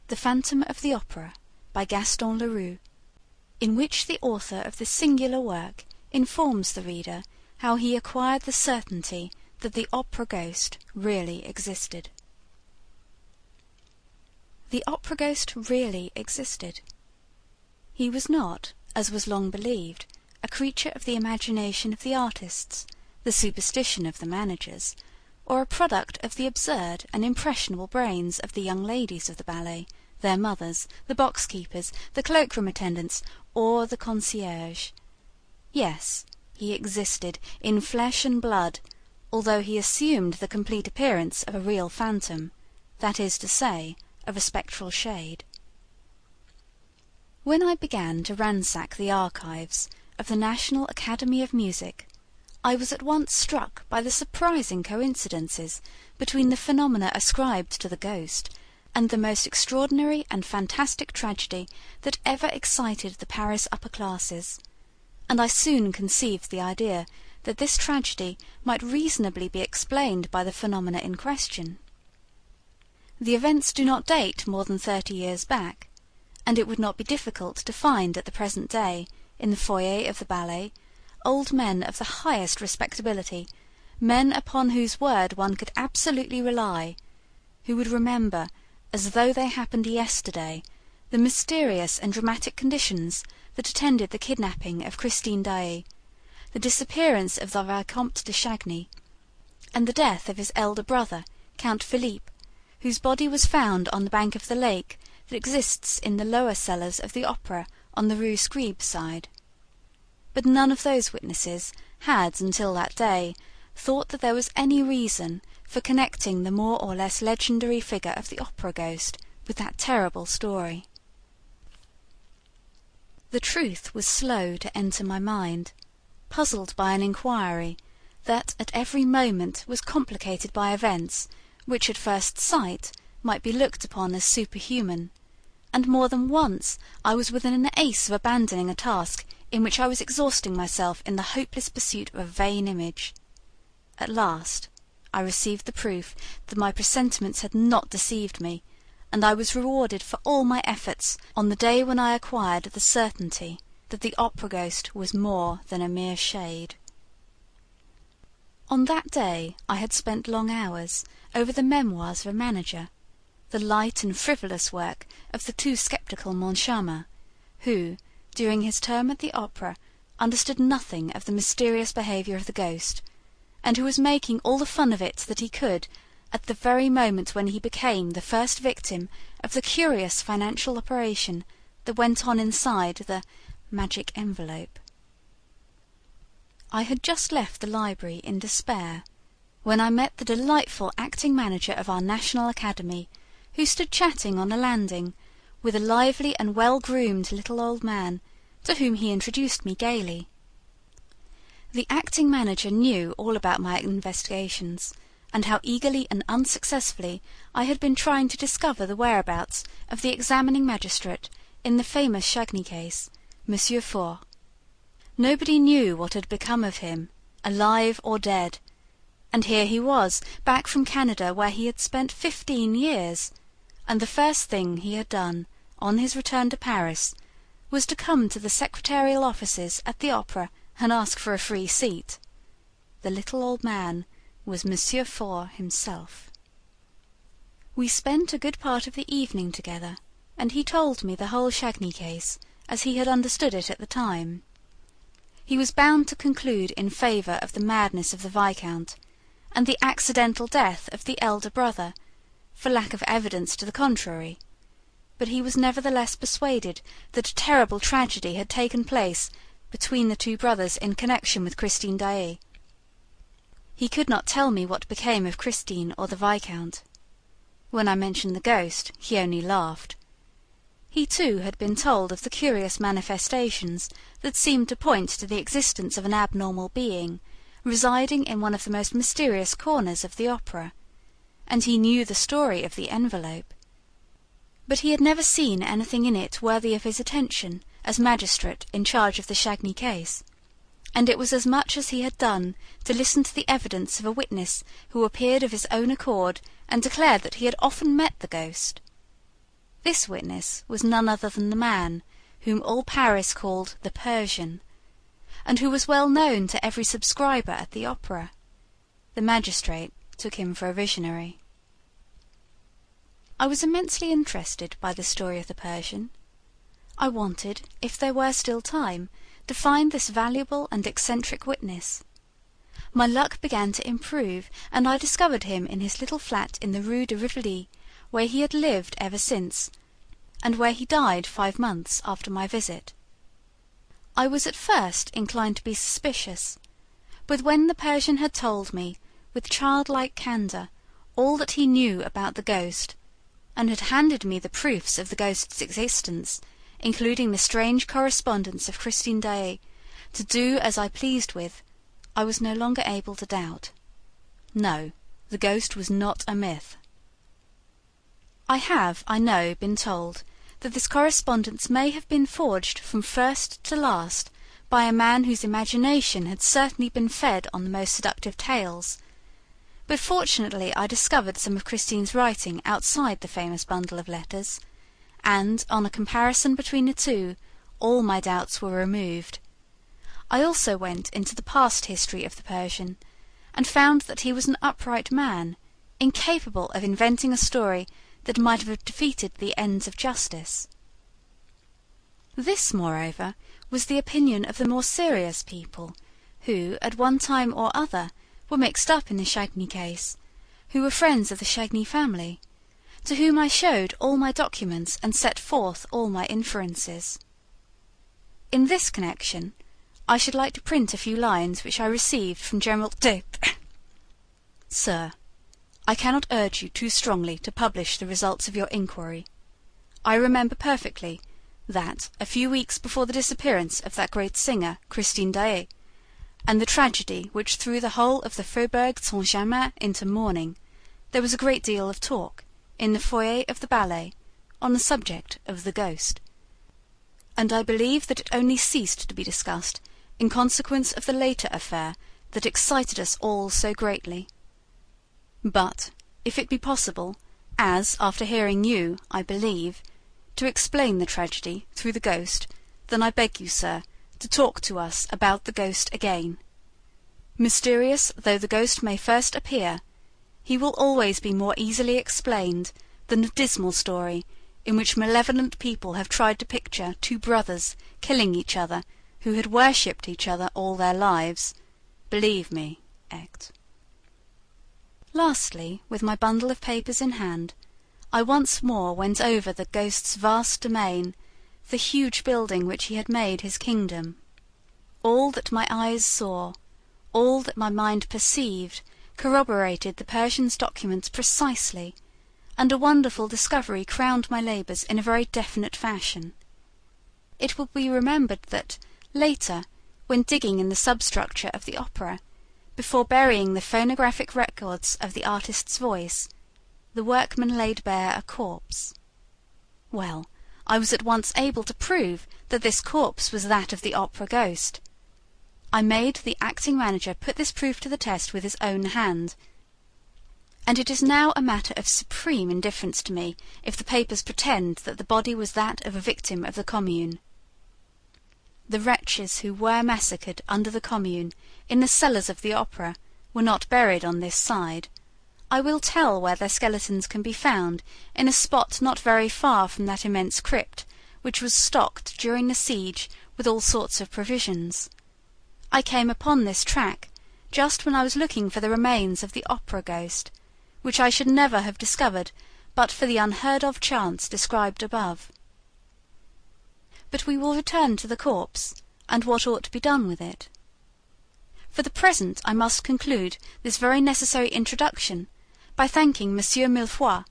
The Phantom of the Opera, by Gaston Reru, in which the author of this singular work informs the reader how he acquired the certainty that the opera ghost really existed. The opera ghost really existed. He was not, as was long believed, a creature of the imagination of the artists, the superstition of the managers, or a product of the absurd and impressionable brains of the young ladies of the ballet, their mothers, the box-keepers, the cloakroom attendants, or the concierge. Yes, he existed in flesh and blood, although he assumed the complete appearance of a real phantom, that is to say, of a spectral shade. When I began to ransack the archives of the National Academy of Music, I was at once struck by the surprising coincidences between the phenomena ascribed to the ghost and the most extraordinary and fantastic tragedy that ever excited the Paris upper classes, and I soon conceived the idea that this tragedy might reasonably be explained by the phenomena in question. The events do not date more than 30 years back, and it would not be difficult to find at the present day, in the foyer of the ballet, old men of the highest respectability, men upon whose word one could absolutely rely, who would remember, as though they happened yesterday, the mysterious and dramatic conditions that attended the kidnapping of Christine Daae, the disappearance of the Vicomte de Chagny, and the death of his elder brother, Count Philippe, whose body was found on the bank of the lake that exists in the lower cellars of the Opera on the Rue Scribe side. But none of those witnesses had, until that day, thought that there was any reason for connecting the more or less legendary figure of the opera ghost with that terrible story. The truth was slow to enter my mind, puzzled by an inquiry that at every moment was complicated by events which at first sight might be looked upon as superhuman, and more than once I was within an ace of abandoning a task in which I was exhausting myself in the hopeless pursuit of a vain image. At last I received the proof that my presentiments had not deceived me, and I was rewarded for all my efforts on the day when I acquired the certainty that the opera ghost was more than a mere shade. On that day I had spent long hours over the memoirs of a manager, the light and frivolous work of the too sceptical Moncharmin, who, during his term at the opera, understood nothing of the mysterious behaviour of the ghost, and who was making all the fun of it that he could at the very moment when he became the first victim of the curious financial operation that went on inside the magic envelope. I had just left the library in despair, when I met the delightful acting manager of our National Academy, who stood chatting on a landing with a lively and well-groomed little old man, to whom he introduced me gaily. The acting manager knew all about my investigations, and how eagerly and unsuccessfully I had been trying to discover the whereabouts of the examining magistrate in the famous Chagny case, Monsieur Faure. Nobody knew what had become of him, alive or dead, and here he was, back from Canada, where he had spent 15 years, and the first thing he had done, on his return to Paris, was to come to the secretarial offices at the Opera and ask for a free seat. The little old man was Monsieur Faure himself. We spent a good part of the evening together, and he told me the whole Chagny case, as he had understood it at the time. He was bound to conclude in favour of the madness of the Viscount, and the accidental death of the elder brother, for lack of evidence to the contrary, but he was nevertheless persuaded that a terrible tragedy had taken place between the two brothers in connection with Christine Daae. He could not tell me what became of Christine or the Viscount. When I mentioned the ghost, he only laughed. He too had been told of the curious manifestations that seemed to point to the existence of an abnormal being, residing in one of the most mysterious corners of the opera, and he knew the story of the envelope. But he had never seen anything in it worthy of his attention as magistrate in charge of the Chagny case, and it was as much as he had done to listen to the evidence of a witness who appeared of his own accord and declared that he had often met the ghost. This witness was none other than the man whom all Paris called the Persian, and who was well known to every subscriber at the opera. The magistrate took him for a visionary. I was immensely interested by the story of the Persian. I wanted, if there were still time, to find this valuable and eccentric witness. My luck began to improve, and I discovered him in his little flat in the Rue de Rivoli, where he had lived ever since, and where he died 5 months after my visit. I was at first inclined to be suspicious, but when the Persian had told me, with childlike candour, all that he knew about the ghost, and had handed me the proofs of the ghost's existence, including the strange correspondence of Christine Daae, to do as I pleased with, I was no longer able to doubt. No, the ghost was not a myth. I have, I know, been told that this correspondence may have been forged from first to last by a man whose imagination had certainly been fed on the most seductive tales, but fortunately I discovered some of Christine's writing outside the famous bundle of letters, and, on a comparison between the two, all my doubts were removed. I also went into the past history of the Persian, and found that he was an upright man, incapable of inventing a story that might have defeated the ends of justice. This, moreover, was the opinion of the more serious people, who, at one time or other, were mixed up in the Chagny case, who were friends of the Chagny family, to whom I showed all my documents and set forth all my inferences. In this connection, I should like to print a few lines which I received from General D. Sir, I cannot urge you too strongly to publish the results of your inquiry. I remember perfectly that, a few weeks before the disappearance of that great singer, Christine Daae, and the tragedy which threw the whole of the Faubourg Saint-Germain into mourning, there was a great deal of talk, in the foyer of the ballet, on the subject of the ghost. And I believe that it only ceased to be discussed in consequence of the later affair that excited us all so greatly. But, if it be possible, as, after hearing you, I believe, to explain the tragedy through the ghost, then I beg you, sir, to talk to us about the ghost again. Mysterious though the ghost may first appear, he will always be more easily explained than the dismal story in which malevolent people have tried to picture two brothers killing each other who had worshipped each other all their lives. Believe me, Ect. Lastly, with my bundle of papers in hand, I once more went over the ghost's vast domain, the huge building which he had made his kingdom. All that my eyes saw, all that my mind perceived, corroborated the Persian's documents precisely, and a wonderful discovery crowned my labours in a very definite fashion. It will be remembered that, later, when digging in the substructure of the opera, before burying the phonographic records of the artist's voice, the workman laid bare a corpse. Well, I was at once able to prove that this corpse was that of the opera ghost. I made the acting manager put this proof to the test with his own hand, and it is now a matter of supreme indifference to me if the papers pretend that the body was that of a victim of the Commune. The wretches who were massacred under the Commune in the cellars of the opera were not buried on this side. I will tell where their skeletons can be found, in a spot not very far from that immense crypt, which was stocked during the siege with all sorts of provisions. I came upon this track just when I was looking for the remains of the opera ghost, which I should never have discovered but for the unheard-of chance described above. But we will return to the corpse, and what ought to be done with it. For the present I must conclude this very necessary introduction by thanking Monsieur Millefoy,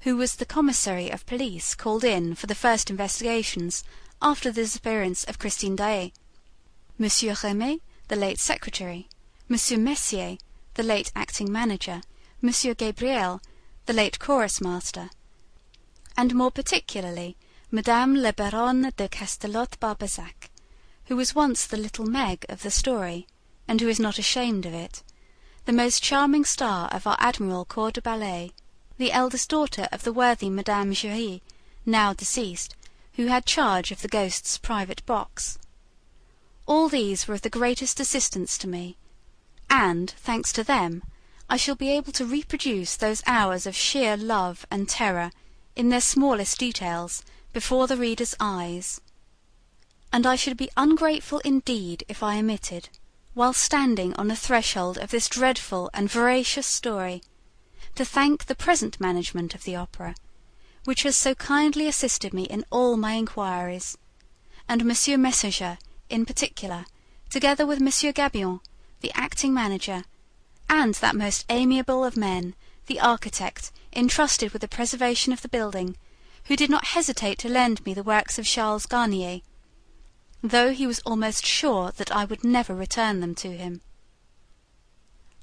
who was the commissary of police called in for the first investigations after the disappearance of Christine Daae, Monsieur Rémy, the late secretary, Monsieur Messier, the late acting manager, Monsieur Gabriel, the late chorus master, and more particularly Madame la Baronne de Castellot-Barbezac, who was once the little Meg of the story, and who is not ashamed of it, the most charming star of our admirable corps de ballet, the eldest daughter of the worthy Madame Giry, now deceased, who had charge of the ghost's private box. All these were of the greatest assistance to me, and, thanks to them, I shall be able to reproduce those hours of sheer love and terror, in their smallest details, before the reader's eyes. And I should be ungrateful indeed if I omitted, while standing on the threshold of this dreadful and veracious story, to thank the present management of the opera, which has so kindly assisted me in all my inquiries, and Monsieur Messager in particular, together with Monsieur Gabion, the acting manager, and that most amiable of men, the architect, entrusted with the preservation of the building, who did not hesitate to lend me the works of Charles Garnier, though he was almost sure that I would never return them to him.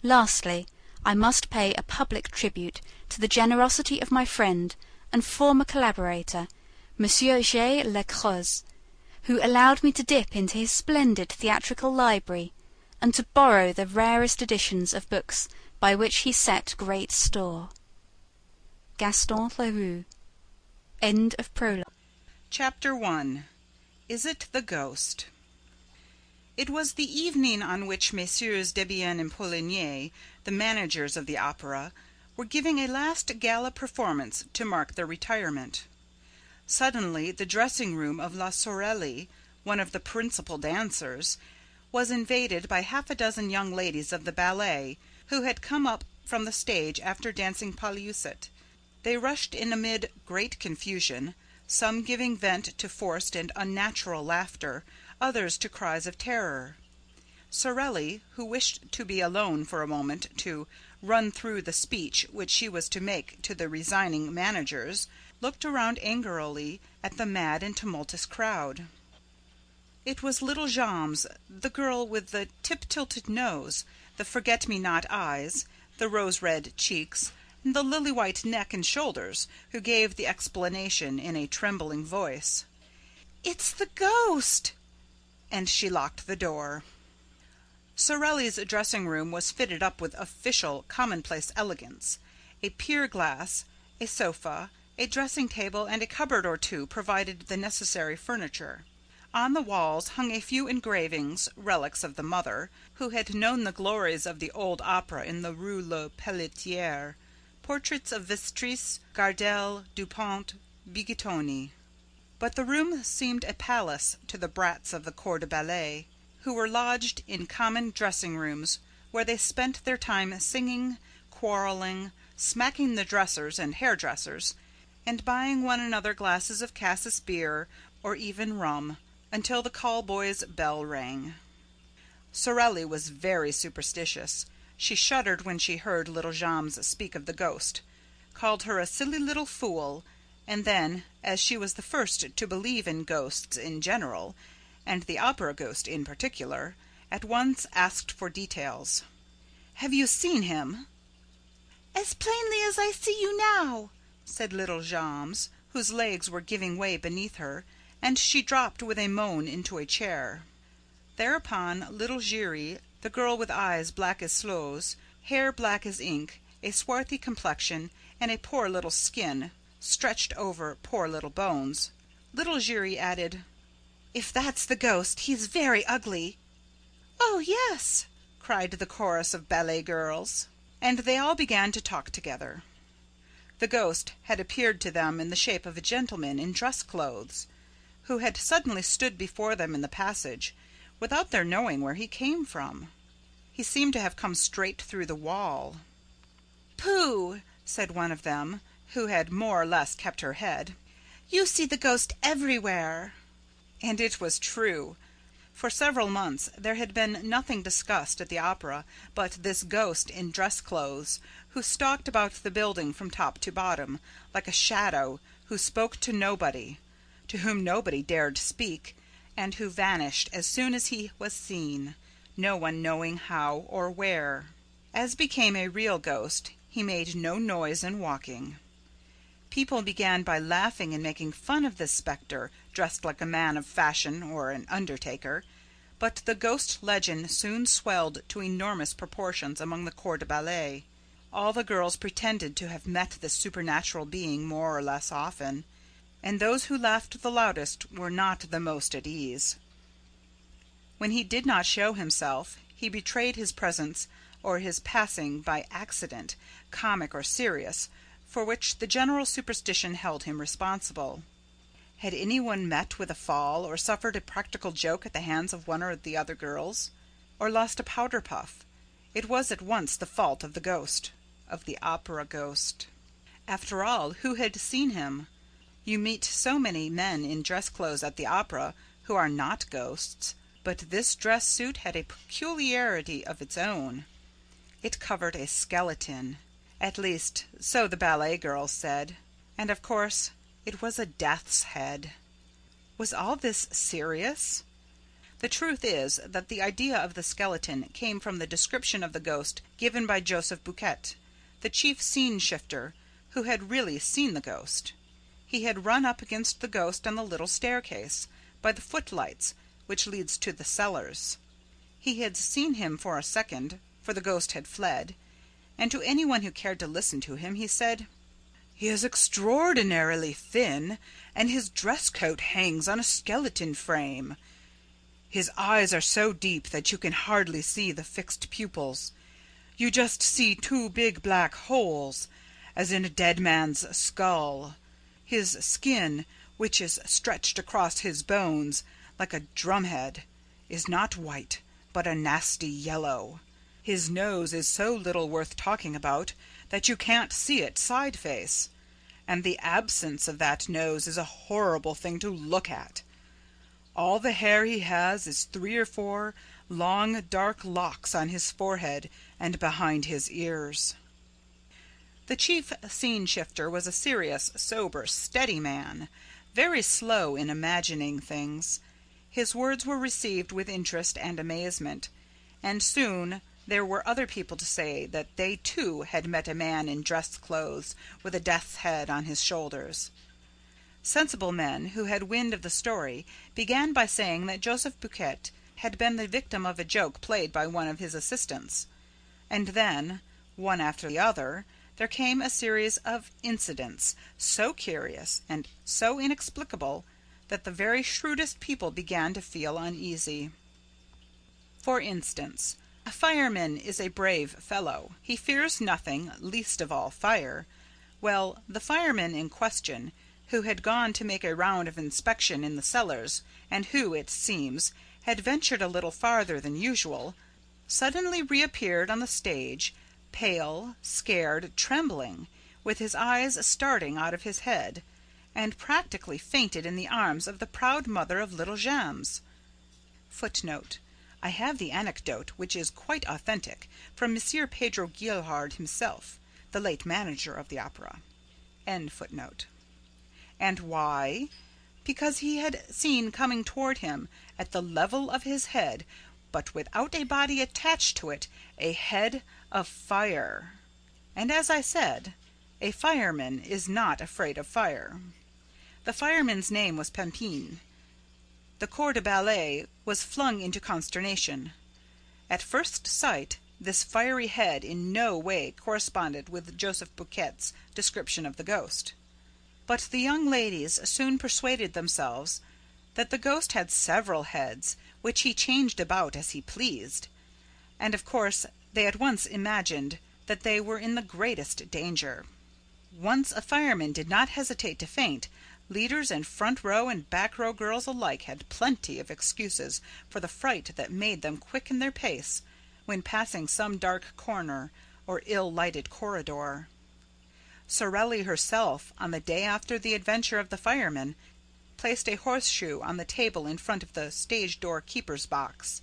Lastly, I must pay a public tribute to the generosity of my friend and former collaborator, Monsieur J. Le Creuse, who allowed me to dip into his splendid theatrical library, and to borrow the rarest editions of books by which he set great store. Gaston Rerу. End of prologue. Chapter 1. Is it the Ghost? It was the evening on which Messieurs Debienne and Poligny, the managers of the opera, were giving a last gala performance to mark their retirement. Suddenly the dressing-room of La Sorelli, one of the principal dancers, was invaded by half a dozen young ladies of the ballet, who had come up from the stage after dancing Pagliuset. They rushed in amid great confusion, some giving vent to forced and unnatural laughter, others to cries of terror. Sorelli, who wished to be alone for a moment to run through the speech which she was to make to the resigning managers, looked around angrily at the mad and tumultuous crowd. It was little Jammes, the girl with the tip-tilted nose, the forget-me-not eyes, the rose-red cheeks, and the lily-white neck and shoulders, who gave the explanation in a trembling voice. "It's the ghost!" And she locked the door. Sorelli's dressing-room was fitted up with official, commonplace elegance. A pier-glass, a sofa, a dressing-table, and a cupboard or two provided the necessary furniture. On the walls hung a few engravings, relics of the mother, who had known the glories of the old opera in the Rue Le Pelletier, portraits of Vestris, Gardel, Dupont, Bigittoni. But the room seemed a palace to the brats of the corps de ballet, who were lodged in common dressing-rooms, where they spent their time singing, quarrelling, smacking the dressers and hairdressers, and buying one another glasses of cassis beer or even rum, until the call-boy's bell rang. Sorelli was very superstitious. She shuddered when she heard little Jammes speak of the ghost, called her a silly little fool, and then, as she was the first to believe in ghosts in general, and the opera ghost in particular, at once asked for details. "Have you seen him?" "As plainly as I see you now," said little Jammes, whose legs were giving way beneath her, and she dropped with a moan into a chair. Thereupon little Giry, the girl with eyes black as sloes, hair black as ink, a swarthy complexion, and a poor little skin, stretched over poor little bones. Little Giry added, "If that's the ghost, he's very ugly." "Oh, yes!" cried the chorus of ballet girls, and they all began to talk together. The ghost had appeared to them in the shape of a gentleman in dress clothes, who had suddenly stood before them in the passage, without their knowing where he came from. He seemed to have come straight through the wall. "Pooh!" said one of them, who had more or less kept her head. "You see the ghost everywhere." And it was true. For several months there had been nothing discussed at the opera but this ghost in dress clothes, who stalked about the building from top to bottom, like a shadow, who spoke to nobody, to whom nobody dared speak, and who vanished as soon as he was seen, no one knowing how or where. As became a real ghost, he made no noise in walking. People began by laughing and making fun of this spectre, dressed like a man of fashion or an undertaker, but the ghost legend soon swelled to enormous proportions among the corps de ballet. All the girls pretended to have met this supernatural being more or less often. and those who laughed the loudest were not the most at ease. When he did not show himself, he betrayed his presence or his passing by accident, comic or serious, for which the general superstition held him responsible. Had any one met with a fall, or suffered a practical joke at the hands of one or the other girls, or lost a powder puff, it was at once the fault of the ghost, of the opera ghost. After all, who had seen him? You meet so many men in dress clothes at the opera who are not ghosts, but this dress suit had a peculiarity of its own. It covered a skeleton. At least, so the ballet girls said. And, of course, it was a death's head. Was all this serious? The truth is that the idea of the skeleton came from the description of the ghost given by Joseph Buquet, the chief scene-shifter, who had really seen the ghost. He had run up against the ghost on the little staircase, by the footlights, which leads to the cellars. He had seen him for a second, for the ghost had fled, and to anyone who cared to listen to him he said, "He is extraordinarily thin, and his dress coat hangs on a skeleton frame. His eyes are so deep that you can hardly see the fixed pupils. You just see two big black holes, as in a dead man's skull. His skin, which is stretched across his bones like a drumhead, is not white, but a nasty yellow. His nose is so little worth talking about that you can't see it side-face, and the absence of that nose is a horrible thing to look at. All the hair he has is 3 or 4 long dark locks on his forehead and behind his ears." The chief scene-shifter was a serious, sober, steady man, very slow in imagining things. His words were received with interest and amazement, and soon there were other people to say that they too had met a man in dress clothes with a death's head on his shoulders. Sensible men who had wind of the story began by saying that Joseph Buquet had been the victim of a joke played by one of his assistants, and then, one after the other, there came a series of incidents so curious and so inexplicable that the very shrewdest people began to feel uneasy. For instance, a fireman is a brave fellow. He fears nothing, least of all fire. Well, the fireman in question, who had gone to make a round of inspection in the cellars, and who, it seems, had ventured a little farther than usual, suddenly reappeared on the stage, pale, scared, trembling, with his eyes starting out of his head, and practically fainted in the arms of the proud mother of little Jammes. Footnote: I have the anecdote, which is quite authentic, from Monsieur Pedro Guilhard himself, the late manager of the opera. End footnote. And why? Because he had seen coming toward him, at the level of his head, but without a body attached to it, a head of fire. And as I said, a fireman is not afraid of fire. The fireman's name was Pampin. The corps de ballet was flung into consternation. At first sight, this fiery head in no way corresponded with Joseph Buquet's description of the ghost. But the young ladies soon persuaded themselves that the ghost had several heads, which he changed about as he pleased, and of course they at once imagined that they were in the greatest danger. Once a fireman did not hesitate to faint, leaders and front row and back row girls alike had plenty of excuses for the fright that made them quicken their pace when passing some dark corner or ill-lighted corridor. Sorelli herself, on the day after the adventure of the fireman, placed a horseshoe on the table in front of the stage-door keeper's box,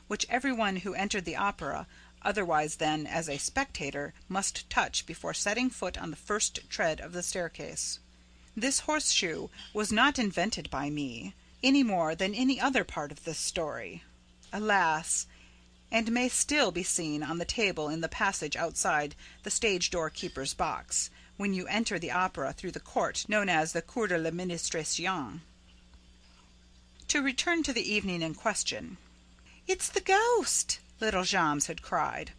which everyone who entered the opera, otherwise than as a spectator, must touch before setting foot on the first tread of the staircase. This horseshoe was not invented by me, any more than any other part of this story, alas, and may still be seen on the table in the passage outside the stage-door keeper's box, when you enter the opera through the court known as the Cour de l'Administration. To return to the evening in question. "It's the ghost!" little Jammes had cried.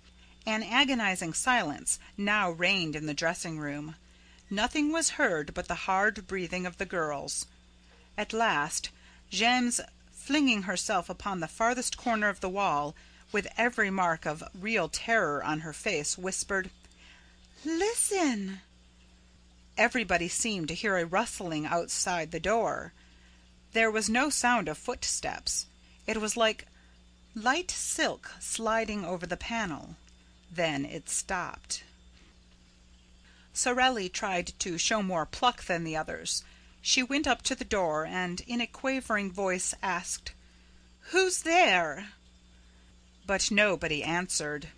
An agonizing silence now reigned in the dressing-room. Nothing was heard but the hard breathing of the girls. At last, Jammes, flinging herself upon the farthest corner of the wall, with every mark of real terror on her face, whispered, "Listen!" Everybody seemed to hear a rustling outside the door. There was no sound of footsteps. It was like light silk sliding over the panel. Then it stopped. Sorelli tried to show more pluck than the others. She went up to the door and, in a quavering voice, asked, "Who's there?" But nobody answered.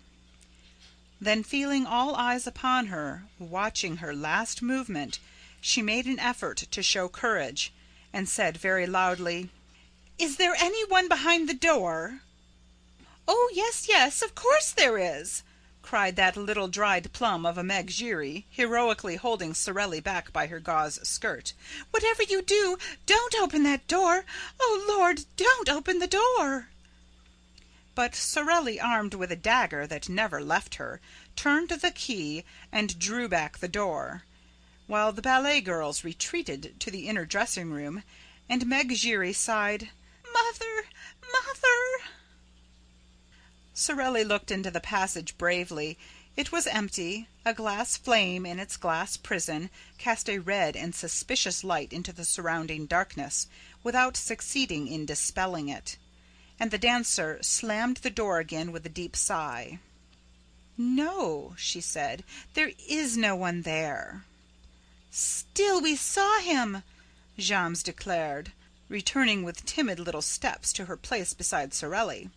Then, feeling all eyes upon her, watching her last movement, she made an effort to show courage, and said very loudly, "Is there any one behind the door?" "Oh, yes, yes, of course there is!" cried that little dried plum of a Meg Giry, heroically holding Sorelli back by her gauze skirt. "Whatever you do, don't open that door! Oh, Lord, don't open the door!" But Sorelli, armed with a dagger that never left her, turned the key and drew back the door, while the ballet girls retreated to the inner dressing room, and Meg Giry sighed, "Mother, mother!" Sorelli looked into the passage bravely. It was empty. A glass flame in its glass prison cast a red and suspicious light into the surrounding darkness, without succeeding in dispelling it. And the dancer slammed the door again with a deep sigh. "No," she said, "there is no one there." "Still, we saw him," Jammes declared, returning with timid little steps to her place beside Sorelli.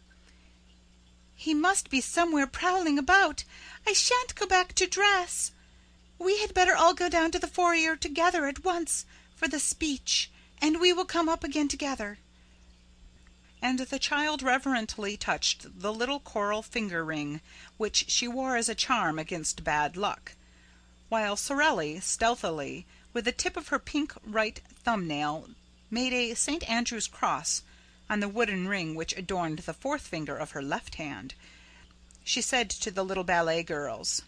"He must be somewhere prowling about. I shan't go back to dress. We had better all go down to the foyer together at once for the speech, and we will come up again together." And the child reverently touched the little coral finger ring which she wore as a charm against bad luck, while Sorelli, stealthily, with the tip of her pink right thumbnail, made a St. Andrew's cross on the wooden ring which adorned the fourth finger of her left hand. She said to the little ballet girls,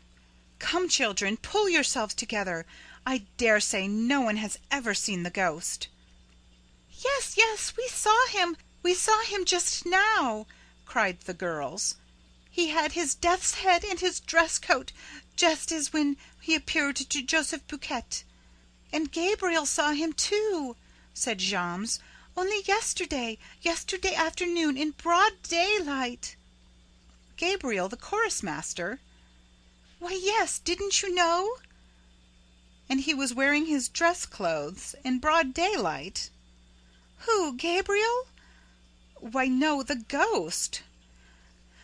"Come, children, pull yourselves together. I dare say no one has ever seen the ghost." "Yes, yes, we saw him. We saw him just now," cried the girls. "He had his death's head and his dress coat, just as when he appeared to Joseph Buquet. And Gabriel saw him too," said Jammes, "only yesterday afternoon in broad daylight." "Gabriel, the chorus master?" "Why, yes, didn't you know?" "And he was wearing his dress clothes in broad daylight?" "Who, Gabriel?" "Why, no, the ghost."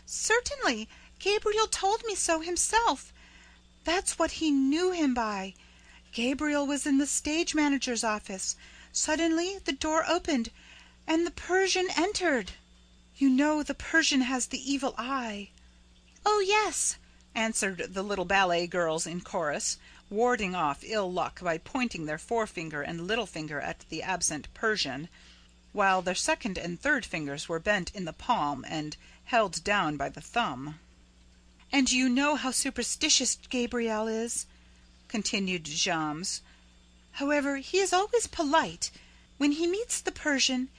"Certainly, Gabriel told me so himself. That's what he knew him by. Gabriel was in the stage manager's office. Suddenly the door opened, and the Persian entered. You know the Persian has the evil eye." "Oh, yes," answered the little ballet girls in chorus, warding off ill luck by pointing their forefinger and little finger at the absent Persian, while their second and third fingers were bent in the palm and held down by the thumb. "And you know how superstitious Gabriel is," continued Jammes. "However, he is always polite. When he meets the Persian,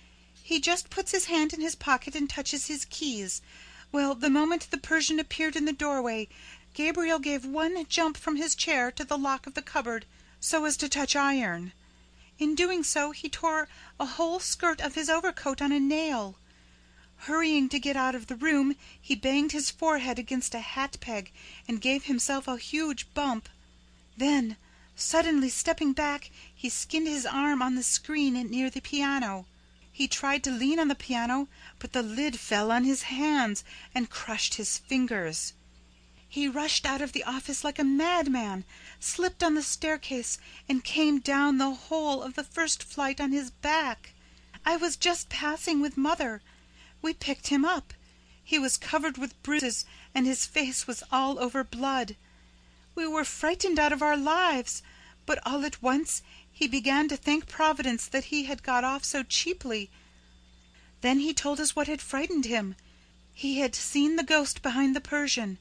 he just puts his hand in his pocket and touches his keys. Well, the moment the Persian appeared in the doorway, Gabriel gave one jump from his chair to the lock of the cupboard, so as to touch iron. In doing so, he tore a whole skirt of his overcoat on a nail. Hurrying to get out of the room, he banged his forehead against a hat peg and gave himself a huge bump. Then, suddenly stepping back, he skinned his arm on the screen near the piano. He tried to lean on the piano, but the lid fell on his hands and crushed his fingers. He rushed out of the office like a madman, slipped on the staircase, and came down the whole of the first flight on his back. I was just passing with Mother. We picked him up. He was covered with bruises, and his face was all over blood. We were frightened out of our lives, but all at once he began to thank Providence that he had got off so cheaply. Then he told us what had frightened him. He had seen the ghost behind the Persian,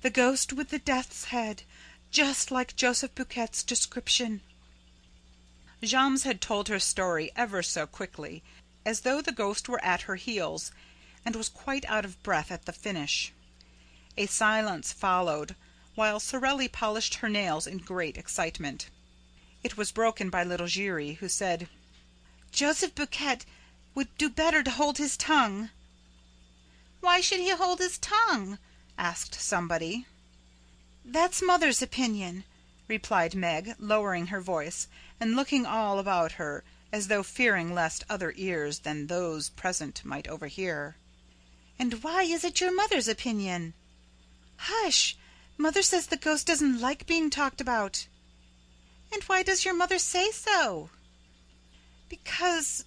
the ghost with the death's head, just like Joseph Buquet's description." Jammes had told her story ever so quickly, as though the ghost were at her heels, and was quite out of breath at the finish. A silence followed, while Sorelli polished her nails in great excitement. It was broken by little Giry, who said, "Joseph Buquet would do better to hold his tongue." "Why should he hold his tongue?" asked somebody. "That's Mother's opinion," replied Meg, lowering her voice, and looking all about her, as though fearing lest other ears than those present might overhear. "And why is it your mother's opinion?" "Hush! Mother says the ghost doesn't like being talked about." "And why does your mother say so?" Because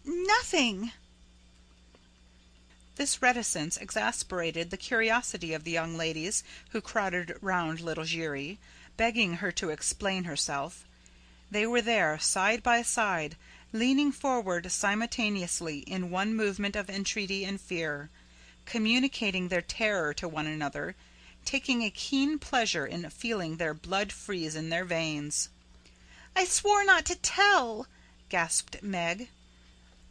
nothing." This reticence exasperated the curiosity of the young ladies, who crowded round little Giry, begging her to explain herself. They were there, side by side, leaning forward simultaneously in one movement of entreaty and fear, communicating their terror to one another, taking a keen pleasure in feeling their blood freeze in their veins. "I swore not to tell," gasped Meg.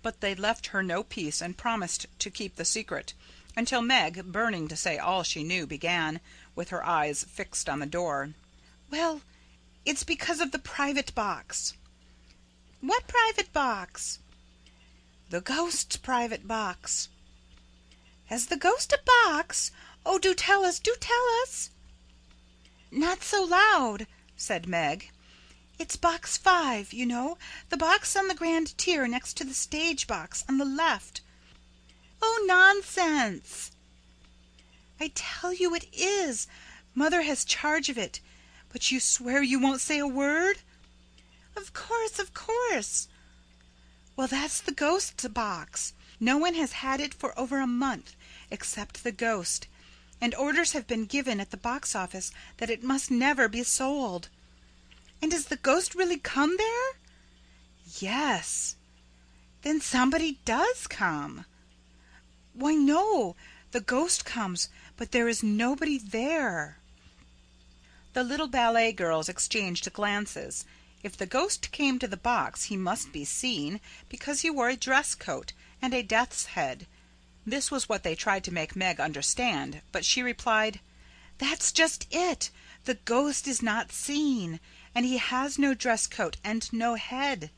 But they left her no peace and promised to keep the secret, until Meg, burning to say all she knew, began, with her eyes fixed on the door. "Well, it's because of the private box." "What private box?" "The ghost's private box." "Has the ghost a box? Oh, do tell us, do tell us." "Not so loud," said Meg. "It's box 5, you know, the box on the grand tier next to the stage box on the left." "Oh, nonsense!" "I tell you it is. Mother has charge of it. But you swear you won't say a word?" "Of course, of course." "Well, that's the ghost's box. No one has had it for over a month, except the ghost, and orders have been given at the box office that it must never be sold." "And does the ghost really come there?" "Yes." "Then somebody does come." "Why, no, the ghost comes, but there is nobody there." The little ballet girls exchanged glances. If the ghost came to the box he must be seen, because he wore a dress coat and a death's head. This was what they tried to make Meg understand, but she replied, "That's just it. The ghost is not seen, and he has no dress coat and no head.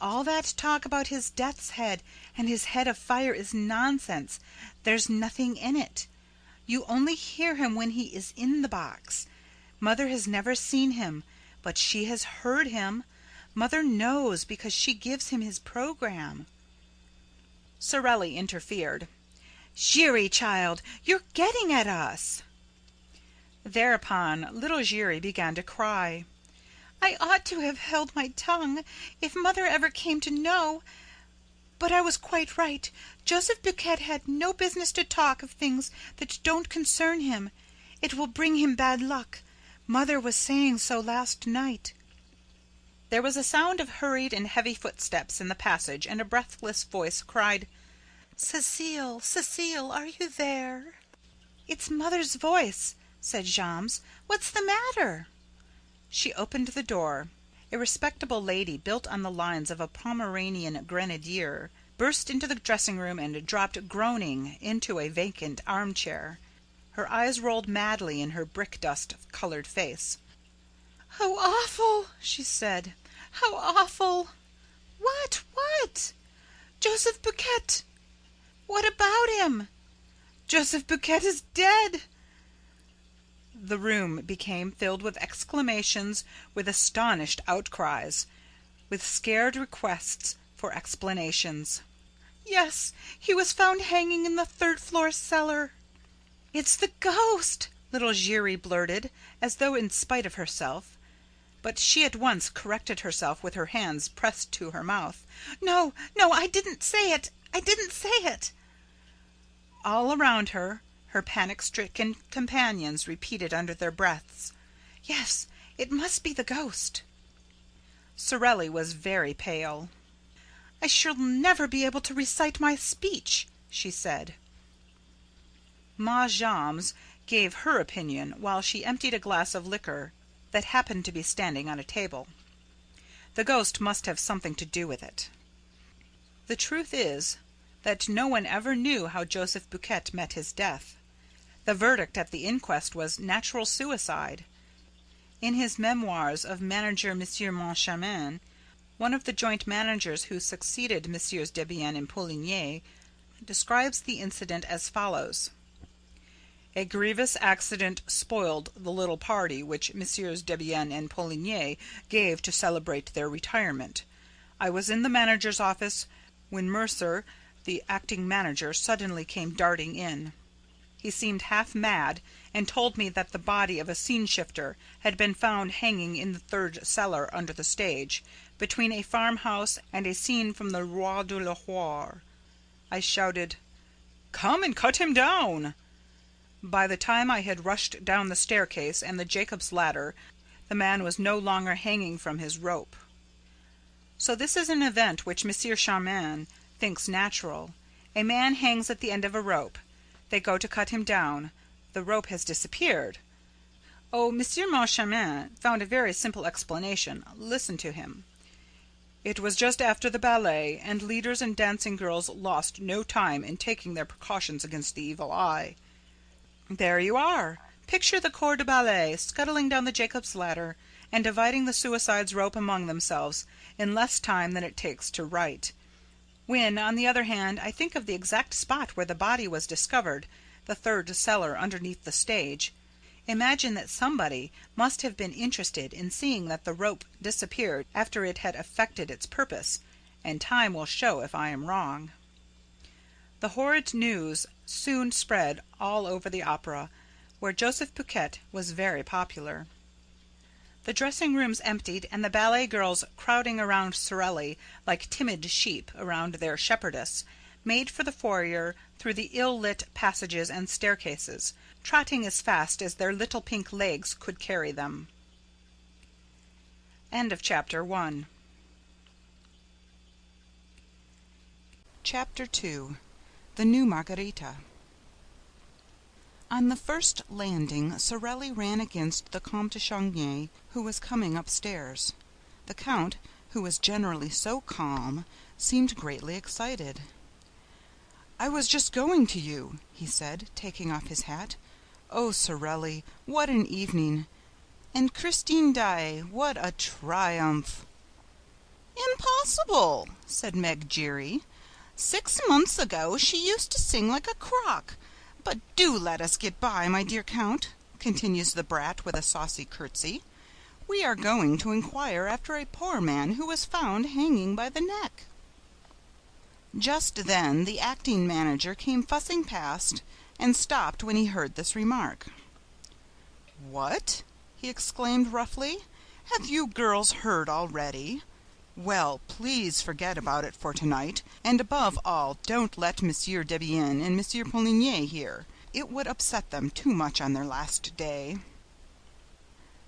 All that talk about his death's head and his head of fire is nonsense. There's nothing in it. You only hear him when he is in the box. Mother has never seen him, but she has heard him. Mother knows because she gives him his program." Sorelli interfered. "Giry, child, you're getting at us." Thereupon little Giry began to cry. "I ought to have held my tongue if Mother ever came to know. But I was quite right. Joseph Buquet had no business to talk of things that don't concern him. It will bring him bad luck. Mother was saying so last night." There was a sound of hurried and heavy footsteps in the passage, and a breathless voice cried, "Cecile, Cecile, are you there?" "It's Mother's voice," said Jammes. "What's the matter?" She opened the door. A respectable lady, built on the lines of a Pomeranian grenadier, burst into the dressing room and dropped groaning into a vacant armchair. Her eyes rolled madly in her brick-dust-colored face. "How awful!" she said. "How awful!" "What? What?" "Joseph Buquet." "What about him?" "Joseph Buquet is dead." The room became filled with exclamations, with astonished outcries, with scared requests for explanations. "Yes, he was found hanging in the third-floor cellar." "It's the ghost!" little Giry blurted, as though in spite of herself. But she at once corrected herself with her hands pressed to her mouth. "No, no, I didn't say it. I didn't say it." All around her, her panic-stricken companions repeated under their breaths, "Yes, it must be the ghost." Sorelli was very pale. "I shall never be able to recite my speech," she said. Ma Jammes gave her opinion while she emptied a glass of liquor that happened to be standing on a table. The ghost must have something to do with it. The truth is that no one ever knew how Joseph Buquet met his death. The verdict at the inquest was natural suicide. In his memoirs of Manager M. Moncharmin, one of the joint managers who succeeded Messieurs Debienne and Poligny describes the incident as follows: "A grievous accident spoiled the little party which Messieurs Debienne and Poligny gave to celebrate their retirement. I was in the manager's office when Mercer, the acting manager, suddenly came darting in. He seemed half mad, and told me that the body of a scene-shifter had been found hanging in the third cellar under the stage, between a farmhouse and a scene from the Roi de Lahore. I shouted, 'Come and cut him down!' By the time I had rushed down the staircase and the Jacob's ladder, the man was no longer hanging from his rope. So this is an event which M. Moncharmin thinks natural. A man hangs at the end of a rope. They go to cut him down. The rope has disappeared. Oh, M. Moncharmin found a very simple explanation. Listen to him. It was just after the ballet, and leaders and dancing girls lost no time in taking their precautions against the evil eye. There you are. Picture the corps de ballet scuttling down the Jacob's ladder and dividing the suicide's rope among themselves in less time than it takes to write. When, on the other hand, I think of the exact spot where the body was discovered, the third cellar underneath the stage, imagine that somebody must have been interested in seeing that the rope disappeared after it had effected its purpose, and time will show if I am wrong." The horrid news soon spread all over the opera, where Joseph Buquet was very popular. The dressing-rooms emptied, and the ballet girls, crowding around Sorelli like timid sheep around their shepherdess, made for the foyer through the ill-lit passages and staircases, trotting as fast as their little pink legs could carry them. End of Chapter 1. Chapter 2. The New Margarita. On the first landing, Sorelli ran against the Comte de Chagny, who was coming upstairs. The Count, who was generally so calm, seemed greatly excited. "I was just going to you," he said, taking off his hat. "Oh, Sorelli, what an evening! And Christine Daae, what a triumph!" "Impossible," said Meg Giry. "6 months ago she used to sing like a crock. But do let us get by, my dear Count," continues the brat with a saucy curtsy. "We are going to inquire after a poor man who was found hanging by the neck." Just then the acting manager came fussing past, and stopped when he heard this remark. "What?" he exclaimed roughly. "Have you girls heard already? Well, please forget about it for tonight, and above all, don't let Monsieur Debienne and Monsieur Poligny hear. It would upset them too much on their last day."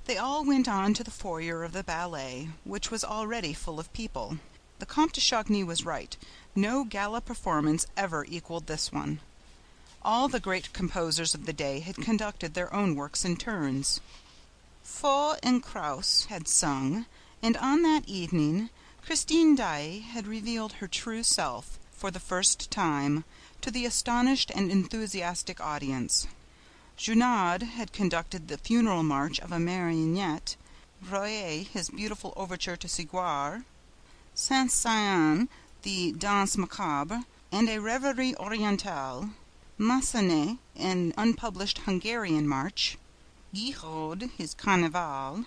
They all went on to the foyer of the ballet, which was already full of people. The Comte de Chagny was right. No gala performance ever equaled this one. All the great composers of the day had conducted their own works in turns. Faux and Krauss had sung, and on that evening Christine Daae had revealed her true self, for the first time, to the astonished and enthusiastic audience. Junod had conducted the funeral march of a marionnette, Breuer his beautiful overture to Siguar, Saint-Saëns the Danse Macabre and a Reverie Orientale, Massenet an unpublished Hungarian march, Guiraud his Carnaval,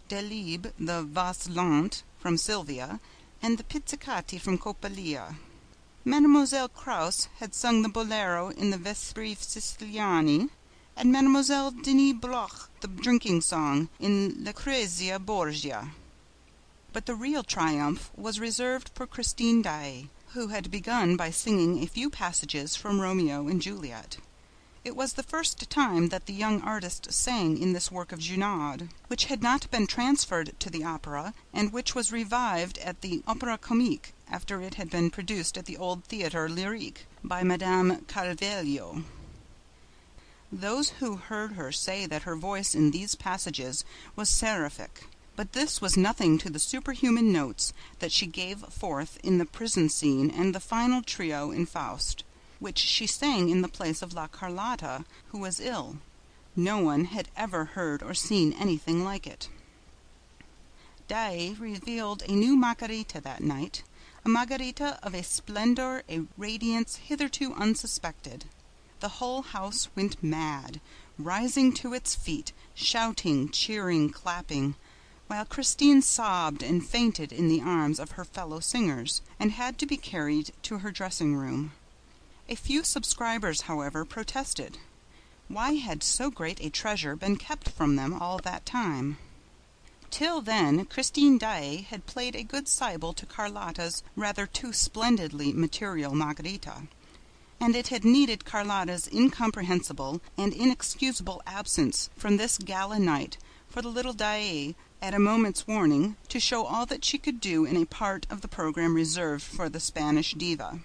Delibes the Valse Lente from Sylvia, and the Pizzicati from Coppelia. Mademoiselle Krauss had sung the bolero in the Vespri Siciliani, and Mademoiselle Denis Bloch the drinking song in Lucrezia Borgia. But the real triumph was reserved for Christine Daae, who had begun by singing a few passages from Romeo and Juliet. It was the first time that the young artist sang in this work of Junod, which had not been transferred to the opera, and which was revived at the Opéra Comique after it had been produced at the old Théâtre Lyrique by Madame Carvalho. Those who heard her say that her voice in these passages was seraphic, but this was nothing to the superhuman notes that she gave forth in the prison scene and the final trio in Faust, which she sang in the place of La Carlotta, who was ill. No one had ever heard or seen anything like it. Daae revealed a new Margarita that night, a Margarita of a splendor, a radiance hitherto unsuspected. The whole house went mad, rising to its feet, shouting, cheering, clapping, while Christine sobbed and fainted in the arms of her fellow singers, and had to be carried to her dressing room. A few subscribers, however, protested. Why had so great a treasure been kept from them all that time? Till then, Christine Daae had played a good Sibyl to Carlotta's rather too splendidly material Margarita, and it had needed Carlotta's incomprehensible and inexcusable absence from this gala night for the little Daae, at a moment's warning, to show all that she could do in a part of the program reserved for the Spanish diva.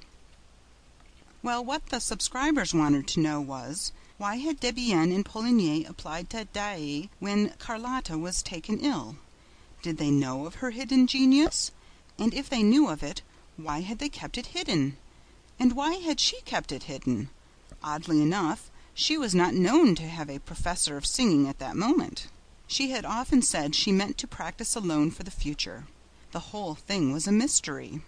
Well, what the subscribers wanted to know was, why had Debienne and Poligny applied to Daae when Carlotta was taken ill? Did they know of her hidden genius? And if they knew of it, why had they kept it hidden? And why had she kept it hidden? Oddly enough, she was not known to have a professor of singing at that moment. She had often said she meant to practice alone for the future. The whole thing was a mystery.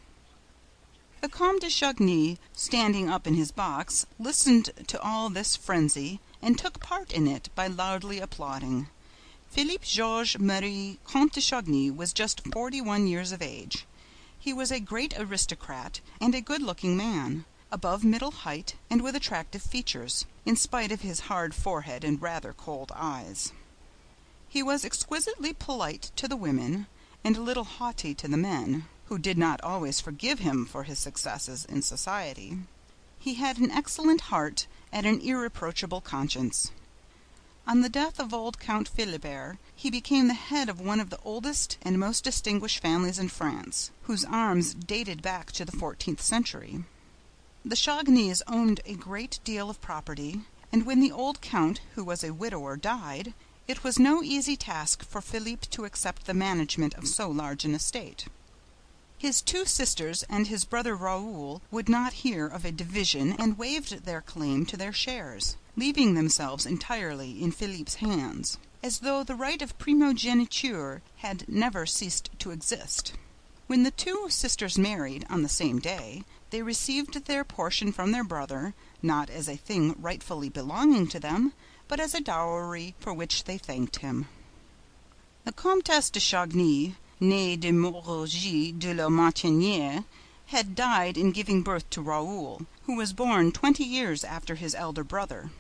The Comte de Chagny, standing up in his box, listened to all this frenzy, and took part in it by loudly applauding. Philippe Georges Marie Comte de Chagny was just 41 years of age. He was a great aristocrat and a good-looking man, above middle height and with attractive features, in spite of his hard forehead and rather cold eyes. He was exquisitely polite to the women, and a little haughty to the men, who did not always forgive him for his successes in society. He had an excellent heart and an irreproachable conscience. On the death of old Count Philibert, he became the head of one of the oldest and most distinguished families in France, whose arms dated back to the 14th century. The Chagnys owned a great deal of property, and when the old count, who was a widower, died, it was no easy task for Philippe to accept the management of so large an estate. His two sisters and his brother Raoul would not hear of a division and waived their claim to their shares, leaving themselves entirely in Philippe's hands, as though the right of primogeniture had never ceased to exist. When the two sisters married on the same day, they received their portion from their brother, not as a thing rightfully belonging to them, but as a dowry for which they thanked him. The Comtesse de Chagny, née de Moraugy de la Martinière, had died in giving birth to Raoul, who was born 20 years after his elder brother.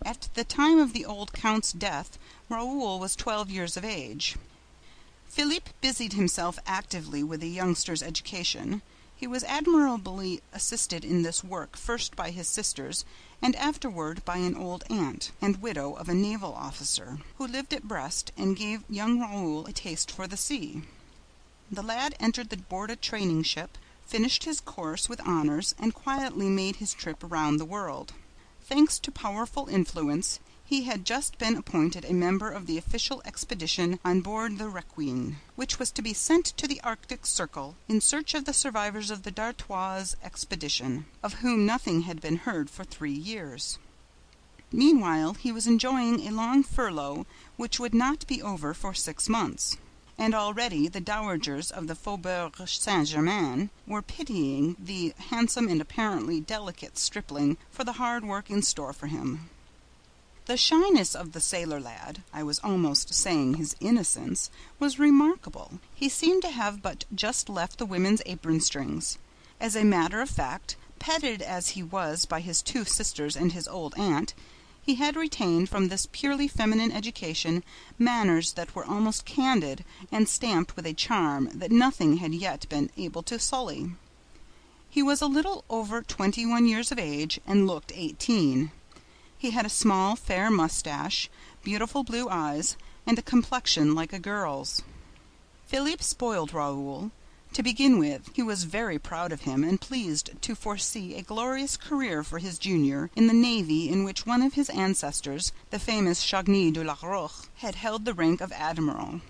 At the time of the old count's death, Raoul was 12 years of age. Philippe busied himself actively with the youngster's education. He was admirably assisted in this work first by his sisters, and afterward by an old aunt and widow of a naval officer, who lived at Brest and gave young Raoul a taste for the sea. The lad entered the Borda training ship, finished his course with honors, and quietly made his trip around the world. Thanks to powerful influence, he had just been appointed a member of the official expedition on board the Requin, which was to be sent to the Arctic Circle in search of the survivors of the D'Artois expedition, of whom nothing had been heard for 3 years. Meanwhile, he was enjoying a long furlough which would not be over for 6 months, and already the dowagers of the Faubourg Saint-Germain were pitying the handsome and apparently delicate stripling for the hard work in store for him. The shyness of the sailor lad, I was almost saying his innocence, was remarkable. He seemed to have but just left the women's apron strings. As a matter of fact, petted as he was by his 2 sisters and his old aunt, he had retained from this purely feminine education manners that were almost candid and stamped with a charm that nothing had yet been able to sully. He was a little over 21 years of age and looked 18. He had a small, fair mustache, beautiful blue eyes, and a complexion like a girl's. Philippe spoiled Raoul, To begin with, he was very proud of him and pleased to foresee a glorious career for his junior in the navy in which one of his ancestors, the famous Chagny de la Roche, had held the rank of admiral.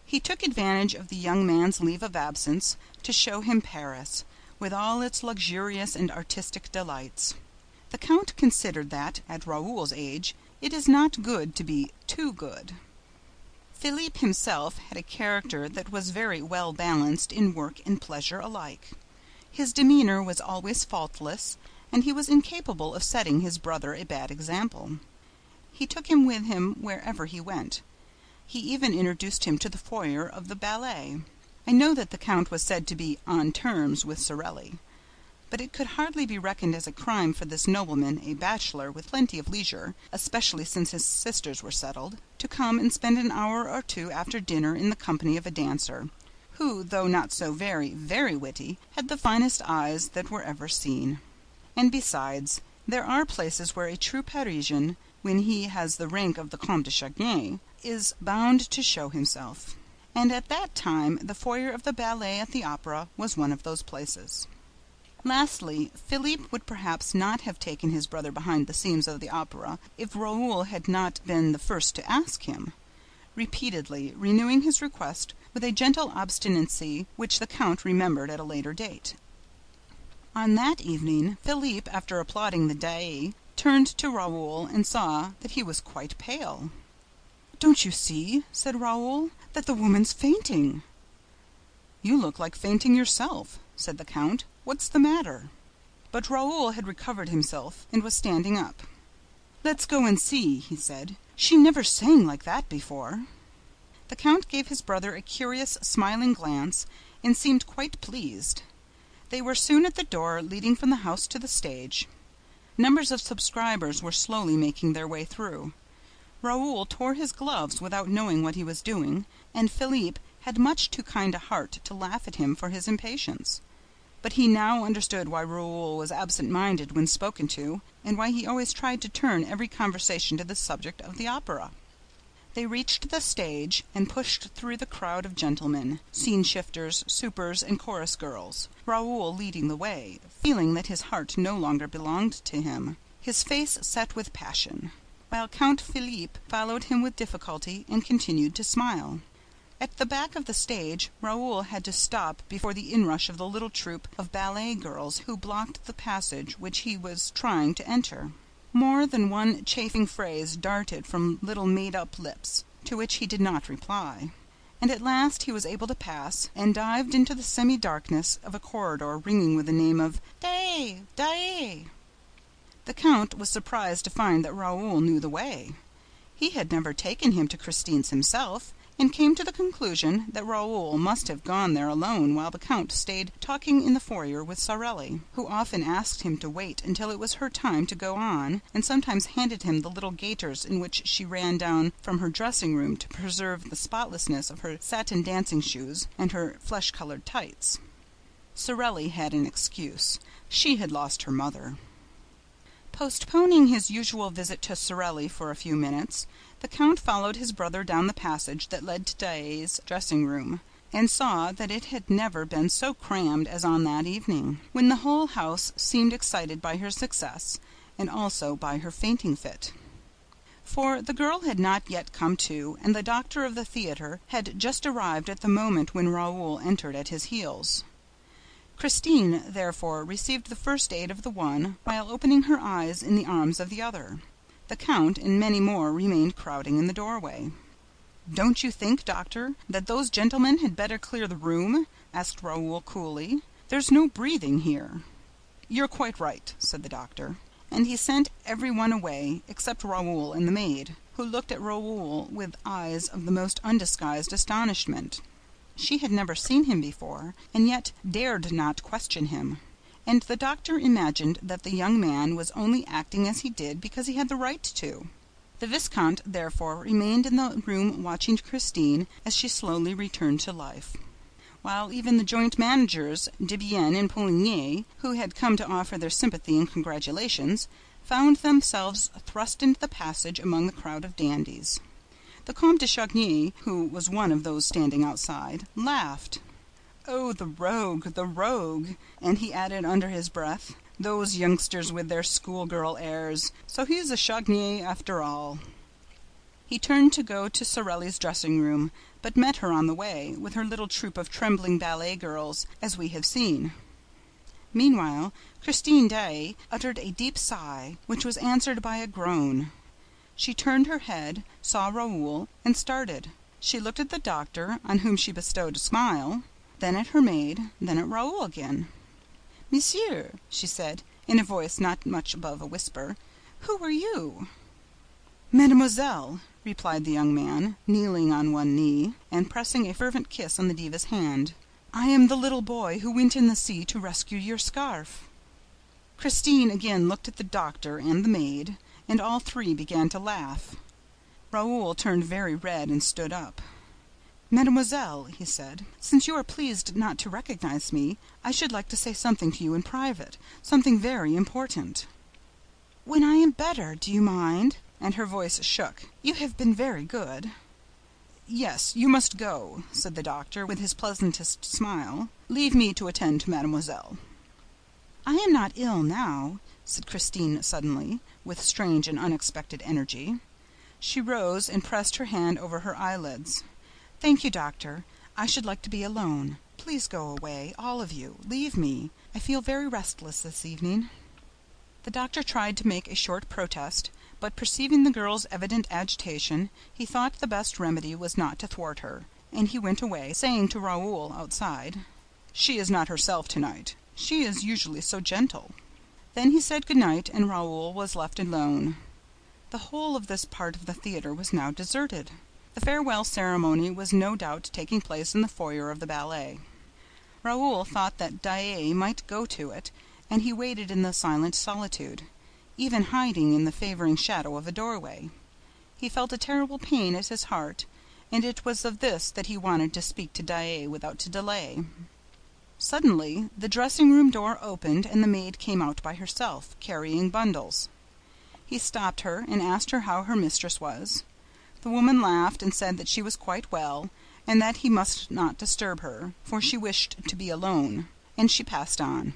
He took advantage of the young man's leave of absence to show him Paris, with all its luxurious and artistic delights. The Count considered that, at Raoul's age, it is not good to be too good. Philippe himself had a character that was very well balanced in work and pleasure alike. His demeanor was always faultless, and he was incapable of setting his brother a bad example. He took him with him wherever he went. He even introduced him to the foyer of the ballet. I know that the Count was said to be on terms with Sorelli, but it could hardly be reckoned as a crime for this nobleman, a bachelor with plenty of leisure, especially since his sisters were settled, to come and spend an hour or two after dinner in the company of a dancer, who, though not so very, very witty, had the finest eyes that were ever seen. And besides, there are places where a true Parisian, when he has the rank of the Comte de Chagny, is bound to show himself. And at that time the foyer of the ballet at the opera was one of those places. Lastly, Philippe would perhaps not have taken his brother behind the scenes of the opera if Raoul had not been the first to ask him, repeatedly renewing his request with a gentle obstinacy which the Count remembered at a later date. On that evening, Philippe, after applauding the Daae, turned to Raoul and saw that he was quite pale. "Don't you see," said Raoul, "that the woman's fainting?" "You look like fainting yourself," said the Count. "What's the matter?" But Raoul had recovered himself and was standing up. "Let's go and see," he said. "She never sang like that before." The Count gave his brother a curious, smiling glance and seemed quite pleased. They were soon at the door leading from the house to the stage. Numbers of subscribers were slowly making their way through. Raoul tore his gloves without knowing what he was doing, and Philippe had much too kind a heart to laugh at him for his impatience. But he now understood why Raoul was absent-minded when spoken to, and why he always tried to turn every conversation to the subject of the opera. They reached the stage and pushed through the crowd of gentlemen, scene-shifters, supers, and chorus girls, Raoul leading the way, feeling that his heart no longer belonged to him, his face set with passion, while Count Philippe followed him with difficulty and continued to smile. At the back of the stage, Raoul had to stop before the inrush of the little troupe of ballet girls who blocked the passage which he was trying to enter. More than one chaffing phrase darted from little made-up lips, to which he did not reply, and at last he was able to pass, and dived into the semi-darkness of a corridor ringing with the name of Daae, Daae. The Count was surprised to find that Raoul knew the way. He had never taken him to Christine's himself, and came to the conclusion that Raoul must have gone there alone while the Count stayed talking in the foyer with Sorelli, who often asked him to wait until it was her time to go on, and sometimes handed him the little gaiters in which she ran down from her dressing-room to preserve the spotlessness of her satin dancing shoes and her flesh-colored tights. Sorelli had an excuse. She had lost her mother. Postponing his usual visit to Sorelli for a few minutes, the Count followed his brother down the passage that led to Daae's dressing-room, and saw that it had never been so crammed as on that evening, when the whole house seemed excited by her success, and also by her fainting fit. For the girl had not yet come to, and the doctor of the theater had just arrived at the moment when Raoul entered at his heels. Christine, therefore, received the first aid of the one, while opening her eyes in the arms of the other. The Count and many more remained crowding in the doorway. "Don't you think, doctor, that those gentlemen had better clear the room?" asked Raoul coolly. "There's no breathing here." "You're quite right," said the doctor, and he sent every one away except Raoul and the maid, who looked at Raoul with eyes of the most undisguised astonishment. She had never seen him before, and yet dared not question him. And the doctor imagined that the young man was only acting as he did because he had the right to. The Viscount, therefore, remained in the room watching Christine as she slowly returned to life, while even the joint managers, Debienne and Poligny, who had come to offer their sympathy and congratulations, found themselves thrust into the passage among the crowd of dandies. The Comte de Chagny, who was one of those standing outside, laughed. "Oh, the rogue, the rogue!" And he added under his breath, "Those youngsters with their schoolgirl airs. So he's a Chagny after all." He turned to go to Sorelli's dressing room, but met her on the way, with her little troupe of trembling ballet girls, as we have seen. Meanwhile, Christine Daae uttered a deep sigh, which was answered by a groan. She turned her head, saw Raoul, and started. She looked at the doctor, on whom she bestowed a smile, then at her maid, then at Raoul again. "Monsieur," she said, in a voice not much above a whisper, "who are you?" "Mademoiselle," replied the young man, kneeling on one knee, and pressing a fervent kiss on the diva's hand, "I am the little boy who went in the sea to rescue your scarf." Christine again looked at the doctor and the maid, and all three began to laugh. Raoul turned very red and stood up. "Mademoiselle," he said, "since you are pleased not to recognize me, I should like to say something to you in private, something very important." "When I am better, do you mind?" And her voice shook. "You have been very good." "Yes, you must go," said the doctor, with his pleasantest smile. "Leave me to attend to mademoiselle." "I am not ill now," said Christine suddenly, with strange and unexpected energy. She rose and pressed her hand over her eyelids. "Thank you, doctor. I should like to be alone. Please go away, all of you. Leave me. I feel very restless this evening." The doctor tried to make a short protest, but perceiving the girl's evident agitation, he thought the best remedy was not to thwart her, and he went away, saying to Raoul outside, "She is not herself tonight. She is usually so gentle." Then he said good night, and Raoul was left alone. The whole of this part of the theater was now deserted. The farewell ceremony was no doubt taking place in the foyer of the ballet. Raoul thought that Daae might go to it, and he waited in the silent solitude, even hiding in the favoring shadow of a doorway. He felt a terrible pain at his heart, and it was of this that he wanted to speak to Daae without delay. Suddenly, the dressing-room door opened and the maid came out by herself, carrying bundles. He stopped her and asked her how her mistress was. The woman laughed and said that she was quite well, and that he must not disturb her, for she wished to be alone, and she passed on.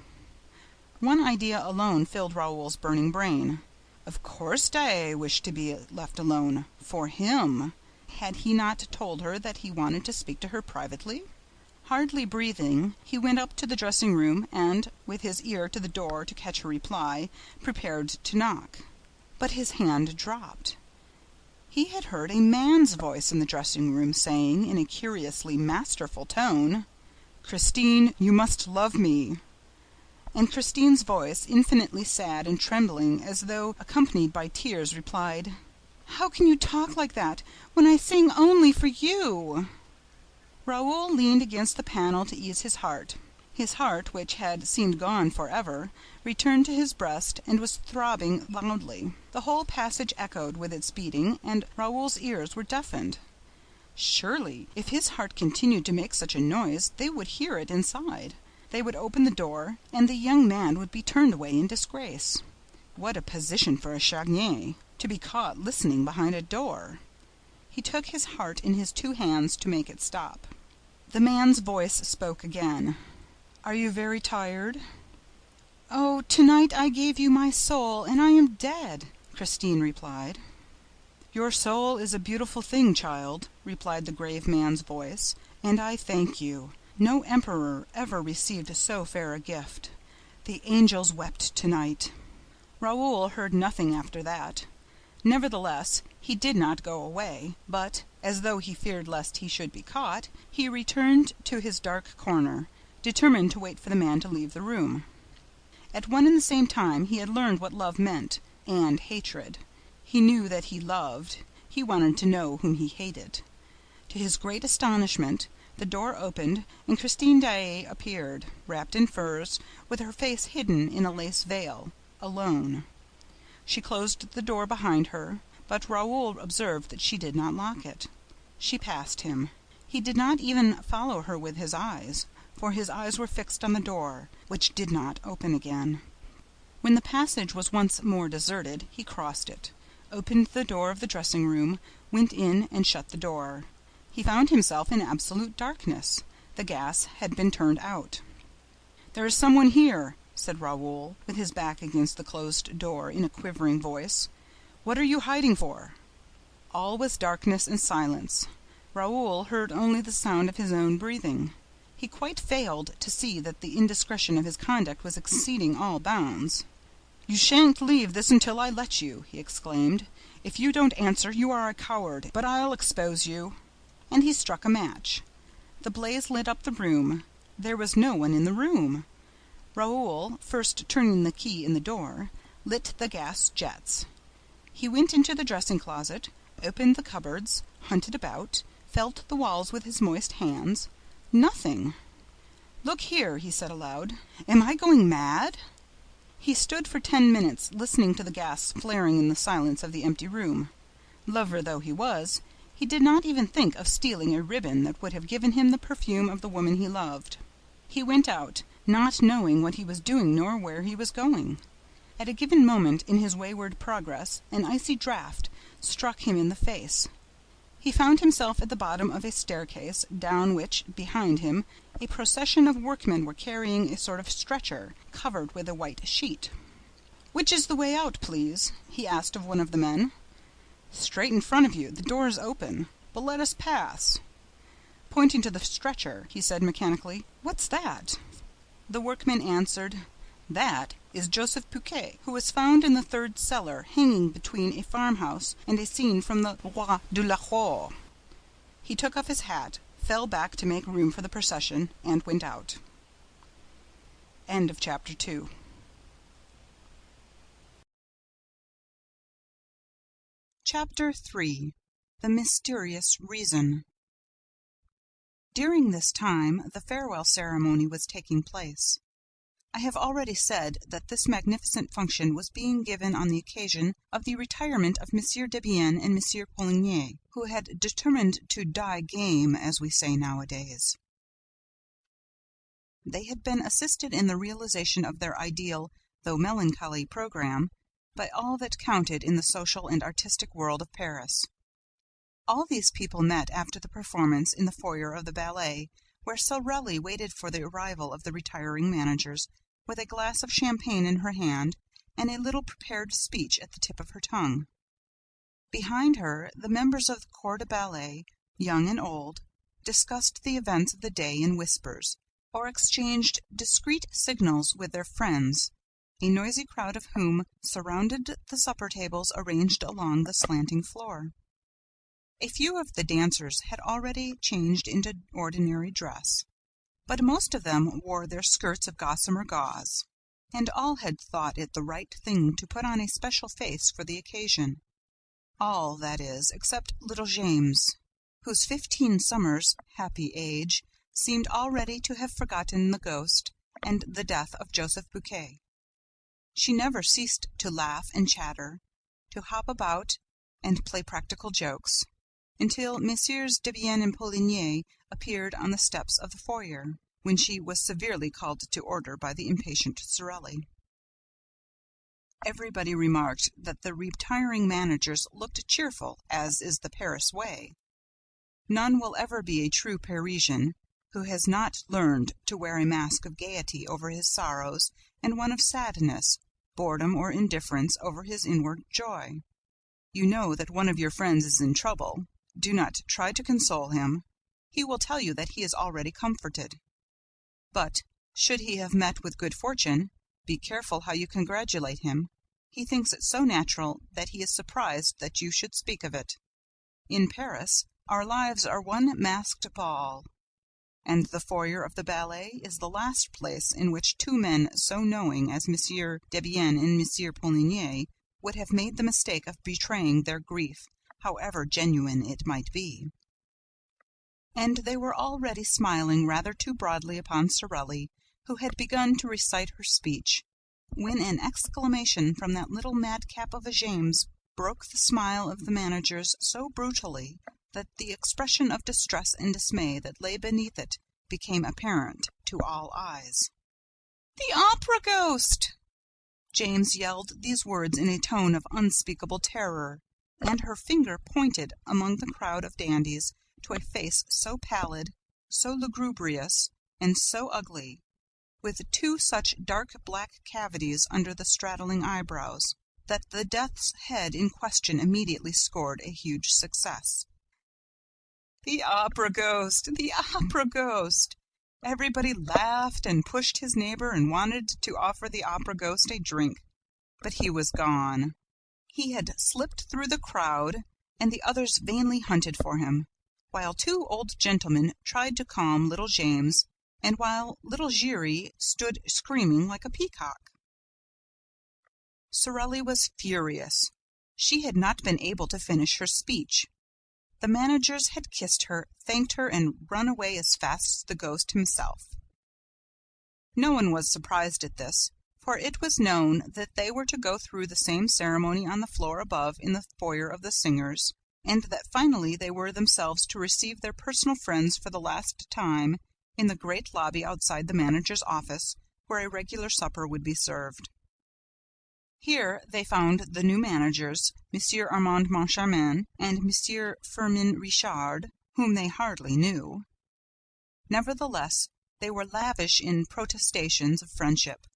One idea alone filled Raoul's burning brain. Of course Daae wished to be left alone, for him. Had he not told her that he wanted to speak to her privately? Hardly breathing, he went up to the dressing-room and, with his ear to the door to catch her reply, prepared to knock. But his hand dropped. He had heard a man's voice in the dressing-room saying, in a curiously masterful tone, "Christine, you must love me." And Christine's voice, infinitely sad and trembling, as though accompanied by tears, replied, "How can you talk like that, when I sing only for you?" Raoul leaned against the panel to ease his heart. His heart, which had seemed gone forever, returned to his breast and was throbbing loudly. The whole passage echoed with its beating, and Raoul's ears were deafened. Surely, if his heart continued to make such a noise, they would hear it inside. They would open the door, and the young man would be turned away in disgrace. What a position for a Chagny, to be caught listening behind a door! He took his heart in his two hands to make it stop. The man's voice spoke again. "Are you very tired?" "Oh, tonight I gave you my soul, and I am dead," Christine replied. "Your soul is a beautiful thing, child," replied the grave man's voice, "and I thank you. No emperor ever received so fair a gift. The angels wept tonight." Raoul heard nothing after that. Nevertheless, he did not go away, but, as though he feared lest he should be caught, he returned to his dark corner, determined to wait for the man to leave the room. At one and the same time he had learned what love meant, and hatred. He knew that he loved. He wanted to know whom he hated. To his great astonishment, the door opened, and Christine Daae appeared, wrapped in furs, with her face hidden in a lace veil, alone. She closed the door behind her, but Raoul observed that she did not lock it. She passed him. He did not even follow her with his eyes, for his eyes were fixed on the door, which did not open again. When the passage was once more deserted, he crossed it, opened the door of the dressing-room, went in and shut the door. He found himself in absolute darkness. The gas had been turned out. "There is someone here," said Raoul, with his back against the closed door, in a quivering voice. "What are you hiding for?" All was darkness and silence. Raoul heard only the sound of his own breathing. He quite failed to see that the indiscretion of his conduct was exceeding all bounds. "You shan't leave this until I let you," he exclaimed. "If you don't answer, you are a coward, but I'll expose you." And he struck a match. The blaze lit up the room. There was no one in the room. Raoul, first turning the key in the door, lit the gas jets. He went into the dressing-closet, opened the cupboards, hunted about, felt the walls with his moist hands. Nothing. "Look here," he said aloud. "Am I going mad?" He stood for 10 minutes, listening to the gas flaring in the silence of the empty room. Lover though he was, he did not even think of stealing a ribbon that would have given him the perfume of the woman he loved. He went out, not knowing what he was doing nor where he was going. At a given moment in his wayward progress, an icy draught struck him in the face. He found himself at the bottom of a staircase, down which, behind him, a procession of workmen were carrying a sort of stretcher, covered with a white sheet. "Which is the way out, please?" he asked of one of the men. "Straight in front of you, the door is open, but let us pass." Pointing to the stretcher, he said mechanically, "What's that?" The workman answered, "That is Joseph Buquet, who was found in the 3rd cellar, hanging between a farmhouse and a scene from the Roi de Lahore." He took off his hat, fell back to make room for the procession, and went out. End of chapter 2. Chapter 3. The Mysterious Reason. During this time, the farewell ceremony was taking place. I have already said that this magnificent function was being given on the occasion of the retirement of M. Debienne and M. Poligny, who had determined to die game, as we say nowadays. They had been assisted in the realization of their ideal, though melancholy, program by all that counted in the social and artistic world of Paris. All these people met after the performance in the foyer of the ballet, where Sorelli waited for the arrival of the retiring managers, with a glass of champagne in her hand and a little prepared speech at the tip of her tongue. Behind her, the members of the corps de ballet, young and old, discussed the events of the day in whispers, or exchanged discreet signals with their friends, a noisy crowd of whom surrounded the supper tables arranged along the slanting floor. A few of the dancers had already changed into ordinary dress, but most of them wore their skirts of gossamer gauze, and all had thought it the right thing to put on a special face for the occasion. All, that is, except little James, whose 15 summers' happy age seemed already to have forgotten the ghost and the death of Joseph Buquet. She never ceased to laugh and chatter, to hop about and play practical jokes, until Messieurs Debienne and Poligny appeared on the steps of the foyer, when she was severely called to order by the impatient Sorelli. Everybody remarked that the retiring managers looked cheerful, as is the Paris way. None will ever be a true Parisian who has not learned to wear a mask of gaiety over his sorrows and one of sadness, boredom, or indifference over his inward joy. You know that one of your friends is in trouble. Do not try to console him. He will tell you that he is already comforted. But, should he have met with good fortune, be careful how you congratulate him. He thinks it so natural that he is surprised that you should speak of it. In Paris, our lives are one masked ball, and the foyer of the ballet is the last place in which two men so knowing as M. Debienne and M. Poligny would have made the mistake of betraying their grief, however genuine it might be. And they were already smiling rather too broadly upon Sorelli, who had begun to recite her speech, when an exclamation from that little madcap of a James broke the smile of the managers so brutally that the expression of distress and dismay that lay beneath it became apparent to all eyes. "The opera ghost!" James yelled these words in a tone of unspeakable terror, and her finger pointed among the crowd of dandies to a face so pallid, so lugubrious and so ugly, with 2 such dark black cavities under the straddling eyebrows, that the death's head in question immediately scored a huge success. The opera ghost! The opera ghost! Everybody laughed and pushed his neighbor and wanted to offer the opera ghost a drink, but he was gone. He had slipped through the crowd, and the others vainly hunted for him, while 2 old gentlemen tried to calm little James, and while little Giry stood screaming like a peacock. Sorelli was furious. She had not been able to finish her speech. The managers had kissed her, thanked her, and run away as fast as the ghost himself. No one was surprised at this, for it was known that they were to go through the same ceremony on the floor above in the foyer of the singers, and that finally they were themselves to receive their personal friends for the last time in the great lobby outside the manager's office, where a regular supper would be served. Here they found the new managers, Monsieur Armand Moncharmin and Monsieur Firmin Richard, whom they hardly knew. Nevertheless, they were lavish in protestations of friendship,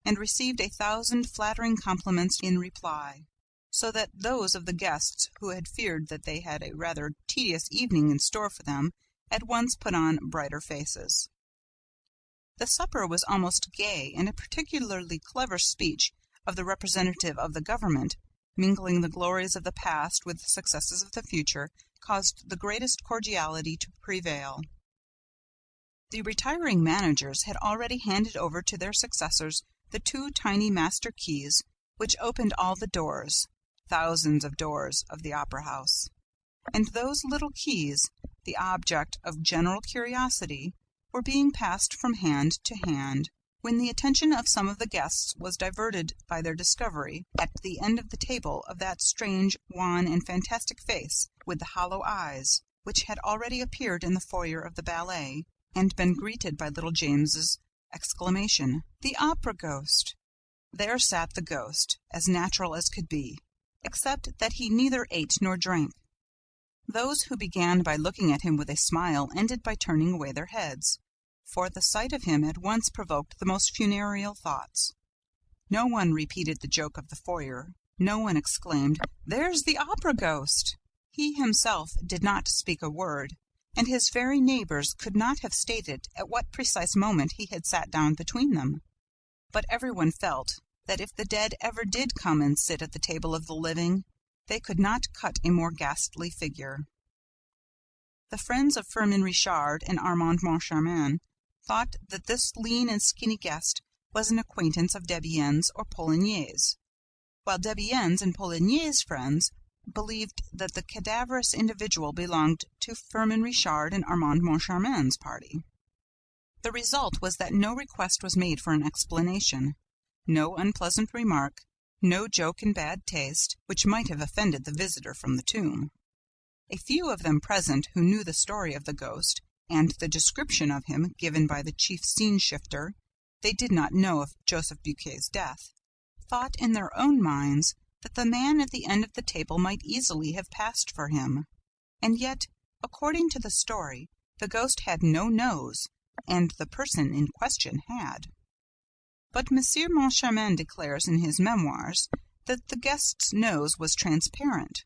and received 1,000 flattering compliments in reply, so that those of the guests who had feared that they had a rather tedious evening in store for them at once put on brighter faces. The supper was almost gay, and a particularly clever speech of the representative of the government, mingling the glories of the past with the successes of the future, caused the greatest cordiality to prevail. The retiring managers had already handed over to their successors the 2 tiny master keys which opened all the doors, thousands of doors, of the opera house. And those little keys, the object of general curiosity, were being passed from hand to hand, when the attention of some of the guests was diverted by their discovery, at the end of the table, of that strange, wan, and fantastic face, with the hollow eyes, which had already appeared in the foyer of the ballet, and been greeted by little James's exclamation, "The opera ghost!" There sat the ghost, as natural as could be, except that he neither ate nor drank. Those who began by looking at him with a smile ended by turning away their heads, for the sight of him at once provoked the most funereal thoughts. No one repeated the joke of the foyer, no one exclaimed, "There's the opera ghost!" He himself did not speak a word, and his very neighbors could not have stated at what precise moment he had sat down between them. But everyone felt that if the dead ever did come and sit at the table of the living, they could not cut a more ghastly figure. The friends of Firmin Richard and Armand Moncharmin thought that this lean and skinny guest was an acquaintance of Debienne's or Poligny's, while Debienne's and Poligny's friends believed that the cadaverous individual belonged to Firmin Richard and Armand Moncharmin's party. The result was that no request was made for an explanation, no unpleasant remark, no joke in bad taste, which might have offended the visitor from the tomb. A few of them present who knew the story of the ghost, and the description of him given by the chief scene-shifter, they did not know of Joseph Buquet's death, thought in their own minds that the man at the end of the table might easily have passed for him. And yet, according to the story, the ghost had no nose, and the person in question had. But Monsieur Moncharmin declares in his memoirs that the guest's nose was transparent.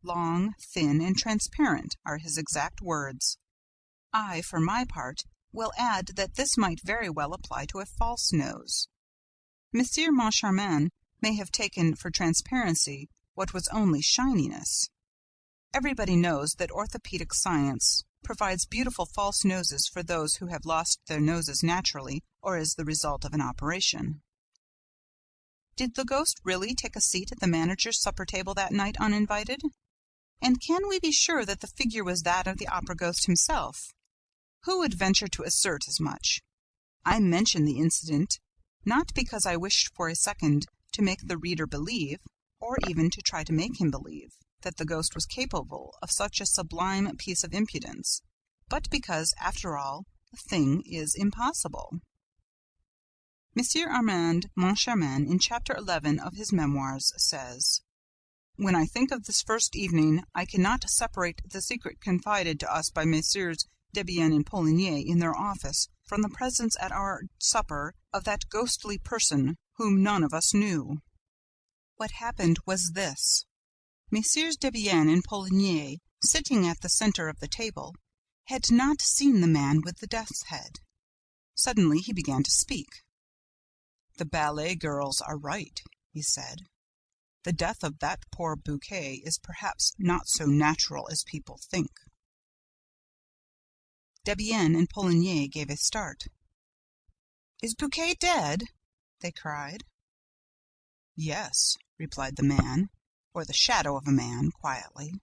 Long, thin, and transparent are his exact words. I, for my part, will add that this might very well apply to a false nose. Monsieur Moncharmin may have taken for transparency what was only shininess. Everybody knows that orthopedic science provides beautiful false noses for those who have lost their noses naturally or as the result of an operation. Did the ghost really take a seat at the manager's supper table that night uninvited? And can we be sure that the figure was that of the opera ghost himself? Who would venture to assert as much? I mention the incident, not because I wished for a second to make the reader believe, or even to try to make him believe, that the ghost was capable of such a sublime piece of impudence, but because, after all, the thing is impossible. Monsieur Armand Moncharmin, in chapter 11 of his memoirs, says, "When I think of this first evening, I cannot separate the secret confided to us by Messieurs Debienne and Poligny in their office from the presence at our supper of that ghostly person whom none of us knew. What happened was this. Messieurs Debienne and Poligny, sitting at the centre of the table, had not seen the man with the death's head. Suddenly he began to speak. "The ballet girls are right," he said. "The death of that poor Bouquet is perhaps not so natural as people think." Debienne and Poligny gave a start. "Is Bouquet dead?" they cried. "Yes," replied the man, or the shadow of a man, quietly.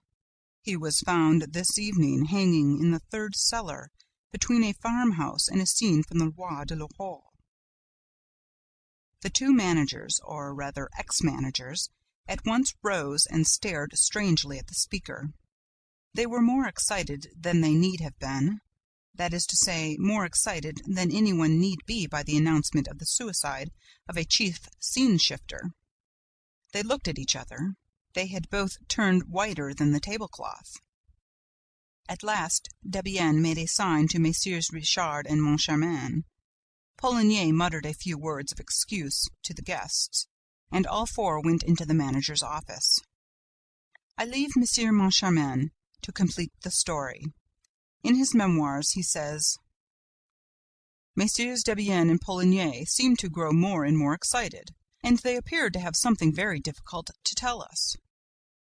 "He was found this evening hanging in the third cellar, between a farmhouse and a scene from the Roi de Lahore." The two managers, or rather ex-managers, at once rose and stared strangely at the speaker. They were more excited than they need have been. That is to say, more excited than anyone need be by the announcement of the suicide of a chief scene-shifter. They looked at each other. They had both turned whiter than the tablecloth. At last Debienne made a sign to Messieurs Richard and Moncharmin. Poligny muttered a few words of excuse to the guests, and all four went into the manager's office. I leave Monsieur Moncharmin to complete the story. In his memoirs he says: "Messieurs Debienne and Poligny seemed to grow more and more excited, and they appeared to have something very difficult to tell us.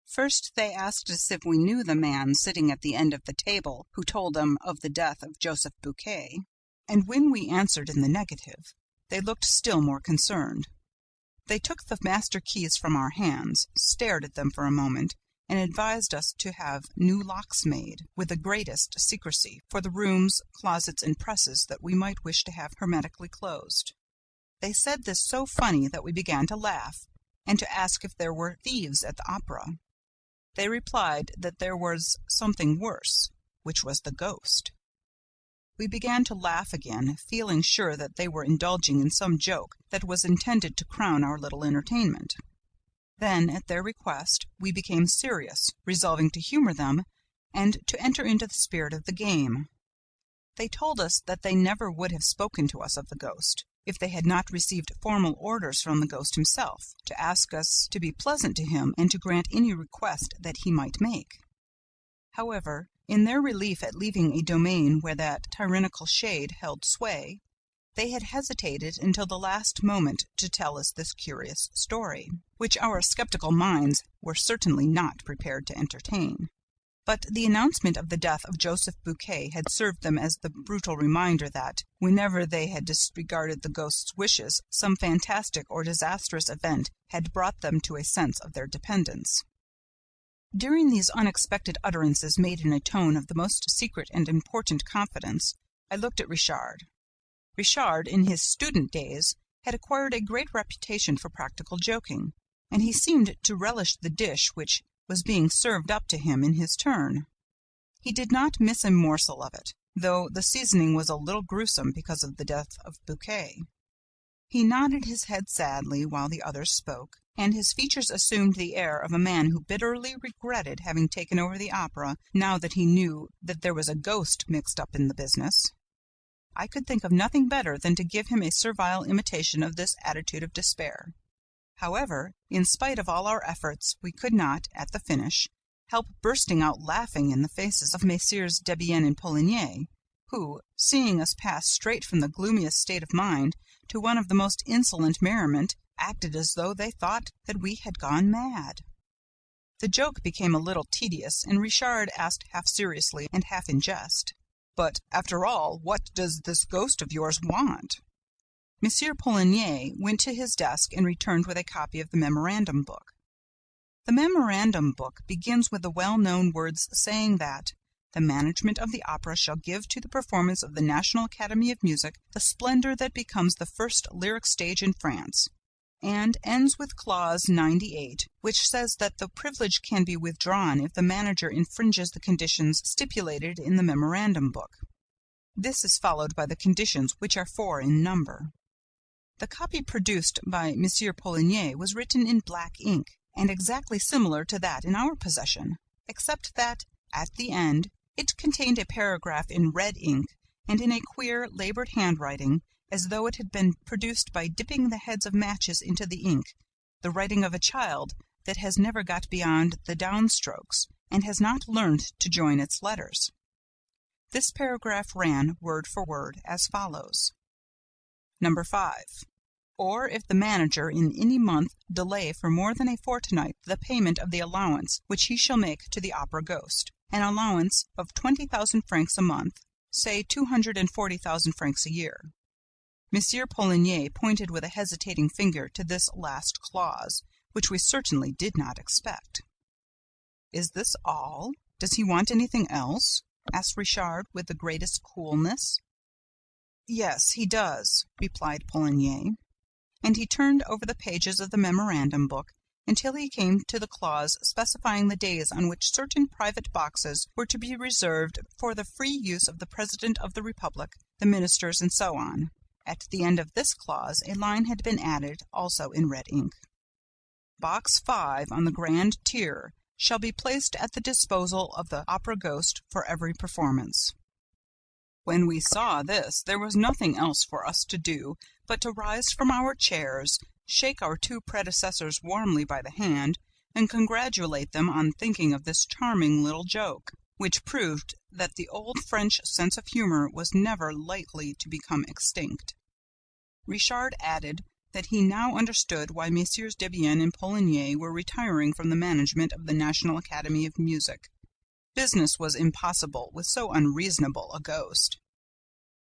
First they asked us if we knew the man sitting at the end of the table who told them of the death of Joseph Bouquet, and when we answered in the negative, they looked still more concerned. They took the master keys from our hands, stared at them for a moment, and advised us to have new locks made, with the greatest secrecy, for the rooms, closets, and presses that we might wish to have hermetically closed. They said this so funny that we began to laugh, and to ask if there were thieves at the opera. They replied that there was something worse, which was the ghost. We began to laugh again, feeling sure that they were indulging in some joke that was intended to crown our little entertainment. Then, at their request, we became serious, resolving to humor them, and to enter into the spirit of the game. They told us that they never would have spoken to us of the ghost, if they had not received formal orders from the ghost himself, to ask us to be pleasant to him and to grant any request that he might make. However, in their relief at leaving a domain where that tyrannical shade held sway, they had hesitated until the last moment to tell us this curious story, which our skeptical minds were certainly not prepared to entertain. But the announcement of the death of Joseph Bouquet had served them as the brutal reminder that, whenever they had disregarded the ghost's wishes, some fantastic or disastrous event had brought them to a sense of their dependence. During these unexpected utterances made in a tone of the most secret and important confidence, I looked at Richard. Richard, in his student days, had acquired a great reputation for practical joking, and he seemed to relish the dish which was being served up to him in his turn. He did not miss a morsel of it, though the seasoning was a little gruesome because of the death of Bouquet. He nodded his head sadly while the others spoke, and his features assumed the air of a man who bitterly regretted having taken over the opera now that he knew that there was a ghost mixed up in the business. I could think of nothing better than to give him a servile imitation of this attitude of despair. However, in spite of all our efforts, we could not, at the finish, help bursting out laughing in the faces of Messieurs Debienne and Poligny, who, seeing us pass straight from the gloomiest state of mind to one of the most insolent merriment, acted as though they thought that we had gone mad. The joke became a little tedious, and Richard asked half seriously and half in jest, "But, after all, what does this ghost of yours want?" Monsieur Poligny went to his desk and returned with a copy of the memorandum book. The memorandum book begins with the well-known words saying that the management of the opera shall give to the performance of the National Academy of Music the splendor that becomes the first lyric stage in France, and ends with clause 98, which says that the privilege can be withdrawn if the manager infringes the conditions stipulated in the memorandum book. This is followed by the conditions, which are 4 in number. The copy produced by Monsieur Poligny was written in black ink, and exactly similar to that in our possession, except that, at the end, It contained a paragraph in red ink and in a queer, labored handwriting, as though it had been produced by dipping the heads of matches into the ink, the writing of a child that has never got beyond the downstrokes and has not learned to join its letters. This paragraph ran, word for word, as follows: Number 5. Or if the manager in any month delay for more than a fortnight the payment of the allowance which he shall make to the Opera Ghost, an allowance of 20,000 francs a month, say 240,000 francs a year. Monsieur Poligny pointed with a hesitating finger to this last clause, which we certainly did not expect. Is this all? Does he want anything else? Asked Richard with the greatest coolness. Yes, he does, replied Poligny, and he turned over the pages of the memorandum book until he came to the clause specifying the days on which certain private boxes were to be reserved for the free use of the President of the Republic, the ministers, and so on. At the end of this clause a line had been added, also in red ink. Box 5 on the grand tier shall be placed at the disposal of the Opera Ghost for every performance. When we saw this, there was nothing else for us to do but to rise from our chairs, shake our two predecessors warmly by the hand, and congratulate them on thinking of this charming little joke, which proved that the old French sense of humour was never likely to become extinct. Richard added that he now understood why Messieurs Debienne and Poligny were retiring from the management of the National Academy of Music. Business was impossible with so unreasonable a ghost.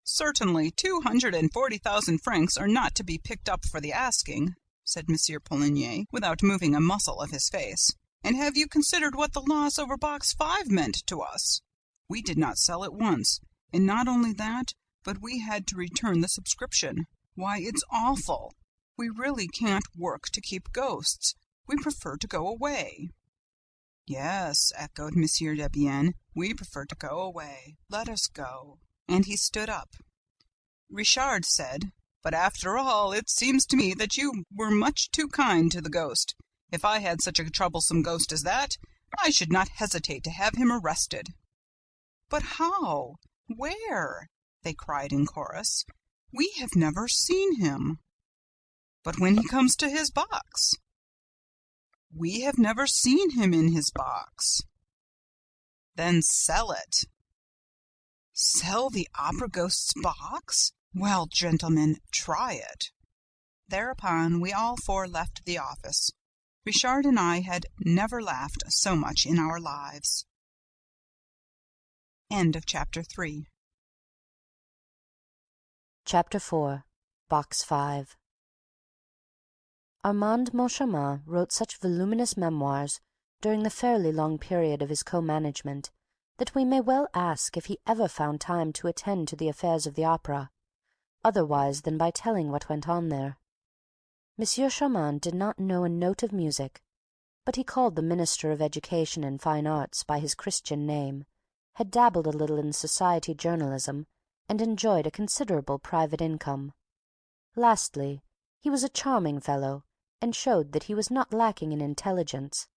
Certainly 240,000 francs are not to be picked up for the asking, said Monsieur Poligny, without moving a muscle of his face. And have you considered what the loss over box 5 meant to us? We did not sell it once, and not only that, but we had to return the subscription. Why, it's awful. We really can't work to keep ghosts. We prefer to go away. Yes, echoed Monsieur Debienne, we prefer to go away. Let us go. And he stood up. Richard said, But after all, it seems to me that you were much too kind to the ghost. If I had such a troublesome ghost as that, I should not hesitate to have him arrested. But how? Where? They cried in chorus. We have never seen him. But when he comes to his box? We have never seen him in his box. Then sell it. Sell the Opera Ghost's box? Well, gentlemen, try it. Thereupon we all four left the office. Richard and I had never laughed so much in our lives. End of Chapter 3. Chapter 4. Box 5. Armand Moncharmin wrote such voluminous memoirs during the fairly long period of his co-management that we may well ask if he ever found time to attend to the affairs of the opera, otherwise than by telling what went on there. Monsieur Charmant did not know a note of music, but he called the Minister of Education and Fine Arts by his Christian name, had dabbled a little in society journalism, and enjoyed a considerable private income. Lastly, he was a charming fellow, and showed that he was not lacking in intelligence,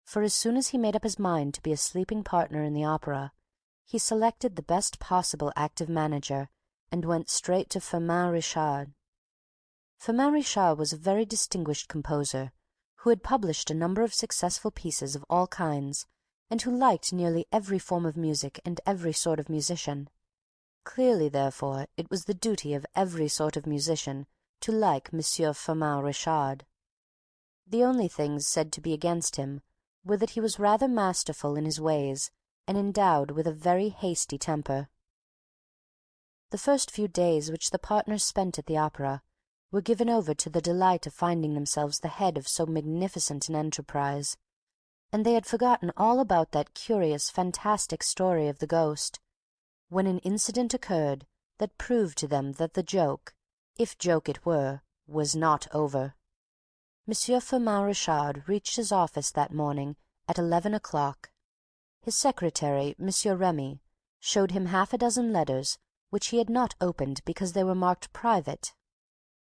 for as soon as he made up his mind to be a sleeping partner in the opera, he selected the best possible active manager, and went straight to Firmin Richard. Firmin Richard was a very distinguished composer, who had published a number of successful pieces of all kinds, and who liked nearly every form of music and every sort of musician. Clearly, therefore, it was the duty of every sort of musician to like Monsieur Firmin Richard. The only things said to be against him were that he was rather masterful in his ways and endowed with a very hasty temper. The first few days which the partners spent at the opera were given over to the delight of finding themselves the head of so magnificent an enterprise, and they had forgotten all about that curious, fantastic story of the ghost, when an incident occurred that proved to them that the joke, if joke it were, was not over. Monsieur Firmin Richard reached his office that morning at 11 o'clock. His secretary, Monsieur Remy, showed him half a dozen letters which he had not opened because they were marked private.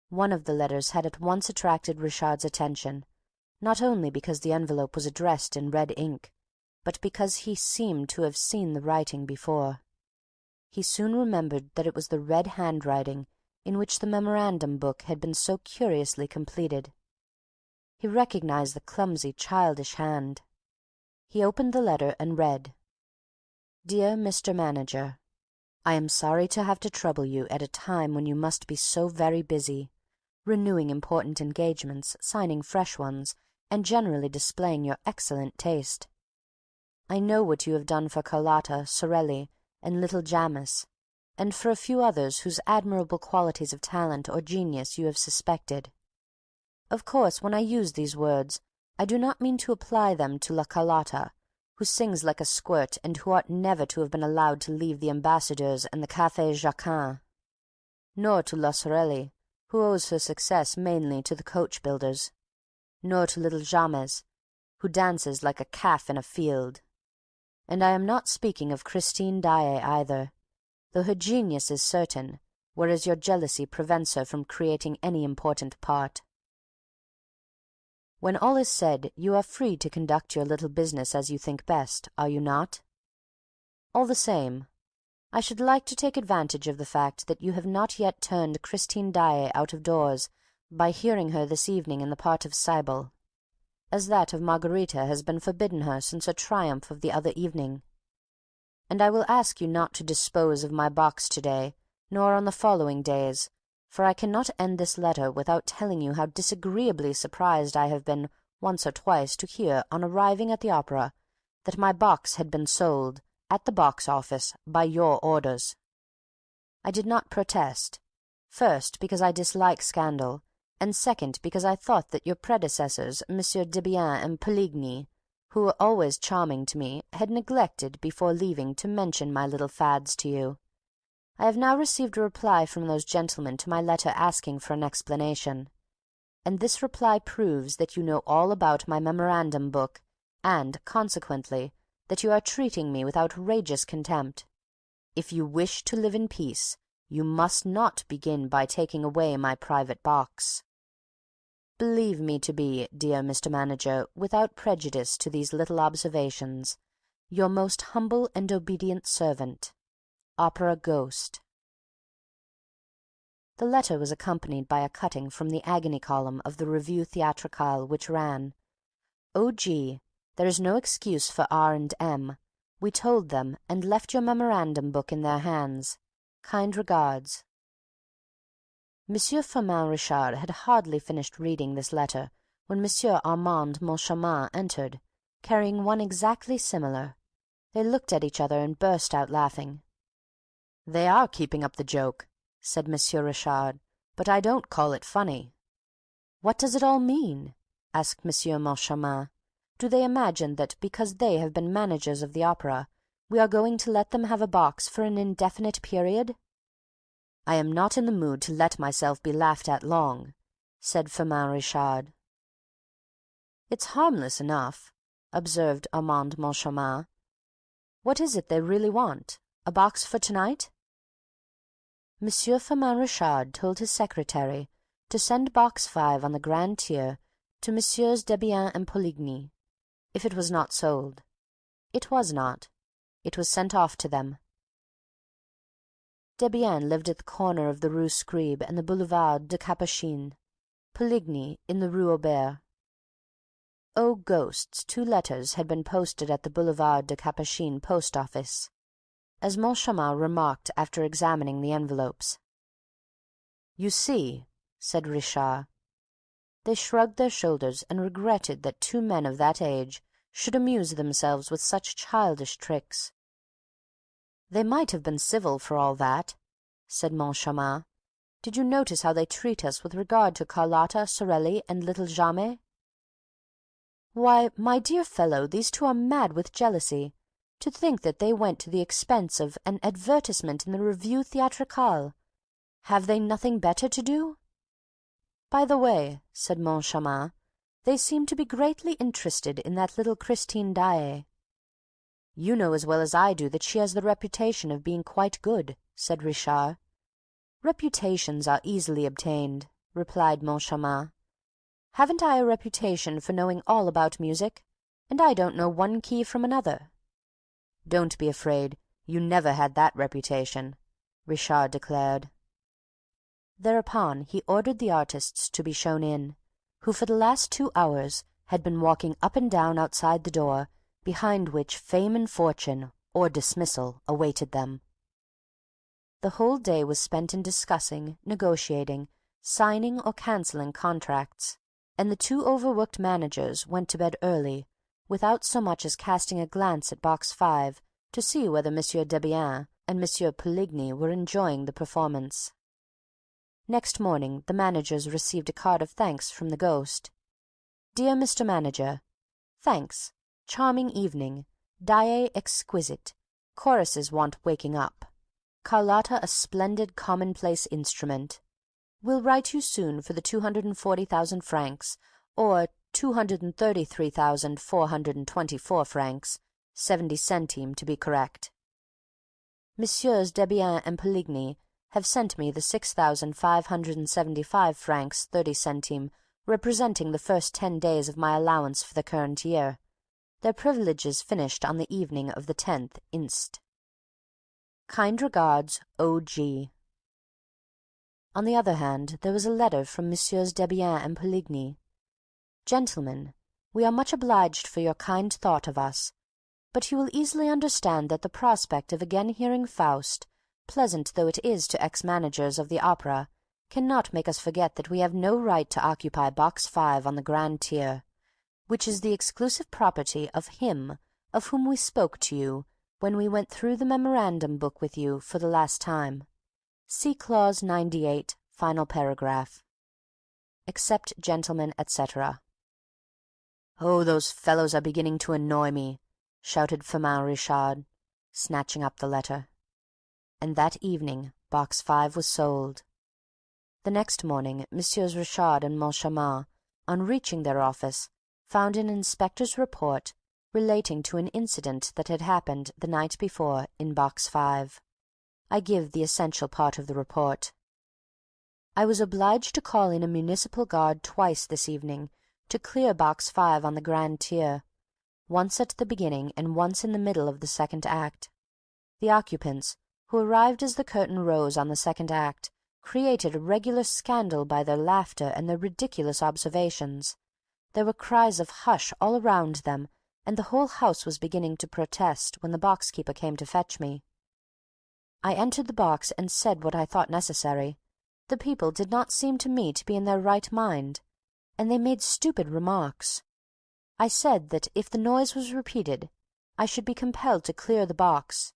One of the letters had at once attracted Richard's attention, not only because the envelope was addressed in red ink, but because he seemed to have seen the writing before. He soon remembered that it was the red handwriting in which the memorandum book had been so curiously completed. He recognized the clumsy, childish hand. He opened the letter and read: Dear Mr. Manager, I am sorry to have to trouble you at a time when you must be so very busy, renewing important engagements, signing fresh ones, and generally displaying your excellent taste. I know what you have done for Carlotta, Sorelli, and little Jammes, and for a few others whose admirable qualities of talent or genius you have suspected. Of course, when I use these words, I do not mean to apply them to La Carlotta, who sings like a squirt and who ought never to have been allowed to leave the Ambassadeurs and the Café Jacquin, nor to La Sorelli, who owes her success mainly to the coach-builders, nor to little Jammes, who dances like a calf in a field. And I am not speaking of Christine Daae either, though her genius is certain, whereas your jealousy prevents her from creating any important part. When all is said, you are free to conduct your little business as you think best, are you not? All the same, I should like to take advantage of the fact that you have not yet turned Christine Daae out of doors by hearing her this evening in the part of Cybele, as that of Margarita has been forbidden her since her triumph of the other evening. And I will ask you not to dispose of my box to-day, nor on the following days, for I cannot end this letter without telling you how disagreeably surprised I have been once or twice to hear, on arriving at the opera, that my box had been sold, at the box-office, by your orders. I did not protest, first because I dislike scandal, and second because I thought that your predecessors, Messieurs Debienne and Poligny, who were always charming to me, had neglected, before leaving, to mention my little fads to you. I have now received a reply from those gentlemen to my letter asking for an explanation, and this reply proves that you know all about my memorandum book, and, consequently, that you are treating me with outrageous contempt. If you wish to live in peace, you must not begin by taking away my private box. Believe me to be, dear Mr. Manager, without prejudice to these little observations, your most humble and obedient servant, Opera Ghost. The letter was accompanied by a cutting from the agony column of the Revue Theatrale, which ran: "O. G. There is no excuse for R. and M. We told them, and left your memorandum book in their hands. Kind regards." Monsieur Firmin Richard had hardly finished reading this letter when Monsieur Armand Moncharmin entered, carrying one exactly similar. They looked at each other and burst out laughing. "They are keeping up the joke," said Monsieur Richard, "but I don't call it funny." "What does it all mean?" asked Monsieur Moncharmin. "Do they imagine that, because they have been managers of the opera, we are going to let them have a box for an indefinite period?" "I am not in the mood to let myself be laughed at long," said Firmin Richard. "It's harmless enough," observed Armand Moncharmin. "What is it they really want? A box for tonight?" Monsieur Firmin Richard told his secretary to send box 5 on the grand tier to Messieurs Debienne and Poligny, if it was not sold. It was not. It was sent off to them. Debienne lived at the corner of the Rue Scribe and the Boulevard de Capucines, Poligny in the Rue Aubert. O Ghost's 2 letters had been posted at the Boulevard de Capucines post office, as Moncharmin remarked after examining the envelopes. "You see," said Richard. They shrugged their shoulders and regretted that 2 men of that age should amuse themselves with such childish tricks. "They might have been civil for all that," said Moncharmin. "Did you notice how they treat us with regard to Carlotta, Sorelli, and little Jammes?" "Why, my dear fellow, these 2 are mad with jealousy. To think that they went to the expense of an advertisement in the Revue Theatrale! Have they nothing better to do?" "By the way," said Moncharmin, "they seem to be greatly interested in that little Christine Daae." "You know as well as I do that she has the reputation of being quite good," said Richard. "Reputations are easily obtained," replied Moncharmin. "Haven't I a reputation for knowing all about music? and I don't know one key from another." "Don't be afraid. You never had that reputation," Richard declared. Thereupon he ordered the artists to be shown in, who for the last 2 hours had been walking up and down outside the door, behind which fame and fortune, or dismissal, awaited them. The whole day was spent in discussing, negotiating, signing or cancelling contracts, and the 2 overworked managers went to bed early, without so much as casting a glance at Box 5 to see whether M. Debienne and M. Poligny were enjoying the performance. Next morning the managers received a card of thanks from the ghost. "Dear Mr. Manager, thanks. Charming evening. Die exquisite. Choruses want waking up. Carlotta a splendid commonplace instrument. Will write you soon for the 240,000 francs, or 233,424 francs, 70 centimes to be correct. Messieurs Debienne and Poligny have sent me the 6,575 francs 30 centimes, representing the first 10 days of my allowance for the current year. Their privileges finished on the evening of the 10th inst. Kind regards, O.G." On the other hand, there was a letter from Messieurs Debienne and Poligny. "Gentlemen, we are much obliged for your kind thought of us, but you will easily understand that the prospect of again hearing Faust, pleasant though it is to ex-managers of the opera, cannot make us forget that we have no right to occupy Box 5 on the grand tier, which is the exclusive property of him of whom we spoke to you when we went through the memorandum book with you for the last time. See clause 98, final paragraph. Accept, gentlemen, etc." "Oh, those fellows are beginning to annoy me," shouted Firmin Richard, snatching up the letter. And that evening Box 5 was sold. The next morning Messieurs Richard and Moncharmin, on reaching their office, found an inspector's report relating to an incident that had happened the night before in Box 5. I give the essential part of the report. "I was obliged to call in a municipal guard twice this evening to clear Box 5 on the grand tier, once at the beginning and once in the middle of the second act. The occupants, who arrived as the curtain rose on the second act, created a regular scandal by their laughter and their ridiculous observations. There were cries of 'hush' all around them, and the whole house was beginning to protest when the box-keeper came to fetch me. I entered the box and said what I thought necessary. The people did not seem to me to be in their right mind, and they made stupid remarks. I said that if the noise was repeated, I should be compelled to clear the box.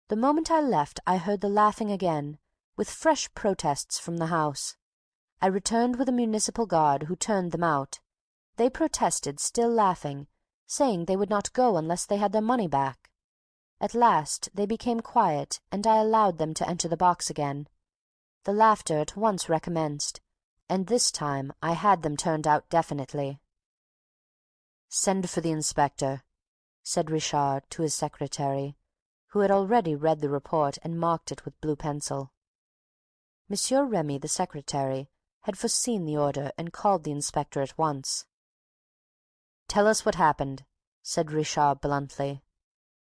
The moment I left I heard the laughing again, with fresh protests from the house. I returned with a municipal guard, who turned them out. They protested, still laughing, saying they would not go unless they had their money back. At last they became quiet, and I allowed them to enter the box again. The laughter at once recommenced, and this time I had them turned out definitely. "Send for the inspector," said Richard to his secretary, who had already read the report and marked it with blue pencil. Monsieur Remy, the secretary, had foreseen the order and called the inspector at once. "Tell us what happened," said Richard bluntly.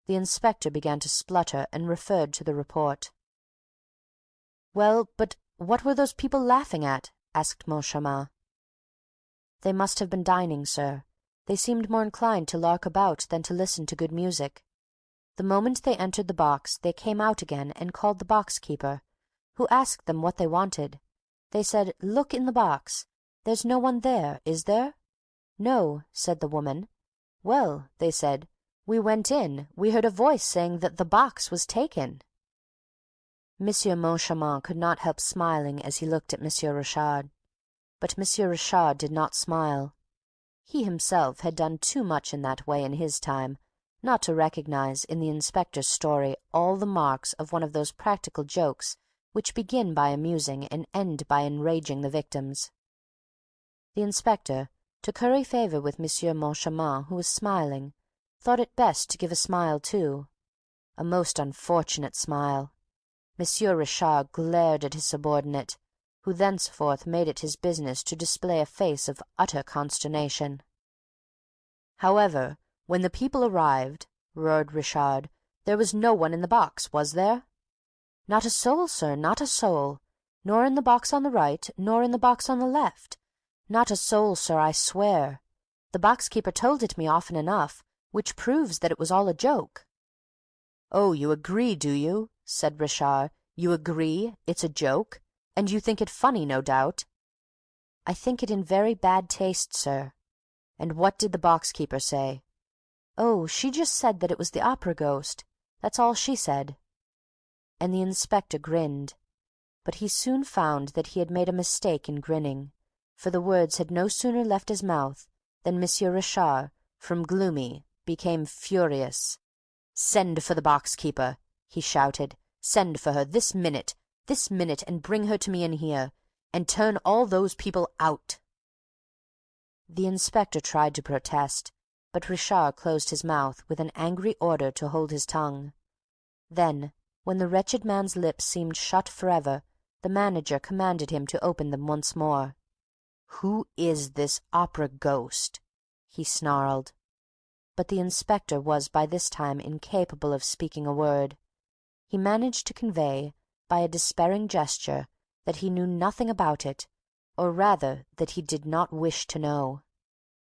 The inspector began to splutter and referred to the report. "Well, but what were those people laughing at?" asked Moncharmin. "They must have been dining, sir. They seemed more inclined to lark about than to listen to good music. The moment they entered the box they came out again and called the box-keeper, who asked them what they wanted. They said, 'Look in the box. There's no one there, is there?' 'No,' said the woman. 'Well,' they said, 'we went in. We heard a voice saying that the box was taken.'" Monsieur Moncharmin could not help smiling as he looked at Monsieur Richard. But Monsieur Richard did not smile. He himself had done too much in that way in his time not to recognize in the inspector's story all the marks of one of those practical jokes which begin by amusing and end by enraging the victims. The inspector, to curry favour with Monsieur Moncharmin, who was smiling, thought it best to give a smile too. A most unfortunate smile. Monsieur Richard glared at his subordinate, who thenceforth made it his business to display a face of utter consternation. However, "When the people arrived," roared Richard, "there was no one in the box, was there?" "Not a soul, sir, not a soul. Nor in the box on the right, nor in the box on the left. Not a soul, sir, I swear. The box-keeper told it me often enough, which proves that it was all a joke." "Oh, you agree, do you?" said Richard. "You agree it's a joke? And you think it funny, no doubt?" "I think it in very bad taste, sir." "And what did the box-keeper say?" "Oh, she just said that it was the opera ghost. That's all she said." And the inspector grinned. But he soon found that he had made a mistake in grinning, for the words had no sooner left his mouth than Monsieur Richard, from gloomy, became furious. "Send for the box-keeper," he shouted. "Send for her this minute, and bring her to me in here, and turn all those people out." The inspector tried to protest, but Richard closed his mouth with an angry order to hold his tongue. Then, when the wretched man's lips seemed shut forever, the manager commanded him to open them once more. "Who is this opera ghost?" he snarled. But the inspector was by this time incapable of speaking a word. He managed to convey, by a despairing gesture, that he knew nothing about it, or rather that he did not wish to know.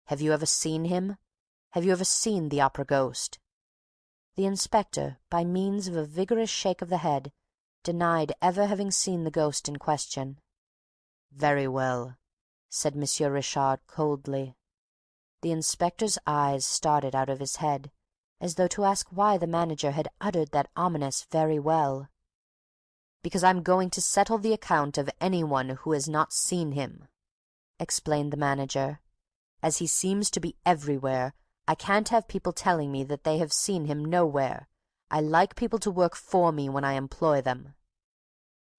"Have you ever seen him? Have you ever seen the opera ghost?" The inspector, by means of a vigorous shake of the head, denied ever having seen the ghost in question. "Very well," said Monsieur Richard coldly. The inspector's eyes started out of his head, as though to ask why the manager had uttered that ominous "very well." "Because I'm going to settle the account of anyone who has not seen him," explained the manager. "As he seems to be everywhere, I can't have people telling me that they have seen him nowhere. I like people to work for me when I employ them."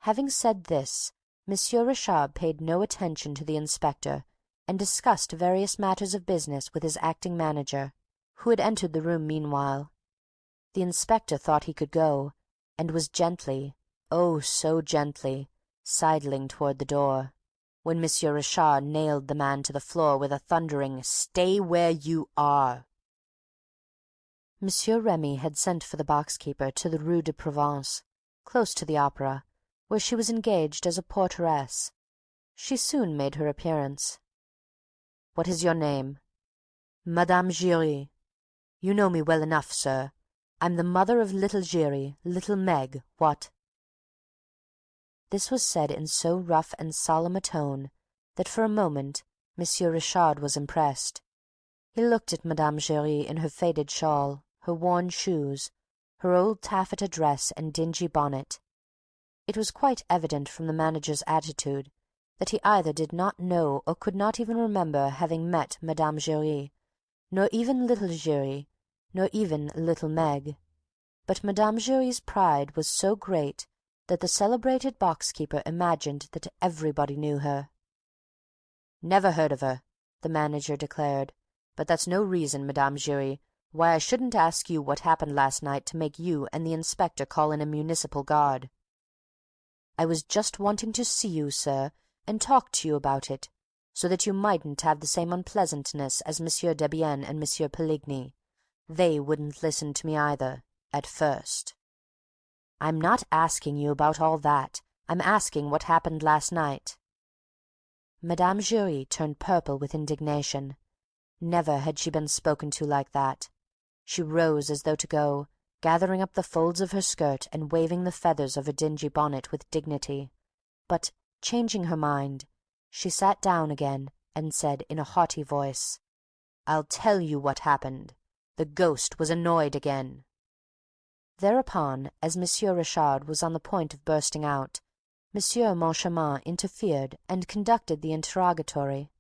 Having said this, Monsieur Richard paid no attention to the inspector, and discussed various matters of business with his acting manager, who had entered the room meanwhile. The inspector thought he could go, and was gently, oh, so gently, sidling toward the door, when Monsieur Richard nailed the man to the floor with a thundering "Stay where you are!" Monsieur Remy had sent for the box-keeper to the Rue de Provence, close to the Opera, where she was engaged as a porteress. She soon made her appearance. "What is your name?" "Madame Giry. You know me well enough, sir. I'm the mother of little Giry, little Meg, what?" This was said in so rough and solemn a tone that for a moment Monsieur Richard was impressed. He looked at Madame Giry in her faded shawl, her worn shoes, her old taffeta dress and dingy bonnet. It was quite evident from the manager's attitude that he either did not know or could not even remember having met Madame Giry, nor even little Giry, nor even little Meg. But Madame Giry's pride was so great that the celebrated box-keeper imagined that everybody knew her. "Never heard of her," the manager declared. "But that's no reason, Madame Giry, why I shouldn't ask you what happened last night to make you and the inspector call in a municipal guard." "I was just wanting to see you, sir, and talk to you about it, so that you mightn't have the same unpleasantness as Monsieur Debienne and Monsieur Poligny. They wouldn't listen to me either, at first." "I'm not asking you about all that. I'm asking what happened last night." Madame Giry turned purple with indignation. Never had she been spoken to like that. She rose as though to go, gathering up the folds of her skirt and waving the feathers of her dingy bonnet with dignity. But, changing her mind, she sat down again and said in a haughty voice, "I'll tell you what happened. The ghost was annoyed again." Thereupon, as Monsieur Richard was on the point of bursting out, Monsieur Moncharmin interfered and conducted the interrogatory,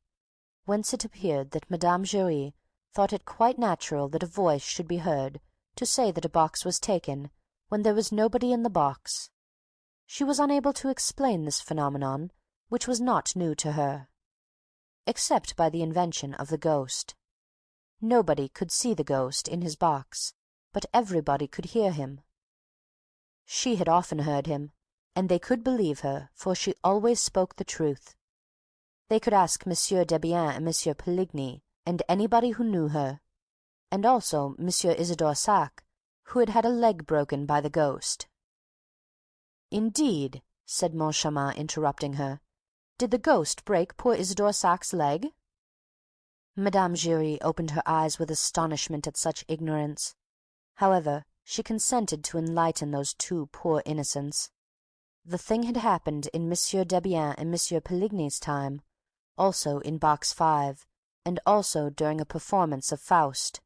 whence it appeared that Madame Giry thought it quite natural that a voice should be heard to say that a box was taken when there was nobody in the box. She was unable to explain this phenomenon, which was not new to her, except by the invention of the ghost. Nobody could see the ghost in his box, but everybody could hear him. She had often heard him, and they could believe her, for she always spoke the truth. They could ask Monsieur Debienne and Monsieur Poligny, and anybody who knew her. and also Monsieur Isidore Saack, who had had a leg broken by the ghost. "Indeed," said Moncharmin, interrupting her. "Did the ghost break poor Isidore Saack's leg?" Mme. Giry opened her eyes with astonishment at such ignorance. However, she consented to enlighten those two poor innocents. The thing had happened in Monsieur Debienne and Monsieur Poligny's time, also in Box 5, and also during a performance of Faust.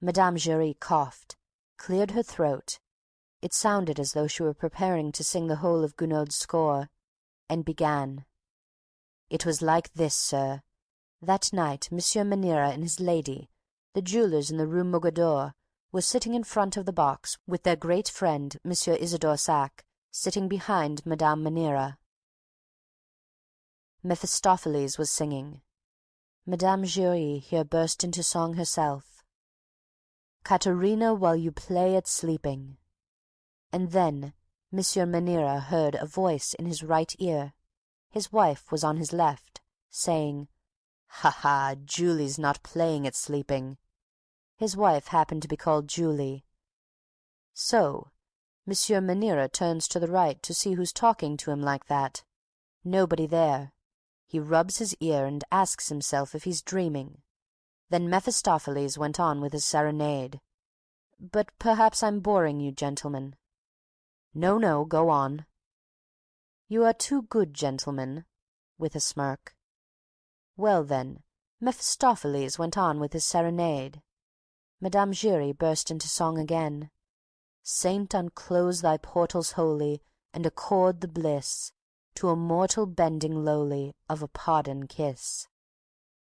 Mme. Giry coughed, cleared her throat, it sounded as though she were preparing to sing the whole of Gounod's score, and began. "It was like this, sir. That night Monsieur Maniera and his lady, the jewelers in the Rue Mogador, were sitting in front of the box with their great friend Monsieur Isidore Saack sitting behind Madame Maniera. Mephistopheles was singing. Mme. Giry here burst into song herself. Caterina, while you play at sleeping. And then Monsieur Maniera heard a voice in his right ear. His wife was on his left, saying, "Ha ha, Julie's not playing at sleeping." His wife happened to be called Julie. So Monsieur Maniera turns to the right to see who's talking to him like that. Nobody there. He rubs his ear and asks himself if he's dreaming. Then Mephistopheles went on with his serenade. But perhaps I'm boring you, gentlemen. No, no, go on. You are too good, gentlemen, with a smirk. Well, then, Mephistopheles went on with his serenade. Mme. Giry burst into song again. Saint, unclose thy portals holy, and accord the bliss to a mortal bending lowly of a pardon kiss.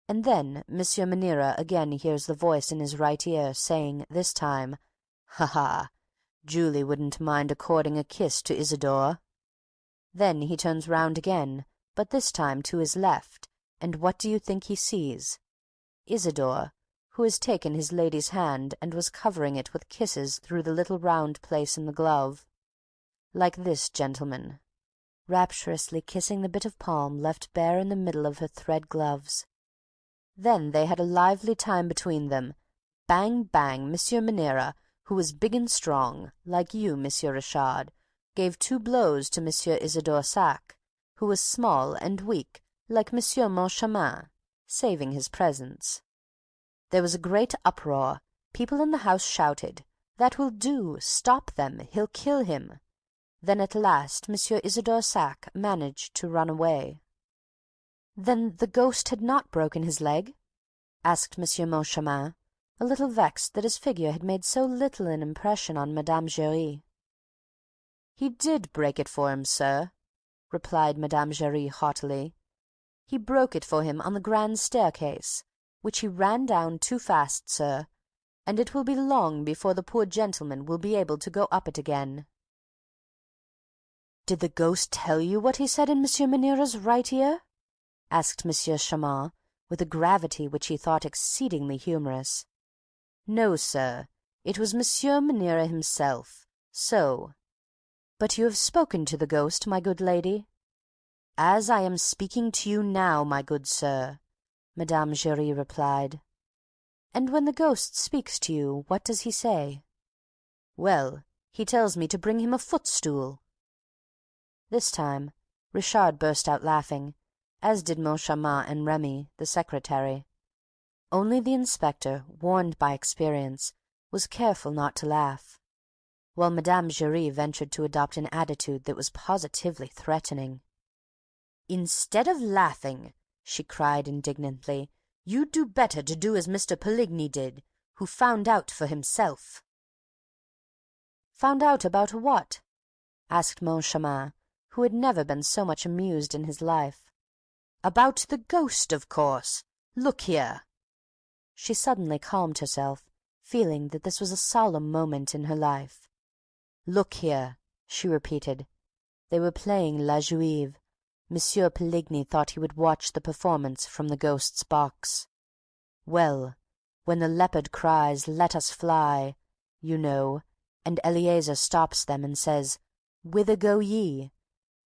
And then Monsieur Maniera again hears the voice in his right ear, saying this time, "Ha ha, Julie wouldn't mind according a kiss to Isidore." Then he turns round again, but this time to his left, and what do you think he sees? Isidore, who has taken his lady's hand and was covering it with kisses through the little round place in the glove. Like this, gentlemen, rapturously kissing the bit of palm left bare in the middle of her thread gloves. Then they had a lively time between them. Bang, bang, Monsieur Maniera, who was big and strong, like you, Monsieur Richard, gave 2 blows to Monsieur Isidore Saack, who was small and weak, like Monsieur Moncharmin, saving his presence. There was a great uproar. People in the house shouted, "That will do! Stop them! He'll kill him!" Then at last Monsieur Isidore Saack managed to run away. "Then the ghost had not broken his leg?" asked Monsieur Moncharmin, a little vexed that his figure had made so little an impression on Mme. Giry. "He did break it for him, sir," replied Mme. Giry haughtily. "He broke it for him on the grand staircase, which he ran down too fast, sir, and it will be long before the poor gentleman will be able to go up it again." "Did the ghost tell you what he said in Monsieur Maniera's right ear?" asked Monsieur Chamont, with a gravity which he thought exceedingly humorous. "No, sir, it was Monsieur Maniera himself. So—" "But you have spoken to the ghost, my good lady?" "As I am speaking to you now, my good sir," Mme. Giry replied. "And when the ghost speaks to you, what does he say?" "Well, he tells me to bring him a footstool." This time Richard burst out laughing, as did Moncharmin and Remy, the secretary. Only the inspector, warned by experience, was careful not to laugh, while Mme. Giry ventured to adopt an attitude that was positively threatening. "Instead of laughing," she cried indignantly, "you'd do better to do as Mr. Poligny did, who found out for himself." "Found out about what?" asked Moncharmin, who had never been so much amused in his life. "About the ghost, of course. Look here." She suddenly calmed herself, feeling that this was a solemn moment in her life. "Look here," she repeated. They were playing La Juive. Monsieur Poligny thought he would watch the performance from the ghost's box. Well, when the leopard cries, "Let us fly," you know, and Eleazer stops them and says, "Whither go ye?"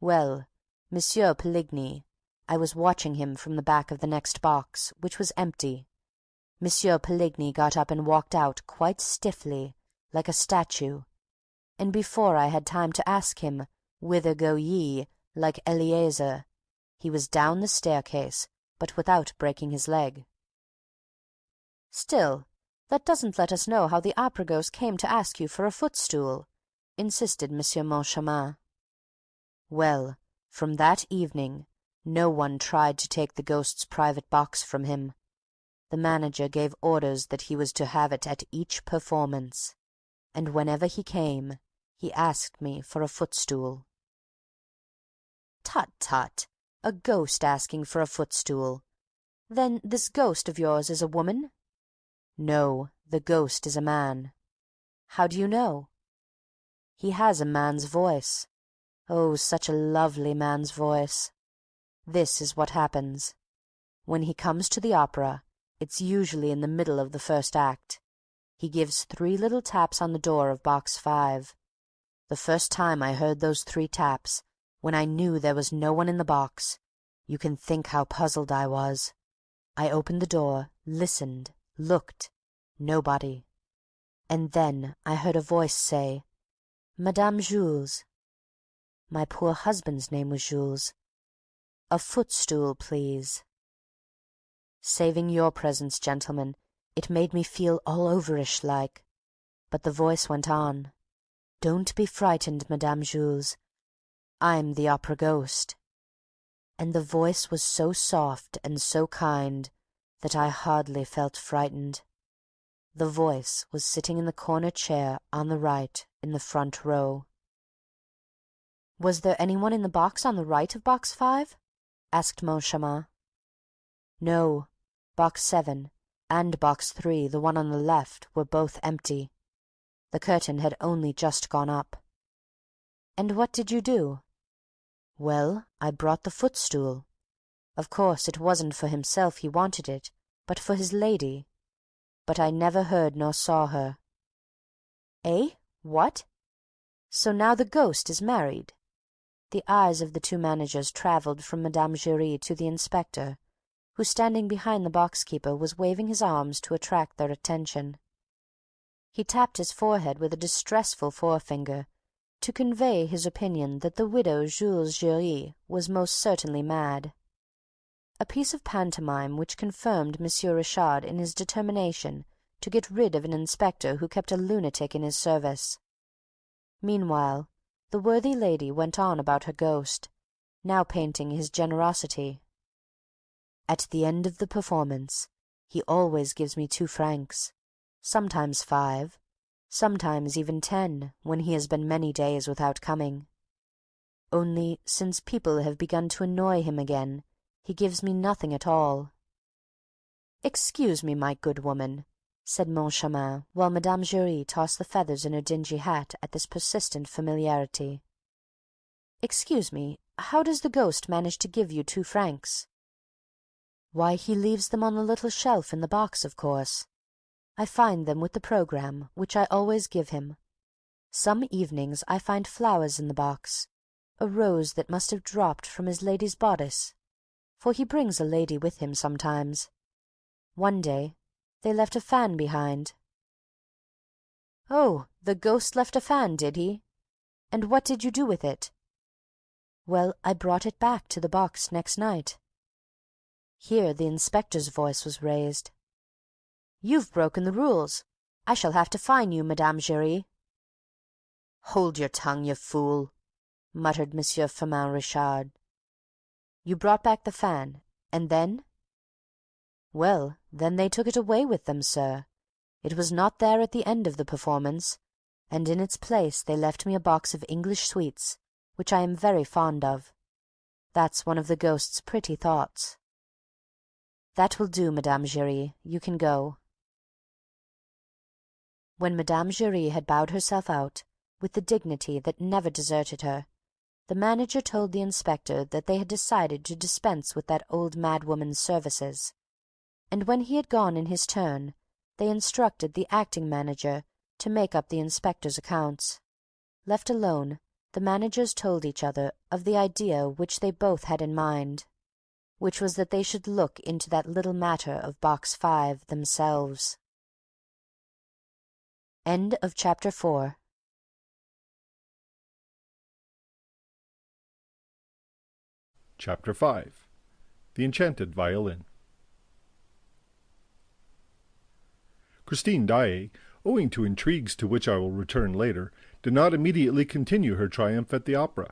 Well, Monsieur Poligny, I was watching him from the back of the next box, which was empty. Monsieur Poligny got up and walked out quite stiffly, like a statue, and before I had time to ask him, "Whither go ye?" like Eliezer, he was down the staircase, but without breaking his leg. "Still, that doesn't let us know how the opera ghost came to ask you for a footstool," insisted Monsieur Moncharmin. "Well, from that evening no one tried to take the ghost's private box from him. The manager gave orders that he was to have it at each performance, and whenever he came he asked me for a footstool." "Tut, tut! A ghost asking for a footstool! Then this ghost of yours is a woman?" "No, the ghost is a man." "How do you know?" "He has a man's voice. Oh, such a lovely man's voice! This is what happens. When he comes to the opera, it's usually in the middle of the first act. He gives 3 little taps on the door of box 5. The first time I heard those 3 taps, when I knew there was no one in the box, you can think how puzzled I was. I opened the door, listened, looked, nobody. And then I heard a voice say, 'Madame Jules.' My poor husband's name was Jules. 'A footstool, please.' Saving your presence, gentlemen, it made me feel all overish like. But the voice went on, 'Don't be frightened, Madame Jules. I'm the opera ghost.' And the voice was so soft and so kind that I hardly felt frightened. The voice was sitting in the corner chair on the right in the front row." "Was there anyone in the box on the right of box 5?" asked Moncharmin. "No. Box 7 and box 3, the one on the left, were both empty. The curtain had only just gone up." "And what did you do?" "Well, I brought the footstool. Of course it wasn't for himself he wanted it, but for his lady. But I never heard nor saw her." "Eh? What? So now the ghost is married?" The eyes of the 2 managers travelled from Mme. Giry to the inspector, who, standing behind the box-keeper, was waving his arms to attract their attention. He tapped his forehead with a distressful forefinger to convey his opinion that the widow Jules Giry was most certainly mad. A piece of pantomime which confirmed Monsieur Richard in his determination to get rid of an inspector who kept a lunatic in his service. Meanwhile, the worthy lady went on about her ghost, now painting his generosity. "At the end of the performance, he always gives me 2 francs, sometimes 5, sometimes even 10, when he has been many days without coming. Only, since people have begun to annoy him again, he gives me nothing at all." "Excuse me, my good woman," said Moncharmin, while Mme. Giry tossed the feathers in her dingy hat at this persistent familiarity. "Excuse me, how does the ghost manage to give you 2 francs?" "Why, he leaves them on the little shelf in the box, of course. I find them with the programme, which I always give him. Some evenings I find flowers in the box, a rose that must have dropped from his lady's bodice, for he brings a lady with him sometimes. One day they left a fan behind." "Oh, the ghost left a fan, did he? And what did you do with it?" "Well, I brought it back to the box next night." Here the inspector's voice was raised. "You've broken the rules. I shall have to fine you, Mme. Giry." "Hold your tongue, you fool," muttered Monsieur Firmin Richard. "You brought back the fan, and then?" "Well, then they took it away with them, sir. It was not there at the end of the performance, and in its place they left me a box of English sweets, which I am very fond of. That's one of the ghost's pretty thoughts." "That will do, Mme. Giry. You can go." When Mme. Giry had bowed herself out, with the dignity that never deserted her, the manager told the inspector that they had decided to dispense with that old madwoman's services, and when he had gone in his turn, they instructed the acting manager to make up the inspector's accounts. Left alone, the managers told each other of the idea which they both had in mind. which was that they should look into that little matter of box 5 themselves. End of chapter 4. Chapter 5. The Enchanted Violin. Christine Daae, owing to intrigues to which I will return later, did not immediately continue her triumph at the opera.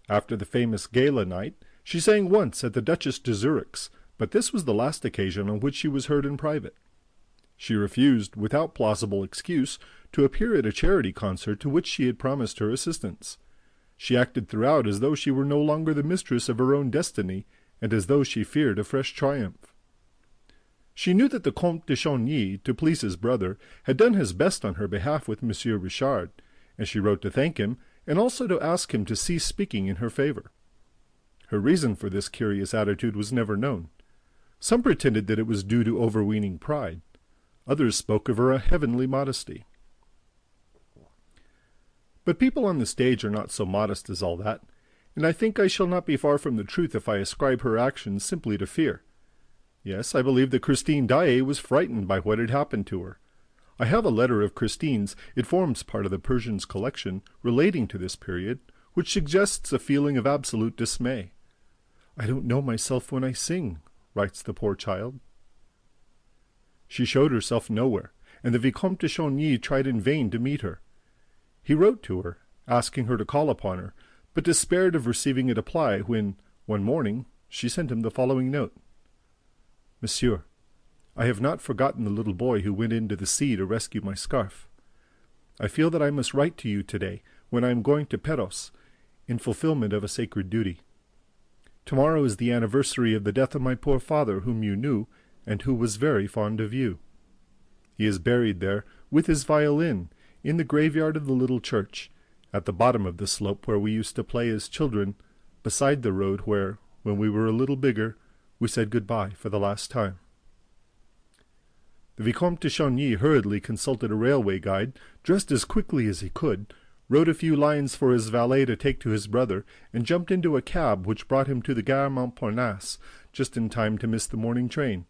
After the famous gala night, she sang once at the Duchess de Zurich's, but this was the last occasion on which she was heard in private. She refused, without plausible excuse, to appear at a charity concert to which she had promised her assistance. She acted throughout as though she were no longer the mistress of her own destiny, and as though she feared a fresh triumph. She knew that the Comte de Chagny, to please his brother, had done his best on her behalf with Monsieur Richard, and she wrote to thank him, and also to ask him to cease speaking in her favor. Her reason for this curious attitude was never known. Some pretended that it was due to overweening pride. Others spoke of her heavenly modesty. But people on the stage are not so modest as all that, and I think I shall not be far from the truth if I ascribe her actions simply to fear. Yes, I believe that Christine Daae was frightened by what had happened to her. I have a letter of Christine's, it forms part of the Persian's collection, relating to this period, which suggests a feeling of absolute dismay. "I don't know myself when I sing," writes the poor child. She showed herself nowhere, and the Vicomte de Chagny tried in vain to meet her. He wrote to her, asking her to call upon her, but despaired of receiving a reply when, one morning, she sent him the following note. "Monsieur, I have not forgotten the little boy who went into the sea to rescue my scarf. I feel that I must write to you today, when I am going to Perros, in fulfillment of a sacred duty. Tomorrow is the anniversary of the death of my poor father, whom you knew, and who was very fond of you. He is buried there, with his violin, in the graveyard of the little church, at the bottom of the slope where we used to play as children, beside the road where, when we were a little bigger, we said good-bye for the last time." The Vicomte de Chagny hurriedly consulted a railway guide, dressed as quickly as he could, wrote a few lines for his valet to take to his brother, and jumped into a cab which brought him to the Gare Montparnasse, just in time to miss the morning train.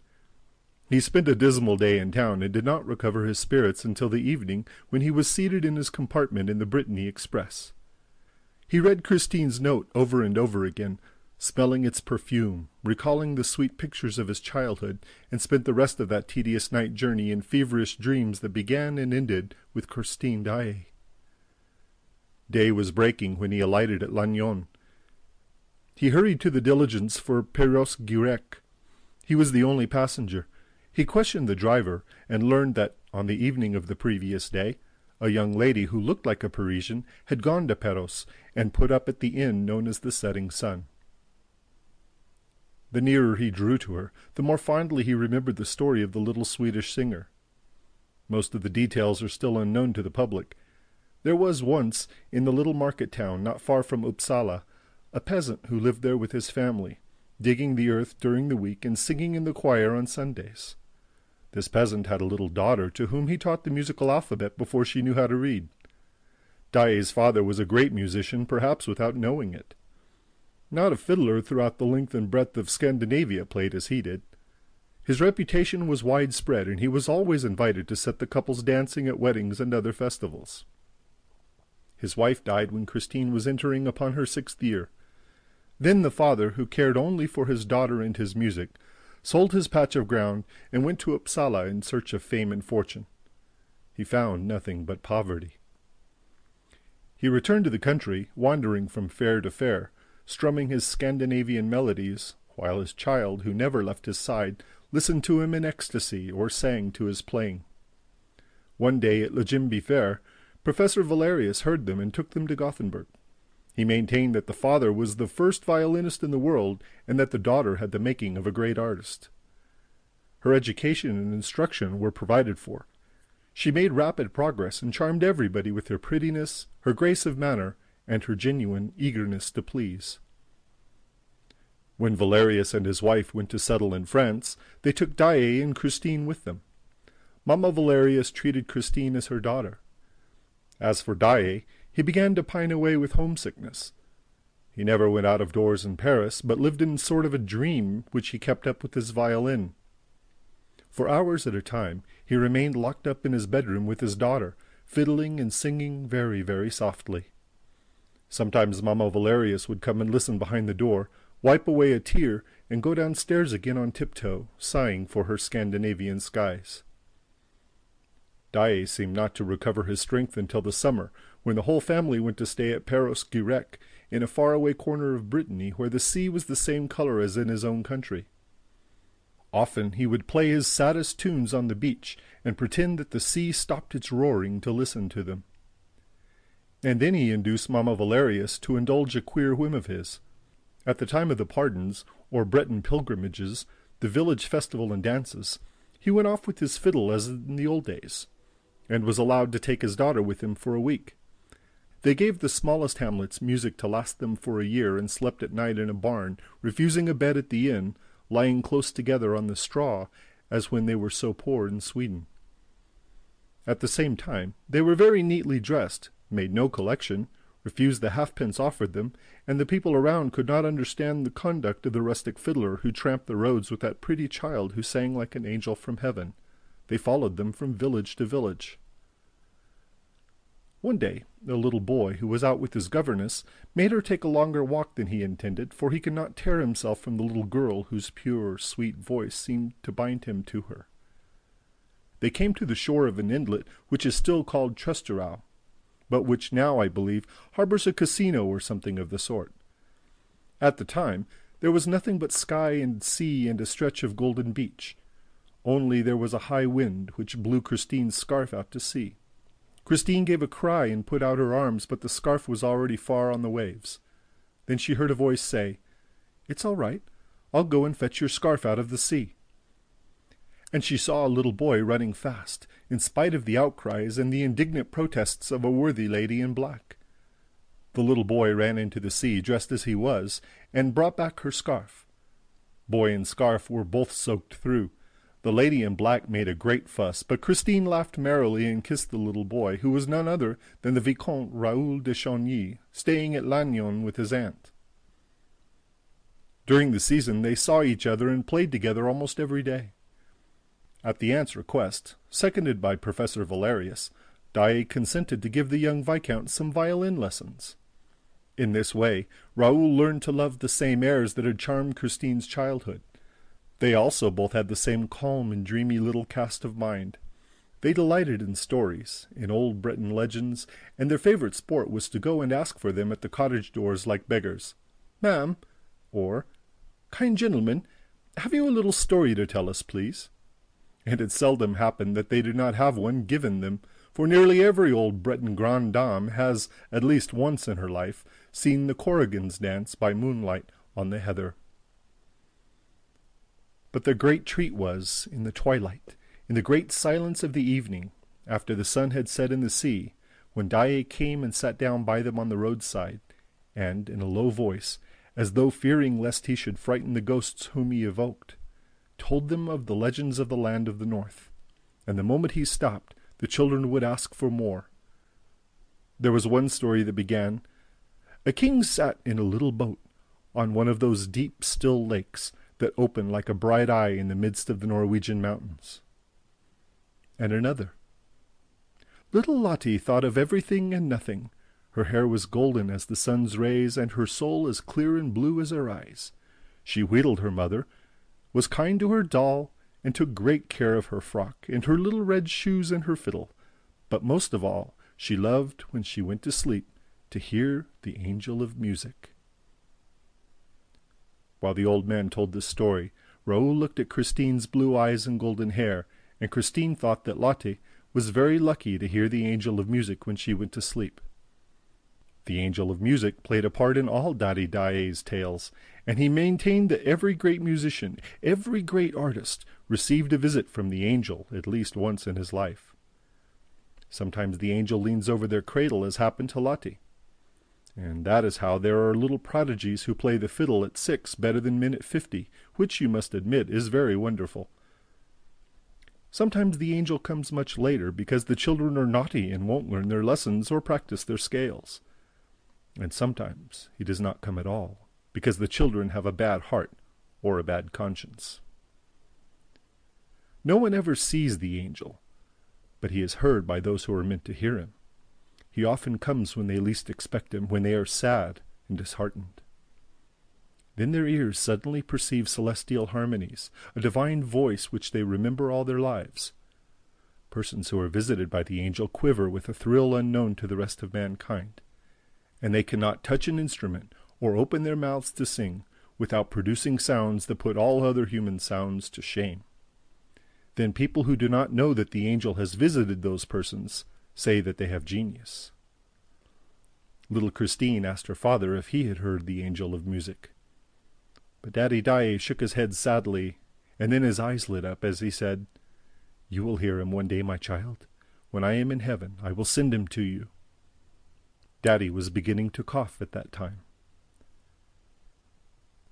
He spent a dismal day in town, and did not recover his spirits until the evening, when he was seated in his compartment in the Brittany Express. He read Christine's note over and over again, smelling its perfume, recalling the sweet pictures of his childhood, and spent the rest of that tedious night journey in feverish dreams that began and ended with Christine Daae. Day was breaking when he alighted at Lannion. He hurried to the diligence for Perros-Guirec. He was the only passenger. He questioned the driver, and learned that, on the evening of the previous day, a young lady who looked like a Parisian had gone to Perros, and put up at the inn known as the Setting Sun. The nearer he drew to her, the more fondly he remembered the story of the little Swedish singer. Most of the details are still unknown to the public. There was once, in the little market town not far from Uppsala, a peasant who lived there with his family, digging the earth during the week and singing in the choir on Sundays. This peasant had a little daughter to whom he taught the musical alphabet before she knew how to read. Daae's father was a great musician, perhaps without knowing it. Not a fiddler throughout the length and breadth of Scandinavia played as he did. His reputation was widespread, and he was always invited to set the couples dancing at weddings and other festivals. His wife died when Christine was entering upon her 6th year. Then the father, who cared only for his daughter and his music, sold his patch of ground and went to Uppsala in search of fame and fortune. He found nothing but poverty. He returned to the country, wandering from fair to fair, strumming his Scandinavian melodies, while his child, who never left his side, listened to him in ecstasy or sang to his playing. One day at Legimby Fair, Professor Valerius heard them and took them to Gothenburg. He maintained that the father was the first violinist in the world, and that the daughter had the making of a great artist. Her education and instruction were provided for. She made rapid progress and charmed everybody with her prettiness, her grace of manner, and her genuine eagerness to please. When Valerius and his wife went to settle in France, they took Daae and Christine with them. Mamma Valerius treated Christine as her daughter. As for Daae, he began to pine away with homesickness. He never went out of doors in Paris, but lived in sort of a dream which he kept up with his violin. For hours at a time he remained locked up in his bedroom with his daughter, fiddling and singing very, very softly. Sometimes Mamma Valerius would come and listen behind the door, wipe away a tear, and go downstairs again on tiptoe, sighing for her Scandinavian skies. Daae seemed not to recover his strength until the summer, when the whole family went to stay at Perros-Guirec, in a faraway corner of Brittany where the sea was the same color as in his own country. Often he would play his saddest tunes on the beach and pretend that the sea stopped its roaring to listen to them. And then he induced Mamma Valerius to indulge a queer whim of his. At the time of the pardons, or Breton pilgrimages, the village festival and dances, he went off with his fiddle as in the old days, and was allowed to take his daughter with him for a week. They gave the smallest hamlets music to last them for a year, and slept at night in a barn, refusing a bed at the inn, lying close together on the straw, as when they were so poor in Sweden. At the same time, they were very neatly dressed, made no collection, refused the halfpence offered them, and the people around could not understand the conduct of the rustic fiddler who tramped the roads with that pretty child who sang like an angel from heaven. They followed them from village to village. One day, a little boy who was out with his governess made her take a longer walk than he intended, for he could not tear himself from the little girl whose pure, sweet voice seemed to bind him to her. They came to the shore of an inlet which is still called Tresterau, but which now, I believe, harbors a casino or something of the sort. At the time, there was nothing but sky and sea and a stretch of golden beach. Only there was a high wind which blew Christine's scarf out to sea. Christine gave a cry and put out her arms, but the scarf was already far on the waves. Then she heard a voice say, "It's all right. I'll go and fetch your scarf out of the sea." And she saw a little boy running fast, in spite of the outcries and the indignant protests of a worthy lady in black. The little boy ran into the sea, dressed as he was, and brought back her scarf. Boy and scarf were both soaked through. The lady in black made a great fuss, but Christine laughed merrily and kissed the little boy, who was none other than the Vicomte Raoul de Chagny, staying at Lannion with his aunt. During the season they saw each other and played together almost every day. At the aunt's request, seconded by Professor Valerius, Daae consented to give the young Viscount some violin lessons. In this way, Raoul learned to love the same airs that had charmed Christine's childhood. They also both had the same calm and dreamy little cast of mind. They delighted in stories, in old Breton legends, and their favorite sport was to go and ask for them at the cottage doors like beggars. "Ma'am," or "Kind gentleman, have you a little story to tell us, please?" And it seldom happened that they did not have one given them, for nearly every old Breton grande dame has, at least once in her life, seen the Corrigans dance by moonlight on the heather. But their great treat was, in the twilight, in the great silence of the evening, after the sun had set in the sea, when Daae came and sat down by them on the roadside, and, in a low voice, as though fearing lest he should frighten the ghosts whom he evoked, told them of the legends of the land of the north, and the moment he stopped, the children would ask for more. There was one story that began, "A king sat in a little boat on one of those deep, still lakes that open like a bright eye in the midst of the Norwegian mountains." And another, "Little Lottie thought of everything and nothing. Her hair was golden as the sun's rays, and her soul as clear and blue as her eyes. She wheedled her mother, was kind to her doll, and took great care of her frock, and her little red shoes and her fiddle. But most of all, she loved, when she went to sleep, to hear the angel of music." While the old man told this story, Raoul looked at Christine's blue eyes and golden hair, and Christine thought that Lotte was very lucky to hear the angel of music when she went to sleep. The angel of music played a part in all Daddy Daae's tales, and he maintained that every great musician, every great artist, received a visit from the angel at least once in his life. Sometimes the angel leans over their cradle, as happened to Lotte. And that is how there are little prodigies who play the fiddle at 6 better than men at 50, which you must admit is very wonderful. Sometimes the angel comes much later, because the children are naughty and won't learn their lessons or practice their scales. And sometimes he does not come at all, because the children have a bad heart or a bad conscience. No one ever sees the angel, but he is heard by those who are meant to hear him. He often comes when they least expect him, when they are sad and disheartened. Then their ears suddenly perceive celestial harmonies, a divine voice which they remember all their lives. Persons who are visited by the angel quiver with a thrill unknown to the rest of mankind, and they cannot touch an instrument or open their mouths to sing without producing sounds that put all other human sounds to shame. Then people who do not know that the angel has visited those persons say that they have genius. Little Christine asked her father if he had heard the angel of music. But Daddy Daae shook his head sadly, and then his eyes lit up as he said, "You will hear him one day, my child. When I am in heaven, I will send him to you." Daddy was beginning to cough at that time.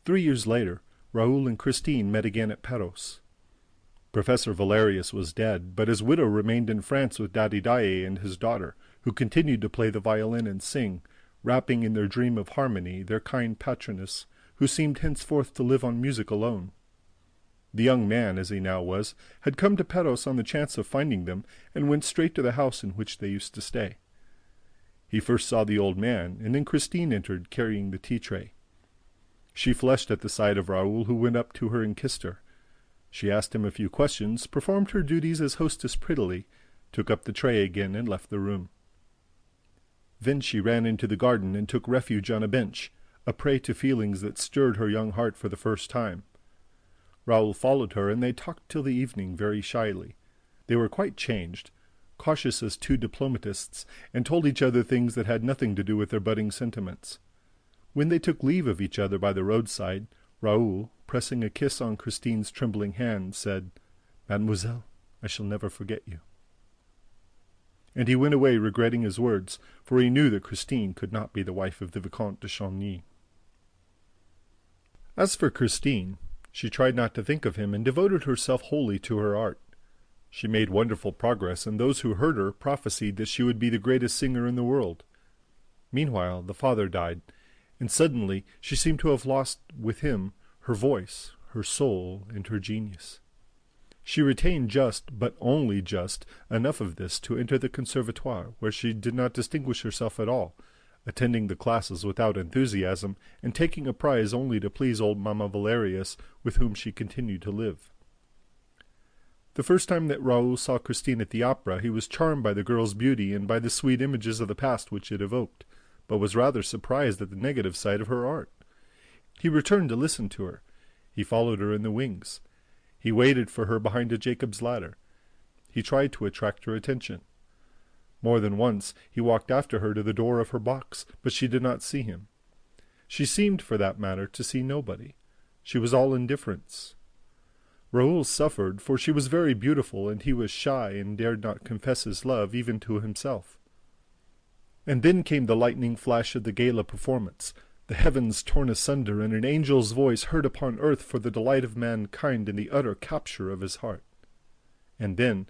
3 years later, Raoul and Christine met again at Perros. Professor Valerius was dead, but his widow remained in France with Daddy Daae and his daughter, who continued to play the violin and sing, wrapping in their dream of harmony their kind patroness, who seemed henceforth to live on music alone. The young man, as he now was, had come to Perros on the chance of finding them, and went straight to the house in which they used to stay. He first saw the old man, and then Christine entered, carrying the tea-tray. She flushed at the sight of Raoul, who went up to her and kissed her. She asked him a few questions, performed her duties as hostess prettily, took up the tray again, and left the room. Then she ran into the garden and took refuge on a bench, a prey to feelings that stirred her young heart for the first time. Raoul followed her, and they talked till the evening very shyly. They were quite changed, cautious as two diplomatists, and told each other things that had nothing to do with their budding sentiments. When they took leave of each other by the roadside, Raoul, pressing a kiss on Christine's trembling hand, said, "Mademoiselle, I shall never forget you." And he went away regretting his words, for he knew that Christine could not be the wife of the Vicomte de Chagny. As for Christine, she tried not to think of him and devoted herself wholly to her art. She made wonderful progress, and those who heard her prophesied that she would be the greatest singer in the world. Meanwhile, the father died, and suddenly she seemed to have lost with him her voice, her soul, and her genius. She retained just, but only just, enough of this to enter the conservatoire, where she did not distinguish herself at all, attending the classes without enthusiasm, and taking a prize only to please old Mamma Valerius, with whom she continued to live. The first time that Raoul saw Christine at the opera, he was charmed by the girl's beauty and by the sweet images of the past which it evoked, but was rather surprised at the negative side of her art. He returned to listen to her. He followed her in the wings. He waited for her behind a Jacob's ladder. He tried to attract her attention. More than once he walked after her to the door of her box, but she did not see him. She seemed, for that matter, to see nobody. She was all indifference. Raoul suffered, for she was very beautiful, and he was shy and dared not confess his love even to himself. And then came the lightning flash of the gala performance, the heavens torn asunder, and an angel's voice heard upon earth for the delight of mankind and the utter capture of his heart. And then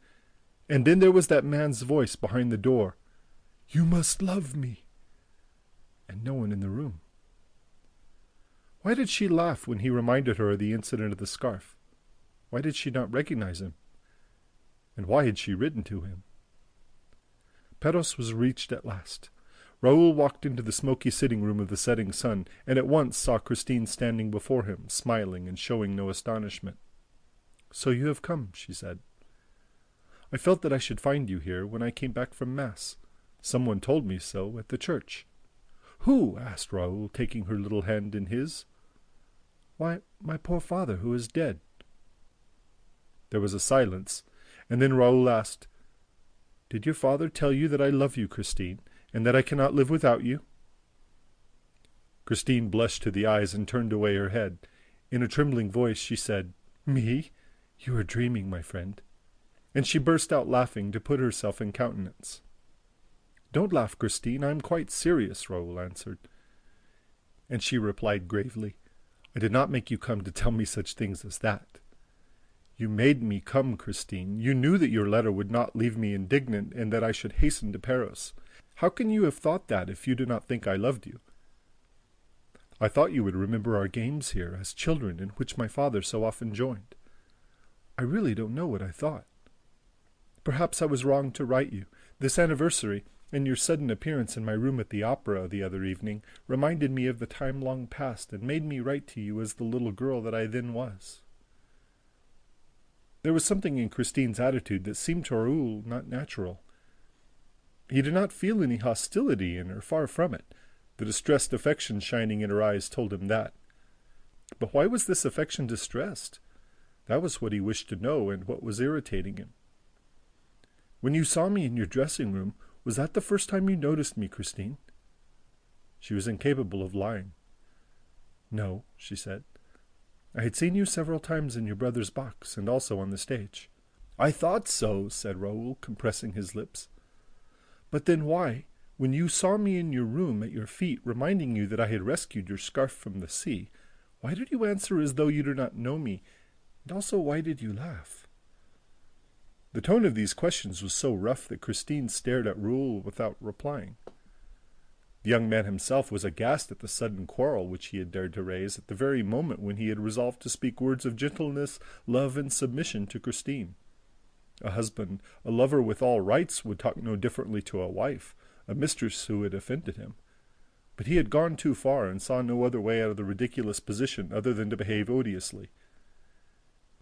there was that man's voice behind the door, "You must love me," and no one in the room. Why did she laugh when he reminded her of the incident of the scarf? Why did she not recognize him? And why had she written to him? Perros was reached at last. Raoul walked into the smoky sitting-room of the setting sun, and at once saw Christine standing before him, smiling and showing no astonishment. "So you have come," she said. "I felt that I should find you here when I came back from Mass. Someone told me so at the church." "Who?" asked Raoul, taking her little hand in his. "Why, my poor father, who is dead." There was a silence, and then Raoul asked, "Did your father tell you that I love you, Christine, and that I cannot live without you?" Christine blushed to the eyes and turned away her head. In a trembling voice she said, "Me? You are dreaming, my friend." And she burst out laughing to put herself in countenance. "Don't laugh, Christine, I am quite serious," Raoul answered. And she replied gravely, "I did not make you come to tell me such things as that." "You made me come, Christine. You knew that your letter would not leave me indignant, and that I should hasten to Paris. How can you have thought that if you did not think I loved you? I thought you would remember our games here as children in which my father so often joined. I really don't know what I thought. Perhaps I was wrong to write you. This anniversary, and your sudden appearance in my room at the opera the other evening, reminded me of the time long past and made me write to you as the little girl that I then was. There was something in Christine's attitude that seemed to Raoul not natural. He did not feel any hostility in her, far from it. The distressed affection shining in her eyes told him that. But why was this affection distressed? That was what he wished to know, and what was irritating him. When you saw me in your dressing room, was that the first time you noticed me, Christine? She was incapable of lying. No, she said. I had seen you several times in your brother's box, and also on the stage. I thought so, said Raoul, compressing his lips. But then why, when you saw me in your room at your feet, reminding you that I had rescued your scarf from the sea, why did you answer as though you did not know me, and also why did you laugh? The tone of these questions was so rough that Christine stared at Raoul without replying. The young man himself was aghast at the sudden quarrel which he had dared to raise at the very moment when he had resolved to speak words of gentleness, love, and submission to Christine. A husband, a lover with all rights, would talk no differently to a wife, a mistress who had offended him. But he had gone too far and saw no other way out of the ridiculous position other than to behave odiously.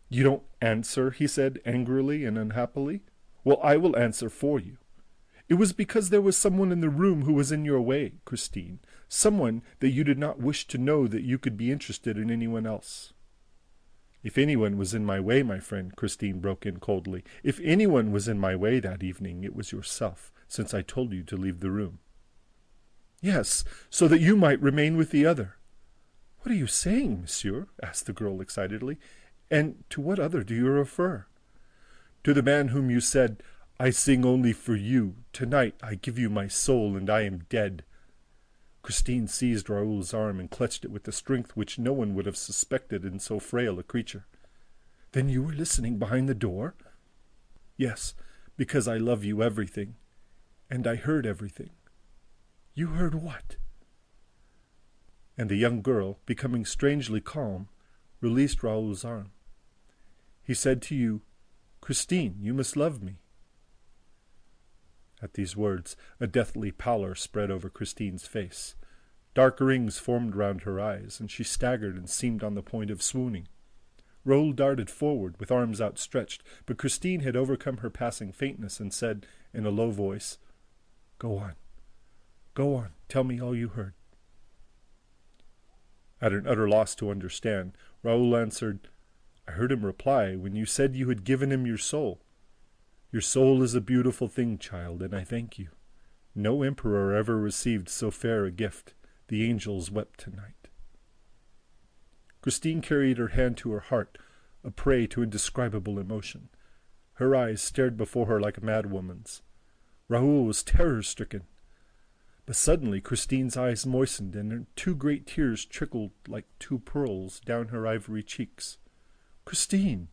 You don't answer, he said angrily and unhappily. Well, I will answer for you. It was because there was someone in the room who was in your way, Christine, someone that you did not wish to know that you could be interested in anyone else. If anyone was in my way, my friend, Christine broke in coldly, if anyone was in my way that evening, it was yourself, since I told you to leave the room. Yes, so that you might remain with the other. What are you saying, monsieur? Asked the girl excitedly. And to what other do you refer? To the man whom you said, I sing only for you. Tonight I give you my soul, and I am dead. Christine seized Raoul's arm and clutched it with the strength which no one would have suspected in so frail a creature. Then you were listening behind the door? Yes, because I love you everything, and I heard everything. You heard what? And the young girl, becoming strangely calm, released Raoul's arm. He said to you, Christine, you must love me. At these words, a deathly pallor spread over Christine's face. Dark rings formed round her eyes, and she staggered and seemed on the point of swooning. Raoul darted forward, with arms outstretched, but Christine had overcome her passing faintness and said, in a low voice, Go on, tell me all you heard. At an utter loss to understand, Raoul answered, I heard him reply, when you said you had given him your soul. Your soul is a beautiful thing, child, and I thank you. No emperor ever received so fair a gift. The angels wept tonight. Christine carried her hand to her heart, a prey to indescribable emotion. Her eyes stared before her like a madwoman's. Raoul was terror-stricken. But suddenly Christine's eyes moistened, and two great tears trickled like two pearls down her ivory cheeks. Christine!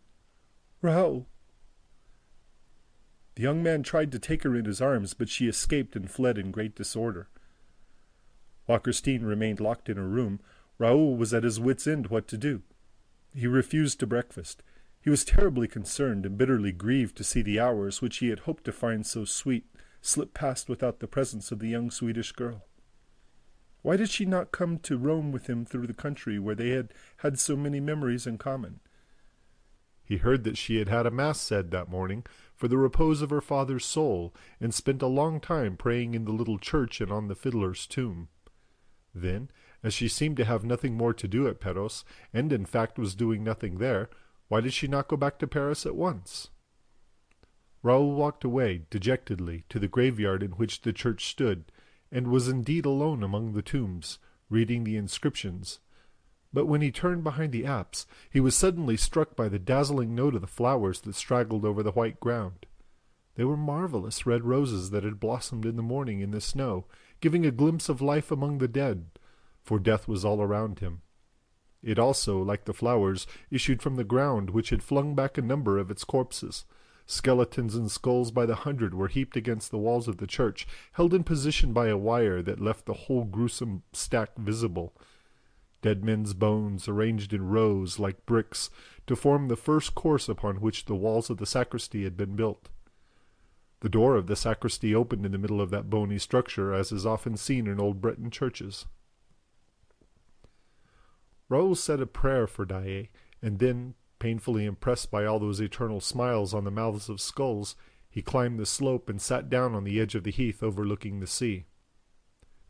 Raoul! The young man tried to take her in his arms, but she escaped and fled in great disorder. While Christine remained locked in her room, Raoul was at his wits' end what to do. He refused to breakfast. He was terribly concerned and bitterly grieved to see the hours which he had hoped to find so sweet slip past without the presence of the young Swedish girl. Why did she not come to roam with him through the country where they had had so many memories in common? He heard that she had had a mass said that morning for the repose of her father's soul, and spent a long time praying in the little church and on the fiddler's tomb. Then, as she seemed to have nothing more to do at Perros, and in fact was doing nothing there, why did she not go back to Paris at once? Raoul walked away, dejectedly, to the graveyard in which the church stood, and was indeed alone among the tombs, reading the inscriptions. But when he turned behind the apse, he was suddenly struck by the dazzling note of the flowers that straggled over the white ground. They were marvelous red roses that had blossomed in the morning in the snow, giving a glimpse of life among the dead, for death was all around him. It also, like the flowers, issued from the ground, which had flung back a number of its corpses. Skeletons and skulls by the hundred were heaped against the walls of the church, held in position by a wire that left the whole gruesome stack visible. dead men's bones arranged in rows like bricks to form the first course upon which the walls of the sacristy had been built. The door of the sacristy opened in the middle of that bony structure, as is often seen in old Breton churches. Raoul said a prayer for Daae, and then, painfully impressed by all those eternal smiles on the mouths of skulls, he climbed the slope and sat down on the edge of the heath overlooking the sea.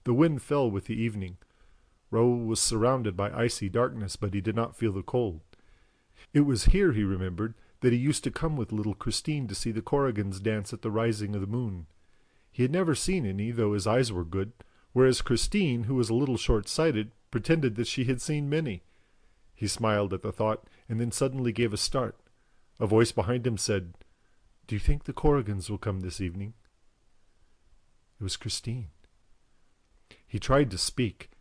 The wind fell with the evening. Raoul was surrounded by icy darkness, but he did not feel the cold. It was here, he remembered, that he used to come with little Christine to see the Corrigans dance at the rising of the moon. He had never seen any, though his eyes were good, whereas Christine, who was a little short-sighted, pretended that she had seen many. He smiled at the thought, and then suddenly gave a start. A voice behind him said, "Do you think the Corrigans will come this evening?" It was Christine. He tried to speak.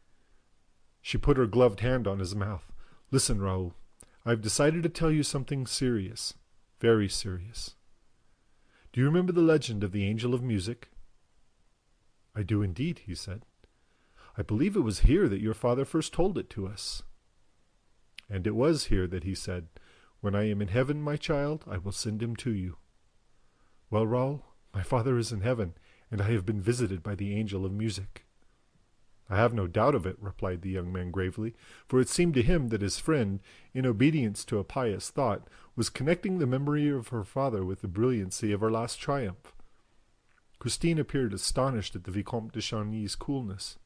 She put her gloved hand on his mouth. "Listen, Raoul. I have decided to tell you something serious, very serious. Do you remember the legend of the Angel of Music?" "I do indeed," he said. "I believe it was here that your father first told it to us." "And it was here that he said, 'When I am in heaven, my child, I will send him to you.' Well, Raoul, my father is in heaven, and I have been visited by the Angel of Music." "I have no doubt of it," replied the young man gravely, for it seemed to him that his friend, in obedience to a pious thought, was connecting the memory of her father with the brilliancy of her last triumph. Christine appeared astonished at the Vicomte de Chagny's coolness.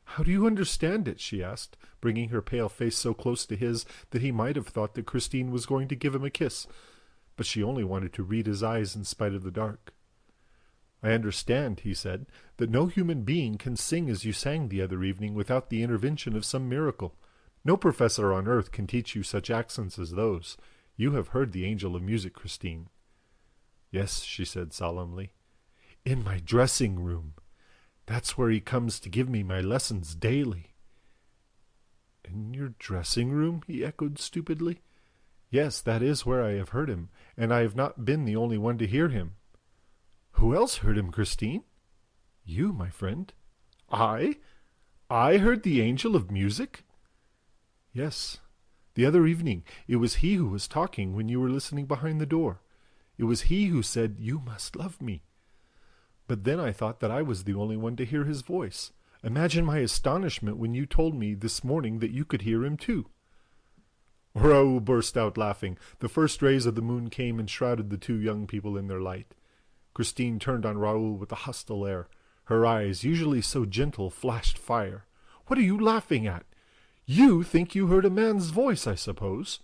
"How do you understand it?" she asked, bringing her pale face so close to his that he might have thought that Christine was going to give him a kiss, but she only wanted to read his eyes in spite of the dark. "I understand," he said, "that no human being can sing as you sang the other evening without the intervention of some miracle. No professor on earth can teach you such accents as those. You have heard the Angel of Music, Christine." "Yes," she said solemnly. "In my dressing room. That's where he comes to give me my lessons daily." "In your dressing room?" he echoed stupidly. "Yes, that is where I have heard him, and I have not been the only one to hear him." "Who else heard him, Christine?" "You, my friend." "I? I heard the Angel of Music?" "Yes. The other evening it was he who was talking when you were listening behind the door. It was he who said, 'You must love me.' But then I thought that I was the only one to hear his voice. Imagine my astonishment when you told me this morning that you could hear him too." Raoul burst out laughing. The first rays of the moon came and shrouded the two young people in their light. Christine turned on Raoul with a hostile air. Her eyes, usually so gentle, flashed fire. "What are you laughing at? You think you heard a man's voice, I suppose?"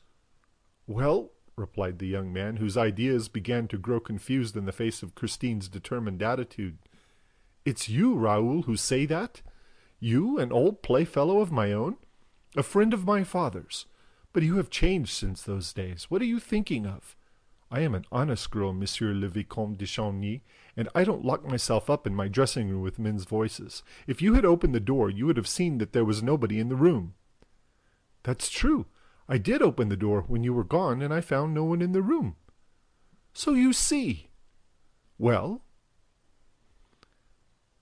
"Well," replied the young man, whose ideas began to grow confused in the face of Christine's determined attitude. "It's you, Raoul, who say that? You, an old playfellow of my own? A friend of my father's? But you have changed since those days. What are you thinking of? I am an honest girl, Monsieur le Vicomte de Chagny, and I don't lock myself up in my dressing room with men's voices. If you had opened the door, you would have seen that there was nobody in the room." "That's true. I did open the door when you were gone, and I found no one in the room." "So you see." "Well?"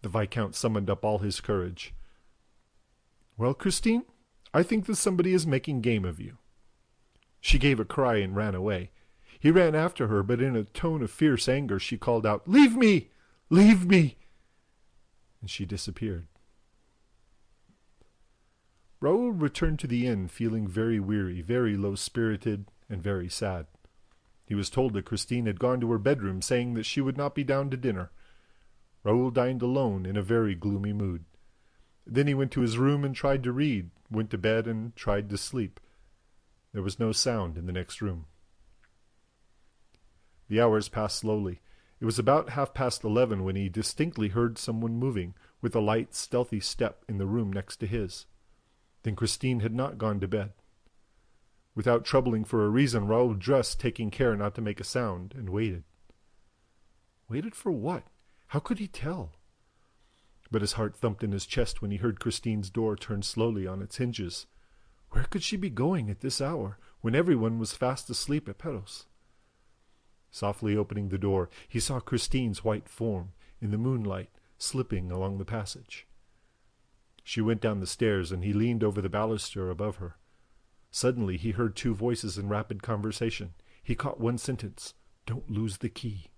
The Viscount summoned up all his courage. "Well, Christine, I think that somebody is making game of you." She gave a cry and ran away. He ran after her, but in a tone of fierce anger she called out, "Leave me! Leave me!" And she disappeared. Raoul returned to the inn feeling very weary, very low-spirited, and very sad. He was told that Christine had gone to her bedroom, saying that she would not be down to dinner. Raoul dined alone in a very gloomy mood. Then he went to his room and tried to read, went to bed and tried to sleep. There was no sound in the next room. The hours passed slowly. It was about 11:30 when he distinctly heard someone moving, with a light, stealthy step in the room next to his. Then Christine had not gone to bed. Without troubling for a reason, Raoul dressed, taking care not to make a sound, and waited. Waited for what? How could he tell? But his heart thumped in his chest when he heard Christine's door turn slowly on its hinges. Where could she be going at this hour, when everyone was fast asleep at Perros? Softly opening the door, he saw Christine's white form, in the moonlight, slipping along the passage. She went down the stairs, and he leaned over the baluster above her. Suddenly he heard two voices in rapid conversation. He caught one sentence. "Don't lose the key."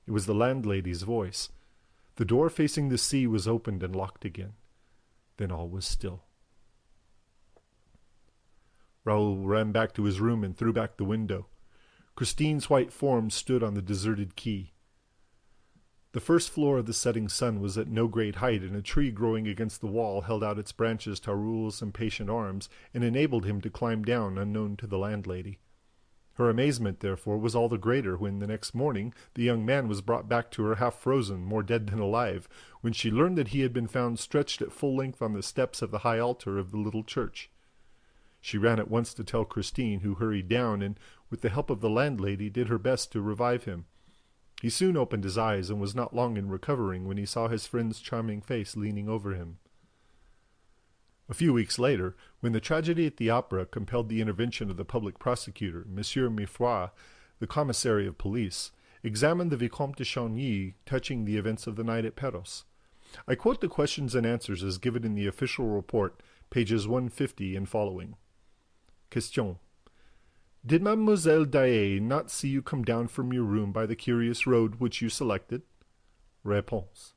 It was the landlady's voice. The door facing the sea was opened and locked again. Then all was still. Raoul ran back to his room and threw back the window. Christine's white form stood on the deserted quay. The first floor of the setting sun was at no great height, and a tree growing against the wall held out its branches to Raoul's impatient arms and enabled him to climb down unknown to the landlady. Her amazement, therefore, was all the greater when, the next morning, the young man was brought back to her half-frozen, more dead than alive, when she learned that he had been found stretched at full length on the steps of the high altar of the little church. She ran at once to tell Christine, who hurried down, and, with the help of the landlady, did her best to revive him. He soon opened his eyes, and was not long in recovering when he saw his friend's charming face leaning over him. A few weeks later, when the tragedy at the opera compelled the intervention of the public prosecutor, Monsieur Mifroid, the commissary of police, examined the Vicomte de Chagny touching the events of the night at Perros. I quote the questions and answers as given in the official report, pages 150 and following. Question. Did Mademoiselle Daae not see you come down from your room by the curious road which you selected? Réponse.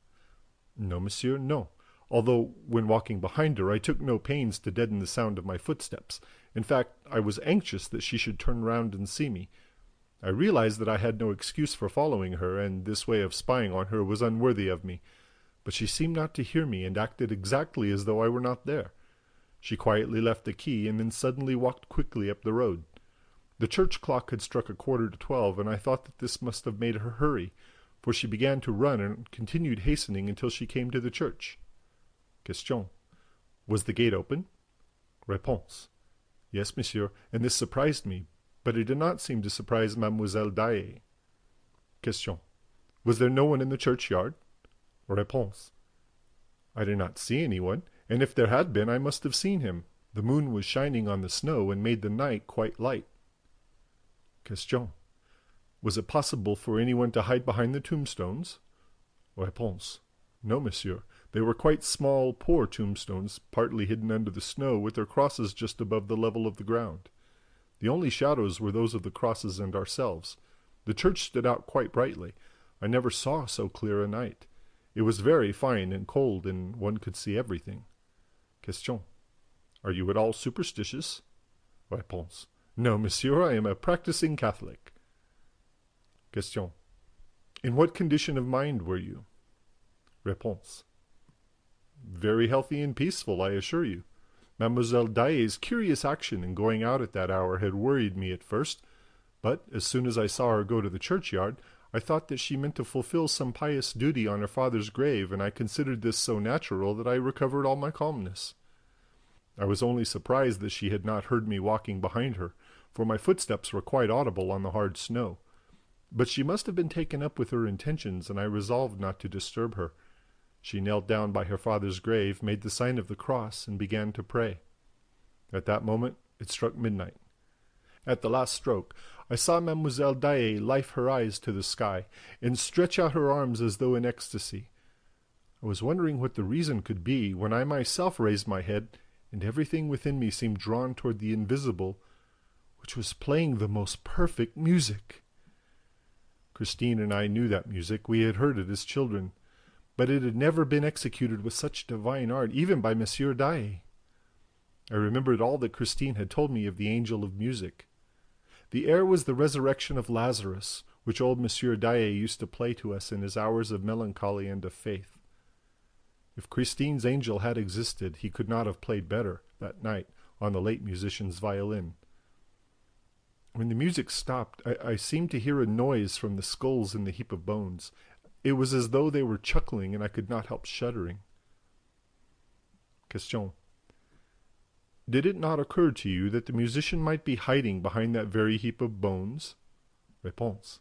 No, monsieur, no. Although, when walking behind her, I took no pains to deaden the sound of my footsteps. In fact, I was anxious that she should turn round and see me. I realized that I had no excuse for following her, and this way of spying on her was unworthy of me. But she seemed not to hear me, and acted exactly as though I were not there. She quietly left the quay, and then suddenly walked quickly up the road. The church clock had struck 11:45, and I thought that this must have made her hurry, for she began to run and continued hastening until she came to the church. Question. Was the gate open? Réponse. Yes, monsieur, and this surprised me, but it did not seem to surprise Mademoiselle Daae. Question. Was there no one in the churchyard? Réponse. I did not see anyone, and if there had been, I must have seen him. The moon was shining on the snow and made the night quite light. Question. Was it possible for anyone to hide behind the tombstones? Réponse. No, monsieur. They were quite small, poor tombstones, partly hidden under the snow, with their crosses just above the level of the ground. The only shadows were those of the crosses and ourselves. The church stood out quite brightly. I never saw so clear a night. It was very fine and cold, and one could see everything. Question. Are you at all superstitious? Réponse. No, monsieur, I am a practicing Catholic. Question. In what condition of mind were you? Réponse. Very healthy and peaceful, I assure you. Mademoiselle Daae's curious action in going out at that hour had worried me at first, but as soon as I saw her go to the churchyard, I thought that she meant to fulfill some pious duty on her father's grave, and I considered this so natural that I recovered all my calmness. I was only surprised that she had not heard me walking behind her, for my footsteps were quite audible on the hard snow. But she must have been taken up with her intentions, and I resolved not to disturb her. She knelt down by her father's grave, made the sign of the cross, and began to pray. At that moment it struck midnight. At the last stroke, I saw Mademoiselle Daae lift her eyes to the sky, and stretch out her arms as though in ecstasy. I was wondering what the reason could be, when I myself raised my head, and everything within me seemed drawn toward the invisible, which was playing the most perfect music. Christine and I knew that music. We had heard it as children, but it had never been executed with such divine art, even by Monsieur Daae. I remembered all that Christine had told me of the angel of music. The air was the resurrection of Lazarus, which old Monsieur Daae used to play to us in his hours of melancholy and of faith. If Christine's angel had existed, he could not have played better that night on the late musician's violin. When the music stopped, I seemed to hear a noise from the skulls in the heap of bones. It was as though they were chuckling, and I could not help shuddering. Question. Did it not occur to you that the musician might be hiding behind that very heap of bones? Réponse.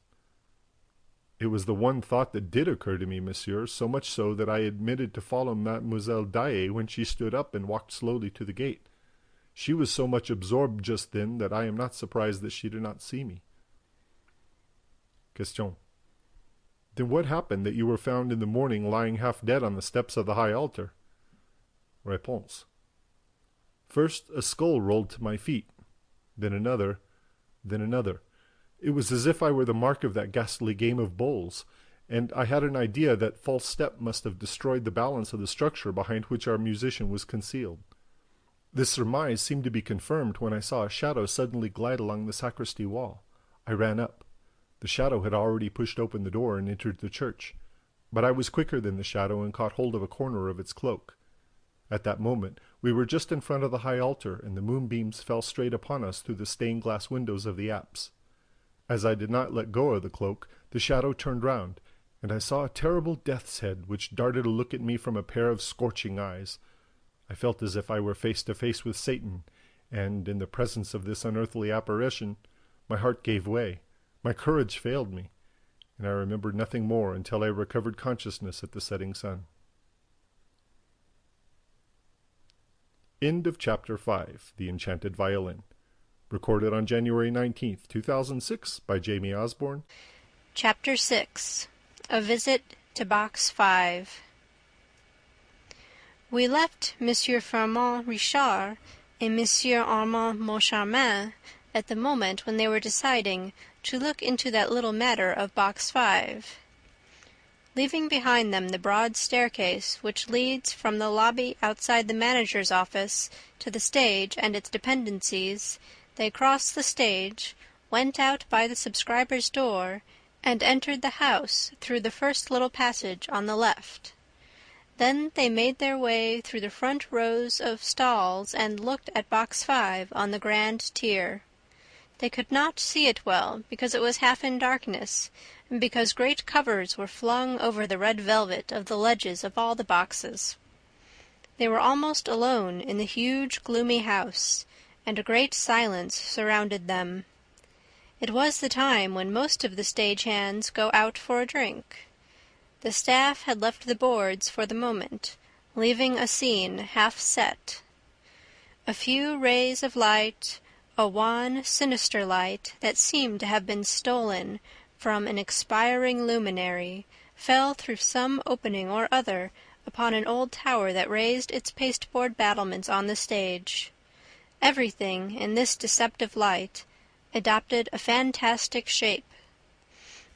It was the one thought that did occur to me, monsieur, so much so that I admitted to follow Mademoiselle Daae when she stood up and walked slowly to the gate. She was so much absorbed just then that I am not surprised that she did not see me. Question. Then what happened that you were found in the morning lying half dead on the steps of the high altar? Réponse. First a skull rolled to my feet, then another, then another. It was as if I were the mark of that ghastly game of bowls, and I had an idea that false step must have destroyed the balance of the structure behind which our musician was concealed. This surmise seemed to be confirmed when I saw a shadow suddenly glide along the sacristy wall. I ran up. The shadow had already pushed open the door and entered the church, but I was quicker than the shadow and caught hold of a corner of its cloak. At that moment we were just in front of the high altar, and the moonbeams fell straight upon us through the stained-glass windows of the apse. As I did not let go of the cloak, the shadow turned round, and I saw a terrible death's head which darted a look at me from a pair of scorching eyes. I felt as if I were face to face with Satan, and, in the presence of this unearthly apparition, my heart gave way, my courage failed me, and I remembered nothing more until I recovered consciousness at the setting sun. End of Chapter 5, The Enchanted Violin. Recorded on January 19th, 2006 by Jamie Osborne. Chapter 6. A Visit to Box 5. We left Monsieur Firmin Richard and Monsieur Armand Moncharmin at the moment when they were deciding to look into that little matter of Box 5. Leaving behind them the broad staircase which leads from the lobby outside the manager's office to the stage and its dependencies, they crossed the stage, went out by the subscriber's door, and entered the house through the first little passage on the left. Then they made their way through the front rows of stalls and looked at Box 5 on the grand tier. They could not see it well because it was half in darkness, and because great covers were flung over the red velvet of the ledges of all the boxes. They were almost alone in the huge, gloomy house, and a great silence surrounded them. It was the time when most of the stagehands go out for a drink. The staff had left the boards for the moment, leaving a scene half set. A few rays of light, a wan, sinister light that seemed to have been stolen from an expiring luminary, fell through some opening or other upon an old tower that raised its pasteboard battlements on the stage. Everything, in this deceptive light, adopted a fantastic shape.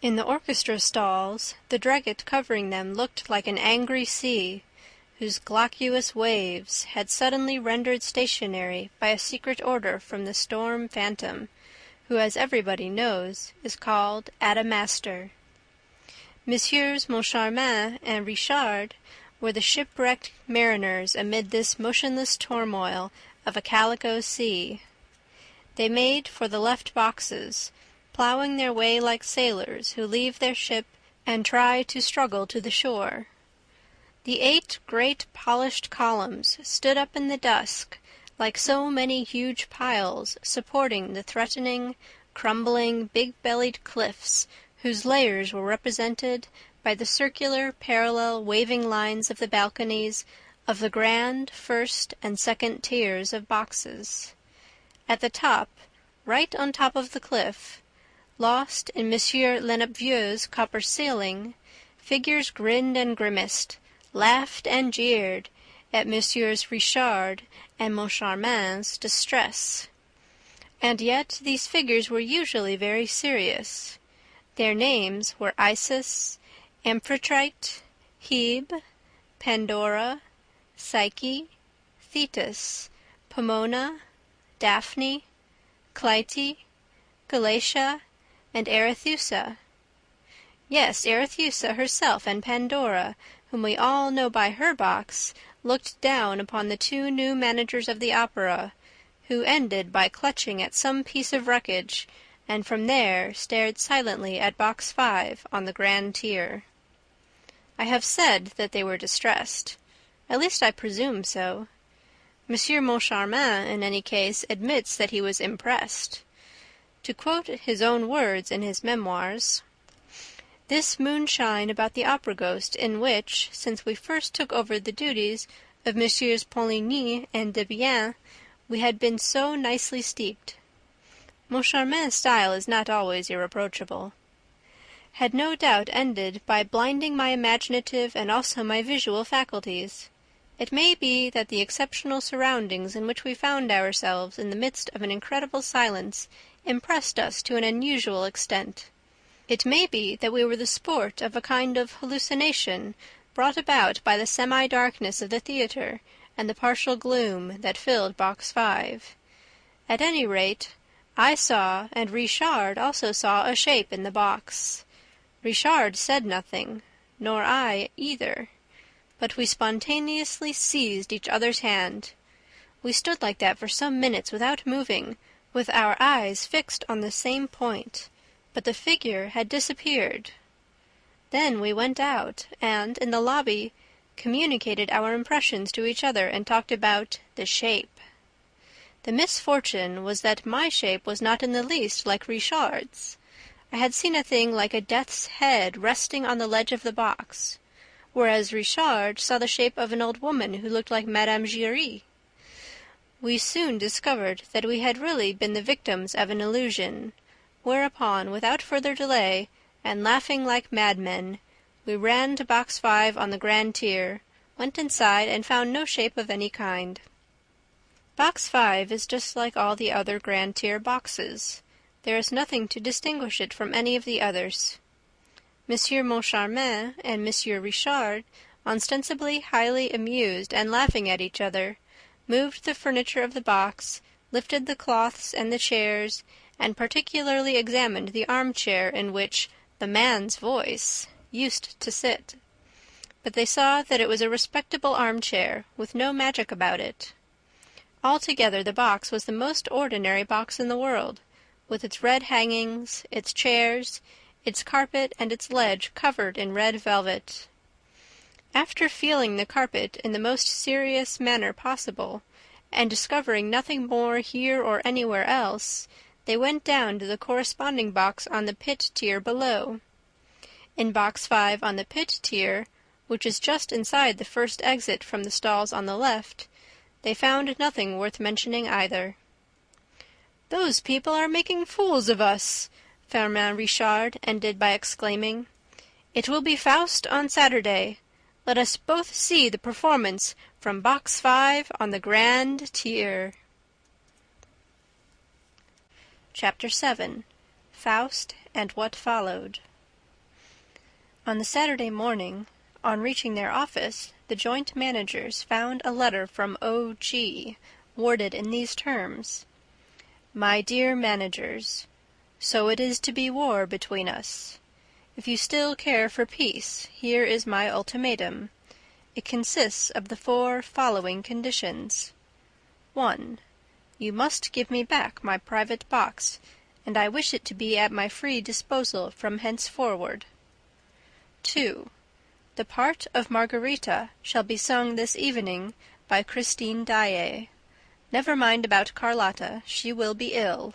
In the orchestra stalls, the drugget covering them looked like an angry sea, whose glaucous waves had suddenly rendered stationary by a secret order from the storm phantom, who, as everybody knows, is called Adamastor. Messieurs Moncharmin and Richard were the shipwrecked mariners amid this motionless turmoil of a calico sea. They made for the left boxes, ploughing their way like sailors who leave their ship and try to struggle to the shore. The 8 great polished columns stood up in the dusk like so many huge piles supporting the threatening, crumbling, big-bellied cliffs whose layers were represented by the circular, parallel, waving lines of the balconies of the grand first and second tiers of boxes. At the top, right on top of the cliff, lost in Monsieur Lenapvieu's copper ceiling, figures grinned and grimaced, laughed and jeered at Messieurs Richard and Moncharmin's distress. And yet these figures were usually very serious. Their names were Isis, Amphitrite, Hebe, Pandora, Psyche, Thetis, Pomona, Daphne, Clytie, Galatea, and Arethusa. Yes, Arethusa herself and Pandora, whom we all know by her box, looked down upon the 2 new managers of the opera, who ended by clutching at some piece of wreckage, and from there stared silently at Box 5 on the grand tier. I have said that they were distressed. At least I presume so. Monsieur Moncharmin, in any case, admits that he was impressed. To quote his own words in his memoirs, "This moonshine about the opera ghost in which, since we first took over the duties of Messieurs Poligny and Debienne, we had been so nicely steeped." Moncharmin's style is not always irreproachable. Had no doubt ended by blinding my imaginative and also my visual faculties. It may be that the exceptional surroundings in which we found ourselves in the midst of an incredible silence impressed us to an unusual extent. It may be that we were the sport of a kind of hallucination brought about by the semi-darkness of the theatre and the partial gloom that filled Box 5. At any rate, I saw, and Richard also saw, a shape in the box. Richard said nothing, nor I either, but we spontaneously seized each other's hand. We stood like that for some minutes without moving, with our eyes fixed on the same point, but the figure had disappeared. Then we went out, and, in the lobby, communicated our impressions to each other and talked about the shape. The misfortune was that my shape was not in the least like Richard's. I had seen a thing like a death's head resting on the ledge of the box, whereas Richard saw the shape of an old woman who looked like Madame Giry. We soon discovered that we had really been the victims of an illusion, whereupon, without further delay, and laughing like madmen, we ran to Box 5 on the grand tier, went inside, and found no shape of any kind. Box 5 is just like all the other grand tier boxes. There is nothing to distinguish it from any of the others. Monsieur Moncharmin and Monsieur Richard, ostensibly highly amused and laughing at each other, moved the furniture of the box, lifted the cloths and the chairs, and particularly examined the armchair in which the man's voice used to sit. But they saw that it was a respectable armchair, with no magic about it. Altogether the box was the most ordinary box in the world, with its red hangings, its chairs, its carpet, and its ledge covered in red velvet. After feeling the carpet in the most serious manner possible, and discovering nothing more here or anywhere else, they went down to the corresponding box on the pit tier below. In Box 5 on the pit tier, which is just inside the first exit from the stalls on the left, they found nothing worth mentioning either. "Those people are making fools of us," Firmin Richard ended by exclaiming. "It will be Faust on Saturday. Let us both see the performance from Box 5 on the grand tier." Chapter 7. Faust and What Followed. On the Saturday morning, on reaching their office, the joint managers found a letter from O.G., worded in these terms: "My dear managers, so it is to be war between us. If you still care for peace, here is my ultimatum. It consists of the 4 following conditions. 1. You must give me back my private box, and I wish it to be at my free disposal from henceforward. 2. The part of Margarita shall be sung this evening by Christine Daae. Never mind about Carlotta, she will be ill.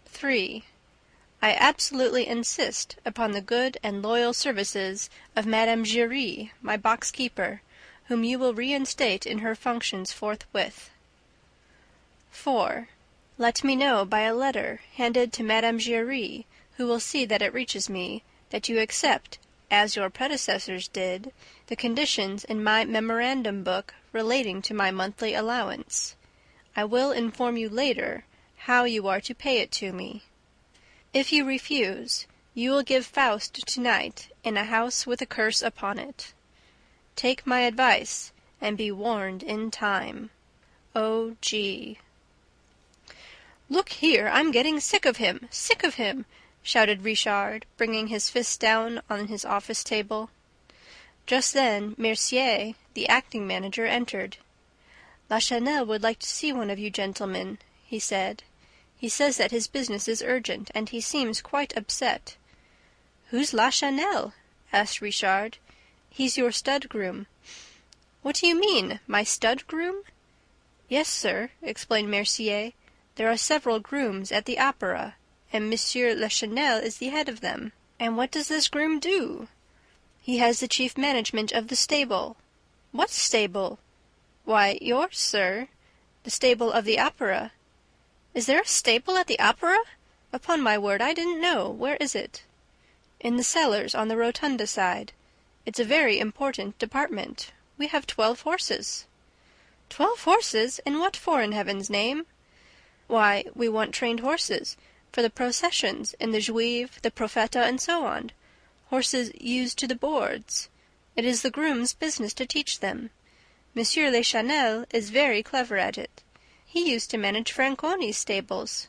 3. I absolutely insist upon the good and loyal services of Madame Giry, my box-keeper, whom you will reinstate in her functions forthwith. 4. Let me know by a letter handed to Madame Giry, who will see that it reaches me, that you accept, as your predecessors did, the conditions in my memorandum book relating to my monthly allowance. I will inform you later how you are to pay it to me. If you refuse, you will give Faust tonight in a house with a curse upon it. Take my advice, and be warned in time. O.G. "Look here, I'm getting sick of him, shouted Richard, bringing his fist down on his office table. Just then Mercier, the acting manager, entered. "Lachenel would like to see one of you gentlemen," he said. "He says that his business is urgent, and he seems quite upset." "Who's Lachenel?" asked Richard. "He's your stud groom." "What do you mean, my stud groom?" "Yes, sir," explained Mercier. "There are several grooms at the opera, and Monsieur Lachenel is the head of them." "And what does this groom do?" "He has the chief management of the stable." "What stable?" "Why, yours, sir. The stable of the opera." "Is there a stable at the opera? Upon my word, I didn't know. Where is it?" "In the cellars on the rotunda side. It's a very important department. We have 12 horses." "12 horses? And what for, in heaven's name?" "Why, we want trained horses for the processions in the Juive, the Profeta, and so on. Horses used to the boards. It is the groom's business to teach them. Monsieur Le Chanel is very clever at it. He used to manage Franconi's stables."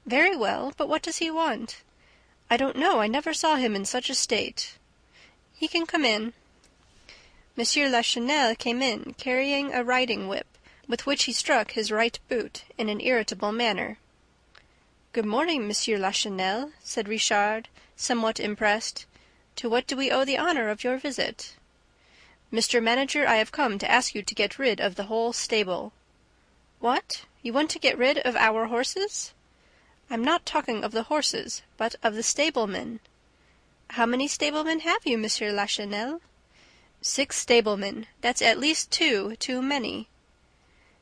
"Very well, but what does he want?" "I don't know. I never saw him in such a state." "He can come in." Monsieur Lachenel came in, carrying a riding whip, with which he struck his right boot in an irritable manner. "Good morning, Monsieur Lachenel," said Richard, somewhat impressed. "To what do we owe the honor of your visit?" "Mr. Manager, I have come to ask you to get rid of the whole stable." "What? You want to get rid of our horses?" "I'm not talking of the horses, but of the stablemen." "How many stablemen have you, Monsieur Lachenel?" 6 stablemen. That's at least 2 too many."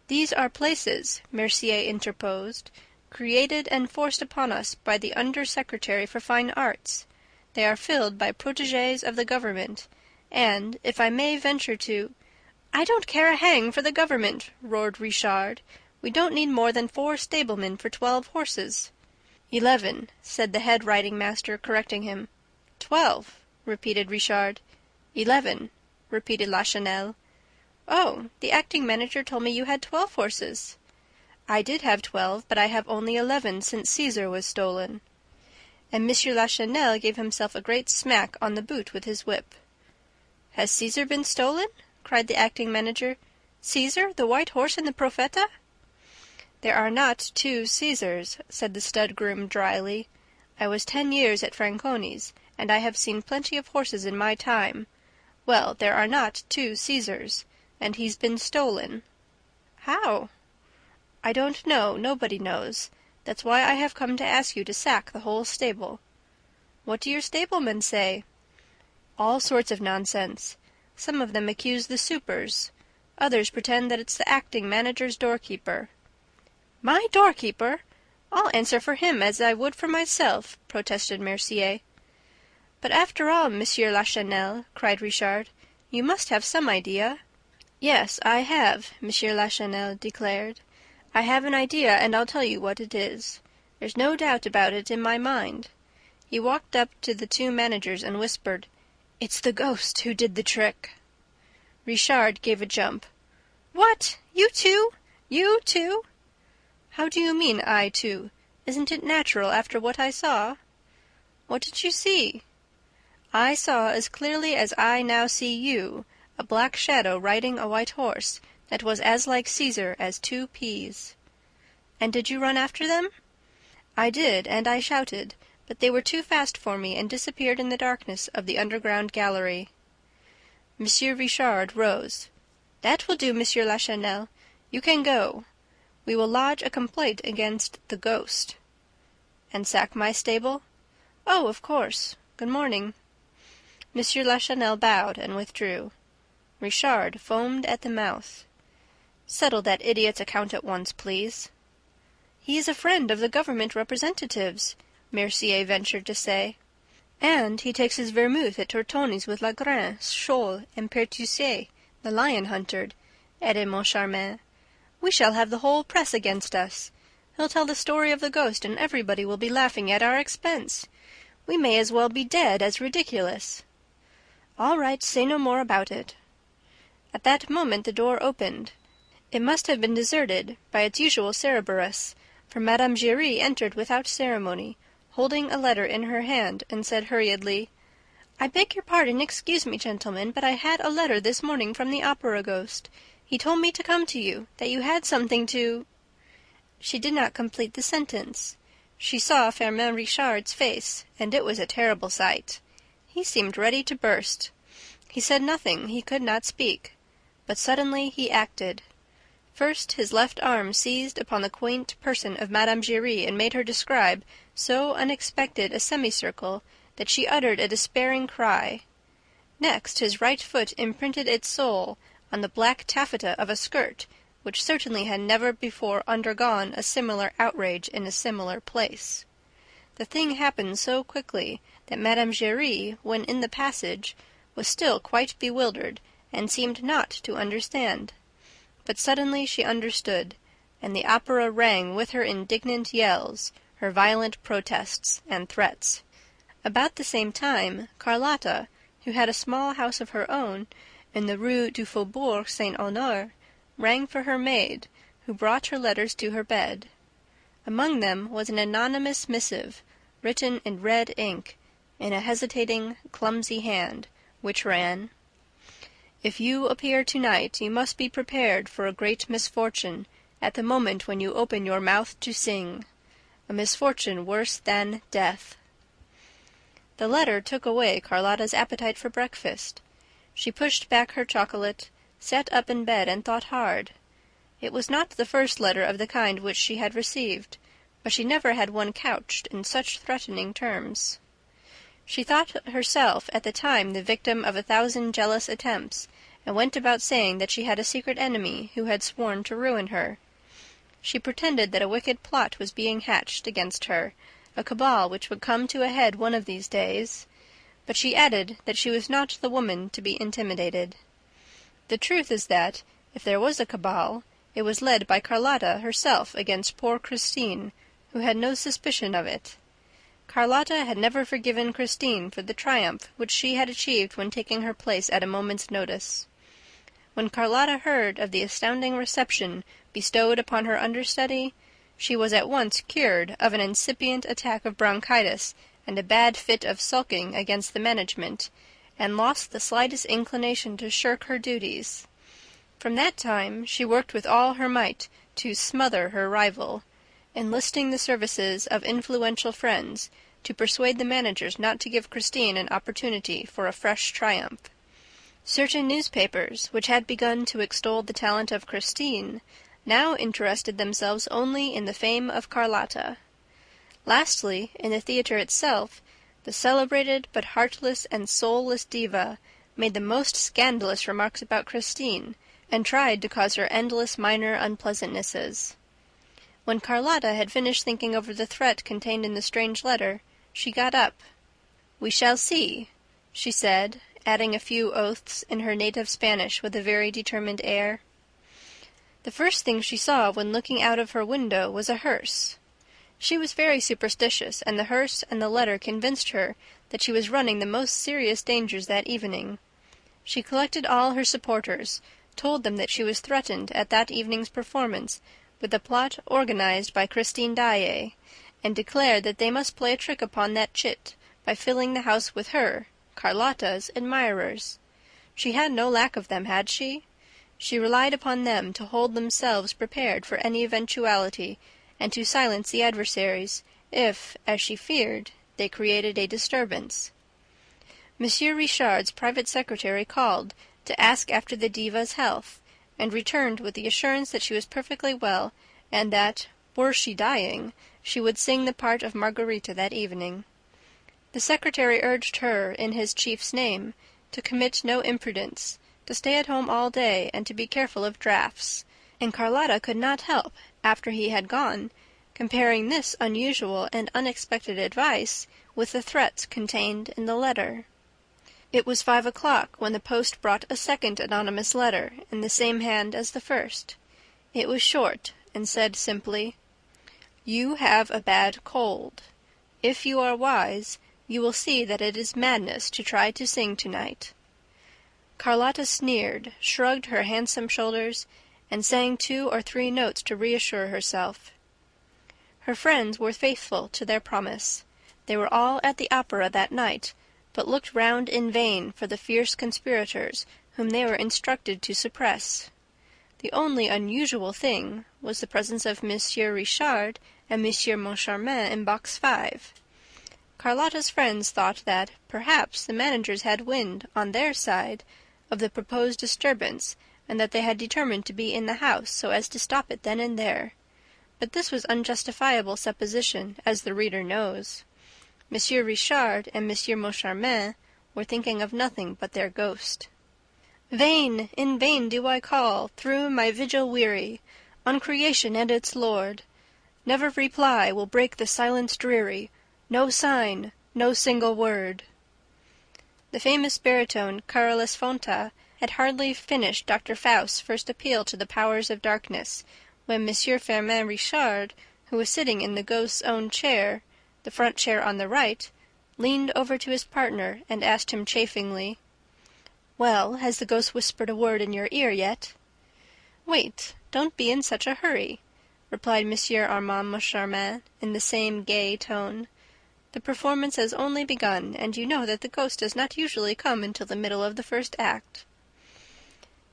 "These are places," Mercier interposed, "created and forced upon us by the Under-Secretary for Fine Arts. They are filled by protégés of the government, and, if I may venture to—" "I don't care a hang for the government," roared Richard. "We don't need more than 4 stablemen for 12 horses." 11, said the head riding-master, correcting him. 12, repeated Richard. 11, repeated Lachenel. "Oh, the acting manager told me you had 12 horses." "I did have 12, but I have only 11 since Caesar was stolen." And Monsieur Lachenel gave himself a great smack on the boot with his whip. "Has Caesar been stolen?" cried the acting manager. "Caesar, the white horse in the Profeta?" "There are not 2 Caesars," said the stud groom dryly. "I was 10 years at Franconi's, and I have seen plenty of horses in my time. Well, there are not 2 Caesars, and he's been stolen." "How?" "I don't know. Nobody knows. That's why I have come to ask you to sack the whole stable." "What do your stablemen say?" "All sorts of nonsense. Some of them accuse the supers. Others pretend that it's the acting manager's doorkeeper." "My doorkeeper! I'll answer for him as I would for myself," protested Mercier. "But after all, Monsieur Lachenel," cried Richard, "you must have some idea." "Yes, I have," Monsieur Lachenel declared. "I have an idea, and I'll tell you what it is. There's no doubt about it in my mind." He walked up to the 2 managers and whispered, "It's the ghost who did the trick." Richard gave a jump. "What? You too? You too?" "How do you mean, I too? Isn't it natural after what I saw?" "What did you see?" "I saw as clearly as I now see you, a black shadow riding a white horse that was as like Caesar as 2 peas." "And did you run after them?" "I did, and I shouted, but they were too fast for me and disappeared in the darkness of the underground gallery." Monsieur Richard rose. "That will do, Monsieur Lachenel. You can go. We will lodge a complaint against the ghost." "And sack my stable?" "Oh, of course. Good morning." Monsieur Lachenel bowed and withdrew. Richard foamed at the mouth. "Settle that idiot's account at once, please." "He is a friend of the government representatives," Mercier ventured to say. "And he takes his vermouth at Tortoni's with Lagrin, Scholl, and Pertuiset, the lion hunter," added Moncharmin. "We shall have the whole press against us. He'll tell the story of the ghost, and everybody will be laughing at our expense. We may as well be dead as ridiculous." "All right, say no more about it." At that moment the door opened. It must have been deserted by its usual Cerberus, for Madame Giry entered without ceremony, holding a letter in her hand, and said hurriedly, "I beg your pardon, excuse me, gentlemen, but I had a letter this morning from the opera ghost. He told me to come to you, that you had something to—" She did not complete the sentence. She saw Firmin Richard's face, and it was a terrible sight. He seemed ready to burst. He said nothing, he could not speak. But suddenly he acted. First his left arm seized upon the quaint person of Madame Giry and made her describe so unexpected a semicircle that she uttered a despairing cry. Next his right foot imprinted its sole on the black taffeta of a skirt which certainly had never before undergone a similar outrage in a similar place. The thing happened so quickly that Madame Giry, when in the passage, was still quite bewildered, and seemed not to understand. But suddenly she understood, and the opera rang with her indignant yells, her violent protests and threats. About the same time, Carlotta, who had a small house of her own in the Rue du Faubourg Saint-Honore, rang for her maid, who brought her letters to her bed. Among them was an anonymous missive, written in red ink, in a hesitating, clumsy hand, which ran: "If you appear tonight, you must be prepared for a great misfortune at the moment when you open your mouth to sing. A misfortune worse than death." The letter took away Carlotta's appetite for breakfast. She pushed back her chocolate, sat up in bed, and thought hard. It was not the first letter of the kind which she had received, but she never had one couched in such threatening terms. She thought herself at the time the victim of 1,000 jealous attempts, and went about saying that she had a secret enemy who had sworn to ruin her. She pretended that a wicked plot was being hatched against her, a cabal which would come to a head one of these days, but she added that she was not the woman to be intimidated. The truth is that, if there was a cabal, it was led by Carlotta herself against poor Christine, who had no suspicion of it. Carlotta had never forgiven Christine for the triumph which she had achieved when taking her place at a moment's notice. When Carlotta heard of the astounding reception bestowed upon her understudy, she was at once cured of an incipient attack of bronchitis and a bad fit of sulking against the management, and lost the slightest inclination to shirk her duties. From that time she worked with all her might to smother her rival, enlisting the services of influential friends to persuade the managers not to give Christine an opportunity for a fresh triumph. Certain newspapers, which had begun to extol the talent of Christine, now interested themselves only in the fame of Carlotta. Lastly, in the theatre itself, the celebrated but heartless and soulless diva made the most scandalous remarks about Christine, and tried to cause her endless minor unpleasantnesses. When Carlotta had finished thinking over the threat contained in the strange letter, she got up. "We shall see," she said, adding a few oaths in her native Spanish with a very determined air. The first thing she saw when looking out of her window was a hearse. She was very superstitious, and the hearse and the letter convinced her that she was running the most serious dangers that evening. She collected all her supporters, told them that she was threatened at that evening's performance with a plot organized by Christine Daae, and declared that they must play a trick upon that chit by filling the house with her, Carlotta's, admirers. She had no lack of them, had she? She relied upon them to hold themselves prepared for any eventuality, and to silence the adversaries, if, as she feared, they created a disturbance. Monsieur Richard's private secretary called to ask after the diva's health, and returned with the assurance that she was perfectly well, and that, were she dying, she would sing the part of Margarita that evening. The secretary urged her, in his chief's name, to commit no imprudence, to stay at home all day, and to be careful of draughts, and Carlotta could not help, after he had gone, comparing this unusual and unexpected advice with the threats contained in the letter. It was 5 o'clock when the post brought a second anonymous letter in the same hand as the first. It was short, and said simply, "You have a bad cold. If you are wise, you will see that it is madness to try to sing tonight." Carlotta sneered, shrugged her handsome shoulders, and sang 2 or 3 notes to reassure herself. Her friends were faithful to their promise. They were all at the opera that night, but looked round in vain for the fierce conspirators whom they were instructed to suppress. The only unusual thing was the presence of Monsieur Richard and Monsieur Moncharmin in box 5. Carlotta's friends thought that, perhaps, the managers had wind, on their side, of the proposed disturbance, and that they had determined to be in the house so as to stop it then and there. But this was unjustifiable supposition, as the reader knows. Monsieur Richard and Monsieur Moncharmin were thinking of nothing but their ghost. "Vain, in vain do I call, through my vigil weary, on creation and its Lord. Never reply will break the silence dreary, no sign, no single word." The famous baritone Carolus Fonta had hardly finished Dr. Faust's first appeal to the powers of darkness, when M. Firmin Richard, who was sitting in the ghost's own chair, the front chair on the right, leaned over to his partner and asked him chaffingly, "Well, has the ghost whispered a word in your ear yet?" "Wait, don't be in such a hurry," replied M. Armand Moncharmin in the same gay tone. "The performance has only begun, and you know that the ghost does not usually come until the middle of the first act."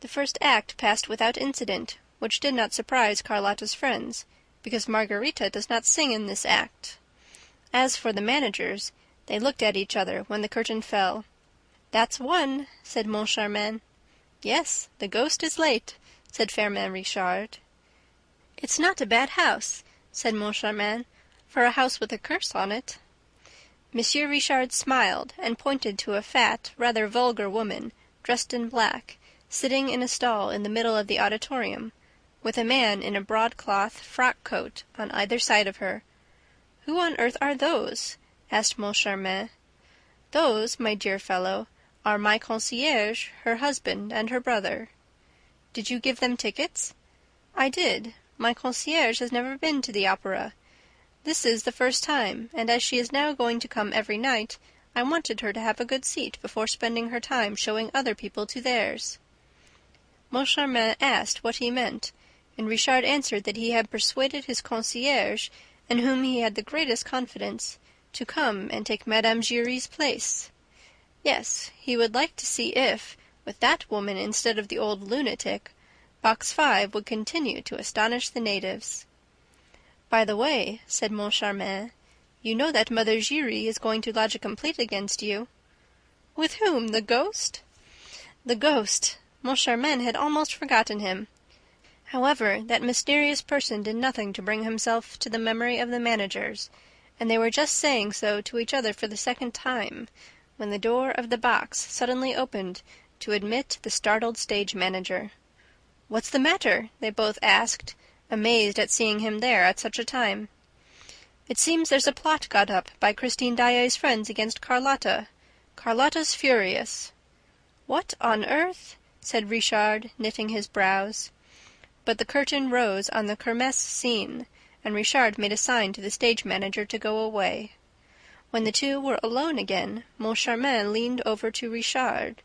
The first act passed without incident, which did not surprise Carlotta's friends, because Margarita does not sing in this act. As for the managers, they looked at each other when the curtain fell. "That's one," said Moncharmin. "Yes, the ghost is late," said Firmin Richard. "It's not a bad house," said Moncharmin, "for a house with a curse on it." Monsieur Richard smiled and pointed to a fat, rather vulgar woman, dressed in black, sitting in a stall in the middle of the auditorium, with a man in a broadcloth frock-coat on either side of her. "Who on earth are those?" asked Moncharmin. "Those, my dear fellow, are my concierge, her husband, and her brother." "Did you give them tickets?" "I did. My concierge has never been to the opera. This is the first time, and as she is now going to come every night, I wanted her to have a good seat before spending her time showing other people to theirs." Moncharmin asked what he meant, and Richard answered that he had persuaded his concierge, in whom he had the greatest confidence, to come and take Madame Giry's place. Yes, he would like to see if, with that woman instead of the old lunatic, Box 5 would continue to astonish the natives. "By the way," said Moncharmin, "you know that Mother Giry is going to lodge a complaint against you." "With whom? The ghost?" The ghost! Moncharmin had almost forgotten him. However, that mysterious person did nothing to bring himself to the memory of the managers, and they were just saying so to each other for the second time, when the door of the box suddenly opened to admit the startled stage manager. "What's the matter?" they both asked, amazed at seeing him there at such a time. "It seems there's a plot got up by Christine Daae's friends against Carlotta. Carlotta's furious." "What on earth?" said Richard, knitting his brows. But the curtain rose on the kermesse scene, and Richard made a sign to the stage manager to go away. When the two were alone again, Moncharmin leaned over to Richard.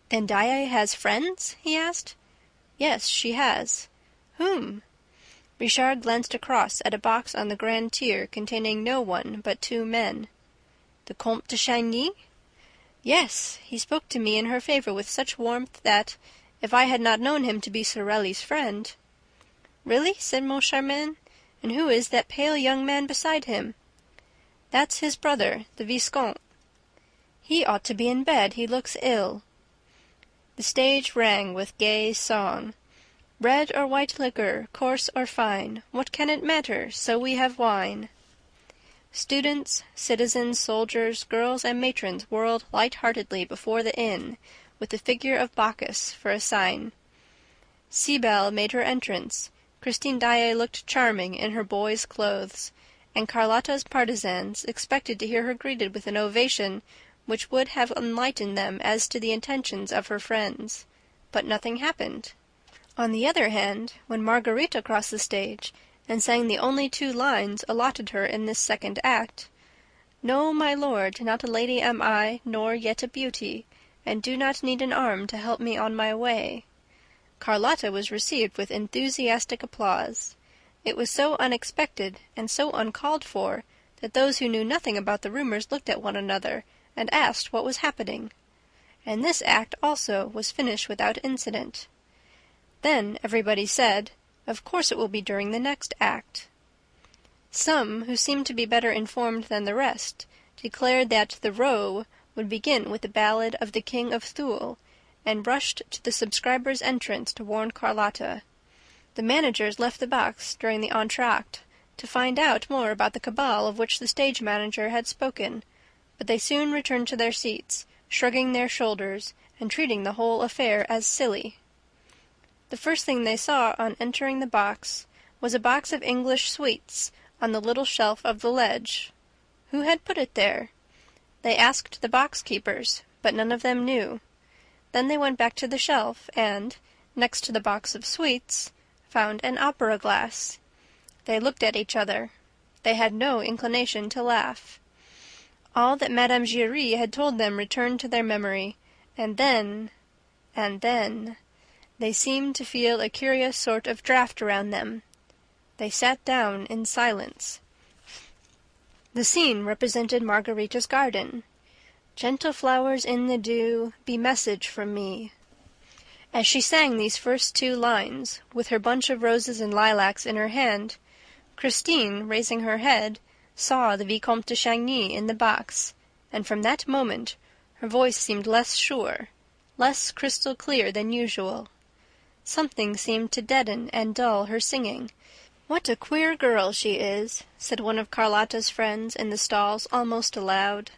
"Then Daae has friends?" he asked. "Yes, she has." "Whom?" Richard glanced across at a box on the grand tier containing no one but two men. "The Comte de Chagny?" "Yes, he spoke to me in her favor with such warmth that, if I had not known him to be Sorelli's friend—" "Really?" said Moncharmin. "And who is that pale young man beside him?" "That's his brother, the Viscount." "He ought to be in bed, he looks ill." The stage rang with gay song. "Red or white liquor, coarse or fine, what can it matter, so we have wine?" Students, citizens, soldiers, girls, and matrons whirled light-heartedly before the inn, with the figure of Bacchus for a sign. Cybele made her entrance, Christine Daae looked charming in her boy's clothes, and Carlotta's partisans expected to hear her greeted with an ovation which would have enlightened them as to the intentions of her friends. But nothing happened. On the other hand, when Margarita crossed the stage and sang the only 2 lines allotted her in this second act, "No, my lord, not a lady am I, nor yet a beauty, and do not need an arm to help me on my way," Carlotta was received with enthusiastic applause. It was so unexpected and so uncalled for that those who knew nothing about the rumors looked at one another and asked what was happening. And this act also was finished without incident. Then everybody said, "Of course it will be during the next act." Some, who seemed to be better informed than the rest, declared that the row would begin with the ballad of the King of Thule, and rushed to the subscribers' entrance to warn Carlotta. The managers left the box during the entr'acte to find out more about the cabal of which the stage manager had spoken, but they soon returned to their seats, shrugging their shoulders and treating the whole affair as silly. The first thing they saw on entering the box was a box of English sweets on the little shelf of the ledge. Who had put it there? They asked the box-keepers, but none of them knew. Then they went back to the shelf and, next to the box of sweets, found an opera glass. They looked at each other. They had no inclination to laugh. All that Madame Giry had told them returned to their memory, and then, they seemed to feel a curious sort of draught around them. They sat down in silence. The scene represented Margarita's garden. "Gentle flowers in the dew, be message from me." As she sang these first two lines, with her bunch of roses and lilacs in her hand, Christine, raising her head, saw the Vicomte de Chagny in the box, and from that moment her voice seemed less sure, less crystal clear than usual. Something seemed to deaden and dull her singing. "What a queer girl she is," said one of Carlotta's friends in the stalls almost aloud.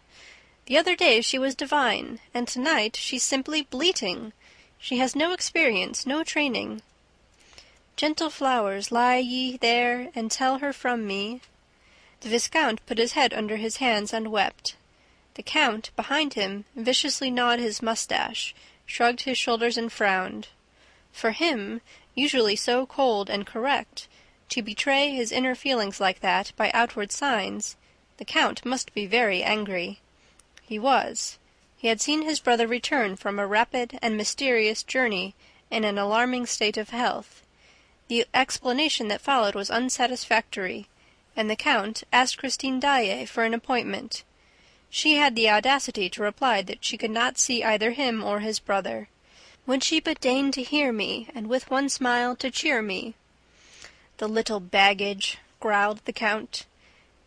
"The other day she was divine, and tonight she's simply bleating. She has no experience, no training." "Gentle flowers, lie ye there, and tell her from me." The Viscount put his head under his hands and wept. The Count, behind him, viciously gnawed his moustache, shrugged his shoulders and frowned. For him, usually so cold and correct, to betray his inner feelings like that by outward signs, the Count must be very angry. He was. He had seen his brother return from a rapid and mysterious journey in an alarming state of health. The explanation that followed was unsatisfactory, and the Count asked Christine Daae for an appointment. She had the audacity to reply that she could not see either him or his brother. "Would she but deign to hear me, and with one smile to cheer me." "The little baggage," growled the Count.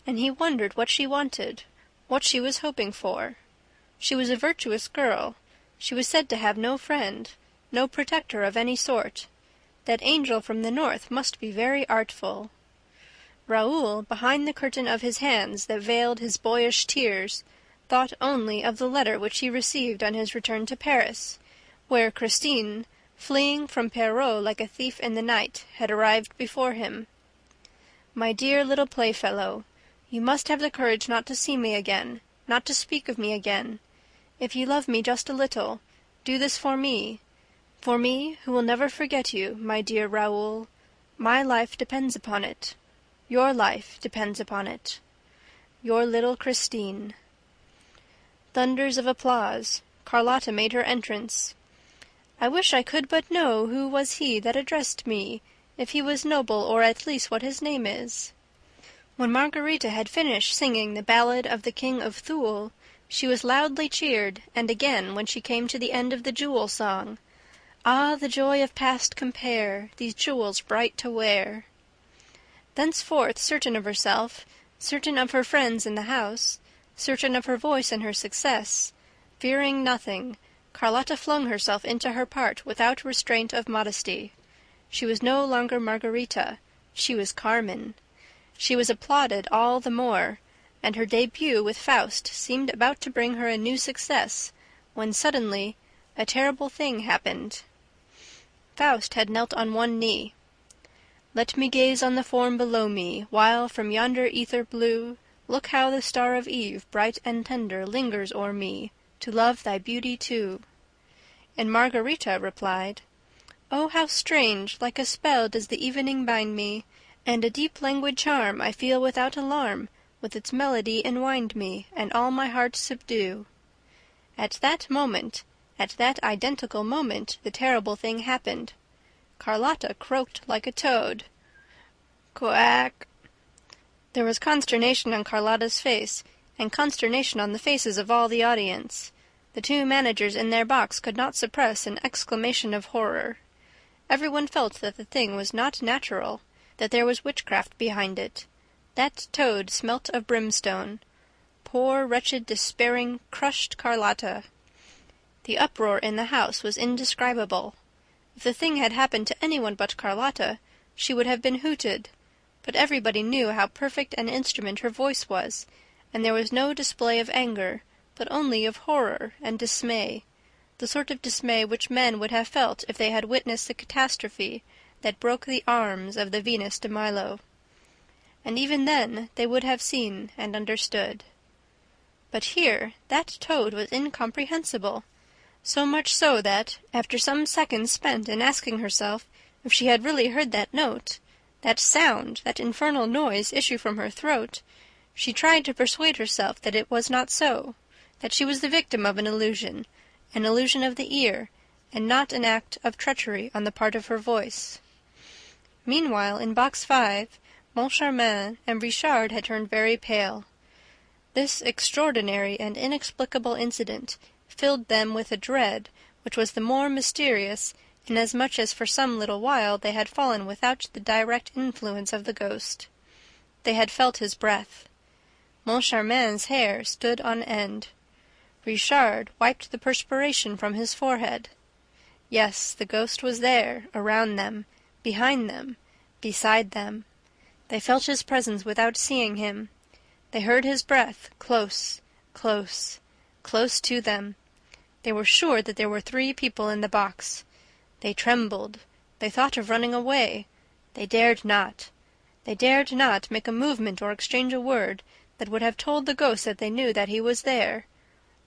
And he wondered what she wanted, what she was hoping for. She was a virtuous girl. She was said to have no friend, no protector of any sort. That angel from the north must be very artful. Raoul, behind the curtain of his hands that veiled his boyish tears, thought only of the letter which he received on his return to Paris, where Christine, fleeing from Perrault like a thief in the night, had arrived before him. "My dear little playfellow, you must have the courage not to see me again, not to speak of me again. If you love me just a little, do this for me who will never forget you, my dear Raoul. My life depends upon it. Your life depends upon it. Your little Christine." Thunders of applause. Carlotta made her entrance. "I wish I could but know who was he that addressed me, if he was noble, or at least what his name is." When Margarita had finished singing the ballad of the King of Thule, she was loudly cheered, and again when she came to the end of the jewel song. "Ah, the joy of past compare, these jewels bright to wear." Thenceforth, certain of herself, certain of her friends in the house, certain of her voice and her success, fearing nothing, Carlotta flung herself into her part without restraint of modesty. She was no longer Margarita, she was Carmen. She was applauded all the more, and her debut with Faust seemed about to bring her a new success, when suddenly a terrible thing happened. Faust had knelt on one knee. "Let me gaze on the form below me, while from yonder ether blue, look how the star of eve, bright and tender, lingers o'er me, to love thy beauty too." And Margarita replied, "Oh, how strange, like a spell does the evening bind me, and a deep languid charm I feel without alarm, with its melody enwind me, and all my heart subdue." At that moment, at that identical moment, the terrible thing happened. Carlotta croaked like a toad. "Quack!" There was consternation on Carlotta's face, and consternation on the faces of all the audience. The two managers in their box could not suppress an exclamation of horror. Everyone felt that the thing was not natural, that there was witchcraft behind it. That toad smelt of brimstone. Poor, wretched, despairing, crushed Carlotta. The uproar in the house was indescribable. If the thing had happened to anyone but Carlotta, she would have been hooted. But everybody knew how perfect an instrument her voice was, and there was no display of anger, but only of horror and dismay, the sort of dismay which men would have felt if they had witnessed the catastrophe that broke the arms of the Venus de Milo. And even then they would have seen and understood. But here that toad was incomprehensible. So much so that, after some seconds spent in asking herself if she had really heard that note, that sound, that infernal noise issue from her throat, she tried to persuade herself that it was not so, that she was the victim of an illusion of the ear, and not an act of treachery on the part of her voice. Meanwhile, in Box 5, Moncharmin and Richard had turned very pale. This extraordinary and inexplicable incident filled them with a dread which was the more mysterious inasmuch as for some little while they had fallen without the direct influence of the ghost. They had felt his breath. Moncharmin's hair stood on end. Richard wiped the perspiration from his forehead. Yes, the ghost was there, around them, behind them, beside them. They felt his presence without seeing him. They heard his breath, close, close, close to them. They were sure that there were 3 people in the box. They trembled. They thought of running away. They dared not. They dared not make a movement or exchange a word that would have told the ghost that they knew that he was there.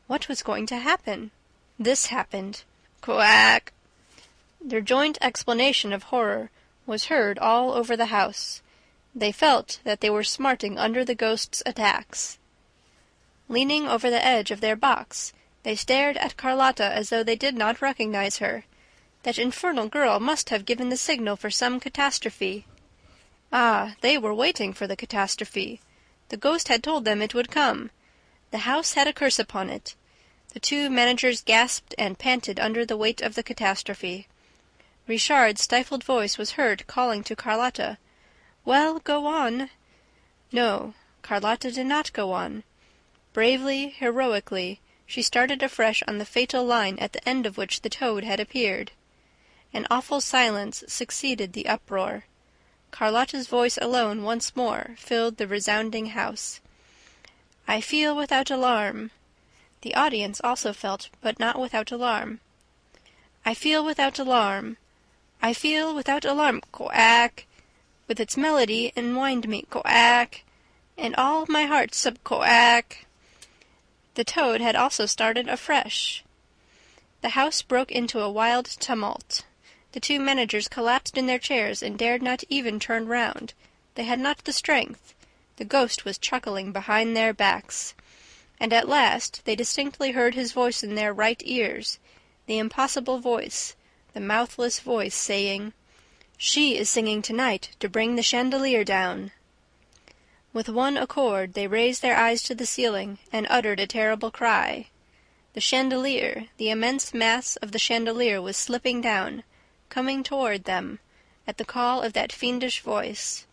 What was going to happen? This happened. Quack! Their joint exclamation of horror was heard all over the house. They felt that they were smarting under the ghost's attacks. Leaning over the edge of their box, they stared at Carlotta as though they did not recognize her. That infernal girl must have given the signal for some catastrophe. Ah, they were waiting for the catastrophe. The ghost had told them it would come. The house had a curse upon it. The 2 managers gasped and panted under the weight of the catastrophe. Richard's stifled voice was heard calling to Carlotta. "Well, go on." No, Carlotta did not go on. Bravely, heroically, she started afresh on the fatal line at the end of which the toad had appeared. An awful silence succeeded the uproar. Carlotta's voice alone once more filled the resounding house. "I feel without alarm." The audience also felt, but not without alarm. "I feel without alarm. I feel without alarm, quack, with its melody enwind me, quack, and all my heart sub quack." The toad had also started afresh. The house broke into a wild tumult. The 2 managers collapsed in their chairs and dared not even turn round. They had not the strength. The ghost was chuckling behind their backs. And at last they distinctly heard his voice in their right ears, the impossible voice, the mouthless voice, saying, "She is singing tonight to bring the chandelier down." With one accord they raised their eyes to the ceiling and uttered a terrible cry. The chandelier, the immense mass of the chandelier was slipping down, coming toward them, at the call of that fiendish voice.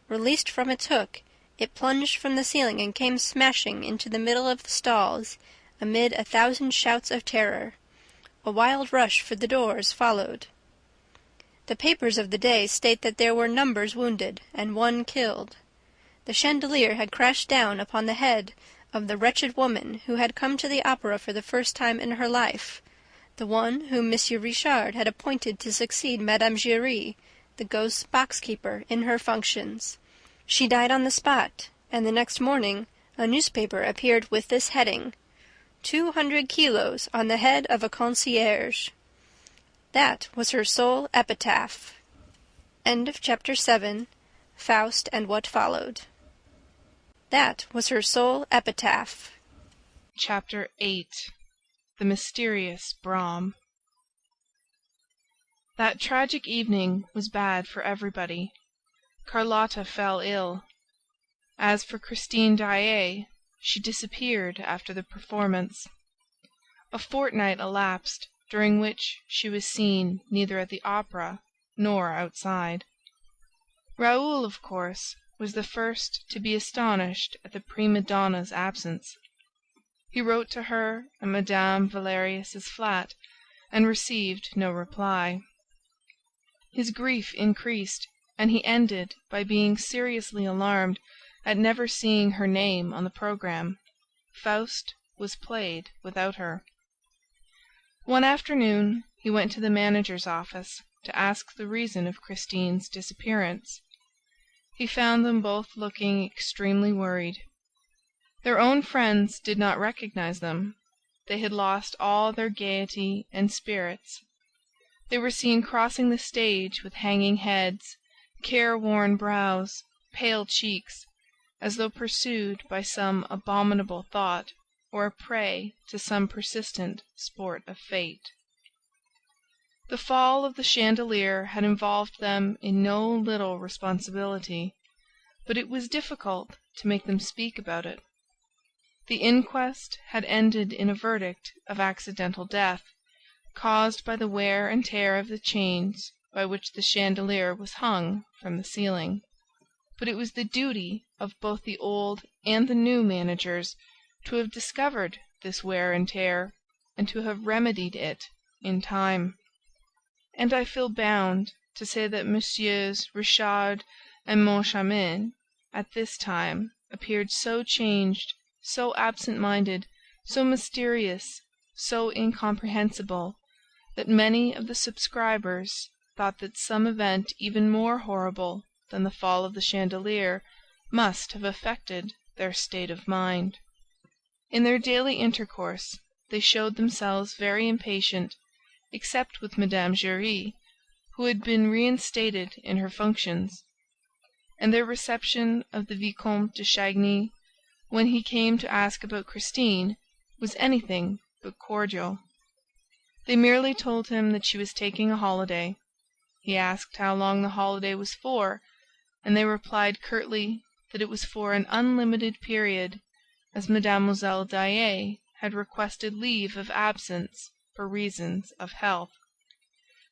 Released from its hook, it plunged from the ceiling and came smashing into the middle of the stalls, amid 1,000 shouts of terror. A wild rush for the doors followed. The papers of the day state that there were numbers wounded and 1 killed. The chandelier had crashed down upon the head of the wretched woman who had come to the opera for the first time in her life, the one whom M. Richard had appointed to succeed Madame Giry, the ghost's box-keeper, in her functions. She died on the spot, and the next morning a newspaper appeared with this heading: 200 kilos on the head of a concierge. That was her sole epitaph. End of chapter 7. Faust and what followed. That was her sole epitaph. Chapter 8. The Mysterious Brougham. That tragic evening was bad for everybody. Carlotta fell ill. As for Christine Daae, she disappeared after the performance. A fortnight elapsed, during which she was seen neither at the opera nor outside. Raoul, of course, was the first to be astonished at the prima donna's absence. He wrote to her at Madame Valerius's flat and received no reply. His grief increased, and he ended by being seriously alarmed at never seeing her name on the programme. Faust was played without her. One afternoon he went to the manager's office to ask the reason of Christine's disappearance. He found them both looking extremely worried. Their own friends did not recognize them. they had lost all their gaiety and spirits. They were seen crossing the stage with hanging heads, careworn brows, pale cheeks, as though pursued by some abominable thought or a prey to some persistent sport of fate. The fall of the chandelier had involved them in no little responsibility, but it was difficult to make them speak about it. The inquest had ended in a verdict of accidental death, caused by the wear and tear of the chains by which the chandelier was hung from the ceiling. But it was the duty of both the old and the new managers to have discovered this wear and tear and to have remedied it in time. And I feel bound to say that Messieurs Richard and Moncharmin at this time appeared so changed, so absent-minded, so mysterious, so incomprehensible, that many of the subscribers thought that some event even more horrible than the fall of the chandelier must have affected their state of mind. In their daily intercourse they showed themselves very impatient, except with Mme. Giry, who had been reinstated in her functions; and their reception of the Vicomte de Chagny, when he came to ask about Christine, was anything but cordial. They merely told him that she was taking a holiday. He asked how long the holiday was for, and they replied curtly that it was for an unlimited period, as Mademoiselle Daae had requested leave of absence for reasons of health.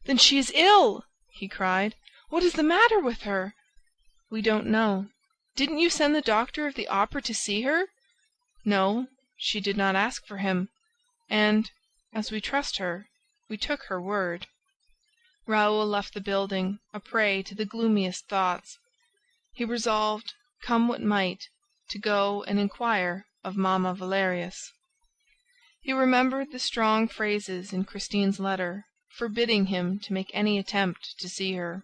"Then she is ill!" he cried. "What is the matter with her?" "We don't know." "Didn't you send the doctor of the Opera to see her?" "No, she did not ask for him, and, as we trust her, we took her word." Raoul left the building, a prey to the gloomiest thoughts. He resolved, come what might, to go and inquire of Mamma Valerius. He remembered the strong phrases in Christine's letter, forbidding him to make any attempt to see her.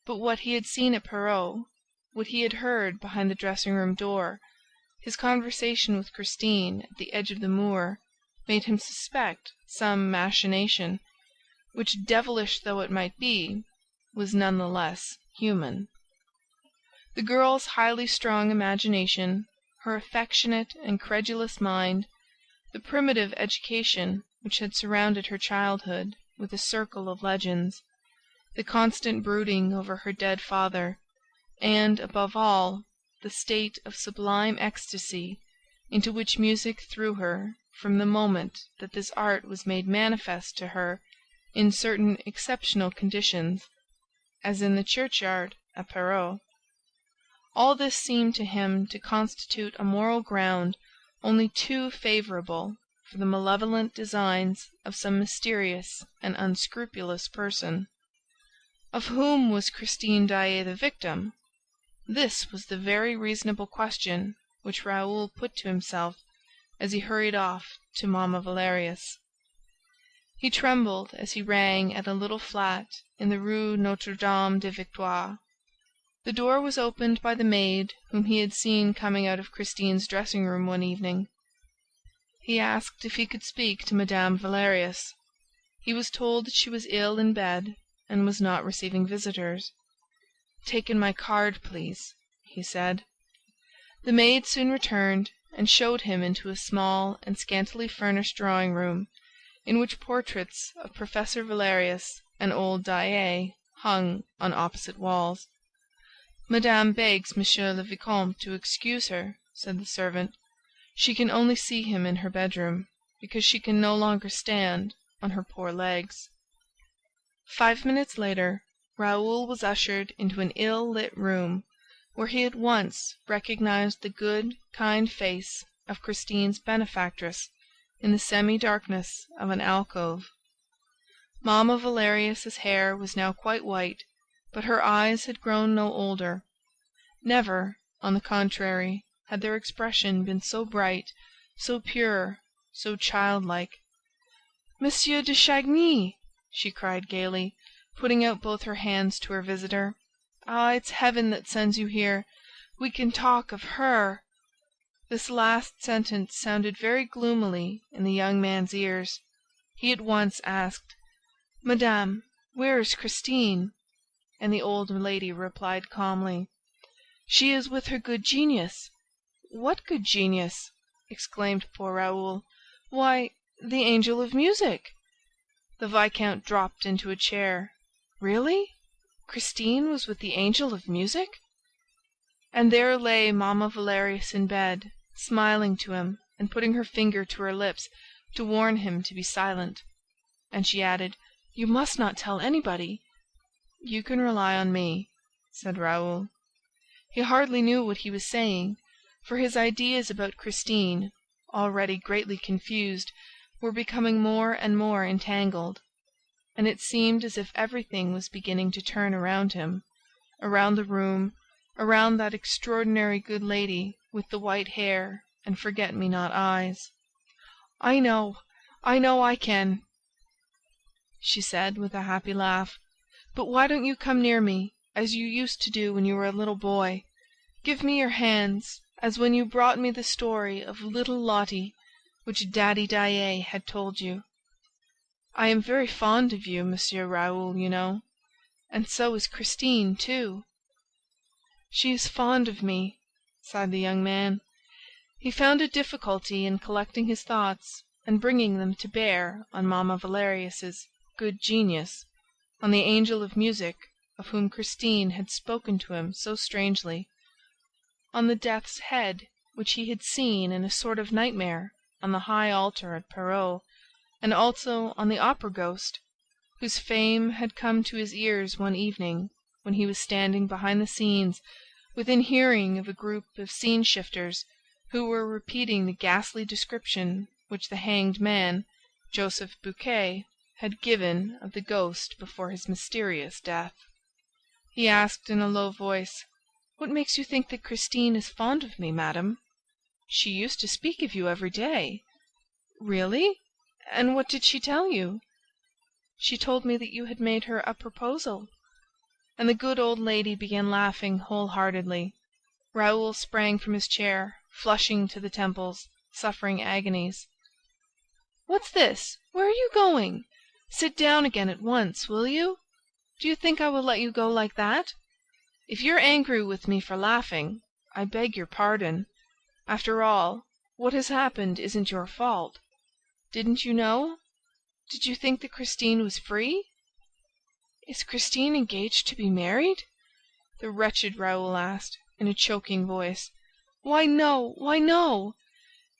But what he had seen at Perros, what he had heard behind the dressing-room door, his conversation with Christine at the edge of the moor, made him suspect some machination, which, devilish though it might be, was none the less human. The girl's highly strung imagination, her affectionate and credulous mind, the primitive education which had surrounded her childhood with a circle of legends, the constant brooding over her dead father, and, above all, the state of sublime ecstasy into which music threw her from the moment that this art was made manifest to her in certain exceptional conditions, as in the churchyard at Perros. All this seemed to him to constitute a moral ground only too favorable for the malevolent designs of some mysterious and unscrupulous person. Of whom was Christine Daae the victim? This was the very reasonable question which Raoul put to himself as he hurried off to Mamma Valerius. He trembled as he rang at a little flat in the Rue Notre-Dame des Victoires. The door was opened by the maid whom he had seen coming out of Christine's dressing-room one evening. He asked if he could speak to Mme. Valerius. He was told that she was ill in bed and was not receiving visitors. "Take in my card, please," he said. The maid soon returned and showed him into a small and scantily furnished drawing-room, in which portraits of Professor Valerius and old Daae hung on opposite walls. "Madame begs Monsieur le Vicomte to excuse her," said the servant. "She can only see him in her bedroom, because she can no longer stand on her poor legs." 5 minutes later, Raoul was ushered into an ill-lit room, where he at once recognized the good, kind face of Christine's benefactress in the semi-darkness of an alcove. Mamma Valerius's hair was now quite white, but her eyes had grown no older. Never, on the contrary, had their expression been so bright, so pure, so childlike. "Monsieur de Chagny!" she cried gaily, putting out both her hands to her visitor. "Ah, it's Heaven that sends you here! We can talk of her!" This last sentence sounded very gloomily in the young man's ears. He at once asked, "Madame, where is Christine?" And the old lady replied calmly, "She is with her good genius." "What good genius?" exclaimed poor Raoul. "Why, the angel of music!" The viscount dropped into a chair. Really? Christine was with the angel of music? And there lay Mamma Valerius in bed, smiling to him and putting her finger to her lips to warn him to be silent. And she added, "You must not tell anybody." "You can rely on me," said Raoul. He hardly knew what he was saying, for his ideas about Christine, already greatly confused, were becoming more and more entangled. And it seemed as if everything was beginning to turn around him, around the room, around that extraordinary good lady with the white hair and forget-me-not eyes. I know I can," she said with a happy laugh. "But why don't you come near me, as you used to do when you were a little boy? Give me your hands, as when you brought me the story of little Lottie, which Daddy Daae had told you. I am very fond of you, Monsieur Raoul, you know. And so is Christine, too." "She is fond of me," sighed the young man. He found a difficulty in collecting his thoughts and bringing them to bear on Mamma Valerius's good genius, on the angel of music of whom Christine had spoken to him so strangely, on the death's head which he had seen in a sort of nightmare on the high altar at Perros, and also on the opera ghost, whose fame had come to his ears one evening when he was standing behind the scenes within hearing of a group of scene-shifters who were repeating the ghastly description which the hanged man, Joseph Buquet, had given of the ghost before his mysterious death. He asked in a low voice, "What makes you think that Christine is fond of me, madame? She used to speak of you every day." "Really? And what did she tell you?" "She told me that you had made her a proposal." And the good old lady began laughing wholeheartedly. Raoul sprang from his chair, flushing to the temples, suffering agonies. "What's this? Where are you going? Sit down again at once, will you? Do you think I will let you go like that? If you're angry with me for laughing, I beg your pardon. After all, what has happened isn't your fault. Didn't you know? Did you think that Christine was free?" "Is Christine engaged to be married?" the wretched Raoul asked, in a choking voice. "Why, no! Why, no!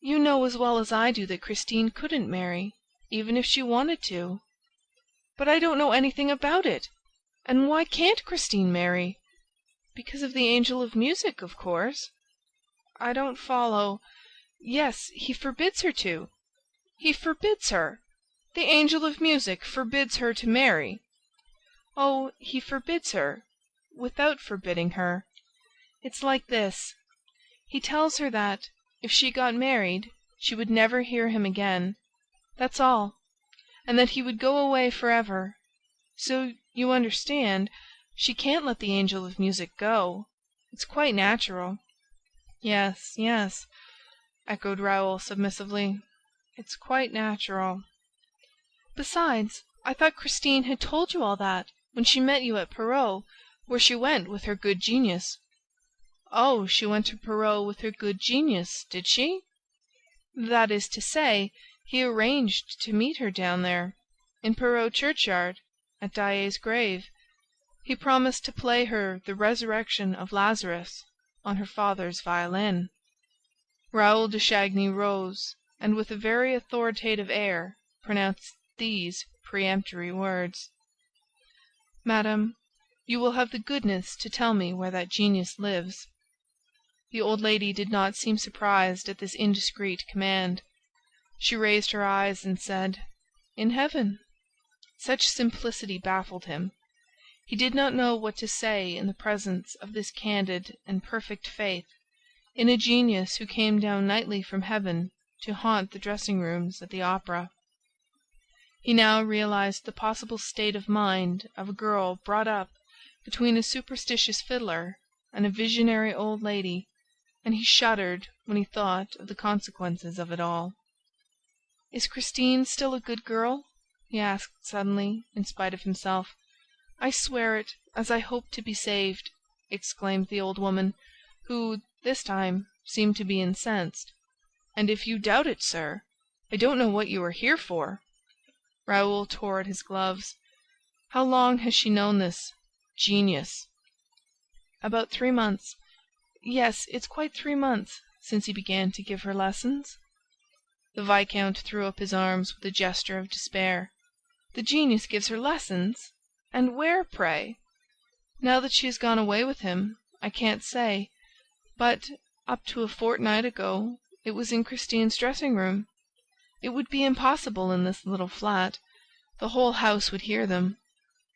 You know as well as I do that Christine couldn't marry, even if she wanted to." "But I don't know anything about it. And why can't Christine marry?" "Because of the angel of music, of course." "I don't follow." "Yes, he forbids her to." "He forbids her! The angel of music forbids her to marry!" "Oh, he forbids her, without forbidding her. It's like this. He tells her that, if she got married, she would never hear him again. That's all. And that he would go away forever. So, you understand, she can't let the angel of music go. It's quite natural." "Yes, yes," echoed Raoul submissively. "It's quite natural." "Besides, I thought Christine had told you all that, when she met you at Perros, where she went with her good genius." "Oh, she went to Perros with her good genius, did she?" "That is to say, he arranged to meet her down there, in Perros churchyard, at Daae's grave. He promised to play her the Resurrection of Lazarus on her father's violin." Raoul de Chagny rose and, with a very authoritative air, pronounced these peremptory words: "Madame, you will have the goodness to tell me where that genius lives." The old lady did not seem surprised at this indiscreet command. She raised her eyes and said, "In heaven." Such simplicity baffled him. He did not know what to say in the presence of this candid and perfect faith in a genius who came down nightly from heaven to haunt the dressing-rooms at the Opera. He now realized the possible state of mind of a girl brought up between a superstitious fiddler and a visionary old lady, and he shuddered when he thought of the consequences of it all. "Is Christine still a good girl?" he asked suddenly, in spite of himself. "I swear it, as I hope to be saved!" exclaimed the old woman, who, this time, seemed to be incensed. "And if you doubt it, sir, I don't know what you are here for." Raoul tore at his gloves. "How long has she known this genius?" "About 3 months. Yes, it's quite 3 months since he began to give her lessons." The Viscount threw up his arms with a gesture of despair. "The genius gives her lessons? And where, pray?" "Now that she has gone away with him, I can't say. But, up to a fortnight ago, it was in Christine's dressing-room. It would be impossible in this little flat. The whole house would hear them.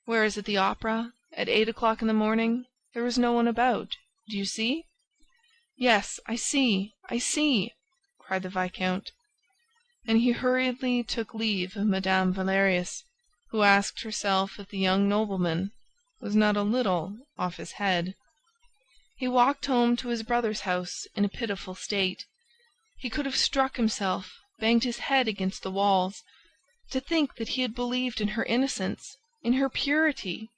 Whereas at the Opera, at 8 o'clock in the morning, there was no one about. Do you see?" "Yes, I see, I see!" cried the Viscount. And he hurriedly took leave of Mme. Valerius, who asked herself if the young nobleman was not a little off his head. He walked home to his brother's house in a pitiful state. He could have struck himself, banged his head against the walls. To think that he had believed in her innocence, in her purity!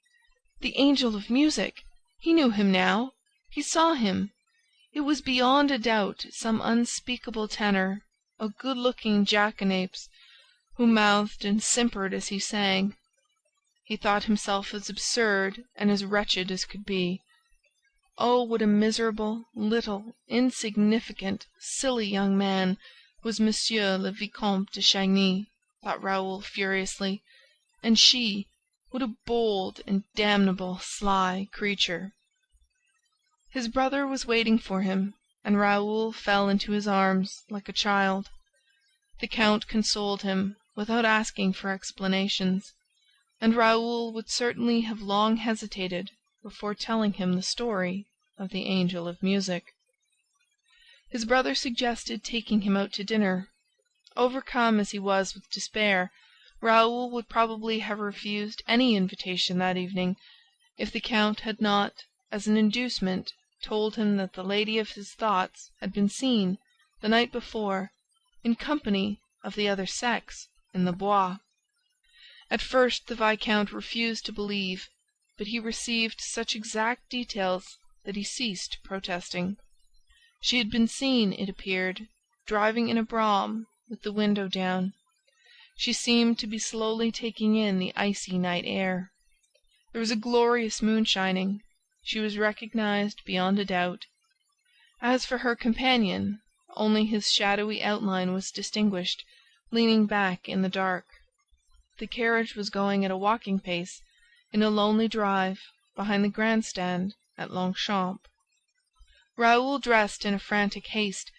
The Angel of Music! He knew him now! He saw him! It was beyond a doubt some unspeakable tenor, a good-looking jackanapes, who mouthed and simpered as he sang. He thought himself as absurd and as wretched as could be. Oh, what a miserable, little, insignificant, silly young man was Monsieur le Vicomte de Chagny, thought Raoul furiously, and she, what a bold and damnable sly creature! His brother was waiting for him, and Raoul fell into his arms like a child. The count consoled him without asking for explanations, and Raoul would certainly have long hesitated before telling him the story of the Angel of Music. His brother suggested taking him out to dinner. Overcome as he was with despair, Raoul would probably have refused any invitation that evening, if the count had not, as an inducement, told him that the lady of his thoughts had been seen, the night before, in company of the other sex, in the Bois. At first the Viscount refused to believe, but he received such exact details that he ceased protesting. She had been seen, it appeared, driving in a brougham with the window down. She seemed to be slowly taking in the icy night air. There was a glorious moon shining. She was recognized beyond a doubt. As for her companion, only his shadowy outline was distinguished, leaning back in the dark. The carriage was going at a walking pace, in a lonely drive, behind the grandstand at Longchamp. Raoul dressed in a frantic haste,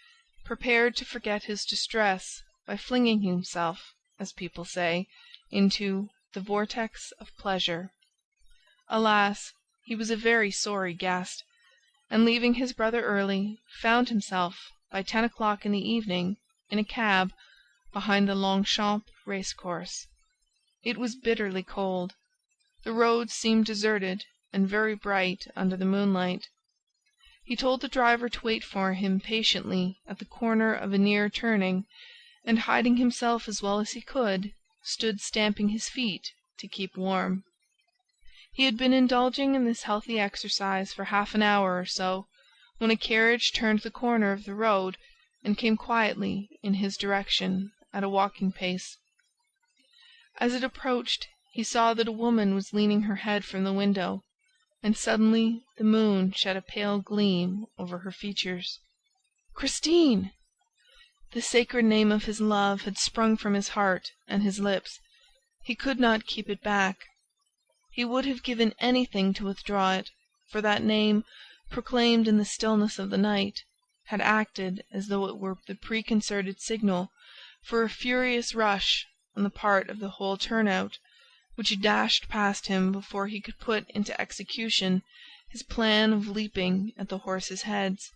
prepared to forget his distress by flinging himself, as people say, into the vortex of pleasure. Alas, he was a very sorry guest, and leaving his brother early, found himself, by 10 o'clock in the evening, in a cab, behind the Longchamp racecourse. It was bitterly cold. The roads seemed deserted and very bright under the moonlight. He told the driver to wait for him patiently at the corner of a near turning, and, hiding himself as well as he could, stood stamping his feet to keep warm. He had been indulging in this healthy exercise for half an hour or so, when a carriage turned the corner of the road and came quietly in his direction at a walking pace. As it approached, he saw that a woman was leaning her head from the window, and suddenly the moon shed a pale gleam over her features. Christine! The sacred name of his love had sprung from his heart and his lips. He could not keep it back. He would have given anything to withdraw it, for that name, proclaimed in the stillness of the night, had acted as though it were the preconcerted signal for a furious rush on the part of the whole turnout, which dashed past him before he could put into execution his plan of leaping at the horses' heads.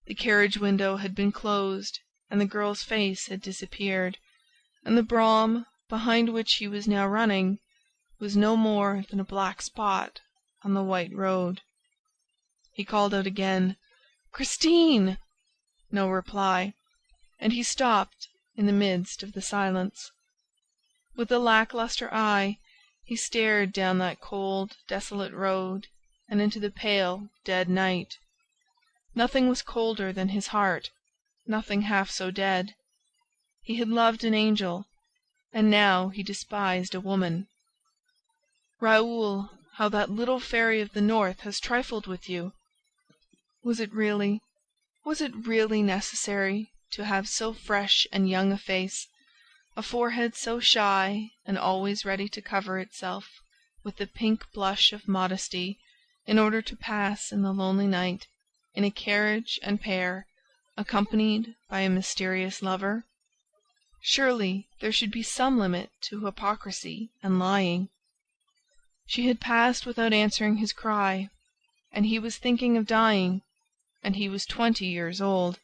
The carriage window had been closed, and the girl's face had disappeared, and the brougham, behind which he was now running, was no more than a black spot on the white road. He called out again, "Christine!" no reply, and he stopped in the midst of the silence. With a lacklustre eye he stared down that cold, desolate road and into the pale, dead night. Nothing was colder than his heart, nothing half so dead. He had loved an angel, and now he despised a woman. "Raoul, how that little fairy of the north has trifled with you! Was it really necessary to have so fresh and young a face, a forehead so shy and always ready to cover itself with the pink blush of modesty, in order to pass in the lonely night in a carriage and pair, accompanied by a mysterious lover? Surely there should be some limit to hypocrisy and lying. She had passed without answering his cry, and he was thinking of dying, and he was 20 years old.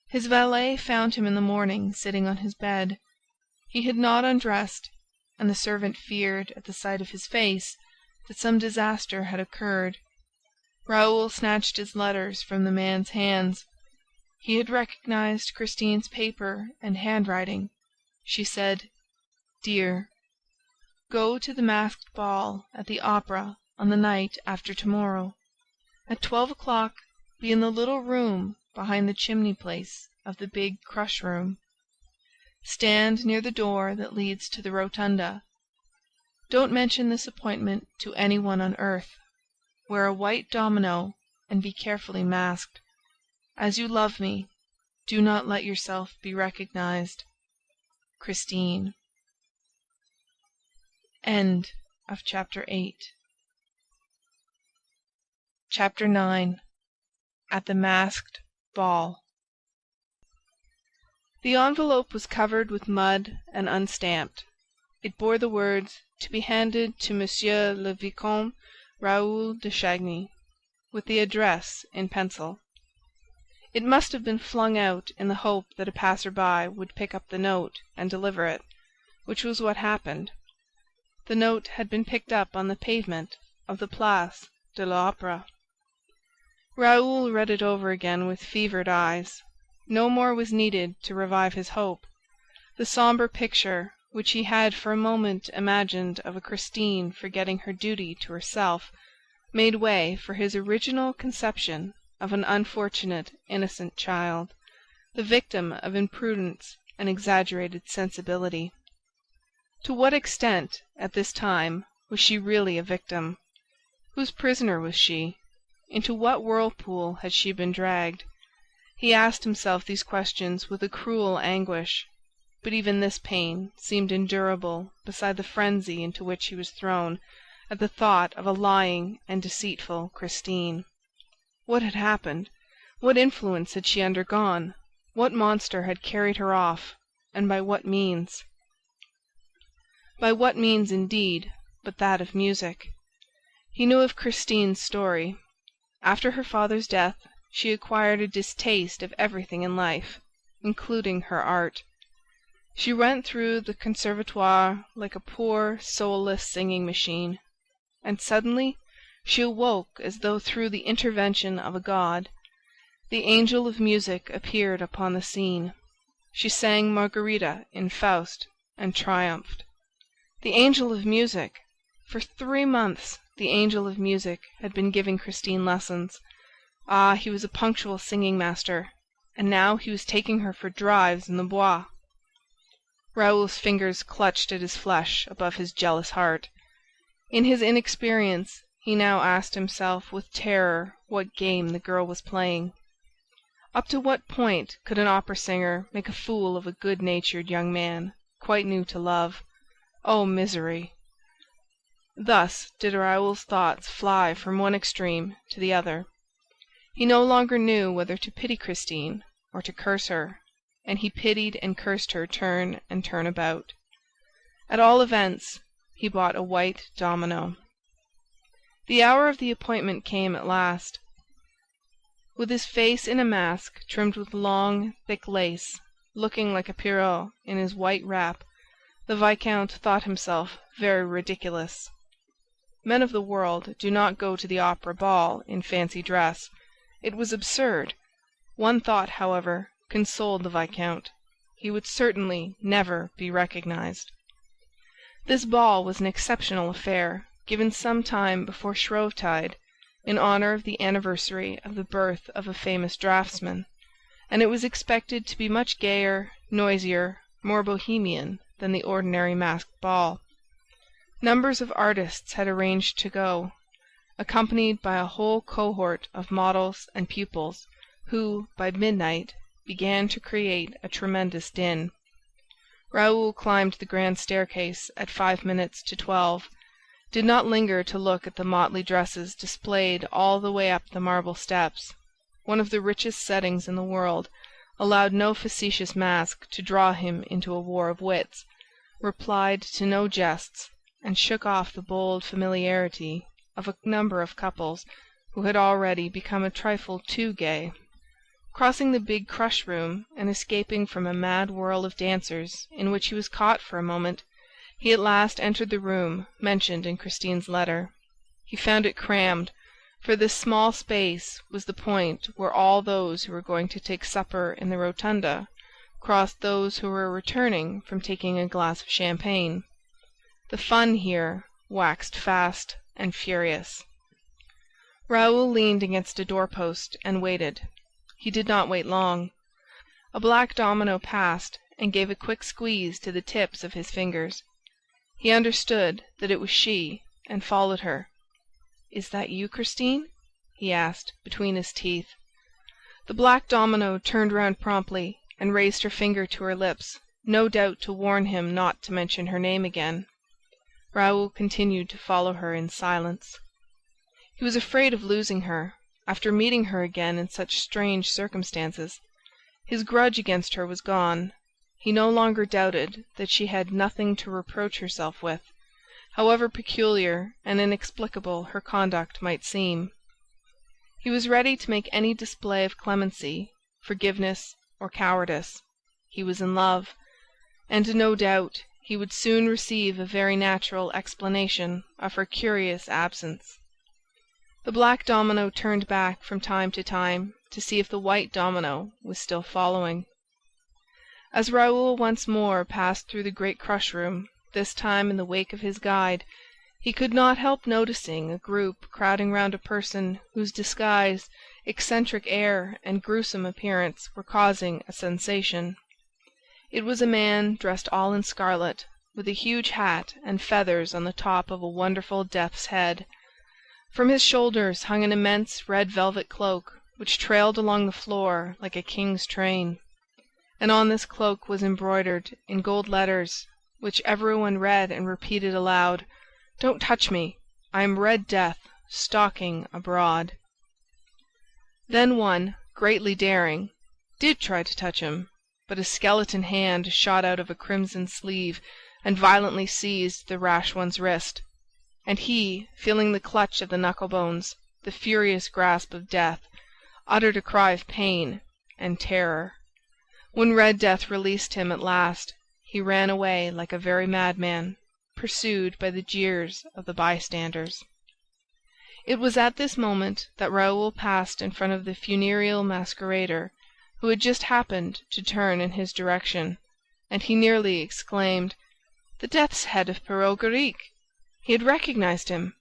His valet found him in the morning sitting on his bed. He had not undressed, and the servant feared, at the sight of his face, that some disaster had occurred. Raoul snatched his letters from the man's hands. He had recognized Christine's paper and handwriting. She said, "Dear, go to the masked ball at the Opera on the night after tomorrow. At 12 o'clock be in the little room behind the chimney place of the big crush room. Stand near the door that leads to the rotunda. Don't mention this appointment to anyone on earth. Wear a white domino and be carefully masked. As you love me, do not let yourself be recognized. Christine." End of Chapter 8. Chapter 9. At the Masked Ball. The envelope was covered with mud and unstamped. It bore the words, "To be handed to Monsieur le Vicomte Raoul de Chagny," with the address in pencil. It must have been flung out in the hope that a passer-by would pick up the note and deliver it, which was what happened. The note had been picked up on the pavement of the Place de l'Opéra. Raoul read it over again with fevered eyes. No more was needed to revive his hope. The sombre picture which he had for a moment imagined of a Christine forgetting her duty to herself made way for his original conception of an unfortunate, innocent child, the victim of imprudence and exaggerated sensibility. To what extent, at this time, was she really a victim? Whose prisoner was she? Into what whirlpool had she been dragged? He asked himself these questions with a cruel anguish, but even this pain seemed endurable beside the frenzy into which he was thrown at the thought of a lying and deceitful Christine. What had happened? What influence had she undergone? What monster had carried her off, and by what means? By what means, indeed, but that of music? He knew of Christine's story. After her father's death, she acquired a distaste of everything in life, including her art. She went through the conservatoire like a poor, soulless singing machine. And suddenly she awoke as though through the intervention of a god. The angel of music appeared upon the scene. She sang Margarita in Faust and triumphed. The angel of music! For 3 months the angel of music had been giving Christine lessons. Ah, he was a punctual singing master, and now he was taking her for drives in the Bois. Raoul's fingers clutched at his flesh above his jealous heart. In his inexperience, he now asked himself with terror what game the girl was playing. Up to what point could an opera singer make a fool of a good-natured young man, quite new to love? Oh, misery! Thus did Raoul's thoughts fly from one extreme to the other. He no longer knew whether to pity Christine or to curse her, and he pitied and cursed her turn and turn about. At all events, he bought a white domino. The hour of the appointment came at last. With his face in a mask trimmed with long, thick lace, looking like a Pierrot in his white wrap, the Viscount thought himself very ridiculous. Men of the world do not go to the opera ball in fancy dress. It was absurd. One thought, however, consoled the Viscount: he would certainly never be recognized. This ball was an exceptional affair, given some time before Shrovetide, in honor of the anniversary of the birth of a famous draughtsman, and it was expected to be much gayer, noisier, more bohemian than the ordinary masked ball. Numbers of artists had arranged to go, accompanied by a whole cohort of models and pupils, who, by midnight, began to create a tremendous din. Raoul climbed the grand staircase at 11:05, did not linger to look at the motley dresses displayed all the way up the marble steps. One of the richest settings in the world allowed no facetious mask to draw him into a war of wits, replied to no jests, and shook off the bold familiarity of a number of couples who had already become a trifle too gay. Crossing the big crush room and escaping from a mad whirl of dancers in which he was caught for a moment, he at last entered the room mentioned in Christine's letter. He found it crammed, for this small space was the point where all those who were going to take supper in the rotunda crossed those who were returning from taking a glass of champagne. The fun here waxed fast and furious. Raoul leaned against a doorpost and waited. He did not wait long. A black domino passed and gave a quick squeeze to the tips of his fingers. He understood that it was she, and followed her. "Is that you, Christine?" he asked, between his teeth. The black domino turned round promptly and raised her finger to her lips, no doubt to warn him not to mention her name again. Raoul continued to follow her in silence. He was afraid of losing her, after meeting her again in such strange circumstances. His grudge against her was gone. He no longer doubted that she had nothing to reproach herself with, however peculiar and inexplicable her conduct might seem. He was ready to make any display of clemency, forgiveness, or cowardice. He was in love, and no doubt he would soon receive a very natural explanation of her curious absence. The black domino turned back from time to time to see if the white domino was still following. As Raoul once more passed through the great crush room, this time in the wake of his guide, he could not help noticing a group crowding round a person whose disguise, eccentric air, and gruesome appearance were causing a sensation. It was a man dressed all in scarlet, with a huge hat and feathers on the top of a wonderful death's head. From his shoulders hung an immense red velvet cloak, which trailed along the floor like a king's train. And on this cloak was embroidered, in gold letters, which everyone read and repeated aloud, "Don't touch me! I am Red Death, stalking abroad." Then one, greatly daring, did try to touch him, but a skeleton hand shot out of a crimson sleeve and violently seized the rash one's wrist. And he, feeling the clutch of the knuckle-bones, the furious grasp of death, uttered a cry of pain and terror. When Red Death released him at last, he ran away like a very madman, pursued by the jeers of the bystanders. It was at this moment that Raoul passed in front of the funereal masquerader, who had just happened to turn in his direction, and he nearly exclaimed, "The death's head of Perrault Garrigue!" He had recognized him.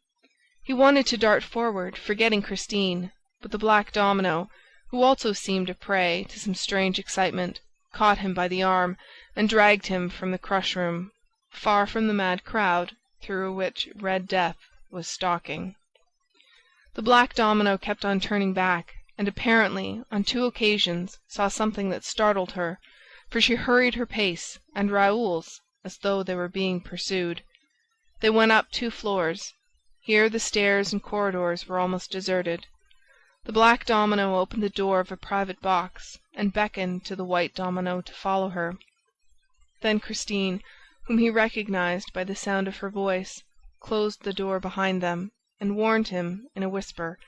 He wanted to dart forward, forgetting Christine, but the black domino, who also seemed a prey to some strange excitement, caught him by the arm and dragged him from the crush room, far from the mad crowd through which Red Death was stalking. The black domino kept on turning back, and apparently on 2 occasions saw something that startled her, for she hurried her pace and Raoul's as though they were being pursued. They went up 2 floors. Here the stairs and corridors were almost deserted. The black domino opened the door of a private box and beckoned to the white domino to follow her. Then Christine, whom he recognized by the sound of her voice, closed the door behind them and warned him, in a whisper,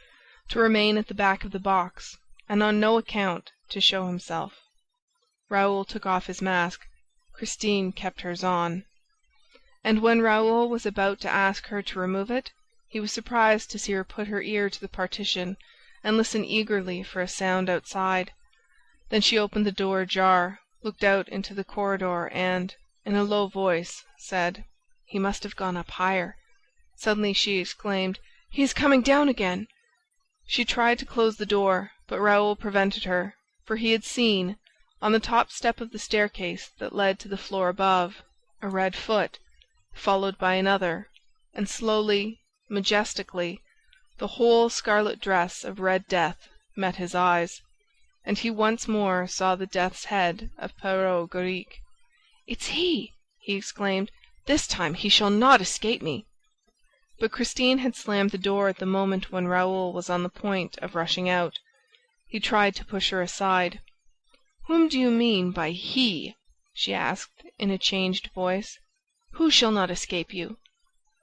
to remain at the back of the box and on no account to show himself. Raoul took off his mask. Christine kept hers on. And when Raoul was about to ask her to remove it, he was surprised to see her put her ear to the partition and listen eagerly for a sound outside. Then she opened the door ajar, looked out into the corridor and, in a low voice, said, "He must have gone up higher." Suddenly she exclaimed, "He is coming down again!" She tried to close the door, but Raoul prevented her, for he had seen, on the top step of the staircase that led to the floor above, a red foot, followed by another, and slowly, majestically, the whole scarlet dress of Red Death met his eyes, and he once more saw the death's head of Perrault Gorique. "It's he!" he exclaimed. "This time he shall not escape me!" But Christine had slammed the door at the moment when Raoul was on the point of rushing out. He tried to push her aside. "Whom do you mean by he?" she asked in a changed voice. "Who shall not escape you?"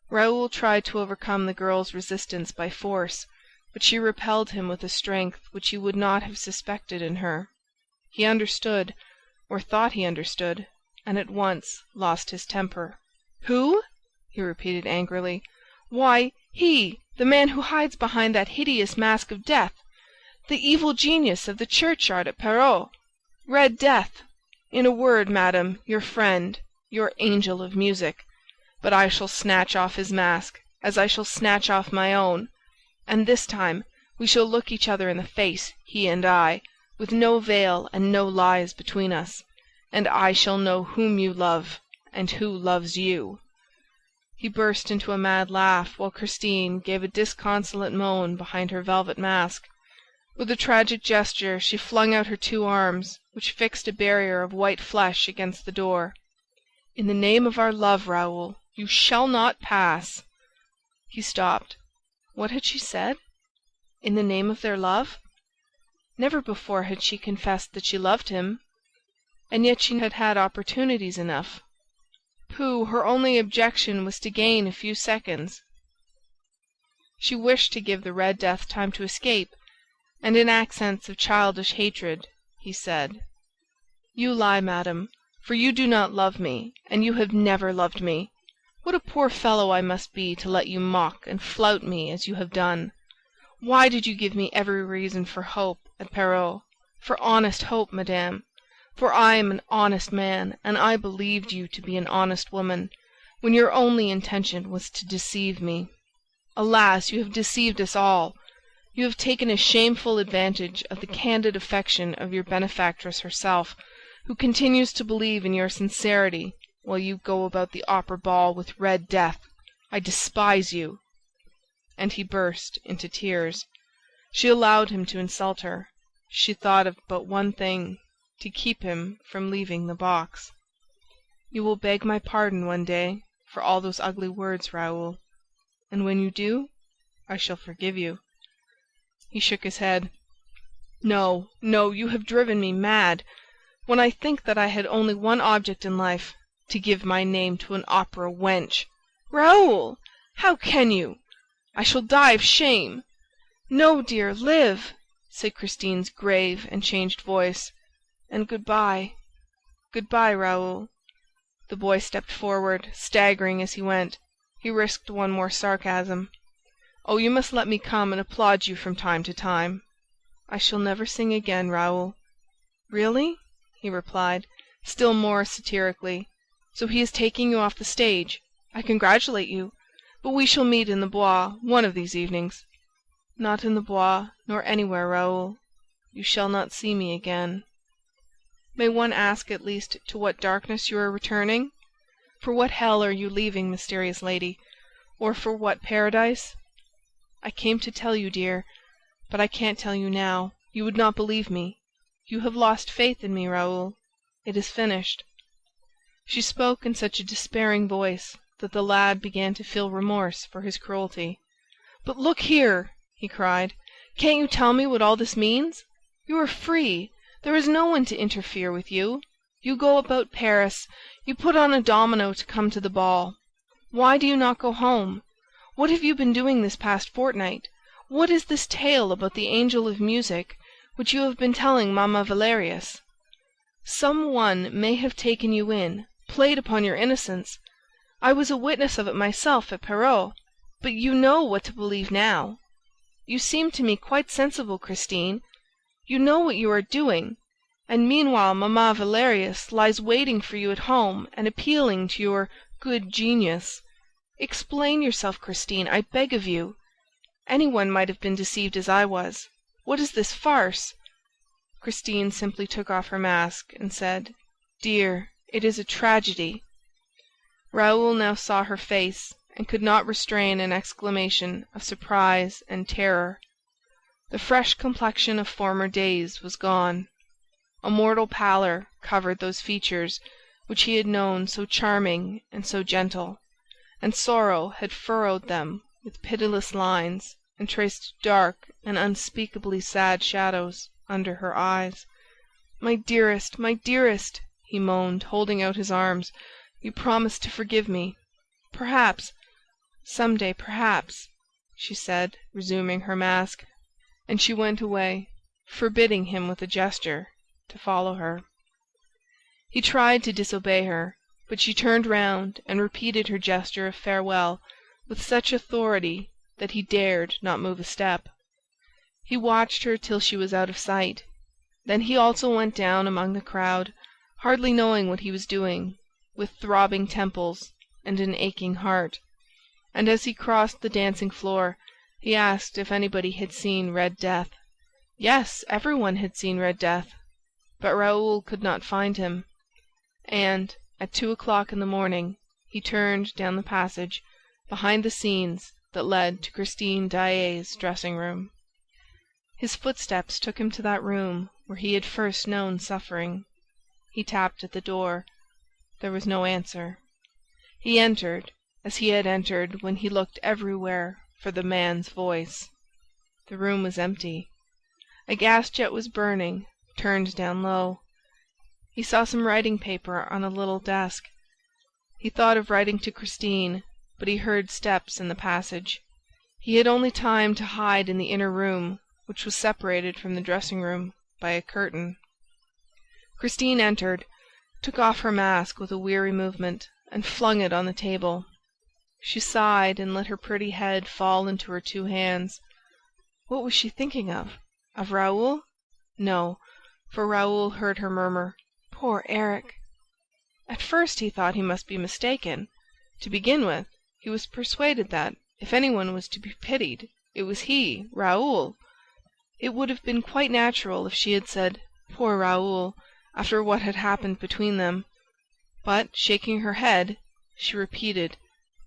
Raoul tried to overcome the girl's resistance by force, but she repelled him with a strength which he would not have suspected in her. He understood, or thought he understood, and at once lost his temper. "Who?" he repeated angrily. "Why, he, the man who hides behind that hideous mask of death, the evil genius of the churchyard at Perros, Red Death, in a word, madam, your friend, your angel of music. But I shall snatch off his mask, as I shall snatch off my own, and this time we shall look each other in the face, he and I, with no veil and no lies between us, and I shall know whom you love and who loves you." He burst into a mad laugh, while Christine gave a disconsolate moan behind her velvet mask. With a tragic gesture she flung out her two arms, which fixed a barrier of white flesh against the door. "In the name of our love, Raoul, you shall not pass!" He stopped. What had she said? In the name of their love? Never before had she confessed that she loved him, and yet she had had opportunities enough. Pooh, her only objection was to gain a few seconds. She wished to give the Red Death time to escape, and in accents of childish hatred he said: "You lie, madam, for you do not love me, and you have never loved me. What a poor fellow I must be to let you mock and flout me as you have done! Why did you give me every reason for hope at Perros, for honest hope, madame? For I am an honest man, and I believed you to be an honest woman, when your only intention was to deceive me. Alas, you have deceived us all! You have taken a shameful advantage of the candid affection of your benefactress herself, who continues to believe in your sincerity, while you go about the opera ball with Red Death. I despise you!" And he burst into tears. She allowed him to insult her. She thought of but one thing: to keep him from leaving the box. "You will beg my pardon one day for all those ugly words, Raoul, and when you do, I shall forgive you." He shook his head. "No, no, you have driven me mad! When I think that I had only one object in life, to give my name to an opera wench! Raoul! How can you? I shall die of shame!" "No, dear, live!" said Christine's grave and changed voice. "And good-bye. Good-bye, Raoul." The boy stepped forward, staggering as he went. He risked one more sarcasm. "Oh, you must let me come and applaud you from time to time." "I shall never sing again, Raoul." "Really?" he replied, still more satirically. "So he is taking you off the stage. I congratulate you. But we shall meet in the Bois one of these evenings." "Not in the Bois, nor anywhere, Raoul. You shall not see me again." "May one ask at least to what darkness you are returning? For what hell are you leaving, mysterious lady? Or for what paradise?" "I came to tell you, dear, but I can't tell you now. You would not believe me. You have lost faith in me, Raoul. It is finished." She spoke in such a despairing voice that the lad began to feel remorse for his cruelty. "But look here!" he cried. "Can't you tell me what all this means? You are free. There is no one to interfere with you. You go about Paris. You put on a domino to come to the ball. Why do you not go home? What have you been doing this past fortnight? What is this tale about the angel of music which you have been telling Mamma Valerius? Some one may have taken you in, played upon your innocence. I was a witness of it myself at Perros, but you know what to believe now. You seem to me quite sensible, Christine. You know what you are doing. And meanwhile Mamma Valerius lies waiting for you at home and appealing to your good genius. Explain yourself, Christine, I beg of you. Anyone might have been deceived as I was. What is this farce?" Christine simply took off her mask and said, "Dear, it is a tragedy." Raoul now saw her face and could not restrain an exclamation of surprise and terror. The fresh complexion of former days was gone. A mortal pallor covered those features which he had known so charming and so gentle, and sorrow had furrowed them with pitiless lines and traced dark and unspeakably sad shadows under her eyes. My dearest, he moaned, holding out his arms, "you promised to forgive me. Perhaps, some day, perhaps," she said, resuming her mask, and she went away, forbidding him with a gesture to follow her. He tried to disobey her, but she turned round and repeated her gesture of farewell with such authority that he dared not move a step. He watched her till she was out of sight. Then he also went down among the crowd, hardly knowing what he was doing, with throbbing temples and an aching heart. And as he crossed the dancing floor, he asked if anybody had seen Red Death. Yes, everyone had seen Red Death, but Raoul could not find him. And, at 2 o'clock in the morning, he turned down the passage behind the scenes that led to Christine Daae's dressing-room. His footsteps took him to that room where he had first known suffering. He tapped at the door. There was no answer. He entered, as he had entered when he looked everywhere for the man's voice. The room was empty. A gas jet was burning, turned down low. He saw some writing paper on a little desk. He thought of writing to Christine, but he heard steps in the passage. He had only time to hide in the inner room, which was separated from the dressing-room by a curtain. Christine entered, took off her mask with a weary movement, and flung it on the table. She sighed and let her pretty head fall into her two hands. What was she thinking of? Of Raoul? No, for Raoul heard her murmur, "Poor Erik!" At first he thought he must be mistaken. To begin with, he was persuaded that, if anyone was to be pitied, it was he, Raoul. It would have been quite natural if she had said, "Poor Raoul," after what had happened between them. But, shaking her head, she repeated,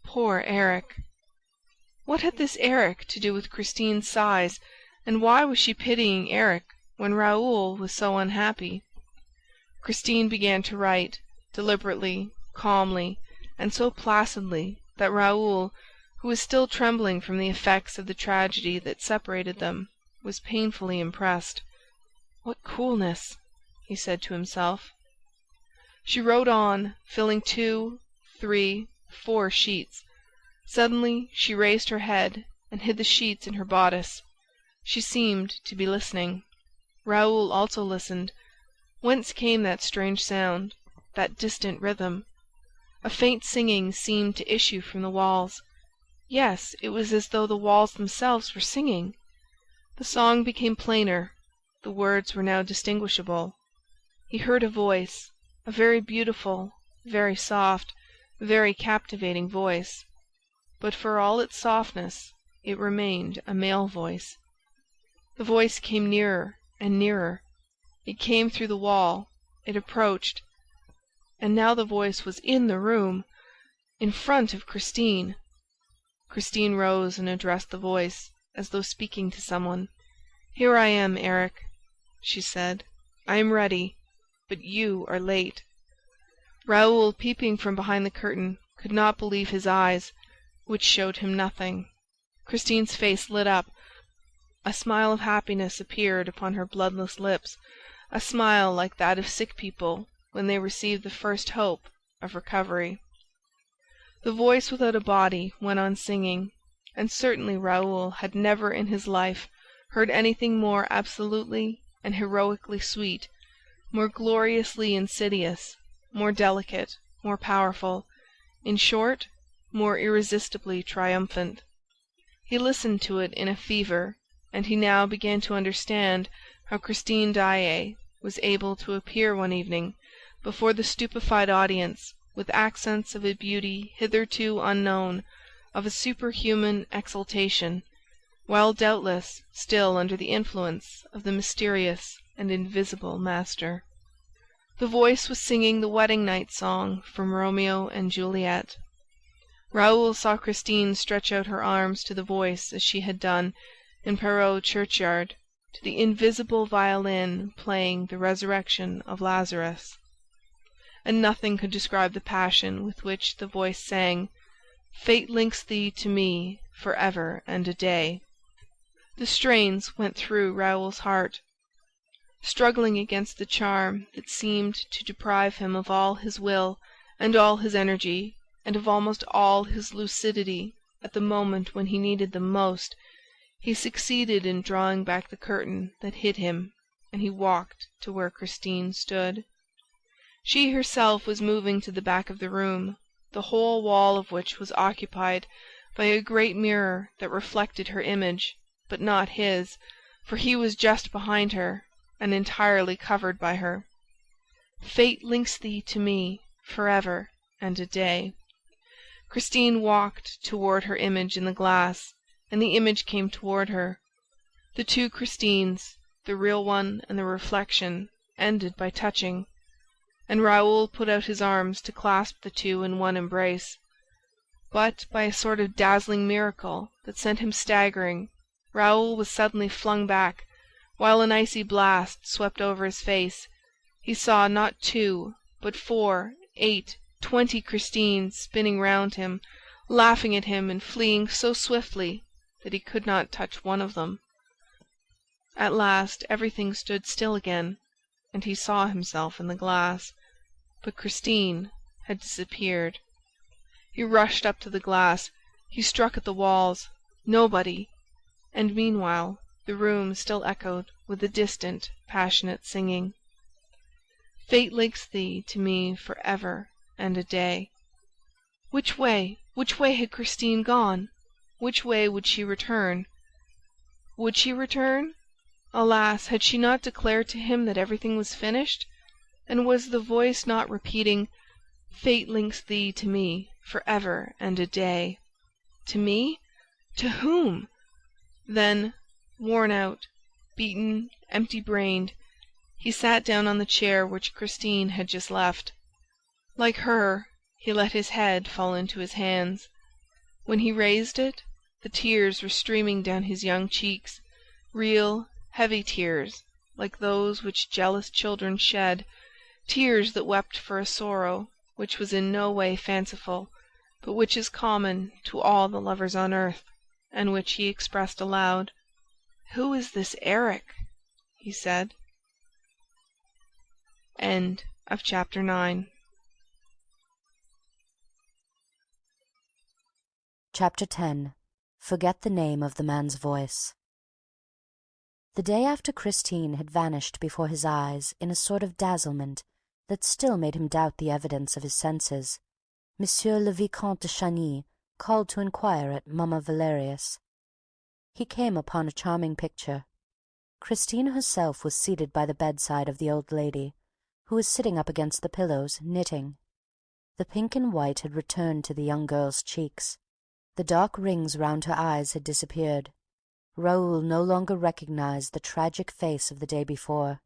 "Poor Erik." What had this Erik to do with Christine's sighs, and why was she pitying Erik when Raoul was so unhappy? Christine began to write, deliberately, calmly, and so placidly that Raoul, who was still trembling from the effects of the tragedy that separated them, was painfully impressed. "What coolness!" he said to himself. She wrote on, filling 2, 3, 4 sheets. Suddenly she raised her head and hid the sheets in her bodice. She seemed to be listening. Raoul also listened. Whence came that strange sound, that distant rhythm? A faint singing seemed to issue from the walls. Yes, it was as though the walls themselves were singing. The song became plainer. The words were now distinguishable. He heard a voice, a very beautiful, very soft, very captivating voice. But for all its softness, it remained a male voice. The voice came nearer and nearer. It came through the wall. It approached. And now the voice was in the room, in front of Christine. Christine rose and addressed the voice, as though speaking to someone. "Here I am, Erik," she said. "I am ready, but you are late." Raoul, peeping from behind the curtain, could not believe his eyes, which showed him nothing. Christine's face lit up. A smile of happiness appeared upon her bloodless lips, a smile like that of sick people when they receive the first hope of recovery. The voice without a body went on singing, and certainly Raoul had never in his life heard anything more absolutely and heroically sweet, more gloriously insidious, more delicate, more powerful, in short, more irresistibly triumphant. He listened to it in a fever, and he now began to understand how Christine Daae, was able to appear one evening before the stupefied audience with accents of a beauty hitherto unknown, of a superhuman exaltation, while doubtless still under the influence of the mysterious and invisible master. The voice was singing the wedding night song from Romeo and Juliet. Raoul saw Christine stretch out her arms to the voice as she had done in Perros churchyard to the invisible violin playing the Resurrection of Lazarus. And nothing could describe the passion with which the voice sang, "Fate links thee to me for ever and a day." The strains went through Raoul's heart. Struggling against the charm that seemed to deprive him of all his will and all his energy and of almost all his lucidity at the moment when he needed them most, he succeeded in drawing back the curtain that hid him, and he walked to where Christine stood. She herself was moving to the back of the room, the whole wall of which was occupied by a great mirror that reflected her image, but not his, for he was just behind her and entirely covered by her. Fate links thee to me forever and a day. Christine walked toward her image in the glass, and the image came toward her. The two Christines, the real one and the reflection, ended by touching, and Raoul put out his arms to clasp the two in one embrace. But, by a sort of dazzling miracle that sent him staggering, Raoul was suddenly flung back, while an icy blast swept over his face. He saw not 2, but 4, 8, 20 Christines spinning round him, laughing at him and fleeing so swiftly that he could not touch one of them. At last everything stood still again, and he saw himself in the glass, but Christine had disappeared. He rushed up to the glass. He struck at the walls. Nobody! And meanwhile the room still echoed with the distant, passionate singing. Fate links thee to me for ever and a day. Which way had Christine gone? Which way would she return? Would she return? Alas, had she not declared to him that everything was finished? And was the voice not repeating, "Fate links thee to me for ever and a day"? To me? To whom? Then, worn out, beaten, empty-brained, he sat down on the chair which Christine had just left. Like her, he let his head fall into his hands. When he raised it, the tears were streaming down his young cheeks, real, heavy tears, like those which jealous children shed, tears that wept for a sorrow which was in no way fanciful, but which is common to all the lovers on earth, and which he expressed aloud. "Who is this Erik?" he said. End of chapter 9. Chapter 10. Forget the name of the man's voice. The day after Christine had vanished before his eyes in a sort of dazzlement that still made him doubt the evidence of his senses, Monsieur le Vicomte de Chagny called to inquire at Mamma Valerius. He came upon a charming picture. Christine herself was seated by the bedside of the old lady, who was sitting up against the pillows, knitting. The pink and white had returned to the young girl's cheeks. The dark rings round her eyes had disappeared. Raoul no longer recognized the tragic face of the day before.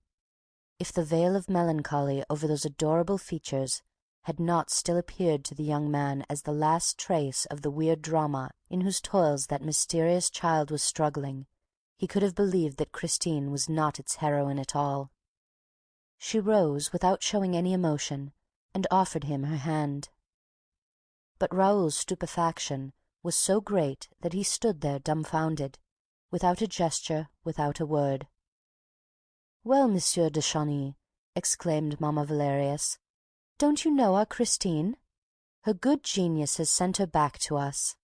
If the veil of melancholy over those adorable features had not still appeared to the young man as the last trace of the weird drama in whose toils that mysterious child was struggling, he could have believed that Christine was not its heroine at all. She rose without showing any emotion, and offered him her hand. But Raoul's stupefaction was so great that he stood there dumbfounded, without a gesture, without a word. "Well, Monsieur de Chagny," exclaimed Mamma Valerius, "don't you know our Christine? Her good genius has sent her back to us."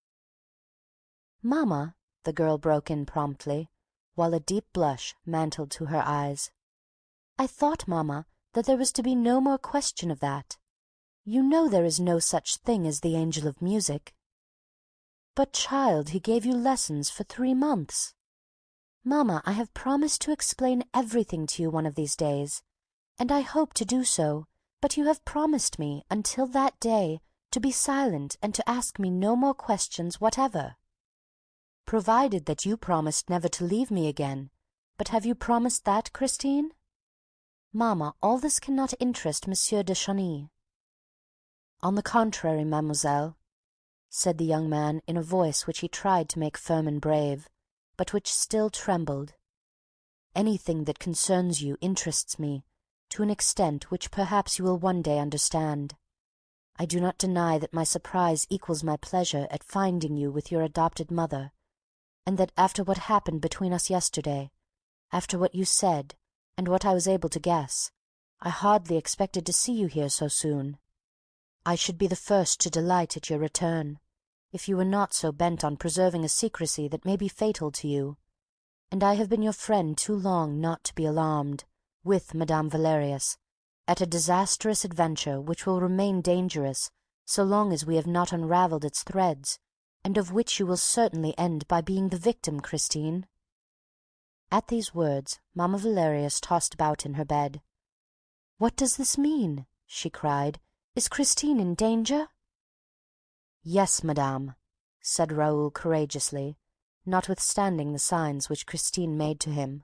"Mamma," the girl broke in promptly, while a deep blush mantled to her eyes, "I thought, Mamma, that there was to be no more question of that. You know there is no such thing as the angel of music." "But, child, he gave you lessons for 3 months." "Mamma, I have promised to explain everything to you one of these days. and I hope to do so, but you have promised me, until that day, to be silent and to ask me no more questions whatever." "Provided that you promised never to leave me again. But have you promised that, Christine?" "Mamma, all this cannot interest Monsieur de Chagny." "On the contrary, mademoiselle," said the young man in a voice which he tried to make firm and brave, but which still trembled, "anything that concerns you interests me, to an extent which perhaps you will one day understand. I do not deny that my surprise equals my pleasure at finding you with your adopted mother, and that after what happened between us yesterday, after what you said, and what I was able to guess, I hardly expected to see you here so soon. I should be the first to delight at your return, if you were not so bent on preserving a secrecy that may be fatal to you, and I have been your friend too long not to be alarmed, with Madame Valerius, at a disastrous adventure which will remain dangerous so long as we have not unravelled its threads, and of which you will certainly end by being the victim, Christine." At these words Mamma Valerius tossed about in her bed. "What does this mean?" she cried. "Is Christine in danger?" "Yes, madame," said Raoul courageously, notwithstanding the signs which Christine made to him.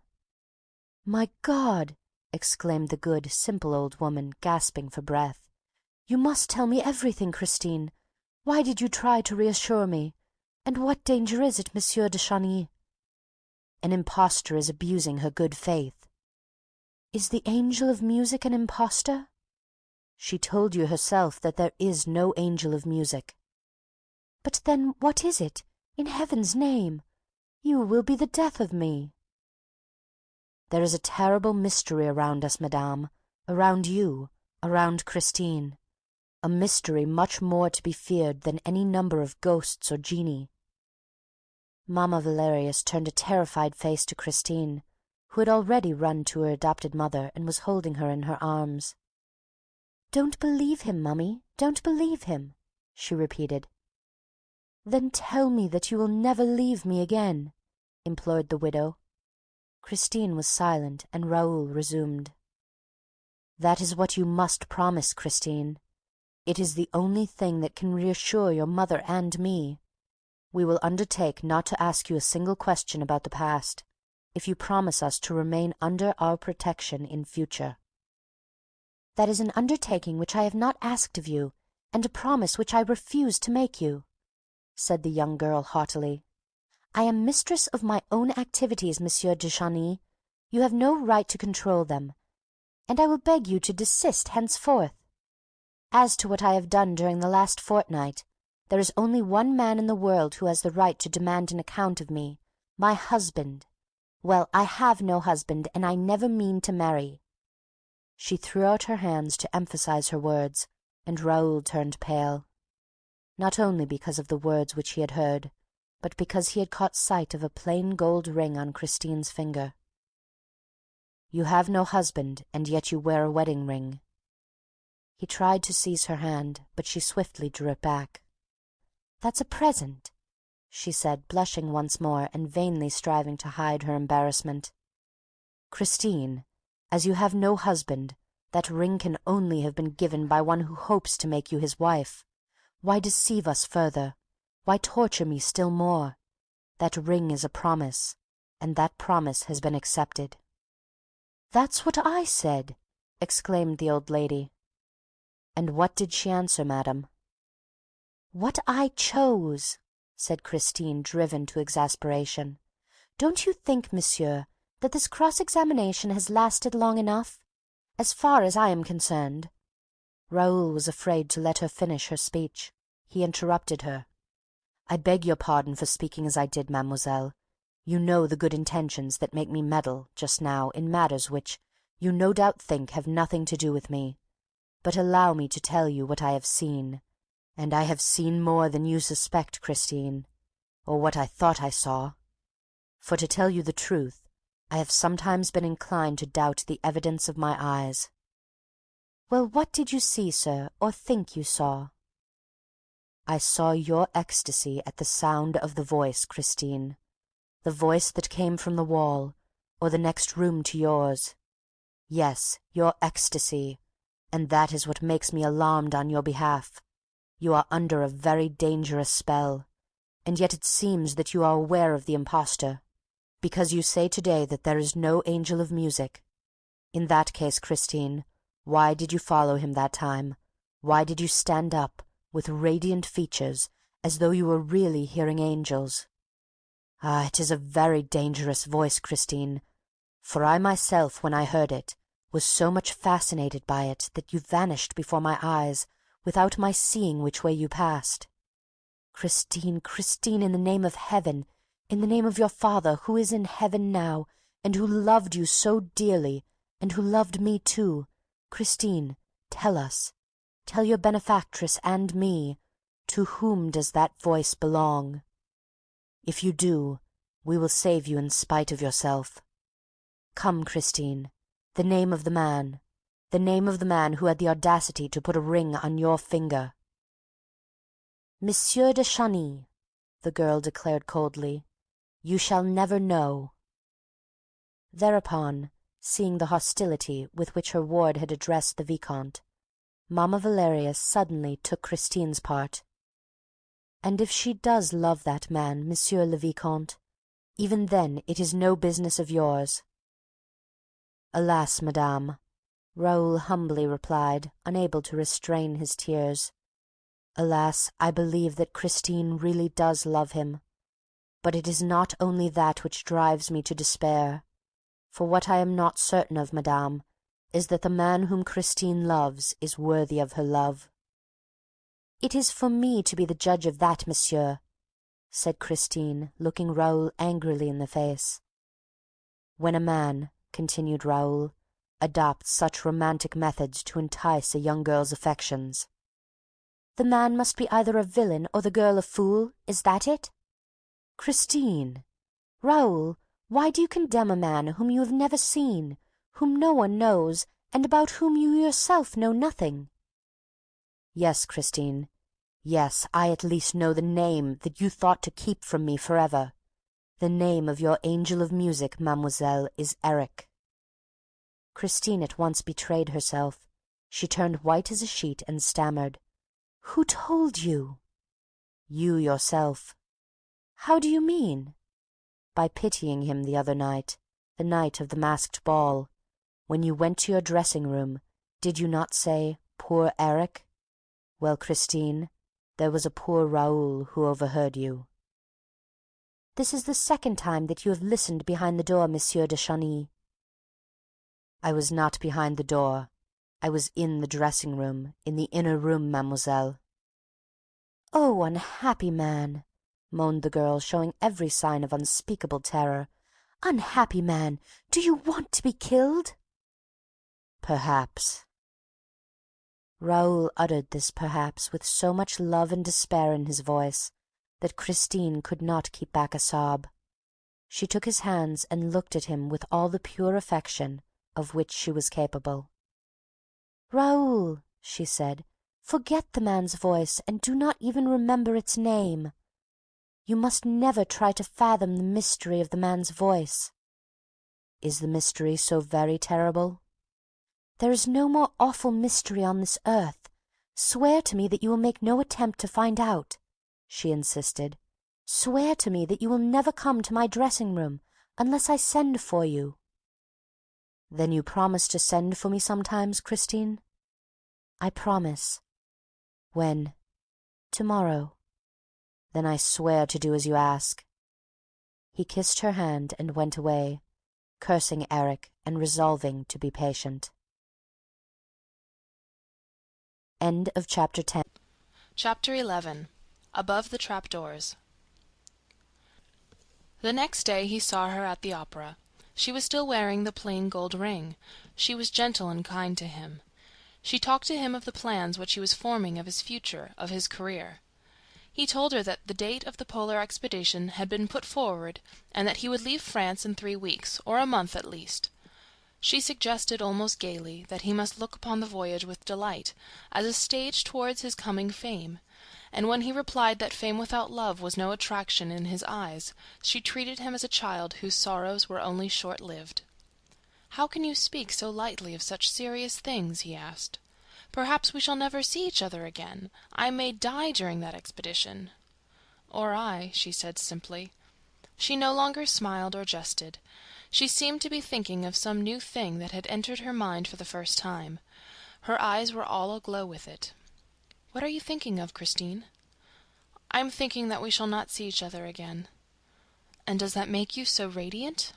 "My God!" exclaimed the good, simple old woman, gasping for breath. "You must tell me everything, Christine. Why did you try to reassure me? And what danger is it, Monsieur de Chagny?" "An impostor is abusing her good faith." "Is the angel of music an impostor?" "She told you herself that there is no angel of music." "But then what is it? In heaven's name! You will be the death of me." "There is a terrible mystery around us, madame, around you, around Christine. A mystery much more to be feared than any number of ghosts or genii." Mamma Valerius turned a terrified face to Christine, who had already run to her adopted mother and was holding her in her arms. "Don't believe him, mummy, don't believe him," she repeated. "Then tell me that you will never leave me again," implored the widow. Christine was silent, and Raoul resumed. "That is what you must promise, Christine. It is the only thing that can reassure your mother and me. We will undertake not to ask you a single question about the past, if you promise us to remain under our protection in future." "That is an undertaking which I have not asked of you, and a promise which I refuse to make you," said the young girl haughtily. "I am mistress of my own activities, Monsieur de Chagny. You have no right to control them, and I will beg you to desist henceforth. As to what I have done during the last fortnight, there is only one man in the world who has the right to demand an account of me, my husband. Well, I have no husband, and I never mean to marry." She threw out her hands to emphasize her words, and Raoul turned pale, not only because of the words which he had heard, but because he had caught sight of a plain gold ring on Christine's finger. "You have no husband, and yet you wear a wedding ring." He tried to seize her hand, but she swiftly drew it back. "That's a present," she said, blushing once more and vainly striving to hide her embarrassment. "Christine, as you have no husband, that ring can only have been given by one who hopes to make you his wife. Why deceive us further? Why torture me still more? That ring is a promise, and that promise has been accepted." "That's what I said!" exclaimed the old lady. "And what did she answer, madam?" "What I chose," said Christine, driven to exasperation. "Don't you think, monsieur, that this cross-examination has lasted long enough? As far as I am concerned—" Raoul was afraid to let her finish her speech. He interrupted her. "I beg your pardon for speaking as I did, mademoiselle. You know the good intentions that make me meddle, just now, in matters which, you no doubt think, have nothing to do with me. But allow me to tell you what I have seen, and I have seen more than you suspect, Christine, or what I thought I saw. For to tell you the truth, I have sometimes been inclined to doubt the evidence of my eyes." "Well, what did you see, sir, or think you saw?" "I saw your ecstasy at the sound of the voice, Christine, the voice that came from the wall, or the next room to yours. Yes, your ecstasy, and that is what makes me alarmed on your behalf. You are under a very dangerous spell, and yet it seems that you are aware of the impostor, because you say today that there is no angel of music. In that case, Christine, why did you follow him that time? Why did you stand up, with radiant features, as though you were really hearing angels? Ah, it is a very dangerous voice, Christine, for I myself, when I heard it, was so much fascinated by it that you vanished before my eyes without my seeing which way you passed. Christine, Christine, in the name of heaven, in the name of your father, who is in heaven now, and who loved you so dearly, and who loved me too, Christine, tell us, tell your benefactress and me, to whom does that voice belong? If you do, we will save you in spite of yourself. Come, Christine, the name of the man who had the audacity to put a ring on your finger. Monsieur de Chagny, the girl declared coldly, you shall never know. Thereupon, seeing the hostility with which her ward had addressed the Vicomte, Mamma Valerius suddenly took Christine's part. And if she does love that man, Monsieur le Vicomte, even then it is no business of yours. Alas, madame, Raoul humbly replied, unable to restrain his tears. Alas, I believe that Christine really does love him. But it is not only that which drives me to despair, for what I am not certain of, madame, is that the man whom Christine loves is worthy of her love. It is for me to be the judge of that, monsieur, said Christine, looking Raoul angrily in the face. When a man, continued Raoul, adopts such romantic methods to entice a young girl's affections, the man must be either a villain or the girl a fool, is that it? Christine! Raoul, why do you condemn a man whom you have never seen, whom no one knows, and about whom you yourself know nothing? Yes, Christine, yes, I at least know the name that you thought to keep from me forever. The name of your angel of music, mademoiselle, is Eric. Christine at once betrayed herself. She turned white as a sheet and stammered. Who told you? You yourself. How do you mean? By pitying him the other night, the night of the masked ball. When you went to your dressing-room, did you not say, poor Eric? Well, Christine, there was a poor Raoul who overheard you. This is the second time that you have listened behind the door, Monsieur de Chagny. I was not behind the door. I was in the dressing-room, in the inner room, mademoiselle. Oh, unhappy man, moaned the girl, showing every sign of unspeakable terror. Unhappy man, do you want to be killed? Perhaps. Raoul uttered this perhaps with so much love and despair in his voice that Christine could not keep back a sob. She took his hands and looked at him with all the pure affection of which she was capable. Raoul, she said, forget the man's voice and do not even remember its name. You must never try to fathom the mystery of the man's voice. Is the mystery so very terrible? There is no more awful mystery on this earth. Swear to me that you will make no attempt to find out, she insisted. Swear to me that you will never come to my dressing-room unless I send for you. Then you promise to send for me sometimes, Christine? I promise. When? Tomorrow. Then I swear to do as you ask. He kissed her hand and went away, cursing Eric and resolving to be patient. End of chapter 10. Chapter 11. Above the Trapdoors. The next day he saw her at the opera. She was still wearing the plain gold ring. She was gentle and kind to him. She talked to him of the plans which he was forming of his future, of his career. He told her that the date of the polar expedition had been put forward, and that he would leave France in 3 weeks, or a month at least. She suggested almost gaily that he must look upon the voyage with delight, as a stage towards his coming fame, and when he replied that fame without love was no attraction in his eyes, she treated him as a child whose sorrows were only short-lived. "How can you speak so lightly of such serious things?" he asked. "Perhaps we shall never see each other again. I may die during that expedition." "Or I," she said simply. She no longer smiled or jested. She seemed to be thinking of some new thing that had entered her mind for the first time. Her eyes were all aglow with it. "What are you thinking of, Christine?" "I am thinking that we shall not see each other again." "And does that make you so radiant?"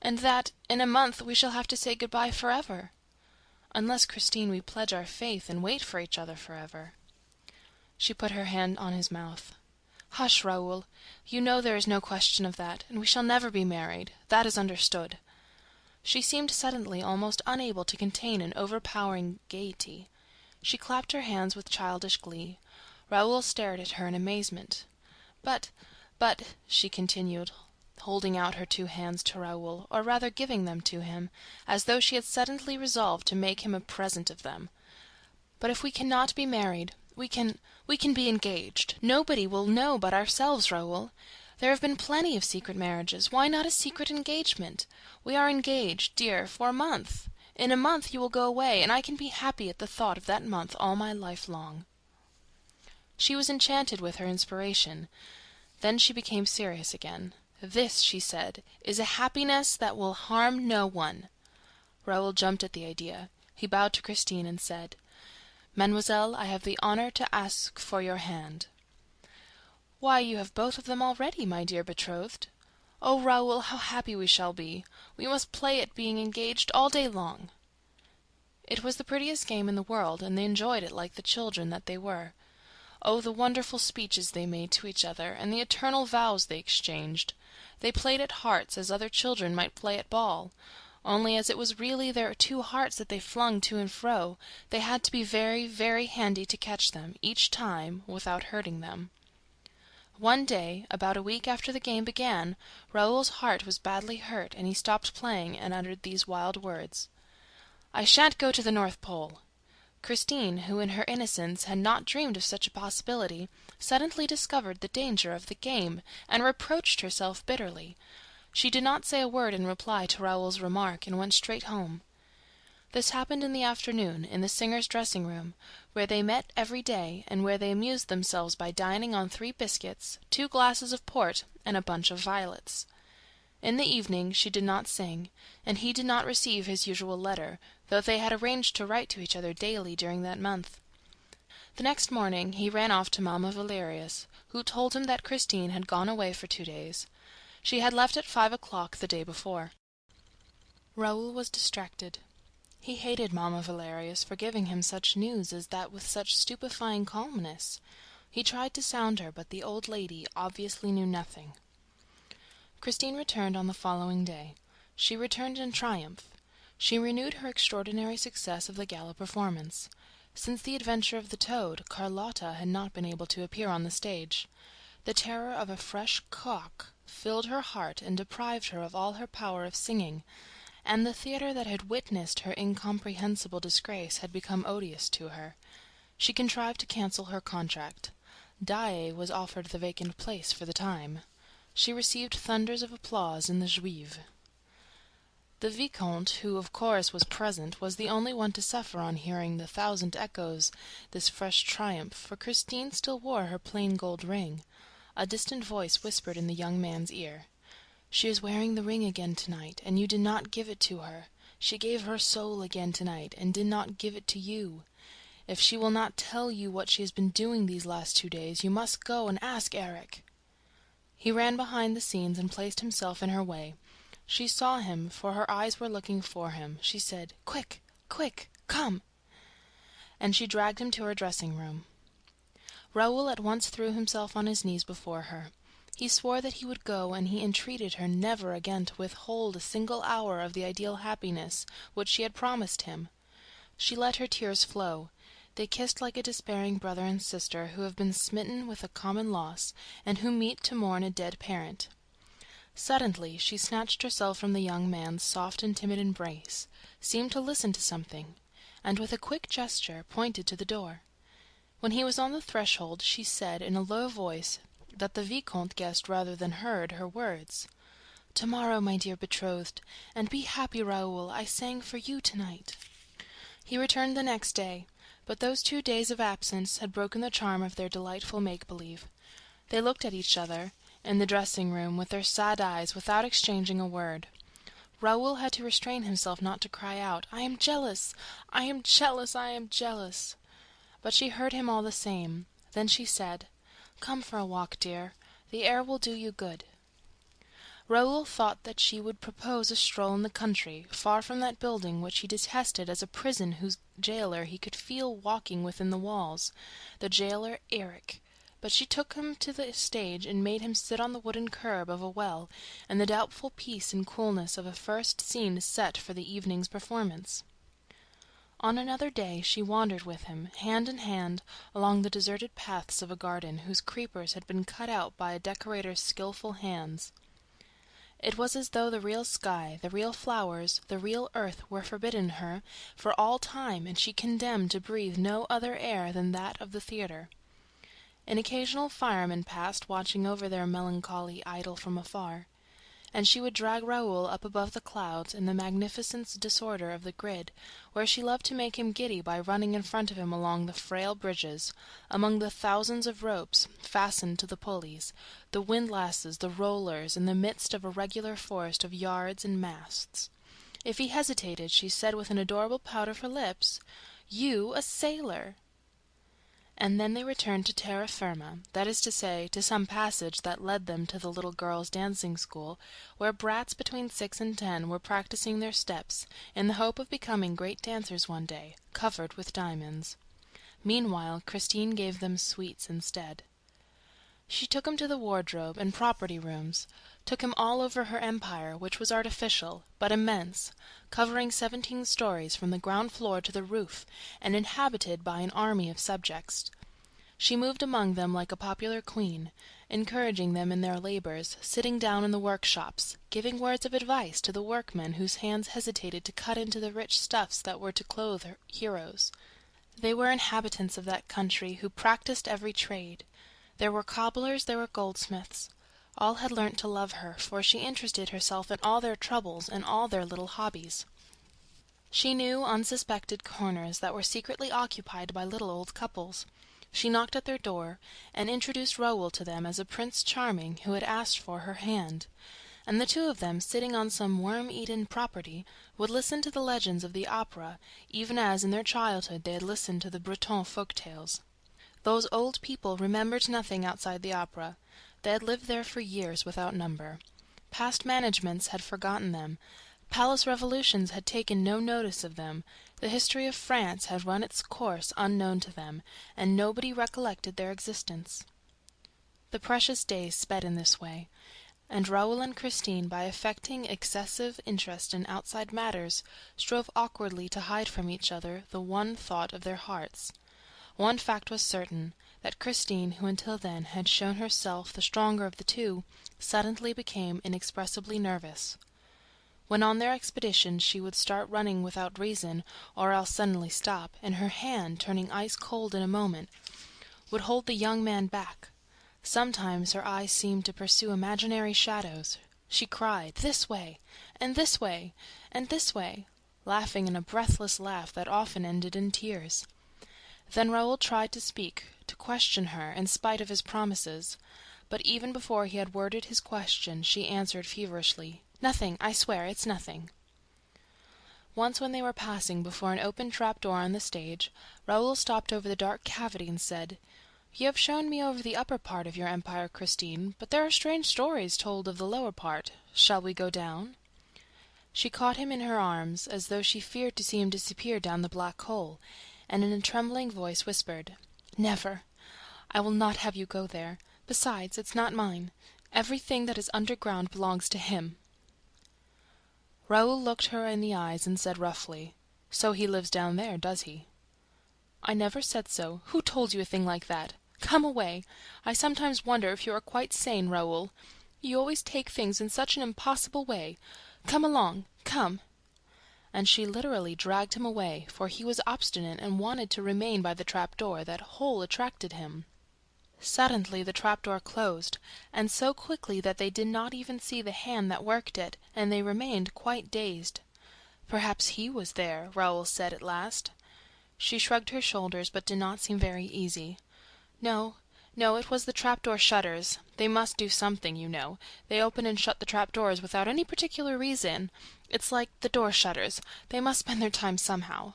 "And that, in a month, we shall have to say good-bye forever." "Unless, Christine, we pledge our faith and wait for each other forever." She put her hand on his mouth. "Hush, Raoul. You know there is no question of that, and we shall never be married. That is understood." She seemed suddenly almost unable to contain an overpowering gaiety. She clapped her hands with childish glee. Raoul stared at her in amazement. But, she continued, holding out her two hands to Raoul, or rather giving them to him, as though she had suddenly resolved to make him a present of them, "but if we cannot be married, we can be engaged. Nobody will know but ourselves, Raoul. There have been plenty of secret marriages. Why not a secret engagement? We are engaged, dear, for a month. In a month you will go away, and I can be happy at the thought of that month all my life long." She was enchanted with her inspiration. Then she became serious again. "This," she said, "is a happiness that will harm no one." Raoul jumped at the idea. He bowed to Christine and said, "Mademoiselle, I have the honor to ask for your hand." "Why, you have both of them already, my dear betrothed." "Oh, Raoul, how happy we shall be! We must play at being engaged all day long." It was the prettiest game in the world, and they enjoyed it like the children that they were. Oh, the wonderful speeches they made to each other, and the eternal vows they exchanged! They played at hearts as other children might play at ball. Only as it was really their two hearts that they flung to and fro, they had to be very, very handy to catch them, each time, without hurting them. One day, about a week after the game began, Raoul's heart was badly hurt, and he stopped playing and uttered these wild words: "I shan't go to the North Pole." Christine, who in her innocence had not dreamed of such a possibility, suddenly discovered the danger of the game and reproached herself bitterly. She did not say a word in reply to Raoul's remark and went straight home. This happened in the afternoon, in the singer's dressing-room, where they met every day and where they amused themselves by dining on 3 biscuits, 2 glasses of port, and a bunch of violets. In the evening she did not sing, and he did not receive his usual letter, though they had arranged to write to each other daily during that month. The next morning he ran off to Mamma Valerius, who told him that Christine had gone away for 2 days. She had left at 5 o'clock the day before. Raoul was distracted. He hated Mamma Valerius for giving him such news as that with such stupefying calmness. He tried to sound her, but the old lady obviously knew nothing. Christine returned on the following day. She returned in triumph. She renewed her extraordinary success of the gala performance. Since the adventure of the toad, Carlotta had not been able to appear on the stage. The terror of a fresh cock filled her heart and deprived her of all her power of singing, and the theater that had witnessed her incomprehensible disgrace had become odious to her. She contrived to cancel her contract. Daae was offered the vacant place for the time. She received thunders of applause in the Juive. The Vicomte, who of course was present, was the only one to suffer on hearing the thousand echoes this fresh triumph, for Christine still wore her plain gold ring. A distant voice whispered in the young man's ear, "She is wearing the ring again tonight, and you did not give it to her. She gave her soul again tonight, and did not give it to you. If she will not tell you what she has been doing these last 2 days, you must go and ask Erik." He ran behind the scenes and placed himself in her way. She saw him, for her eyes were looking for him. She said, "Quick, quick, come!" And she dragged him to her dressing-room. Raoul at once threw himself on his knees before her. He swore that he would go, and he entreated her never again to withhold a single hour of the ideal happiness which she had promised him. She let her tears flow. They kissed like a despairing brother and sister who have been smitten with a common loss, and who meet to mourn a dead parent. Suddenly she snatched herself from the young man's soft and timid embrace, seemed to listen to something, and with a quick gesture pointed to the door. When he was on the threshold, she said in a low voice that the Vicomte guessed rather than heard her words, "To-morrow, my dear betrothed, and be happy, Raoul, I sang for you tonight." He returned the next day, but those 2 days of absence had broken the charm of their delightful make-believe. They looked at each other, in the dressing-room, with their sad eyes, without exchanging a word. Raoul had to restrain himself not to cry out, "I am jealous! I am jealous! I am jealous!" But she heard him all the same. Then she said, "Come for a walk, dear. The air will do you good." Raoul thought that she would propose a stroll in the country, far from that building which he detested as a prison whose jailer he could feel walking within the walls, the jailer Eric. But she took him to the stage and made him sit on the wooden curb of a well, in the doubtful peace and coolness of a first scene set for the evening's performance. On another day she wandered with him, hand in hand, along the deserted paths of a garden whose creepers had been cut out by a decorator's skilful hands. It was as though the real sky, the real flowers, the real earth were forbidden her for all time, and she condemned to breathe no other air than that of the theatre. An occasional fireman passed, watching over their melancholy idyll from afar, and she would drag Raoul up above the clouds in the magnificent disorder of the grid, where she loved to make him giddy by running in front of him along the frail bridges, among the thousands of ropes fastened to the pulleys, the windlasses, the rollers, in the midst of a regular forest of yards and masts. If he hesitated, she said with an adorable pout of her lips, "You a sailor!" And then they returned to terra firma, that is to say, to some passage that led them to the little girls' dancing school, where brats between 6 and 10 were practicing their steps, in the hope of becoming great dancers one day, covered with diamonds. Meanwhile, Christine gave them sweets instead. She took him to the wardrobe and property rooms, took him all over her empire, which was artificial, but immense, covering 17 stories from the ground floor to the roof, and inhabited by an army of subjects. She moved among them like a popular queen, encouraging them in their labors, sitting down in the workshops, giving words of advice to the workmen whose hands hesitated to cut into the rich stuffs that were to clothe her heroes. They were inhabitants of that country who practiced every trade. There were cobblers, there were goldsmiths. All had learnt to love her, for she interested herself in all their troubles and all their little hobbies. She knew unsuspected corners that were secretly occupied by little old couples. She knocked at their door, and introduced Raoul to them as a Prince Charming who had asked for her hand, and the two of them, sitting on some worm-eaten property, would listen to the legends of the opera, even as in their childhood they had listened to the Breton folk-tales. Those old people remembered nothing outside the opera. They had lived there for years without number. Past managements had forgotten them. Palace revolutions had taken no notice of them. The history of France had run its course unknown to them, and nobody recollected their existence. The precious days sped in this way, and Raoul and Christine, by affecting excessive interest in outside matters, strove awkwardly to hide from each other the one thought of their hearts. One fact was certain, that Christine, who until then had shown herself the stronger of the two, suddenly became inexpressibly nervous. When on their expedition she would start running without reason, or else suddenly stop, and her hand, turning ice-cold in a moment, would hold the young man back. Sometimes her eyes seemed to pursue imaginary shadows. She cried, "This way, and this way, and this way," laughing in a breathless laugh that often ended in tears. Then Raoul tried to speak, to question her, in spite of his promises. But even before he had worded his question, she answered feverishly, "Nothing, I swear, it's nothing." Once, when they were passing before an open trap-door on the stage, Raoul stopped over the dark cavity and said, "You have shown me over the upper part of your empire, Christine, but there are strange stories told of the lower part. Shall we go down?" She caught him in her arms, as though she feared to see him disappear down the black hole, and in a trembling voice whispered, "Never! I will not have you go there. Besides, it's not mine. Everything that is underground belongs to him." Raoul looked her in the eyes and said roughly, "So he lives down there, does he?" "I never said so. Who told you a thing like that? Come away. I sometimes wonder if you are quite sane, Raoul. You always take things in such an impossible way. Come along, come." And she literally dragged him away, for he was obstinate and wanted to remain by the trap-door. That hole attracted him. Suddenly the trapdoor closed, and so quickly that they did not even see the hand that worked it, and they remained quite dazed. "Perhaps he was there," Raoul said at last. She shrugged her shoulders, but did not seem very easy. "No, no, it was the trapdoor shutters. They must do something, you know. They open and shut the trapdoors without any particular reason. It's like the door shutters. They must spend their time somehow."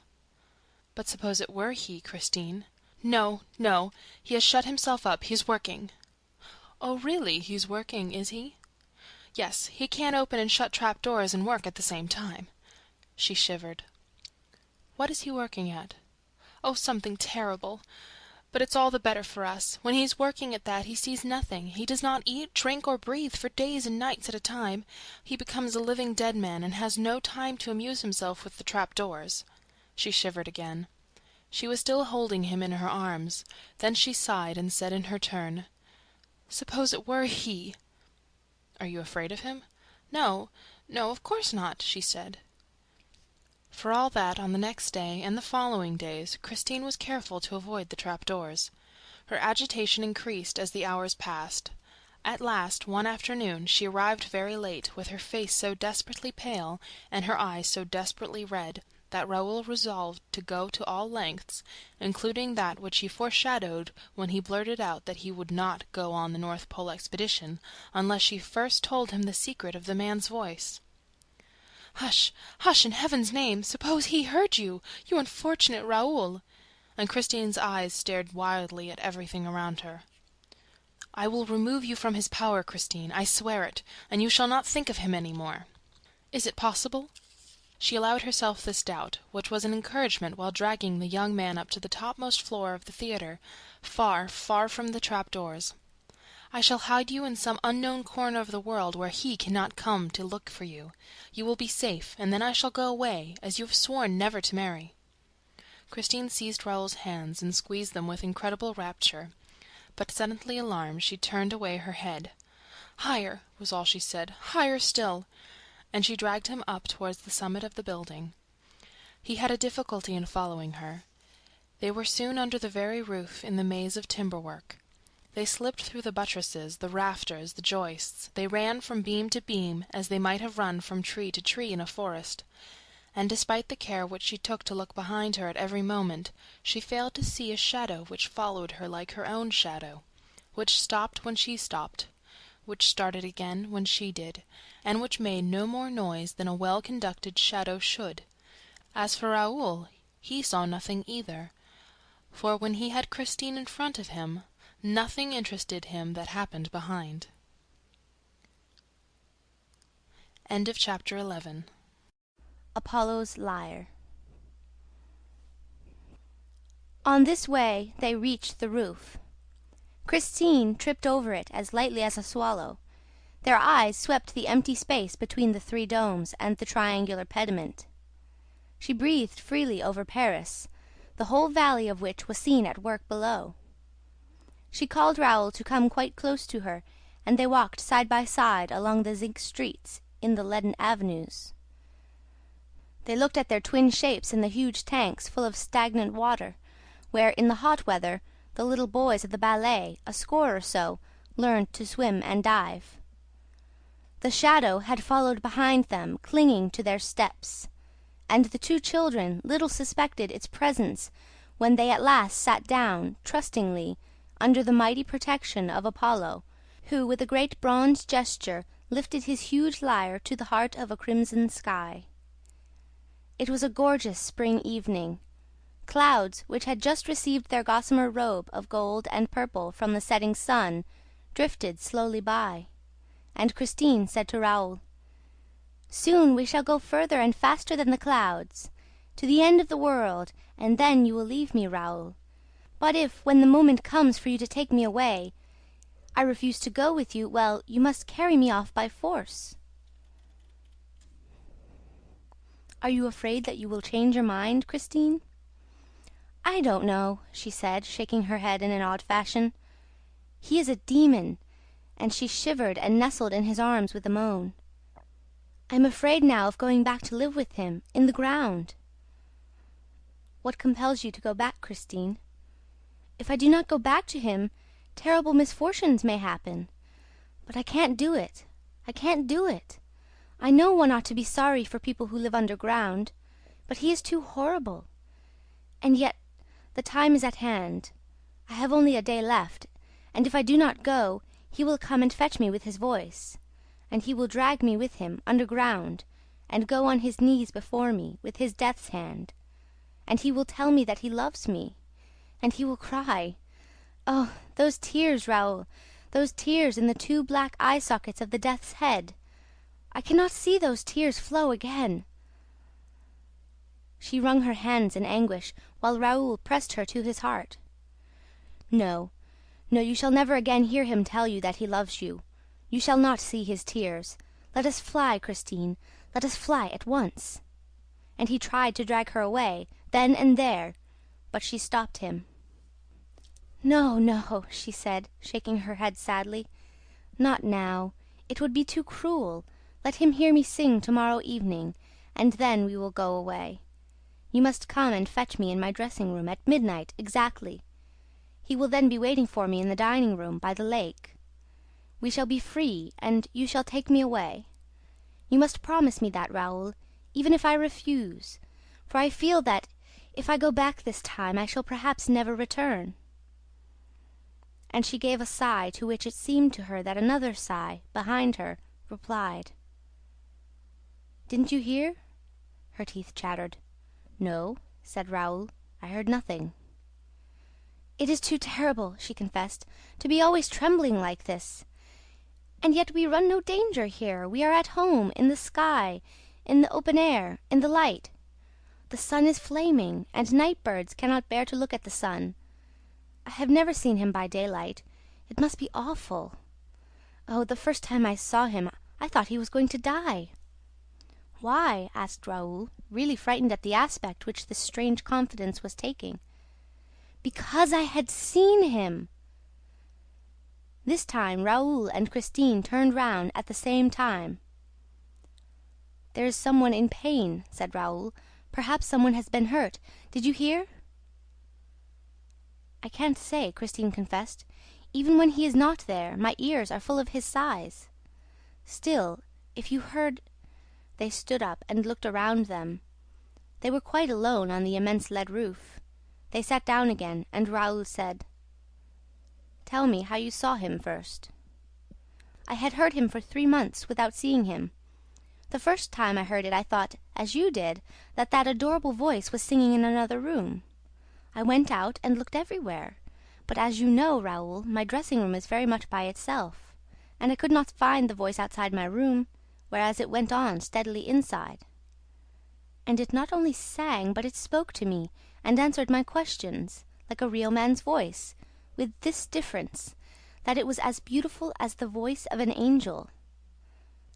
"But suppose it were he, Christine?" "No, no. He has shut himself up. He's working." "Oh, really? He's working, is he?" "Yes. He can't open and shut trapdoors and work at the same time." She shivered. "What is he working at?" "Oh, something terrible. But it's all the better for us. When he's working at that, he sees nothing. He does not eat, drink, or breathe for days and nights at a time. He becomes a living dead man, and has no time to amuse himself with the trapdoors." She shivered again. She was still holding him in her arms. Then she sighed and said in her turn, "Suppose it were he!" "Are you afraid of him?" "No, no, of course not," she said. For all that, on the next day and the following days, Christine was careful to avoid the trapdoors. Her agitation increased as the hours passed. At last, one afternoon, she arrived very late, with her face so desperately pale and her eyes so desperately red, that Raoul resolved to go to all lengths, including that which he foreshadowed when he blurted out that he would not go on the North Pole expedition unless she first told him the secret of the man's voice. "Hush, hush, in heaven's name! Suppose he heard you, you unfortunate Raoul!" And Christine's eyes stared wildly at everything around her. "I will remove you from his power, Christine, I swear it, and you shall not think of him any more." "Is it possible?" She allowed herself this doubt, which was an encouragement while dragging the young man up to the topmost floor of the theater, far, far from the trapdoors. "I shall hide you in some unknown corner of the world where he cannot come to look for you. You will be safe, and then I shall go away, as you have sworn never to marry." Christine seized Raoul's hands and squeezed them with incredible rapture. But suddenly alarmed, she turned away her head. "Higher," was all she said, "higher still!" And she dragged him up towards the summit of the building. He had a difficulty in following her. They were soon under the very roof in the maze of timber-work. They slipped through the buttresses, the rafters, the joists. They ran from beam to beam, as they might have run from tree to tree in a forest. And despite the care which she took to look behind her at every moment, she failed to see a shadow which followed her like her own shadow, which stopped when she stopped, which started again when she did, and which made no more noise than a well-conducted shadow should. As for Raoul, he saw nothing either, for when he had Christine in front of him, nothing interested him that happened behind. End of chapter 11. Apollo's Lyre. On this way they reached the roof. Christine tripped over it as lightly as a swallow. Their eyes swept the empty space between the three domes and the triangular pediment. She breathed freely over Paris, the whole valley of which was seen at work below. She called Raoul to come quite close to her, and they walked side by side along the zinc streets in the leaden avenues. They looked at their twin shapes in the huge tanks full of stagnant water, where, in the hot weather, the little boys of the ballet, a score or so, learned to swim and dive. The shadow had followed behind them, clinging to their steps, and the two children little suspected its presence when they at last sat down, trustingly, under the mighty protection of Apollo, who, with a great bronze gesture, lifted his huge lyre to the heart of a crimson sky. It was a gorgeous spring evening. Clouds, which had just received their gossamer robe of gold and purple from the setting sun, drifted slowly by, and Christine said to Raoul, "Soon we shall go further and faster than the clouds, to the end of the world, and then you will leave me, Raoul. But if, when the moment comes for you to take me away, I refuse to go with you, well, you must carry me off by force." "Are you afraid that you will change your mind, Christine?" "I don't know," she said, shaking her head in an odd fashion. "He is a demon," and she shivered and nestled in his arms with a moan. "I'm afraid now of going back to live with him, in the ground." "What compels you to go back, Christine?" "If I do not go back to him, Terrible misfortunes may happen. But I can't do it. I can't do it. I know one ought to be sorry for people who live underground, but he is too horrible. And yet the time is at hand. I have only a day left, and if I do not go, he will come and fetch me with his voice, and he will drag me with him underground, and go on his knees before me with his death's hand, and he will tell me that he loves me, and he will cry. Oh, those tears, Raoul, those tears in the 2 black eye sockets of the death's head! I cannot see those tears flow again." She wrung her hands in anguish, while Raoul pressed her to his heart. "No, no, you shall never again hear him tell you that he loves you. You shall not see his tears. Let us fly, Christine, let us fly at once." And he tried to drag her away, then and there, but she stopped him. "No, no," she said, shaking her head sadly. "Not now. It would be too cruel. Let him hear me sing tomorrow evening, and then we will go away. You must come and fetch me in my dressing-room at midnight exactly. He will then be waiting for me in the dining-room by the lake. We shall be free, and you shall take me away. You must promise me that, Raoul, even if I refuse, for I feel that, if I go back this time, I shall perhaps never return." And she gave a sigh to which it seemed to her that another sigh, behind her, replied. "Didn't you hear?" Her teeth chattered. "No," said Raoul, "I heard nothing." "It is too terrible," she confessed, "to be always trembling like this. And yet we run no danger here. We are at home, in the sky, in the open air, in the light. The sun is flaming, and night birds cannot bear to look at the sun. I have never seen him by daylight. It must be awful. Oh, the first time I saw him, I thought he was going to die." "Why?" asked Raoul, really frightened at the aspect which this strange confidence was taking. "Because I had seen him." This time Raoul and Christine turned round at the same time. "There is someone in pain," said Raoul. "Perhaps someone has been hurt. Did you hear?" "I can't say," Christine confessed. "Even when he is not there, my ears are full of his sighs. Still, if you heard..." They stood up and looked around them. They were quite alone on the immense lead roof. They sat down again, and Raoul said, "Tell me how you saw him first." "I had heard him for 3 months without seeing him. The first time I heard it, I thought, as you did, that that adorable voice was singing in another room. I went out and looked everywhere, but as you know, Raoul, my dressing-room is very much by itself, and I could not find the voice outside my room, whereas it went on steadily inside. And it not only sang, but it spoke to me and answered my questions, like a real man's voice, with this difference, that it was as beautiful as the voice of an angel.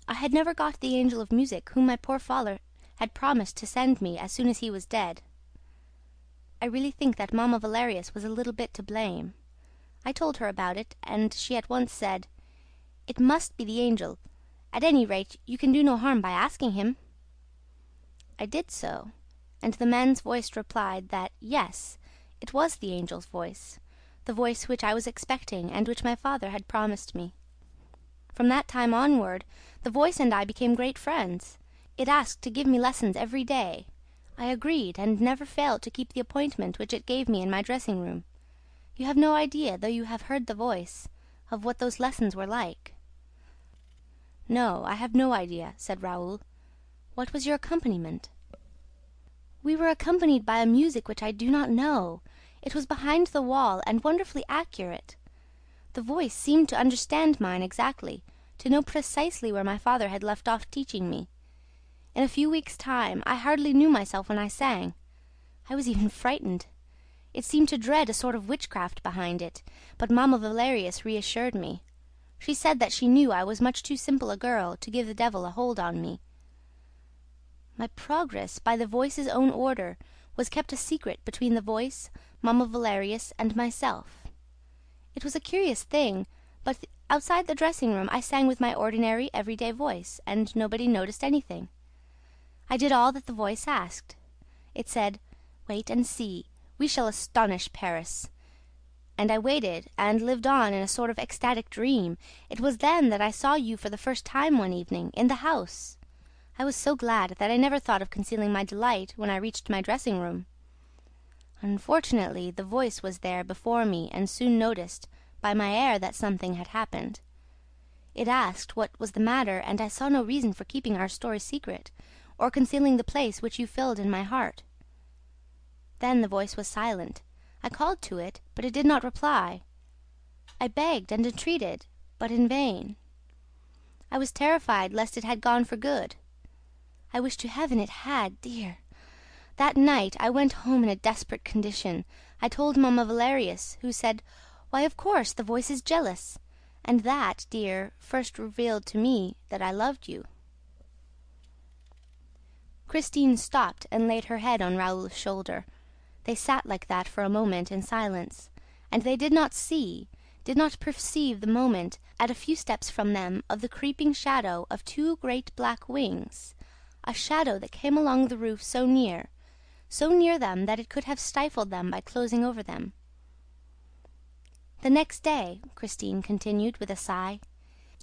I had never got the angel of music whom my poor father had promised to send me as soon as he was dead. I really think that Mamma Valerius was a little bit to blame. I told her about it, and she at once said, 'It must be the angel. At any rate, you can do no harm by asking him.' I did so, and the man's voice replied that, yes, it was the angel's voice, the voice which I was expecting and which my father had promised me. From that time onward, the voice and I became great friends. It asked to give me lessons every day. I agreed, and never failed to keep the appointment which it gave me in my dressing-room. You have no idea, though you have heard the voice, of what those lessons were like." "No, I have no idea," said Raoul. "What was your accompaniment?" "We were accompanied by a music which I do not know. It was behind the wall and wonderfully accurate. The voice seemed to understand mine exactly, to know precisely where my father had left off teaching me. In a few weeks' time, I hardly knew myself when I sang. I was even frightened. It seemed to dread a sort of witchcraft behind it, but Mamma Valerius reassured me. She said that she knew I was much too simple a girl to give the devil a hold on me. My progress, by the voice's own order, was kept a secret between the voice, Mamma Valerius, and myself. It was a curious thing, but outside the dressing-room I sang with my ordinary, everyday voice, and nobody noticed anything. I did all that the voice asked. It said, 'Wait and see. We shall astonish Paris.' and I waited and lived on in a sort of ecstatic dream. It was then that I saw you for the first time one evening, in the house. I was so glad that I never thought of concealing my delight when I reached my dressing-room. Unfortunately, the voice was there before me, and soon noticed, by my air, that something had happened. It asked what was the matter, and I saw no reason for keeping our story secret, or concealing the place which you filled in my heart. Then the voice was silent. I called to it, but it did not reply. I begged and entreated, but in vain. I was terrified lest it had gone for good. I wish to heaven it had, dear. That night I went home in a desperate condition. I told Mamma Valerius, who said, "Why, of course, the voice is jealous," and that, dear, first revealed to me that I loved you. Christine stopped and laid her head on Raoul's shoulder. They sat like that for a moment in silence, and they did not perceive the moment, at a few steps from them, of the creeping shadow of two great black wings, a shadow that came along the roof so near them that it could have stifled them by closing over them. The next day, Christine continued with a sigh,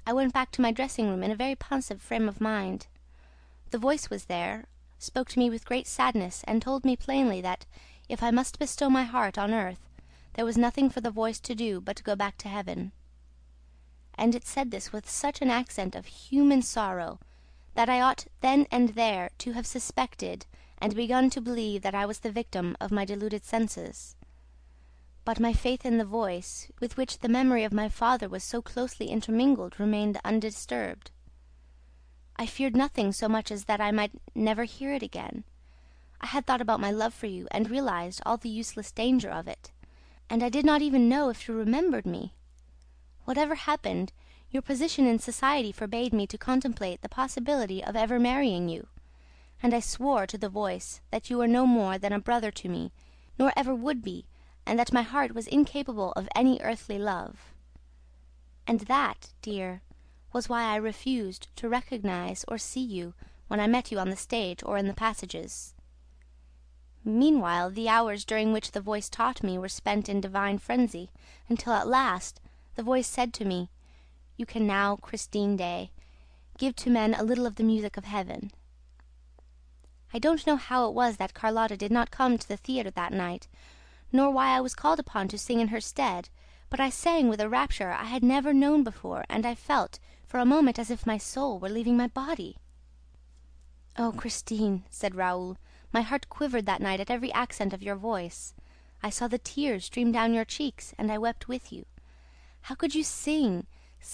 I went back to my dressing-room in a very pensive frame of mind. The voice was there, spoke to me with great sadness, and told me plainly that, if I must bestow my heart on earth, there was nothing for the voice to do but to go back to heaven. And it said this with such an accent of human sorrow that I ought then and there to have suspected and begun to believe that I was the victim of my deluded senses. But my faith in the voice, with which the memory of my father was so closely intermingled, remained undisturbed. I feared nothing so much as that I might never hear it again. I had thought about my love for you, and realized all the useless danger of it, and I did not even know if you remembered me. Whatever happened, your position in society forbade me to contemplate the possibility of ever marrying you, and I swore to the voice that you were no more than a brother to me, nor ever would be, and that my heart was incapable of any earthly love. And that, dear, was why I refused to recognize or see you when I met you on the stage or in the passages. Meanwhile, the hours during which the voice taught me were spent in divine frenzy, until at last the voice said to me, "You can now, Christine Daae, give to men a little of the music of heaven." I don't know how it was that Carlotta did not come to the theater that night, nor why I was called upon to sing in her stead, but I sang with a rapture I had never known before, and I felt for a moment as if my soul were leaving my body. "Oh, Christine," said Raoul, "my heart quivered that night at every accent of your voice. I saw the tears stream down your cheeks, and I wept with you. How could you sing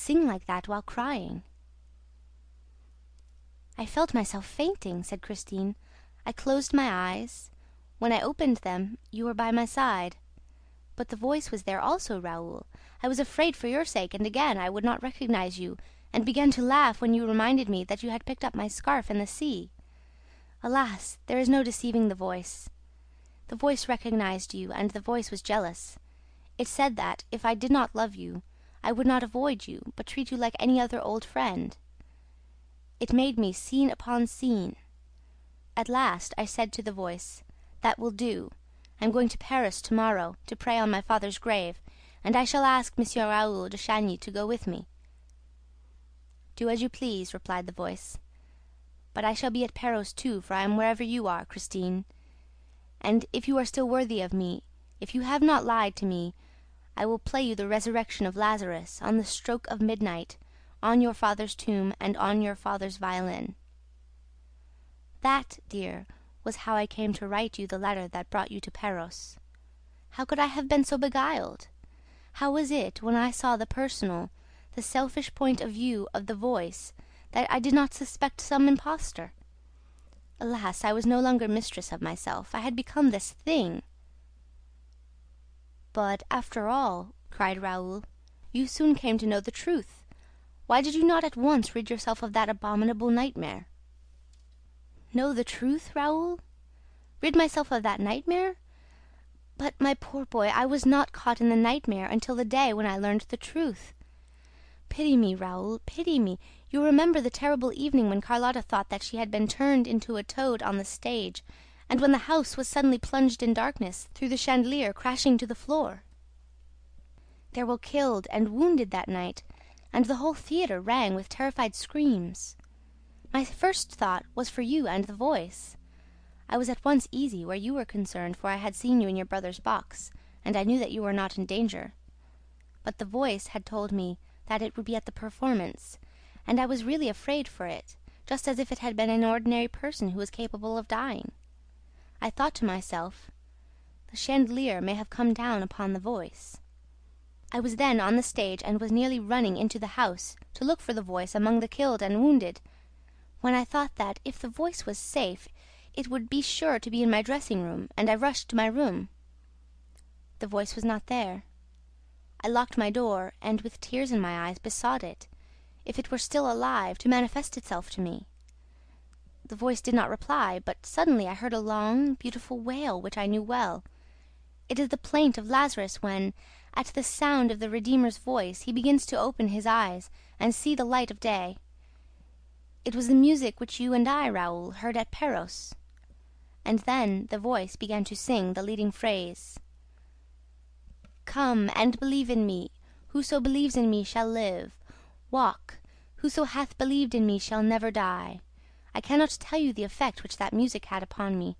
like that while crying?" "I felt myself fainting," said Christine. "I closed my eyes. When I opened them, you were by my side. But the voice was there also, Raoul. I was afraid for your sake, and again I would not recognize you, and began to laugh when you reminded me that you had picked up my scarf in the sea. Alas, there is no deceiving the voice. The voice recognized you, and the voice was jealous. It said that, if I did not love you, I would not avoid you, but treat you like any other old friend. It made me scene upon scene. At last I said to the voice, 'That will do. I'm going to Paris tomorrow to pray on my father's grave, and I shall ask Monsieur Raoul de Chagny to go with me.' 'Do as you please,' replied the voice. 'But I shall be at Paris too, for I am wherever you are, Christine. And if you are still worthy of me, if you have not lied to me, I will play you the resurrection of Lazarus on the stroke of midnight, on your father's tomb and on your father's violin.' That, dear, was how I came to write you the letter that brought you to Paris. How could I have been so beguiled? How was it, when I saw the personal, the selfish point of view of the voice, that I did not suspect some impostor? Alas, I was no longer mistress of myself. I had become this thing." "But, after all," cried Raoul, "you soon came to know the truth. Why did you not at once rid yourself of that abominable nightmare?" "Know the truth, Raoul? Rid myself of that nightmare? But, my poor boy, I was not caught in the nightmare until the day when I learned the truth. Pity me, Raoul, pity me. You remember the terrible evening when Carlotta thought that she had been turned into a toad on the stage, and when the house was suddenly plunged in darkness, through the chandelier crashing to the floor." There were killed and wounded that night, and the whole theater rang with terrified screams. My first thought was for you and the voice. I was at once easy where you were concerned, for I had seen you in your brother's box, and I knew that you were not in danger. But the voice had told me that it would be at the performance, and I was really afraid for it, just as if it had been an ordinary person who was capable of dying. I thought to myself, the chandelier may have come down upon the voice. I was then on the stage and was nearly running into the house to look for the voice among the killed and wounded, when I thought that, if the voice was safe, it would be sure to be in my dressing-room, and I rushed to my room. The voice was not there. I locked my door, and with tears in my eyes besought it, if it were still alive, to manifest itself to me. The voice did not reply, but suddenly I heard a long, beautiful wail which I knew well. It is the plaint of Lazarus when, at the sound of the Redeemer's voice, he begins to open his eyes and see the light of day. It was the music which you and I, Raoul, heard at Perros. And then the voice began to sing the leading phrase: "Come and believe in me. Whoso believes in me shall live. Walk. Whoso hath believed in me shall never die." I cannot tell you the effect which that music had upon me.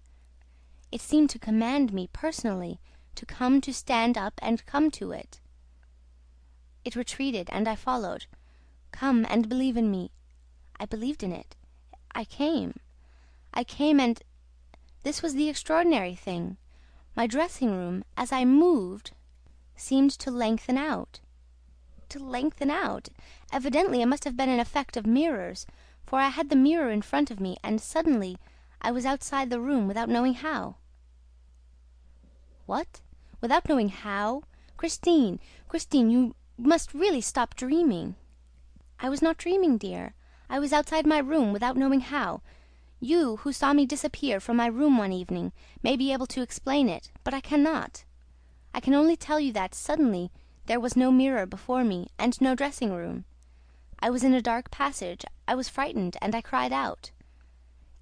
It seemed to command me personally to come, to stand up and come to it. It retreated, and I followed. "Come and believe in me." I believed in it. I came, and this was the extraordinary thing. My dressing-room, as I moved, seemed to lengthen out. Evidently it must have been an effect of mirrors, for I had the mirror in front of me, and suddenly I was outside the room without knowing how. What? Without knowing how? Christine, you must really stop dreaming. I was not dreaming, dear. I was outside my room without knowing how. You, who saw me disappear from my room one evening, may be able to explain it, but I cannot. I can only tell you that, suddenly, there was no mirror before me, and no dressing-room. I was in a dark passage. I was frightened, and I cried out.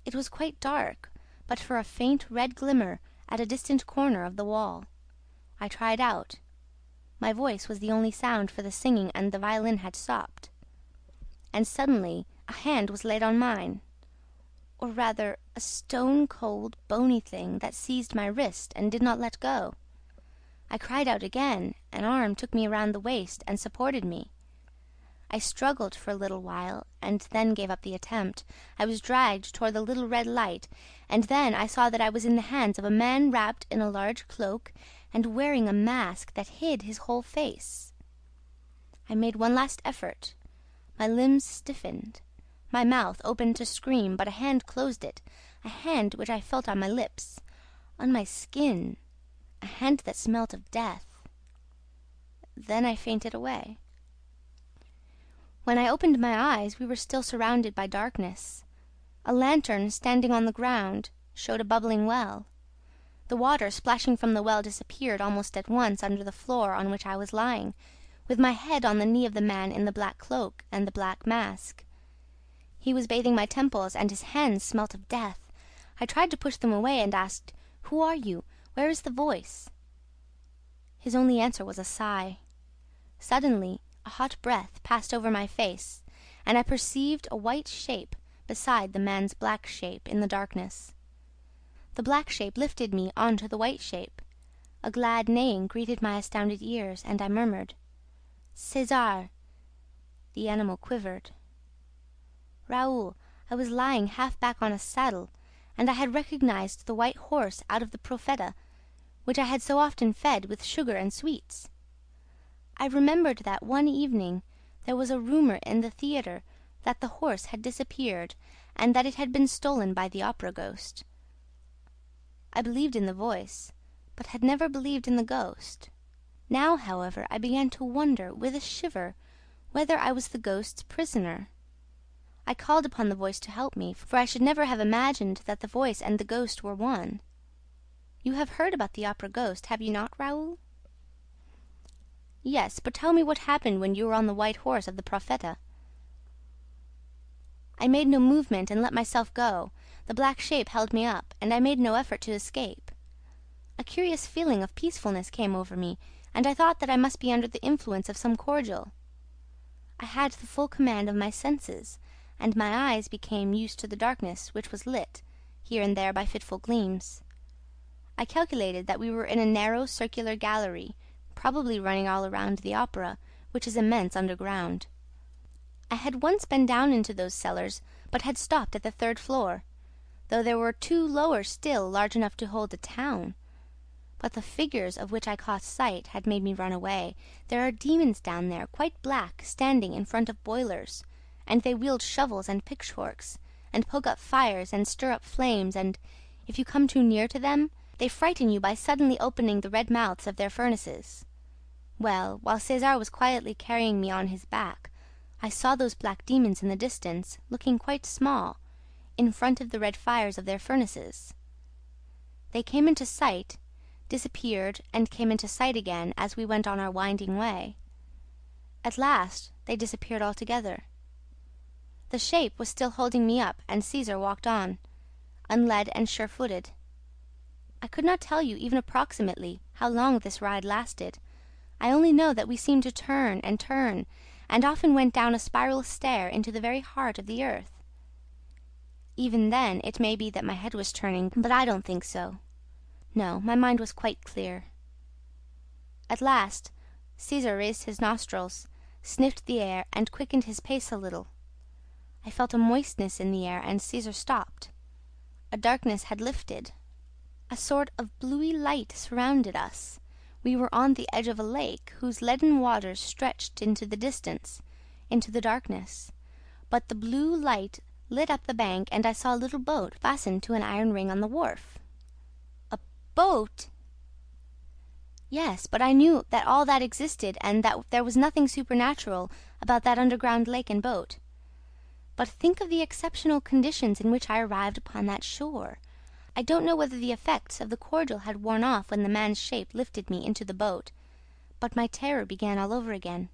It was quite dark, but for a faint red glimmer at a distant corner of the wall. I cried out. My voice was the only sound, for the singing and the violin had stopped. And suddenly a hand was laid on mine, or rather a stone-cold, bony thing that seized my wrist and did not let go. I cried out again. An arm took me around the waist and supported me. I struggled for a little while, and then gave up the attempt. I was dragged toward the little red light, and then I saw that I was in the hands of a man wrapped in a large cloak and wearing a mask that hid his whole face. I made one last effort. My limbs stiffened. My mouth opened to scream, but a hand closed it, a hand which I felt on my lips, on my skin, a hand that smelt of death. Then I fainted away. When I opened my eyes, we were still surrounded by darkness. A lantern standing on the ground showed a bubbling well. The water splashing from the well disappeared almost at once under the floor on which I was lying, with my head on the knee of the man in the black cloak and the black mask. He was bathing my temples, and his hands smelt of death. I tried to push them away and asked, "Who are you? Where is the voice?" His only answer was a sigh. Suddenly a hot breath passed over my face, and I perceived a white shape beside the man's black shape in the darkness. The black shape lifted me onto the white shape. A glad neighing greeted my astounded ears, and I murmured, "César!" The animal quivered. Raoul, I was lying half back on a saddle, and I had recognized the white horse out of the Profeta, which I had so often fed with sugar and sweets. I remembered that one evening there was a rumor in the theater that the horse had disappeared and that it had been stolen by the opera ghost. I believed in the voice, but had never believed in the ghost. Now, however, I began to wonder, with a shiver, whether I was the ghost's prisoner. I called upon the voice to help me, for I should never have imagined that the voice and the ghost were one. You have heard about the opera ghost, have you not, Raoul? Yes, but tell me what happened when you were on the white horse of the Profeta. I made no movement and let myself go. The black shape held me up, and I made no effort to escape. A curious feeling of peacefulness came over me, and I thought that I must be under the influence of some cordial. I had the full command of my senses, and my eyes became used to the darkness, which was lit, here and there, by fitful gleams. I calculated that we were in a narrow circular gallery, probably running all around the Opera, which is immense underground. I had once been down into those cellars, but had stopped at the 3rd floor, though there were 2 lower still, large enough to hold a town. But the figures of which I caught sight had made me run away. There are demons down there, quite black, standing in front of boilers, and they wield shovels and pitchforks, and poke up fires and stir up flames, and, if you come too near to them, they frighten you by suddenly opening the red mouths of their furnaces. Well, while César was quietly carrying me on his back, I saw those black demons in the distance, looking quite small, in front of the red fires of their furnaces. They came into sight, disappeared, and came into sight again as we went on our winding way. At last they disappeared altogether. The shape was still holding me up, and César walked on, unled and sure-footed. I could not tell you, even approximately, how long this ride lasted. I only know that we seemed to turn, and often went down a spiral stair into the very heart of the earth. Even then, it may be that my head was turning, but I don't think so. No, my mind was quite clear. At last, César raised his nostrils, sniffed the air, and quickened his pace a little. I felt a moistness in the air, and César stopped. A darkness had lifted. A sort of bluey light surrounded us. We were on the edge of a lake, whose leaden waters stretched into the distance, into the darkness. But the blue light lit up the bank, and I saw a little boat fastened to an iron ring on the wharf. A boat? Yes, but I knew that all that existed, and that there was nothing supernatural about that underground lake and boat. But think of the exceptional conditions in which I arrived upon that shore. I don't know whether the effects of the cordial had worn off when the man's shape lifted me into the boat, but my terror began all over again.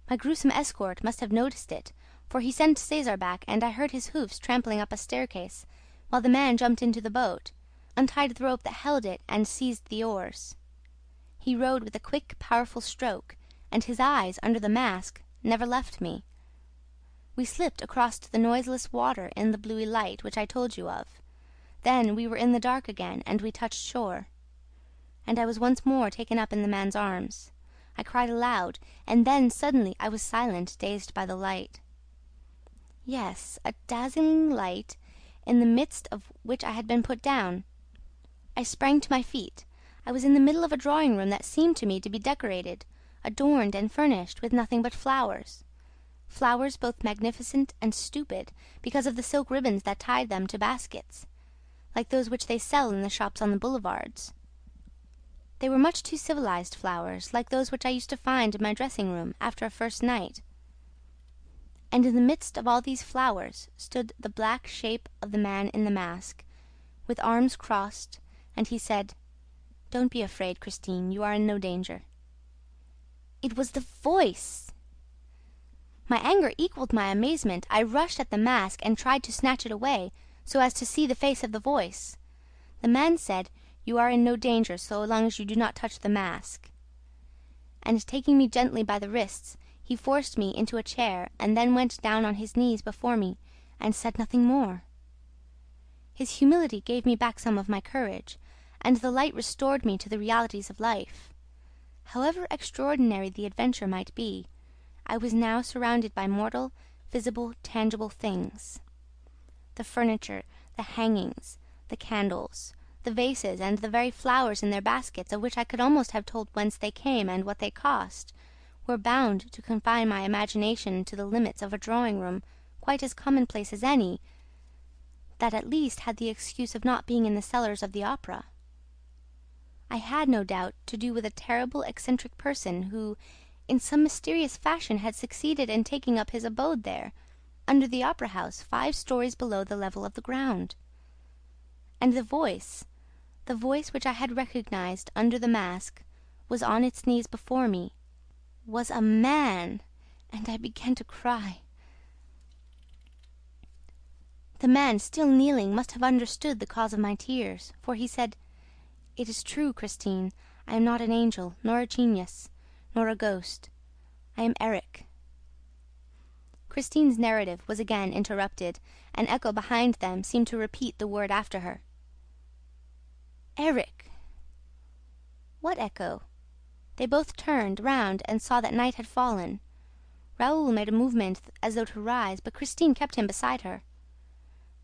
My gruesome escort must have noticed it, for he sent César back, and I heard his hoofs trampling up a staircase, while the man jumped into the boat, untied the rope that held it, and seized the oars. He rowed with a quick, powerful stroke, and his eyes, under the mask, never left me. We slipped across the noiseless water in the bluey light which I told you of. Then we were in the dark again, and we touched shore. And I was once more taken up in the man's arms. I cried aloud, and then suddenly I was silent, dazed by the light. Yes, a dazzling light, in the midst of which I had been put down. I sprang to my feet. I was in the middle of a drawing-room that seemed to me to be decorated, adorned and furnished with nothing but flowers. Flowers both magnificent and stupid, because of the silk ribbons that tied them to baskets, like those which they sell in the shops on the boulevards. They were much too civilized flowers, like those which I used to find in my dressing-room after a first night. And in the midst of all these flowers stood the black shape of the man in the mask, with arms crossed, and he said, "Don't be afraid, Christine, you are in no danger." It was the voice! My anger equaled my amazement. I rushed at the mask and tried to snatch it away, so as to see the face of the voice. The man said, "You are in no danger so long as you do not touch the mask." And taking me gently by the wrists, he forced me into a chair, and then went down on his knees before me, and said nothing more. His humility gave me back some of my courage, and the light restored me to the realities of life. However extraordinary the adventure might be, I was now surrounded by mortal, visible, tangible things. The furniture, the hangings, the candles, the vases, and the very flowers in their baskets, of which I could almost have told whence they came and what they cost, were bound to confine my imagination to the limits of a drawing-room quite as commonplace as any, that at least had the excuse of not being in the cellars of the Opera. I had, no doubt, to do with a terrible, eccentric person who, in some mysterious fashion, had succeeded in taking up his abode there, under the opera-house, 5 stories below the level of the ground. And the voice which I had recognized under the mask, was on its knees before me, was a man, and I began to cry. The man, still kneeling, must have understood the cause of my tears, for he said, "It is true, Christine. I am not an angel, nor a genius, nor a ghost. I am Erik." Christine's narrative was again interrupted. An echo behind them seemed to repeat the word after her. "Erik!" What echo? They both turned round and saw that night had fallen. Raoul made a movement as though to rise, but Christine kept him beside her.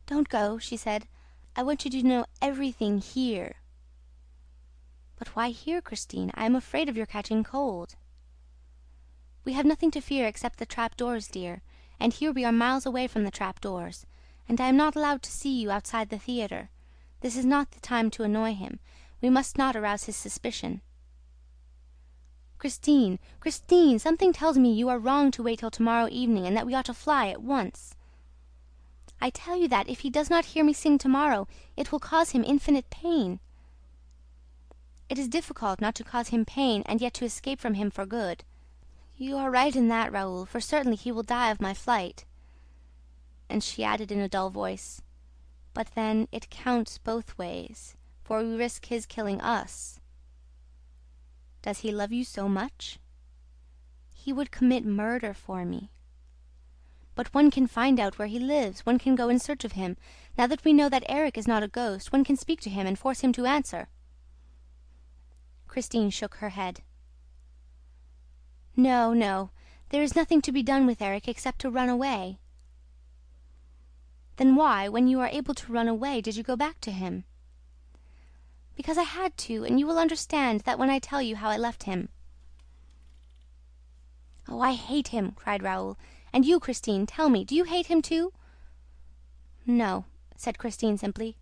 "Don't go," she said. "I want you to know everything here." "But why here, Christine? I am afraid of your catching cold." "We have nothing to fear except the trap-doors, dear. And here we are miles away from the trap-doors. And I am not allowed to see you outside the theater. This is not the time to annoy him. We must not arouse his suspicion." "Christine, Christine, something tells me you are wrong to wait till tomorrow evening and that we ought to fly at once. I tell you that if he does not hear me sing tomorrow, it will cause him infinite pain." "It is difficult not to cause him pain and yet to escape from him for good." "You are right in that, Raoul, for certainly he will die of my flight." And she added in a dull voice, "But then it counts both ways, for we risk his killing us." "Does he love you so much?" "He would commit murder for me." "But one can find out where he lives, one can go in search of him. Now that we know that Erik is not a ghost, one can speak to him and force him to answer." Christine shook her head. "No, no, there is nothing to be done with Erik except to run away." "Then why, when you are able to run away, did you go back to him?" "Because I had to, and you will understand that when I tell you how I left him." "Oh, I hate him!" cried Raoul. "And you, Christine, tell me, do you hate him too?" "No," said Christine simply.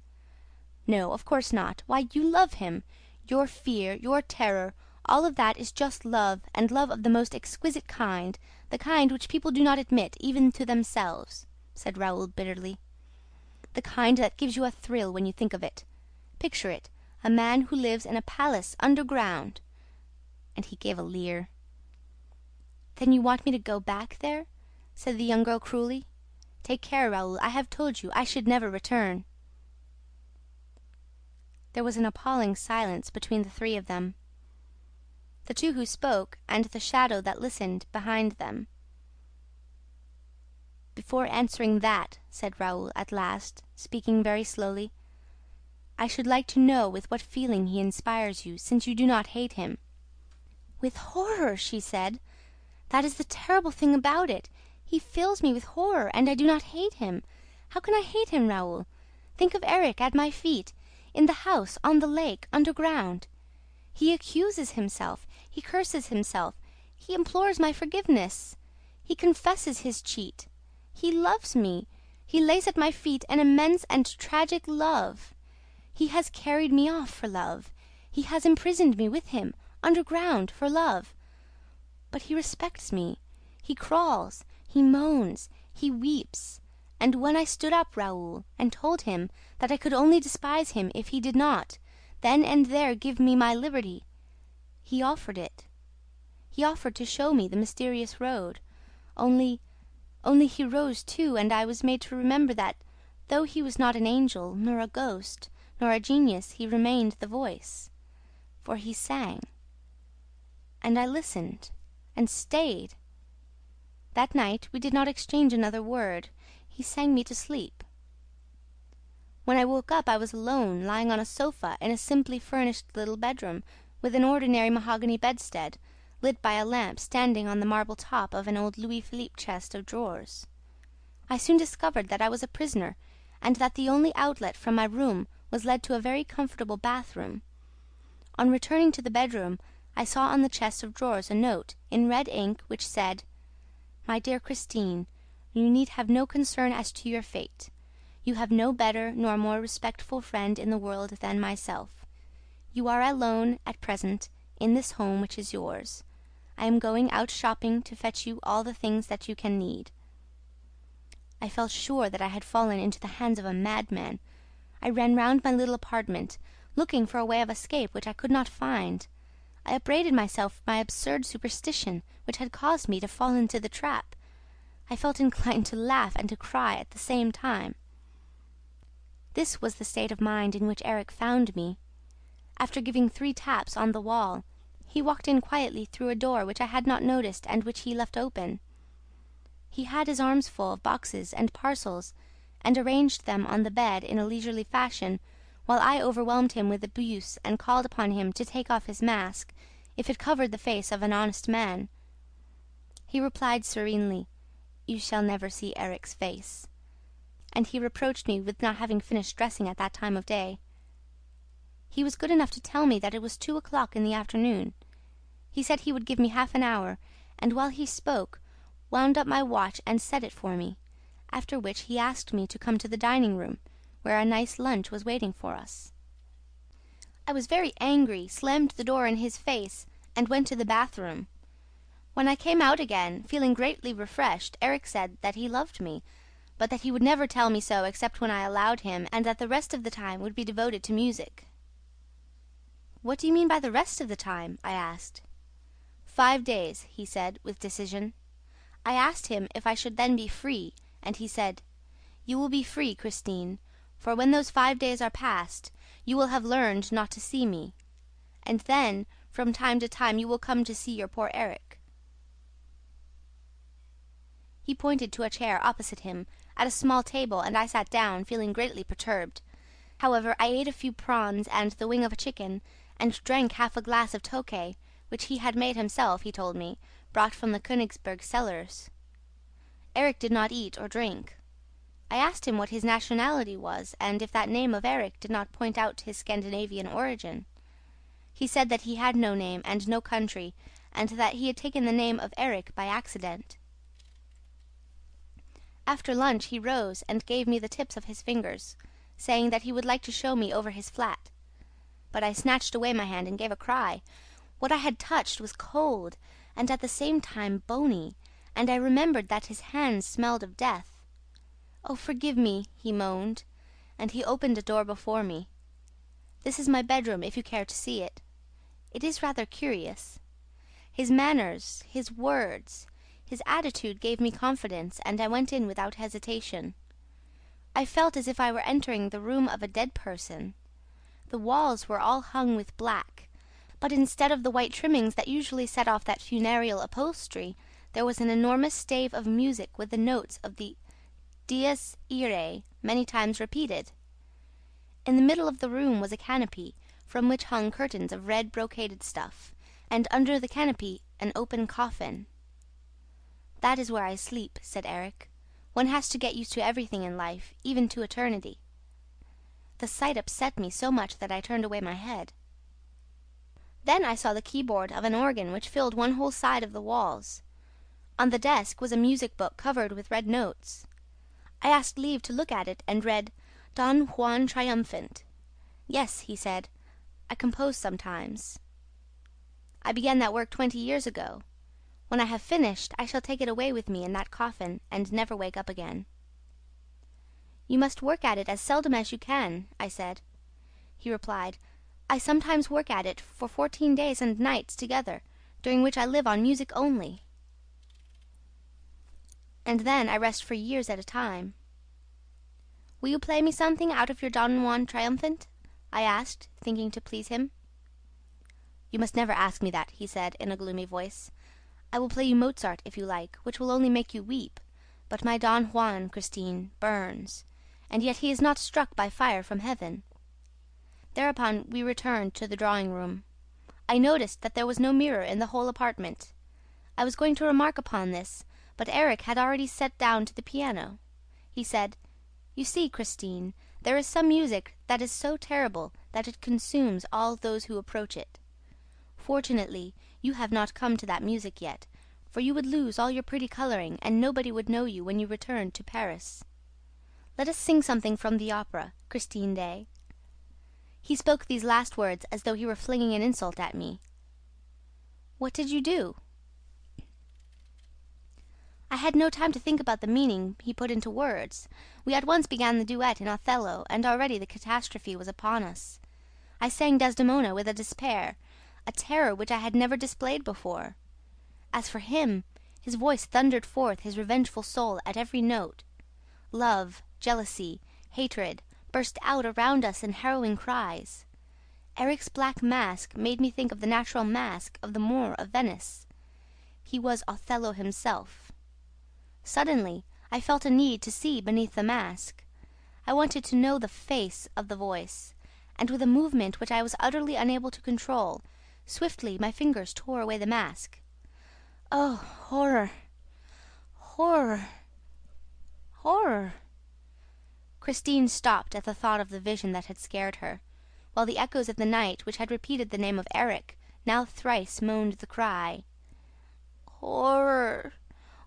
"No, of course not. Why, you love him. Your fear, your terror, all of that is just love, and love of the most exquisite kind, the kind which people do not admit even to themselves," said Raoul bitterly. "The kind that gives you a thrill when you think of it. Picture it, a man who lives in a palace underground." And he gave a leer. "Then you want me to go back there?" said the young girl cruelly. "Take care, Raoul, I have told you I should never return." There was an appalling silence between the three of them. The two who spoke and the shadow that listened behind them. "Before answering that," said Raoul at last, speaking very slowly, "I should like to know with what feeling he inspires you, since you do not hate him." "With horror," she said. "That is the terrible thing about it. He fills me with horror, and I do not hate him. How can I hate him, Raoul? Think of Erik at my feet, in the house, on the lake, underground. He accuses himself, he curses himself, he implores my forgiveness. He confesses his cheat. He loves me. He lays at my feet an immense and tragic love. He has carried me off for love. He has imprisoned me with him, underground, for love. But he respects me. He crawls, he moans, he weeps. And when I stood up, Raoul, and told him that I could only despise him if he did not, then and there, give me my liberty, he offered it. He offered to show me the mysterious road. Only he rose too, and I was made to remember that, though he was not an angel, nor a ghost, nor a genius, he remained the voice. For he sang. And I listened, and stayed. That night we did not exchange another word. He sang me to sleep. When I woke up I was alone, lying on a sofa in a simply furnished little bedroom, with an ordinary mahogany bedstead, lit by a lamp standing on the marble top of an old Louis Philippe chest of drawers. I soon discovered that I was a prisoner, and that the only outlet from my room was led to a very comfortable bathroom. On returning to the bedroom, I saw on the chest of drawers a note, in red ink, which said, "My dear Christine, you need have no concern as to your fate. You have no better nor more respectful friend in the world than myself. You are alone, at present, in this home which is yours. I am going out shopping to fetch you all the things that you can need." I felt sure that I had fallen into the hands of a madman. I ran round my little apartment, looking for a way of escape which I could not find. I upbraided myself for my absurd superstition, which had caused me to fall into the trap. I felt inclined to laugh and to cry at the same time. This was the state of mind in which Erik found me. After giving 3 taps on the wall, he walked in quietly through a door which I had not noticed and which he left open. He had his arms full of boxes and parcels, and arranged them on the bed in a leisurely fashion, while I overwhelmed him with abuse and called upon him to take off his mask, if it covered the face of an honest man. He replied serenely, "You shall never see Eric's face," and he reproached me with not having finished dressing at that time of day. He was good enough to tell me that it was 2 o'clock in the afternoon. He said he would give me half an hour, and while he spoke, wound up my watch and set it for me, after which he asked me to come to the dining room, where a nice lunch was waiting for us. I was very angry, slammed the door in his face, and went to the bathroom. When I came out again, feeling greatly refreshed, Eric said that he loved me, but that he would never tell me so except when I allowed him, and that the rest of the time would be devoted to music. "What do you mean by the rest of the time?" I asked. 5 days, he said, with decision. I asked him if I should then be free, and he said, "You will be free, Christine, for when those 5 days are past, you will have learned not to see me, and then from time to time you will come to see your poor Eric." He pointed to a chair opposite him, at a small table, and I sat down, feeling greatly perturbed. However, I ate a few prawns and the wing of a chicken, and drank half a glass of Tokay, which he had made himself, he told me, brought from the Königsberg cellars. Eric did not eat or drink. I asked him what his nationality was, and if that name of Eric did not point out his Scandinavian origin. He said that he had no name and no country, and that he had taken the name of Eric by accident. After lunch he rose and gave me the tips of his fingers, saying that he would like to show me over his flat. But I snatched away my hand and gave a cry. What I had touched was cold, and at the same time bony, and I remembered that his hands smelled of death. "Oh, forgive me," he moaned, and he opened a door before me. "This is my bedroom, if you care to see it. It is rather curious. His manners, his words, his attitude gave me confidence, and I went in without hesitation. I felt as if I were entering the room of a dead person. The walls were all hung with black, but instead of the white trimmings that usually set off that funereal upholstery, there was an enormous stave of music with the notes of the Dies Irae many times repeated. In the middle of the room was a canopy, from which hung curtains of red brocaded stuff, and under the canopy an open coffin. "That is where I sleep," said Eric. "One has to get used to everything in life, even to eternity." The sight upset me so much that I turned away my head. Then I saw the keyboard of an organ which filled one whole side of the walls. On the desk was a music book covered with red notes. I asked leave to look at it and read Don Juan Triumphant. "Yes," he said, "I compose sometimes. I began that work 20 years ago. When I have finished, I shall take it away with me in that coffin and never wake up again." "You must work at it as seldom as you can," I said. He replied, "I sometimes work at it for 14 days and nights together, during which I live on music only. And then I rest for years at a time." "Will you play me something out of your Don Juan Triumphant?" I asked, thinking to please him. "You must never ask me that," he said in a gloomy voice. "I will play you Mozart if you like, which will only make you weep, but my Don Juan, Christine, burns, and yet he is not struck by fire from heaven." Thereupon we returned to the drawing-room. I noticed that there was no mirror in the whole apartment. I was going to remark upon this, but Eric had already sat down to the piano. He said, "You see, Christine, there is some music that is so terrible that it consumes all those who approach it. Fortunately, you have not come to that music yet, for you would lose all your pretty coloring and nobody would know you when you returned to Paris. Let us sing something from the opera, Christine Daae." He spoke these last words as though he were flinging an insult at me. "What did you do?" I had no time to think about the meaning he put into words. We at once began the duet in Othello, and already the catastrophe was upon us. I sang Desdemona with a despair, a terror which I had never displayed before. As for him, his voice thundered forth his revengeful soul at every note. Love, jealousy, hatred burst out around us in harrowing cries. Eric's black mask made me think of the natural mask of the Moor of Venice. He was Othello himself. Suddenly, I felt a need to see beneath the mask. I wanted to know the face of the voice, and with a movement which I was utterly unable to control, swiftly my fingers tore away the mask. Oh, horror! Horror! Horror! Christine stopped at the thought of the vision that had scared her, while the echoes of the night, which had repeated the name of Eric, now thrice moaned the cry. Horror!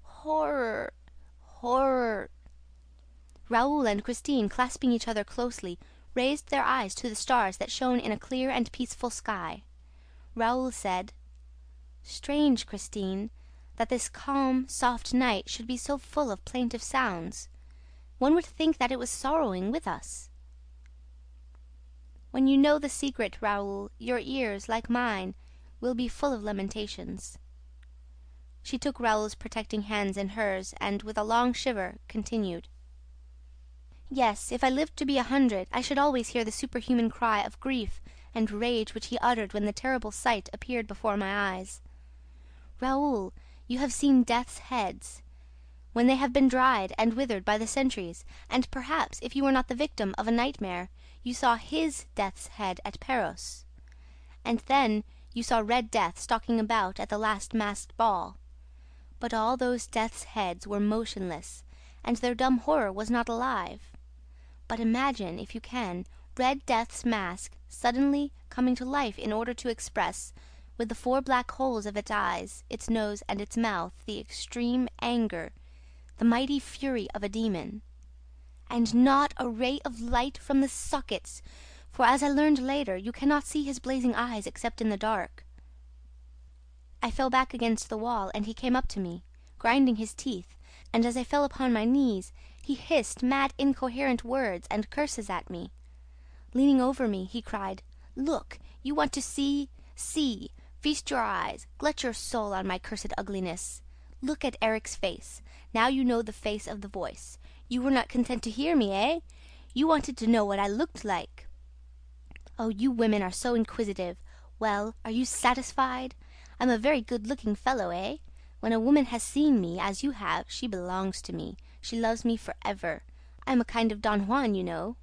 Horror! Horror! Raoul and Christine, clasping each other closely, raised their eyes to the stars that shone in a clear and peaceful sky. Raoul said, "Strange, Christine, that this calm, soft night should be so full of plaintive sounds. One would think that it was sorrowing with us." "When you know the secret, Raoul, your ears, like mine, will be full of lamentations." She took Raoul's protecting hands in hers and, with a long shiver, continued. "Yes, if I lived to be 100, I should always hear the superhuman cry of grief and rage which he uttered when the terrible sight appeared before my eyes. Raoul, you have seen death's heads, when they have been dried and withered by the centuries, and perhaps, if you were not the victim of a nightmare, you saw his death's head at Paros. And then you saw Red Death stalking about at the last masked ball. But all those death's heads were motionless, and their dumb horror was not alive. But imagine, if you can, Red Death's mask suddenly coming to life in order to express, with the 4 black holes of its eyes, its nose and its mouth, the extreme anger, the mighty fury of a demon. And not a ray of light from the sockets, for as I learned later, you cannot see his blazing eyes except in the dark. I fell back against the wall, and he came up to me, grinding his teeth, and as I fell upon my knees, he hissed mad incoherent words and curses at me. Leaning over me, he cried, "Look, you want to see? See! Feast your eyes, glut your soul on my cursed ugliness. Look at Eric's face. Now you know the face of the voice. You were not content to hear me, eh? You wanted to know what I looked like. Oh, you women are so inquisitive. Well, are you satisfied? I'm a very good-looking fellow, eh? When a woman has seen me, as you have, she belongs to me. She loves me forever. I'm a kind of Don Juan, you know."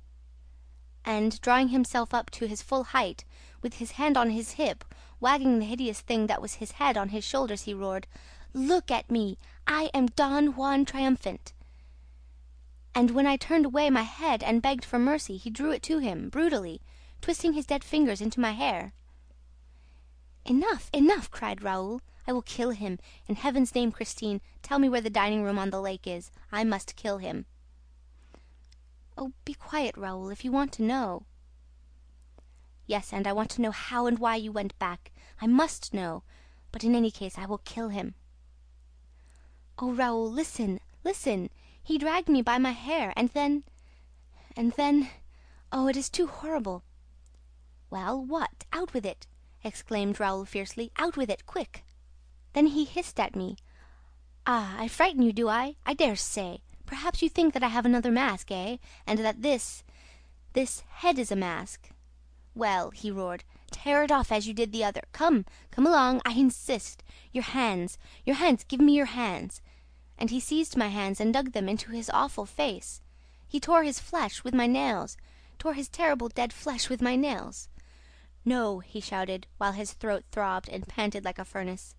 And, drawing himself up to his full height, with his hand on his hip, wagging the hideous thing that was his head on his shoulders, he roared, "Look at me! I am Don Juan triumphant!" And when I turned away my head and begged for mercy, he drew it to him, brutally, twisting his dead fingers into my hair. "Enough, enough!" cried Raoul. "I will kill him. In heaven's name, Christine, tell me where the dining room on the lake is. I must kill him." "Oh, be quiet, Raoul, if you want to know." "Yes, and I want to know how and why you went back. I must know. But in any case, I will kill him." "Oh, Raoul, listen, listen! He dragged me by my hair, and then... Oh, it is too horrible!" "Well, what? Out with it!" exclaimed Raoul fiercely. "Out with it, quick!" "Then he hissed at me. Ah, I frighten you, do I? I dare say. Perhaps you think that I have another mask, eh? And that this head is a mask. Well," he roared, "tear it off as you did the other. Come along, I insist. Your hands, give me your hands." And he seized my hands and dug them into his awful face. He tore his flesh with my nails, tore his terrible dead flesh with my nails. "Know," he shouted, while his throat throbbed and panted like a furnace,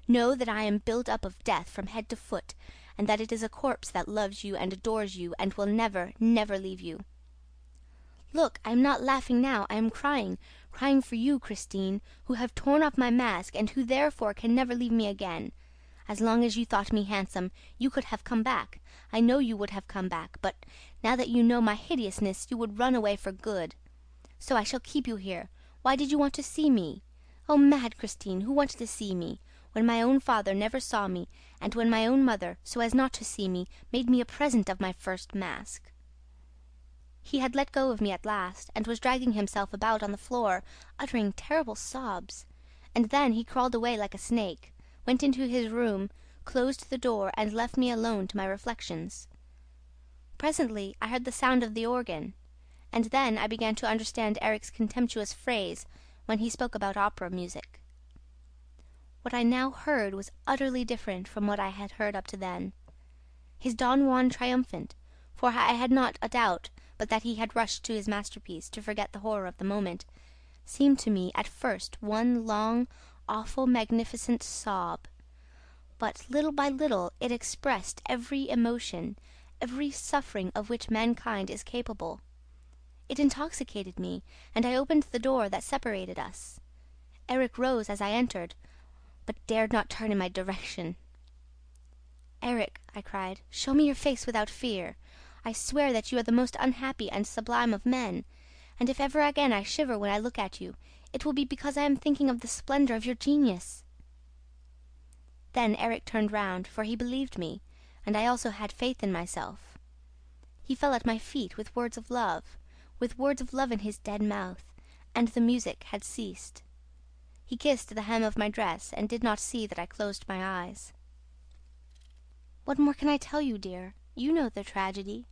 "know that I am built up of death from head to foot, and that it is a corpse that loves you and adores you and will never, never leave you. Look, I am not laughing now, I am crying for you, Christine, who have torn off my mask and who therefore can never leave me again. As long as you thought me handsome, you could have come back. I know you would have come back, but now that you know my hideousness, you would run away for good. So I shall keep you here. Why did you want to see me? Oh, mad Christine, who wanted to see me, when my own father never saw me, and when my own mother, so as not to see me, made me a present of my first mask?" He had let go of me at last, and was dragging himself about on the floor, uttering terrible sobs. And then he crawled away like a snake, went into his room, closed the door, and left me alone to my reflections. Presently I heard the sound of the organ, and then I began to understand Eric's contemptuous phrase when he spoke about opera music. What I now heard was utterly different from what I had heard up to then. His Don Juan triumphant, for I had not a doubt but that he had rushed to his masterpiece to forget the horror of the moment, seemed to me at first one long, awful, magnificent sob. But little by little it expressed every emotion, every suffering of which mankind is capable. It intoxicated me, and I opened the door that separated us. Eric rose as I entered, but dared not turn in my direction. "Eric," I cried, "show me your face without fear. I swear that you are the most unhappy and sublime of men, and if ever again I shiver when I look at you, it will be because I am thinking of the splendor of your genius." Then Eric turned round, for he believed me, and I also had faith in myself. He fell at my feet with words of love in his dead mouth, and the music had ceased. He kissed the hem of my dress and did not see that I closed my eyes. "What more can I tell you, dear? You know the tragedy.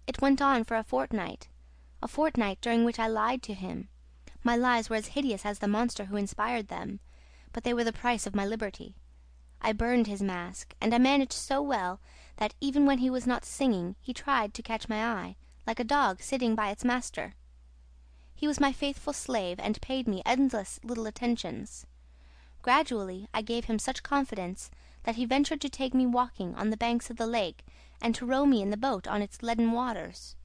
It went on for a fortnight during which I lied to him. My lies were as hideous as the monster who inspired them, but they were the price of my liberty. I burned his mask, and I managed so well that even when he was not singing he tried to catch my eye, like a dog sitting by its master. He was my faithful slave and paid me endless little attentions. Gradually I gave him such confidence that he ventured to take me walking on the banks of the lake and to row me in the boat on its leaden waters.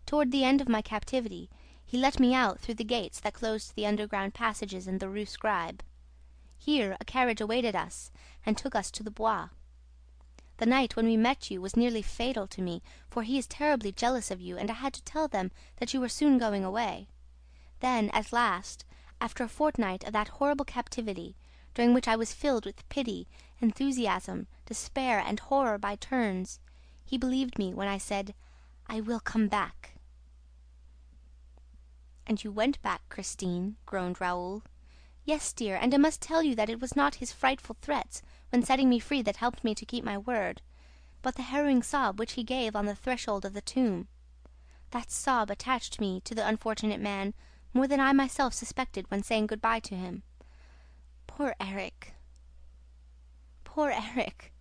Toward the end of my captivity he let me out through the gates that closed the underground passages in the Rue Scribe. Here a carriage awaited us and took us to the Bois. The night when we met you was nearly fatal to me, for he is terribly jealous of you, and I had to tell them that you were soon going away. Then, at last, after a fortnight of that horrible captivity, during which I was filled with pity, enthusiasm, despair, and horror by turns, he believed me when I said, 'I will come back.'" "And you went back, Christine," groaned Raoul. "Yes, dear, and I must tell you that it was not his frightful threats when setting me free that helped me to keep my word, but the harrowing sob which he gave on the threshold of the tomb. That sob attached me to the unfortunate man more than I myself suspected when saying good-bye to him. Poor Eric! Poor Eric!"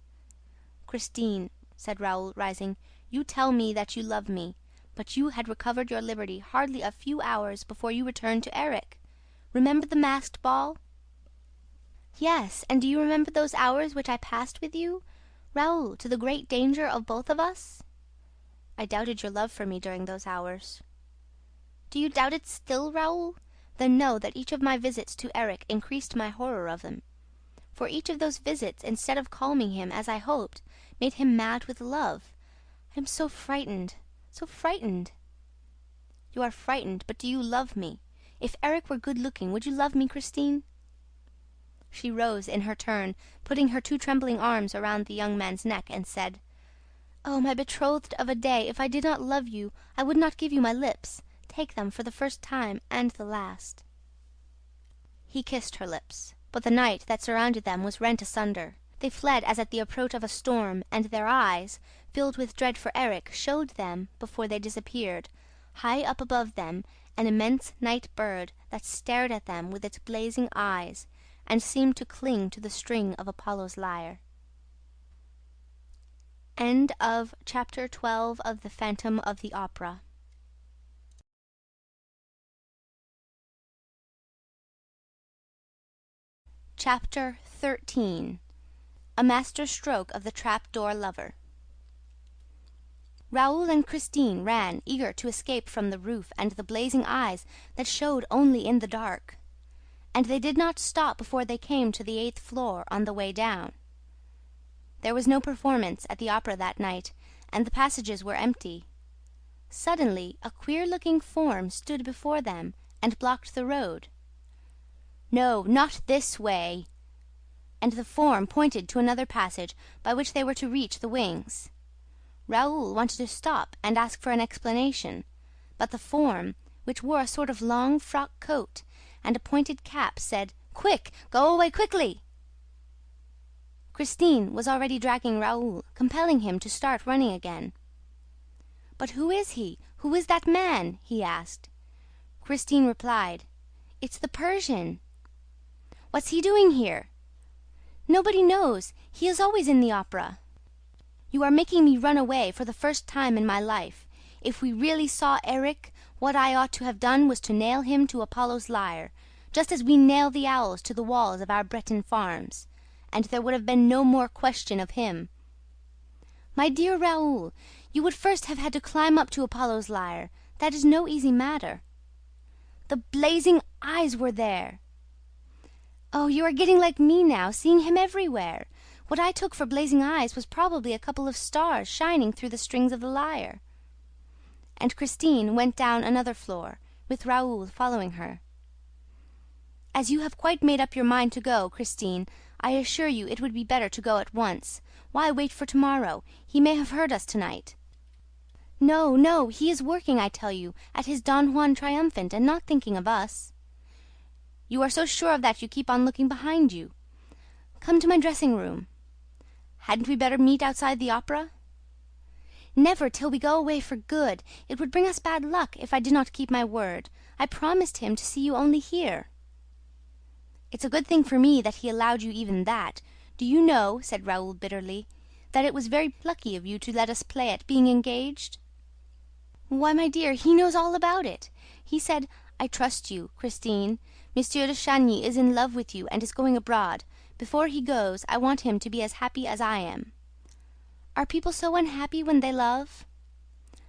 "Christine," said Raoul, rising, "you tell me that you love me, but you had recovered your liberty hardly a few hours before you returned to Eric. Remember the masked ball?" "Yes, and do you remember those hours which I passed with you, Raoul, to the great danger of both of us?" "I doubted your love for me during those hours." "Do you doubt it still, Raoul? Then know that each of my visits to Eric increased my horror of him. For each of those visits, instead of calming him, as I hoped, made him mad with love. I am so frightened, so frightened." "You are frightened, but do you love me? If Eric were good-looking, would you love me, Christine?" She rose in her turn, putting her two trembling arms around the young man's neck, and said, "Oh, my betrothed of a day, if I did not love you, I would not give you my lips. Take them for the first time and the last." He kissed her lips, but the night that surrounded them was rent asunder. They fled as at the approach of a storm, and their eyes, filled with dread for Eric, showed them, before they disappeared, high up above them, an immense night bird that stared at them with its blazing eyes and seemed to cling to the string of Apollo's lyre. End of Chapter 12 of The Phantom of the Opera. Chapter 13. A Master Stroke of the Trap-Door Lover. Raoul and Christine ran, eager to escape from the roof and the blazing eyes that showed only in the dark. And they did not stop before they came to the 8th floor on the way down. There was no performance at the opera that night, and the passages were empty. Suddenly, a queer-looking form stood before them and blocked the road. "No, not this way!" And the form pointed to another passage by which they were to reach the wings. Raoul wanted to stop and ask for an explanation, but the form, which wore a sort of long frock coat and a pointed cap, said, "Quick! Go away quickly!" Christine was already dragging Raoul, compelling him to start running again. "But who is he? Who is that man?" he asked. Christine replied, "It's the Persian." "What's he doing here?" "Nobody knows. He is always in the opera." "You are making me run away for the first time in my life. If we really saw Erik, what I ought to have done was to nail him to Apollo's lyre, just as we nail the owls to the walls of our Breton farms, and there would have been no more question of him." "My dear Raoul, you would first have had to climb up to Apollo's lyre. That is no easy matter." "The blazing eyes were there." "Oh, you are getting like me now, seeing him everywhere. What I took for blazing eyes was probably a couple of stars shining through the strings of the lyre." And Christine went down another floor, with Raoul following her. "As you have quite made up your mind to go, Christine, I assure you it would be better to go at once. Why wait for tomorrow? He may have heard us tonight." "No, no, he is working, I tell you, at his Don Juan triumphant and not thinking of us." "You are so sure of that you keep on looking behind you. Come to my dressing room." "Hadn't we better meet outside the opera?" "Never till we go away for good. It would bring us bad luck if I did not keep my word. I promised him to see you only here." "It's a good thing for me that he allowed you even that. Do you know," said Raoul bitterly, "that it was very plucky of you to let us play at being engaged?" "Why, my dear, he knows all about it. He said, 'I trust you, Christine. Monsieur de Chagny is in love with you and is going abroad. Before he goes, I want him to be as happy as I am.'" "Are people so unhappy when they love?"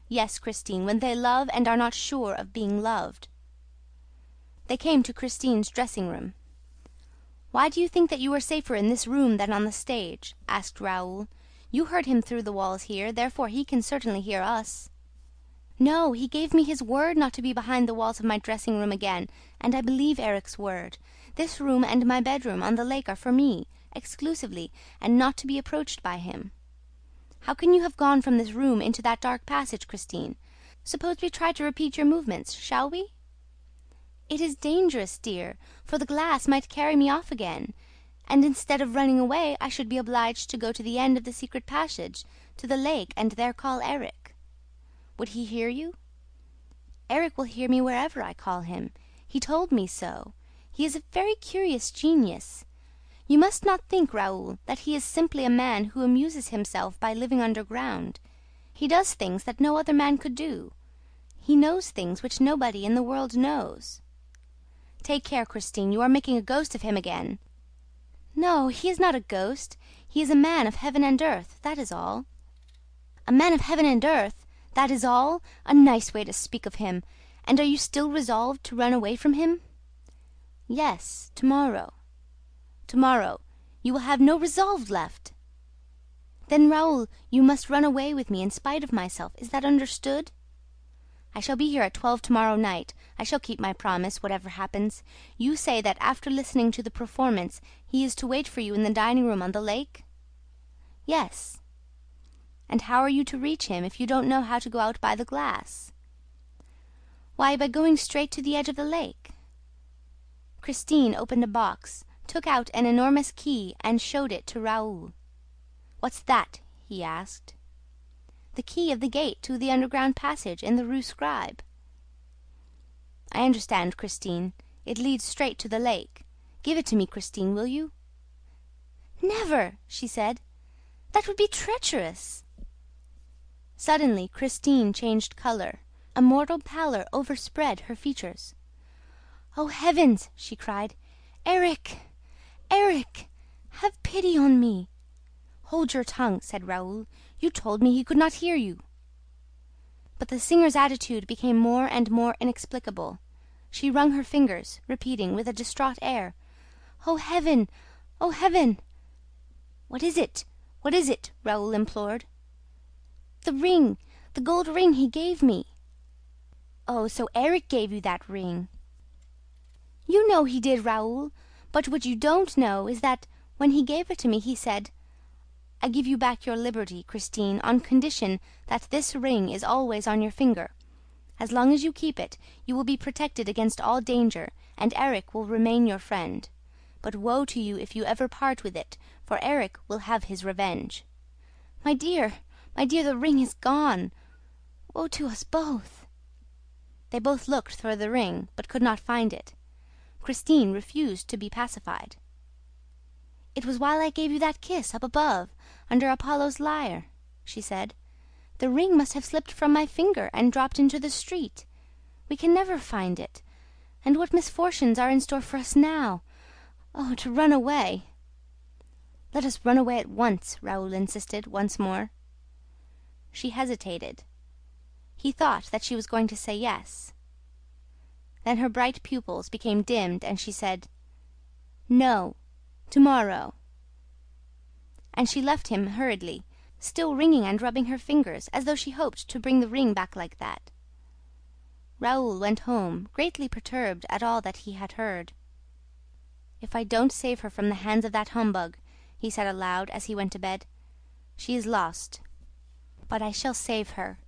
"Yes, Christine, when they love and are not sure of being loved." They came to Christine's dressing room. "Why do you think that you are safer in this room than on the stage?" asked Raoul. "You heard him through the walls here, therefore he can certainly hear us." "No, he gave me his word not to be behind the walls of my dressing room again, and I believe Erik's word. This room and my bedroom on the lake are for me, exclusively, and not to be approached by him. How can you have gone from this room into that dark passage, Christine? Suppose we try to repeat your movements, shall we?" "It is dangerous, dear, for the glass might carry me off again, and instead of running away I should be obliged to go to the end of the secret passage, to the lake, and there call Erik. Would he hear you?" "Erik will hear me wherever I call him. He told me so. He is a very curious genius. You must not think, Raoul, that he is simply a man who amuses himself by living underground. He does things that no other man could do. He knows things which nobody in the world knows." "Take care, Christine, you are making a ghost of him again." "No, he is not a ghost. He is a man of heaven and earth, that is all." "A man of heaven and earth, that is all? A nice way to speak of him! And are you still resolved to run away from him?" "Yes, tomorrow." "Tomorrow? You will have no resolve left." "Then, Raoul, you must run away with me in spite of myself. Is that understood?" "I shall be here at 12 tomorrow night. I shall keep my promise, whatever happens. You say that after listening to the performance he is to wait for you in the dining room on the lake?" "Yes." "And how are you to reach him if you don't know how to go out by the glass?" "Why, by going straight to the edge of the lake." Christine opened a box, took out an enormous key and showed it to Raoul. "What's that?" he asked. "The key of the gate to the underground passage in the Rue Scribe." "I understand, Christine. It leads straight to the lake. Give it to me, Christine, will you?" "Never!" she said. "That would be treacherous." Suddenly Christine changed color. A mortal pallor overspread her features. "Oh, heavens!" she cried. "Erik! Erik! Have pity on me!" "Hold your tongue," said Raoul. "You told me he could not hear you." But the singer's attitude became more and more inexplicable. She wrung her fingers, repeating with a distraught air, "Oh, heaven! Oh, heaven!" "What is it? What is it?" Raoul implored. "The ring! The gold ring he gave me." "Oh, so Erik gave you that ring?" "You know he did, Raoul. But what you don't know is that, when he gave it to me, he said, 'I give you back your liberty, Christine, on condition that this ring is always on your finger. As long as you keep it, you will be protected against all danger, and Erik will remain your friend. But woe to you if you ever part with it, for Erik will have his revenge.' My dear, the ring is gone. Woe to us both!" They both looked for the ring, but could not find it. Christine refused to be pacified. "It was while I gave you that kiss up above, under Apollo's lyre," she said. "The ring must have slipped from my finger and dropped into the street. We can never find it. And what misfortunes are in store for us now! Oh, to run away!" "Let us run away at once," Raoul insisted once more. She hesitated. He thought that she was going to say yes. Then her bright pupils became dimmed and she said, "No, tomorrow." And she left him hurriedly, still wringing and rubbing her fingers as though she hoped to bring the ring back like that. Raoul went home, greatly perturbed at all that he had heard. "If I don't save her from the hands of that humbug," he said aloud as he went to bed, "she is lost. But I shall save her."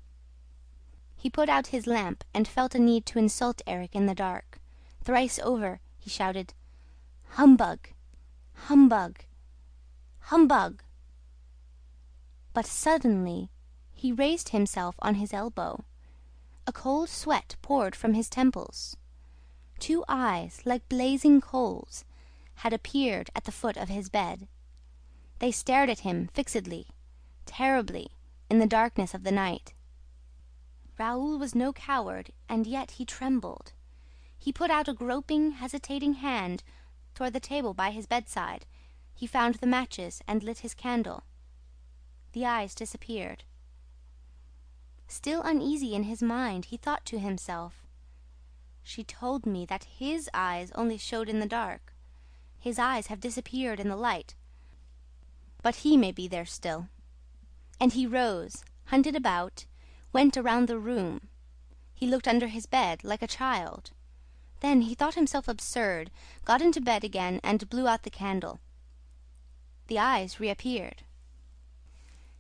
He put out his lamp and felt a need to insult Erik in the dark. Thrice over he shouted, "Humbug! Humbug! Humbug!" But suddenly he raised himself on his elbow. A cold sweat poured from his temples. Two eyes, like blazing coals, had appeared at the foot of his bed. They stared at him fixedly, terribly, in the darkness of the night. Raoul was no coward, and yet he trembled. He put out a groping, hesitating hand toward the table by his bedside. He found the matches and lit his candle. The eyes disappeared. Still uneasy in his mind, he thought to himself, "She told me that his eyes only showed in the dark. His eyes have disappeared in the light, but he may be there still." And he rose, hunted about, went around the room. He looked under his bed like a child. Then he thought himself absurd, got into bed again and blew out the candle. The eyes reappeared.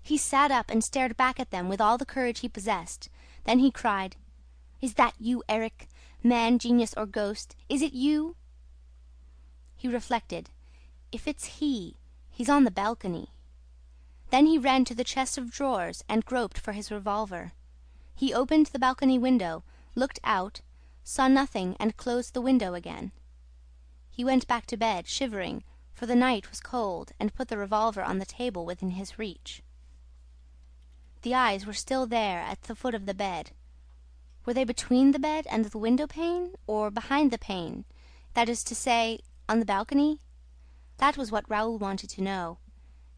He sat up and stared back at them with all the courage he possessed. Then he cried, "Is that you, Erik? Man, genius, or ghost? Is it you?" He reflected. If it's he's on the balcony. Then he ran to the chest of drawers and groped for his revolver. He opened the balcony window, looked out, saw nothing and closed the window again. He went back to bed, shivering, for the night was cold, and put the revolver on the table within his reach. The eyes were still there at the foot of the bed. Were they between the bed and the window pane, or behind the pane, that is to say, on the balcony? That was what Raoul wanted to know.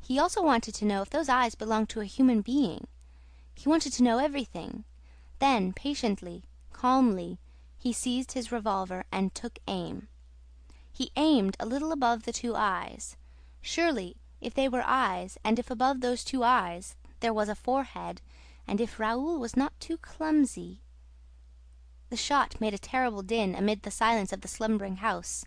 He also wanted to know if those eyes belonged to a human being. He wanted to know everything. Then, patiently, calmly, he seized his revolver and took aim. He aimed a little above the two eyes. Surely, if they were eyes, and if above those two eyes there was a forehead, and if Raoul was not too clumsy... The shot made a terrible din amid the silence of the slumbering house,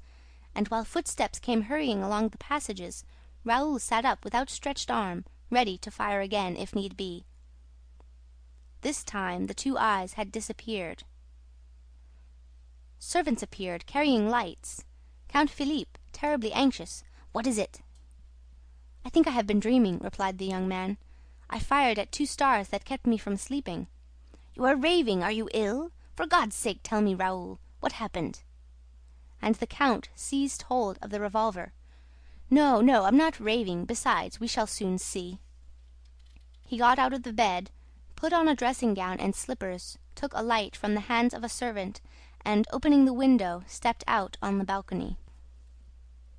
and while footsteps came hurrying along the passages, Raoul sat up with outstretched arm, ready to fire again if need be. This time the two eyes had disappeared. Servants appeared, carrying lights. Count Philippe, terribly anxious. "What is it?" "I think I have been dreaming," replied the young man. "I fired at 2 stars that kept me from sleeping." "You are raving! Are you ill? For God's sake, tell me, Raoul, what happened?" And the count seized hold of the revolver. "No, no, I'm not raving. Besides, we shall soon see." He got out of the bed, put on a dressing gown and slippers, took a light from the hands of a servant, and, opening the window, stepped out on the balcony.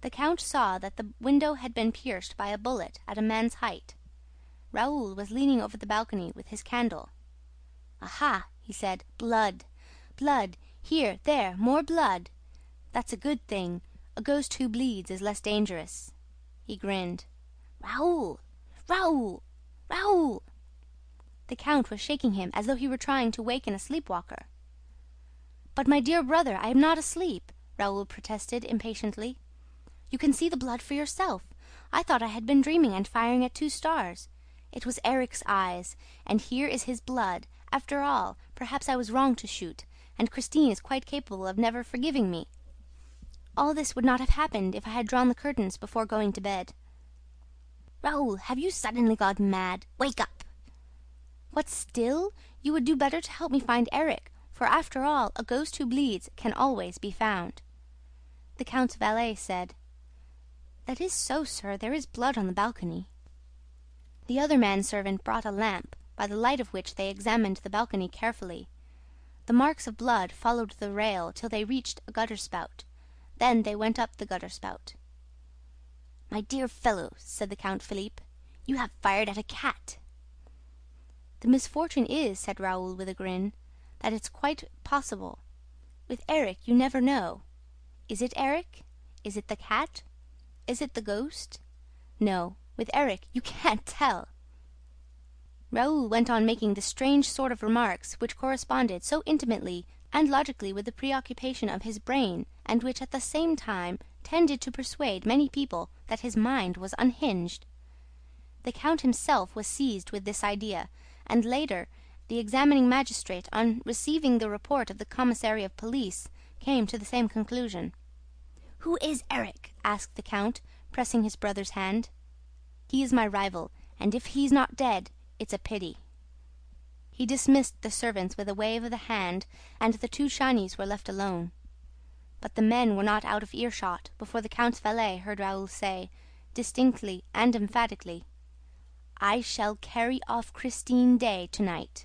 The count saw that the window had been pierced by a bullet at a man's height. Raoul was leaning over the balcony with his candle. "Aha!" he said. "Blood! Blood! Here, there, more blood! That's a good thing. A ghost who bleeds is less dangerous." He grinned. "Raoul! Raoul! Raoul!" The count was shaking him as though he were trying to waken a sleepwalker. "But, my dear brother, I am not asleep," Raoul protested impatiently. "You can see the blood for yourself. I thought I had been dreaming and firing at 2 stars. It was Erik's eyes, and here is his blood. After all, perhaps I was wrong to shoot, and Christine is quite capable of never forgiving me. All this would not have happened if I had drawn the curtains before going to bed." "Raoul, have you suddenly gone mad? Wake up!" "What, still? You would do better to help me find Erik, for after all, a ghost who bleeds can always be found." The count's valet said, "That is so, sir. There is blood on the balcony." The other manservant brought a lamp, by the light of which they examined the balcony carefully. The marks of blood followed the rail till they reached a gutter spout. Then they went up the gutter spout. "My dear fellow," said the Count Philippe, "you have fired at a cat." "The misfortune is," said Raoul with a grin, "that it's quite possible. With Erik you never know. Is it Erik? Is it the cat? Is it the ghost? No, with Erik you can't tell." Raoul went on making the strange sort of remarks which corresponded so intimately and logically with the preoccupation of his brain, and which at the same time tended to persuade many people that his mind was unhinged. The count himself was seized with this idea, and later the examining magistrate, on receiving the report of the commissary of police, came to the same conclusion. "Who is Erik?" asked the count, pressing his brother's hand. "He is my rival, and if he's not dead, it's a pity." He dismissed the servants with a wave of the hand, and the two Chagnys were left alone. But the men were not out of earshot before the count's valet heard Raoul say, distinctly and emphatically, "I shall carry off Christine Daae tonight."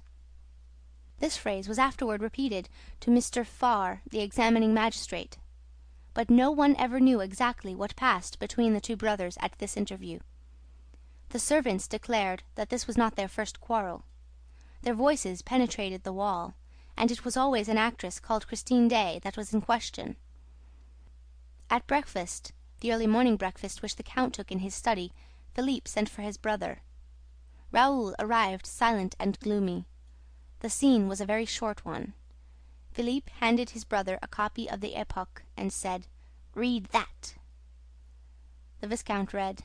This phrase was afterward repeated to Mr. Farr, the examining magistrate. But no one ever knew exactly what passed between the two brothers at this interview. The servants declared that this was not their first quarrel. Their voices penetrated the wall, and it was always an actress called Christine Daae that was in question. At breakfast, the early morning breakfast which the count took in his study, Philippe sent for his brother. Raoul arrived silent and gloomy. The scene was a very short one. Philippe handed his brother a copy of the Epoque and said, "Read that." The Viscount read,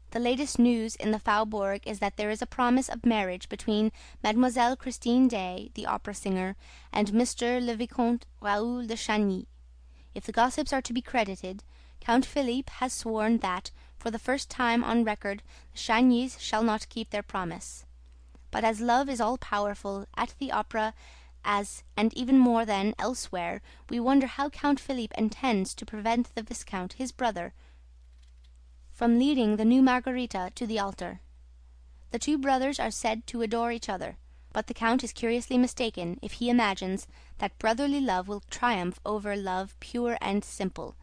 "The latest news in the Faubourg is that there is a promise of marriage between Mademoiselle Christine Daae, the opera singer, and Mr. le Vicomte Raoul de Chagny. If the gossips are to be credited, Count Philippe has sworn that, for the first time on record, the Chagnys shall not keep their promise. But as love is all-powerful, at the opera, and even more than elsewhere, we wonder how Count Philippe intends to prevent the Viscount, his brother, from leading the new Margarita to the altar. The two brothers are said to adore each other, but the Count is curiously mistaken if he imagines that brotherly love will triumph over love pure and simple."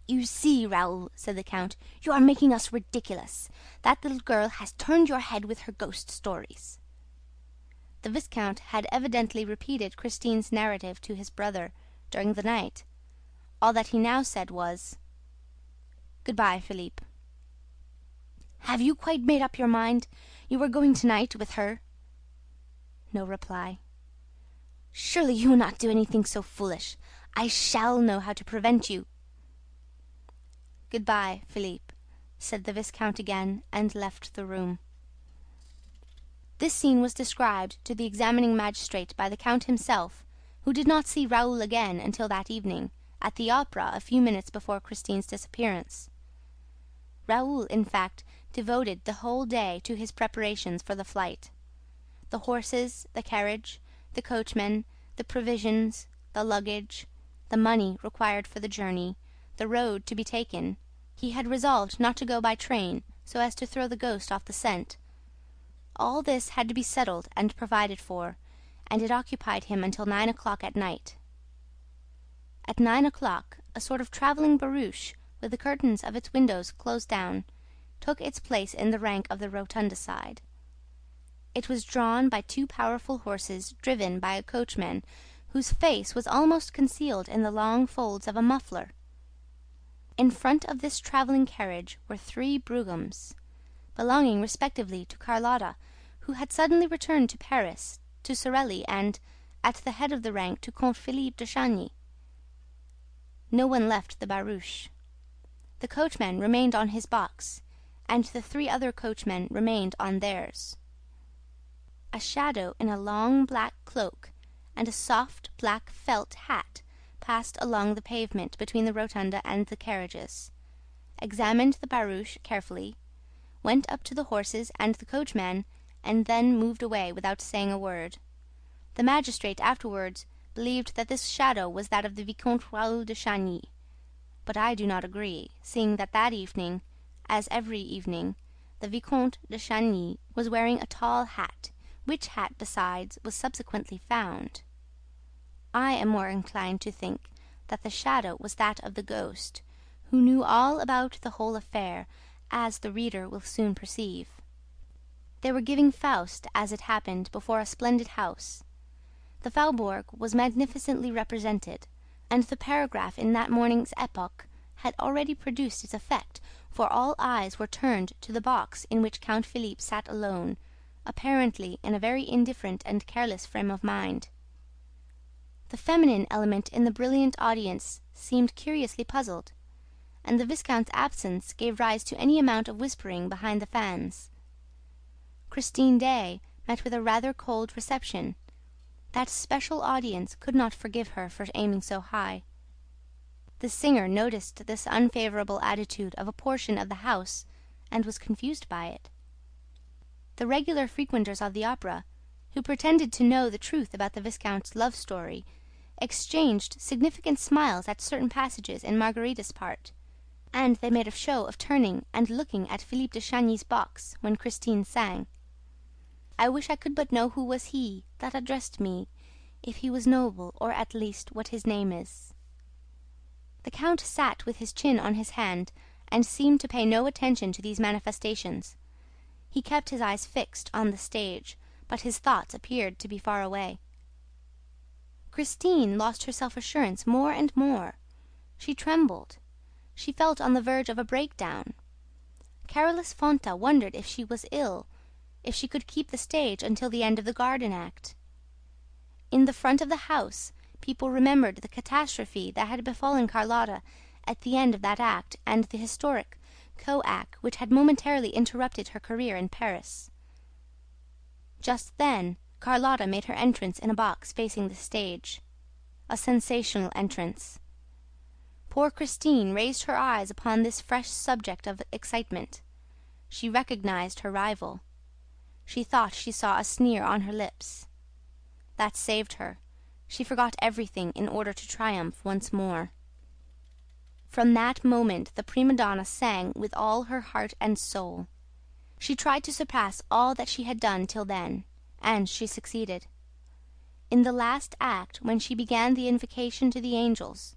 "You see, Raoul," said the Count, "you are making us ridiculous. That little girl has turned your head with her ghost stories." The Viscount had evidently repeated Christine's narrative to his brother during the night. All that he now said was, "Good-bye, Philippe." "Have you quite made up your mind? You are going tonight with her?" No reply. "Surely you will not do anything so foolish. I shall know how to prevent you." "Good-bye, Philippe," said the Viscount again, and left the room. This scene was described to the examining magistrate by the Count himself, who did not see Raoul again until that evening, at the opera a few minutes before Christine's disappearance. Raoul, in fact, devoted the whole day to his preparations for the flight. The horses, the carriage, the coachman, the provisions, the luggage, the money required for the journey, the road to be taken. He had resolved not to go by train, so as to throw the ghost off the scent. All this had to be settled and provided for, and it occupied him until 9 o'clock at night. At 9 o'clock, a sort of travelling barouche, with the curtains of its windows closed down, took its place in the rank of the rotunda side. It was drawn by two powerful horses driven by a coachman whose face was almost concealed in the long folds of a muffler. In front of this travelling carriage were three broughams, belonging respectively to Carlotta, who had suddenly returned to Paris, to Sorelli, and, at the head of the rank, to Comte Philippe de Chagny. No one left the barouche. The coachman remained on his box, and the three other coachmen remained on theirs. A shadow in a long black cloak and a soft black felt hat passed along the pavement between the rotunda and the carriages, examined the barouche carefully, went up to the horses and the coachman, and then moved away without saying a word. The magistrate afterwards believed that this shadow was that of the Vicomte Raoul de Chagny; but I do not agree, seeing that that evening, as every evening, the Vicomte de Chagny was wearing a tall hat, which hat, besides, was subsequently found. I am more inclined to think that the shadow was that of the ghost, who knew all about the whole affair, as the reader will soon perceive. They were giving Faust, as it happened, before a splendid house. The Faubourg was magnificently represented, and the paragraph in that morning's Epoque had already produced its effect, for all eyes were turned to the box in which Count Philippe sat alone, apparently in a very indifferent and careless frame of mind. The feminine element in the brilliant audience seemed curiously puzzled, and the Viscount's absence gave rise to any amount of whispering behind the fans. Christine Daae met with a rather cold reception. That special audience could not forgive her for aiming so high. The singer noticed this unfavorable attitude of a portion of the house and was confused by it. The regular frequenters of the opera, who pretended to know the truth about the Viscount's love story, exchanged significant smiles at certain passages in Margarita's part, and they made a show of turning and looking at Philippe de Chagny's box when Christine sang. I wish I could but know who was he that addressed me, if he was noble, or at least what his name is. The count sat with his chin on his hand, and seemed to pay no attention to these manifestations. He kept his eyes fixed on the stage, but his thoughts appeared to be far away. Christine lost her self-assurance more and more. She trembled. She felt on the verge of a breakdown. Carolus Fonta wondered if she was ill, if she could keep the stage until the end of the garden act. In the front of the house, people remembered the catastrophe that had befallen Carlotta at the end of that act, and the historic co-act which had momentarily interrupted her career in Paris. Just then Carlotta made her entrance in a box facing the stage. A sensational entrance. Poor Christine raised her eyes upon this fresh subject of excitement. She recognized her rival. She thought she saw a sneer on her lips. That saved her. She forgot everything in order to triumph once more. From that moment the prima donna sang with all her heart and soul. She tried to surpass all that she had done till then, and she succeeded. In the last act, when she began the invocation to the angels,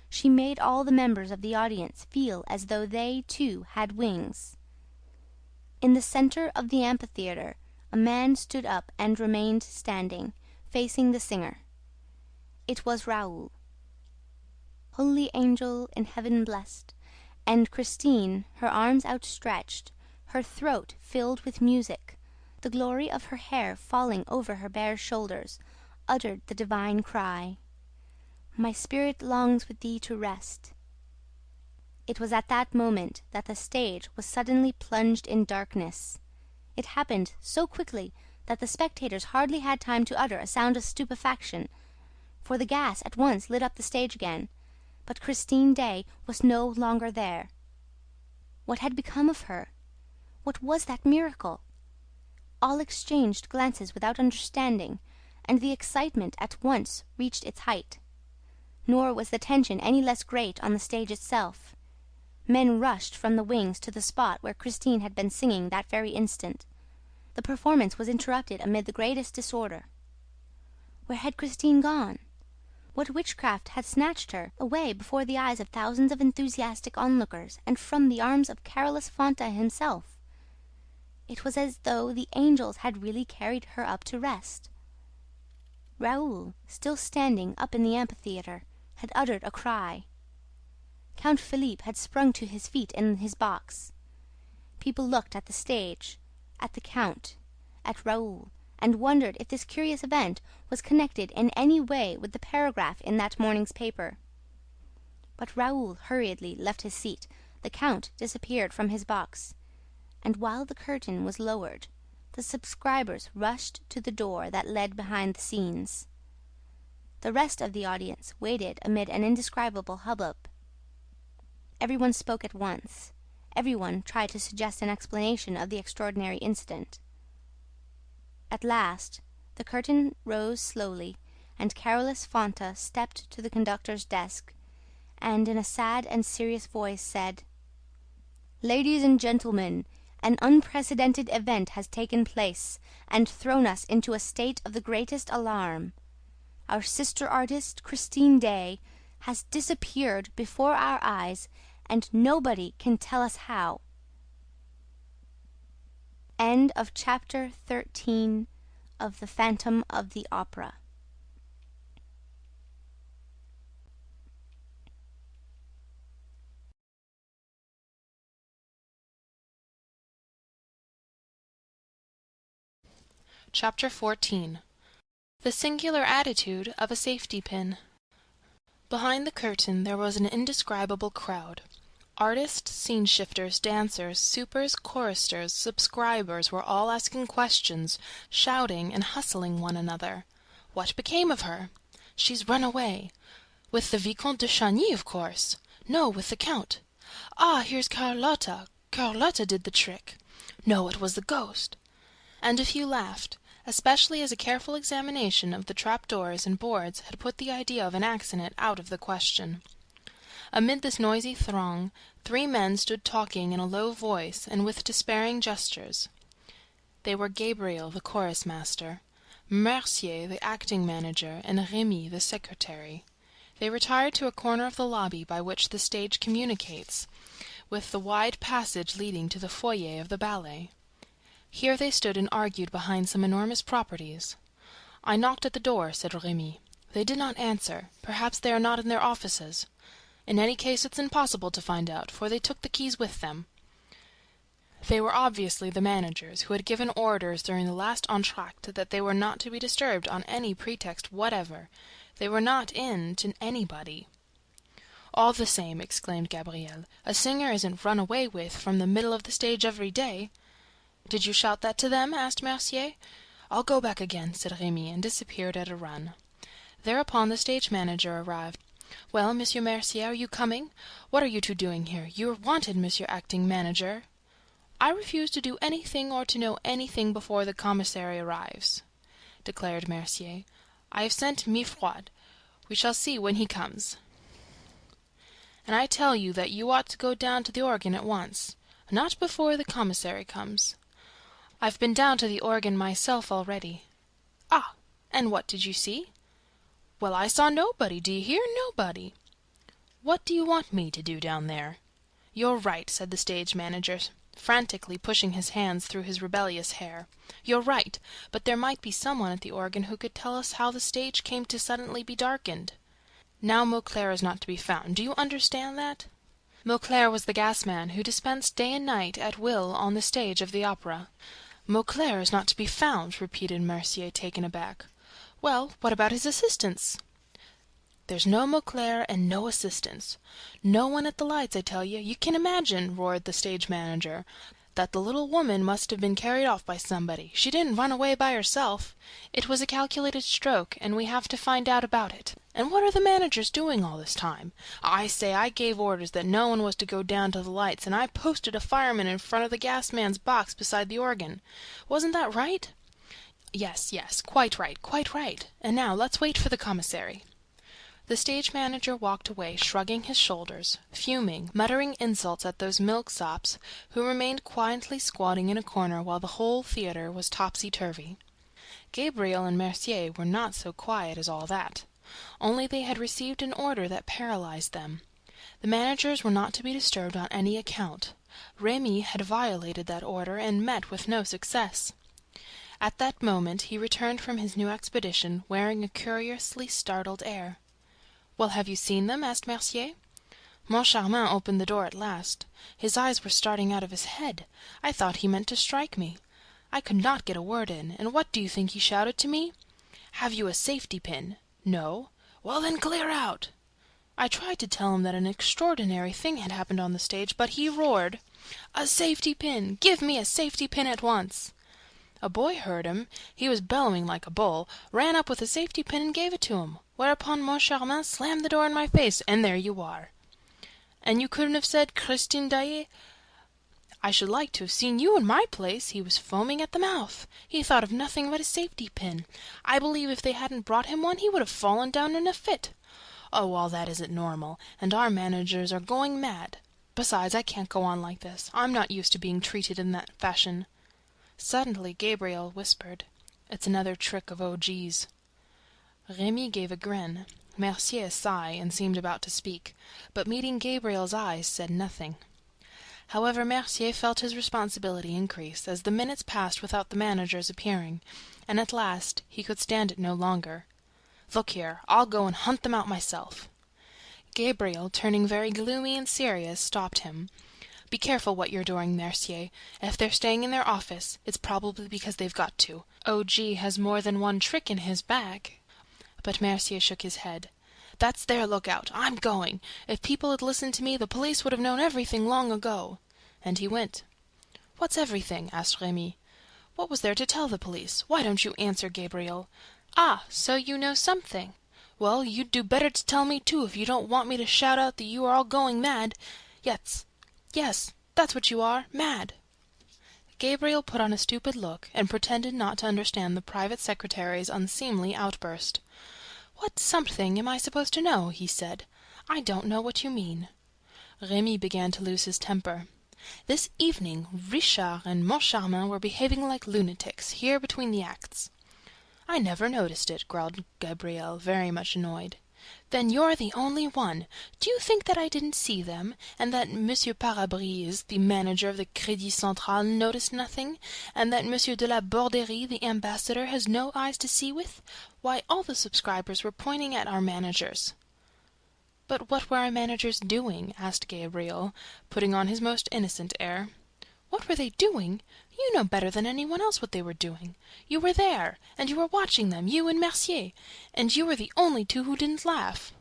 she made all the members of the audience feel as though they, too, had wings. In the center of the amphitheater, a man stood up and remained standing, facing the singer. It was Raoul. Holy angel in heaven blessed, and Christine, her arms outstretched, her throat filled with music, the glory of her hair falling over her bare shoulders, uttered the divine cry, "My spirit longs with thee to rest." It was at that moment that the stage was suddenly plunged in darkness. It happened so quickly that the spectators hardly had time to utter a sound of stupefaction, for the gas at once lit up the stage again, but Christine Daae was no longer there. What had become of her? What was that miracle? All exchanged glances without understanding, and the excitement at once reached its height. Nor was the tension any less great on the stage itself. Men rushed from the wings to the spot where Christine had been singing that very instant. The performance was interrupted amid the greatest disorder. Where had Christine gone? What witchcraft had snatched her away before the eyes of thousands of enthusiastic onlookers and from the arms of Carolus Fonta himself? It was as though the angels had really carried her up to rest. Raoul, still standing up in the amphitheater, had uttered a cry. Count Philippe had sprung to his feet in his box. People looked at the stage, at the count, at Raoul, and wondered if this curious event was connected in any way with the paragraph in that morning's paper. But Raoul hurriedly left his seat, the count disappeared from his box, and while the curtain was lowered, the subscribers rushed to the door that led behind the scenes. The rest of the audience waited amid an indescribable hubbub. Everyone spoke at once. Everyone tried to suggest an explanation of the extraordinary incident. At last the curtain rose slowly, and Carolus Fonta stepped to the conductor's desk, and in a sad and serious voice said, "Ladies and gentlemen, an unprecedented event has taken place and thrown us into a state of the greatest alarm. Our sister artist, Christine Daae, has disappeared before our eyes, and nobody can tell us how." End of chapter 13 of The Phantom of the Opera. Chapter 14. The singular attitude of a safety pin. Behind the curtain there was an indescribable crowd. Artists, scene-shifters, dancers, supers, choristers, subscribers were all asking questions, shouting and hustling one another. What became of her? She's run away. With the Vicomte de Chagny, of course. No, with the Count. Ah, here's Carlotta. Carlotta did the trick. No, it was the ghost. And a few laughed, especially as a careful examination of the trapdoors and boards had put the idea of an accident out of the question. Amid this noisy throng, 3 men stood talking in a low voice and with despairing gestures. They were Gabriel, the chorus-master, Mercier, the acting manager, and Remy, the secretary. They retired to a corner of the lobby by which the stage communicates with the wide passage leading to the foyer of the ballet. Here they stood and argued behind some enormous properties. "I knocked at the door," said Remy. "They did not answer. Perhaps they are not in their offices. In any case, it's impossible to find out, for they took the keys with them." They were obviously the managers, who had given orders during the last entr'acte that they were not to be disturbed on any pretext whatever. They were not in to anybody. "All the same," exclaimed Gabriel, "a singer isn't run away with from the middle of the stage every day." "Did you shout that to them?" asked Mercier. "I'll go back again," said Remy, and disappeared at a run. Thereupon the stage manager arrived. "Well, Monsieur Mercier, are you coming? What are you two doing here? You are wanted, Monsieur Acting Manager." "I refuse to do anything or to know anything before the commissary arrives," declared Mercier. "I have sent Mifroid. We shall see when he comes. And I tell you that you ought to go down to the organ at once. Not before the commissary comes. I've been down to the organ myself already." "Ah! And what did you see?" "Well, I saw nobody, do you hear? Nobody." "What do you want me to do down there?" "You're right," said the stage manager, frantically pushing his hands through his rebellious hair. "You're right, but there might be someone at the organ who could tell us how the stage came to suddenly be darkened. Now Mauclair is not to be found. Do you understand that?" Mauclair was the gas-man who dispensed day and night at will on the stage of the opera. "Mauclair is not to be found," repeated Mercier, taken aback. "Well, what about his assistants?" "There's no Mauclair and no assistants. No one at the lights, I tell you. You can imagine," roared the stage manager, "that the little woman must have been carried off by somebody. She didn't run away by herself. It was a calculated stroke, and we have to find out about it. And what are the managers doing all this time? I say, I gave orders that no one was to go down to the lights, and I posted a fireman in front of the gas-man's box beside the organ. Wasn't that right?" Yes, quite right, quite right. And now let's wait for the commissary." The stage manager walked away, shrugging his shoulders, fuming, muttering insults at those milksops who remained quietly squatting in a corner while the whole theatre was topsy-turvy. Gabriel and Mercier were not so quiet as all that. Only they had received an order that paralyzed them. The managers were not to be disturbed on any account. Remy had violated that order and met with no success. At that moment he returned from his new expedition, wearing a curiously startled air. "Well, have you seen them?" asked Mercier. Moncharmin opened the door at last. His eyes were starting out of his head. I thought he meant to strike me. I could not get a word in, and what do you think he shouted to me? "Have you a safety pin?" "No." "Well, then clear out." I tried to tell him that an extraordinary thing had happened on the stage, but he roared, "A safety pin! Give me a safety pin at once!" A boy heard him. He was bellowing like a bull, ran up with a safety pin and gave it to him, whereupon Moncharmin slammed the door in my face, and there you are." "And you couldn't have said Christine Daae?" I should like to have seen you in my place. He was foaming at the mouth. He thought of nothing but a safety pin. I believe if they hadn't brought him one he would have fallen down in a fit. Oh, all that isn't normal, and our managers are going mad. Besides, I can't go on like this. I'm not used to being treated in that fashion." Suddenly Gabriel whispered, "It's another trick of O.G.'s." Remy gave a grin, Mercier a sigh, and seemed about to speak, but meeting Gabriel's eyes said nothing. However, Mercier felt his responsibility increase as the minutes passed without the managers appearing, and at last he could stand it no longer. "Look here, I'll go and hunt them out myself." Gabriel, turning very gloomy and serious, stopped him. "Be careful what you're doing, Mercier. If they're staying in their office, it's probably because they've got to. O.G. has more than one trick in his bag." But Mercier shook his head. "That's their lookout. I'm going. If people had listened to me, the police would have known everything long ago." And he went. "What's everything?" asked Remy. "What was there to tell the police? Why don't you answer, Gabriel?" "Ah, so you know something. Well, you'd do better to tell me, too, if you don't want me to shout out that you are all going mad. Yes, that's what you are, mad." Gabriel put on a stupid look, and pretended not to understand the private secretary's unseemly outburst. "What something am I supposed to know?" he said. "I don't know what you mean." Remy began to lose his temper. "This evening Richard and Moncharmin were behaving like lunatics, here between the acts." "I never noticed it," growled Gabriel, very much annoyed. "Then you're the only one. Do you think that I didn't see them, and that Monsieur Parabrise, the manager of the Crédit Central, noticed nothing, and that Monsieur de la Borderie, the ambassador, has no eyes to see with? Why, all the subscribers were pointing at our managers." "But what were our managers doing?" asked Gabriel, putting on his most innocent air. "What were they doing? You know better than anyone else what they were doing. You were there, and you were watching them, you and Mercier, and you were the only two who didn't laugh."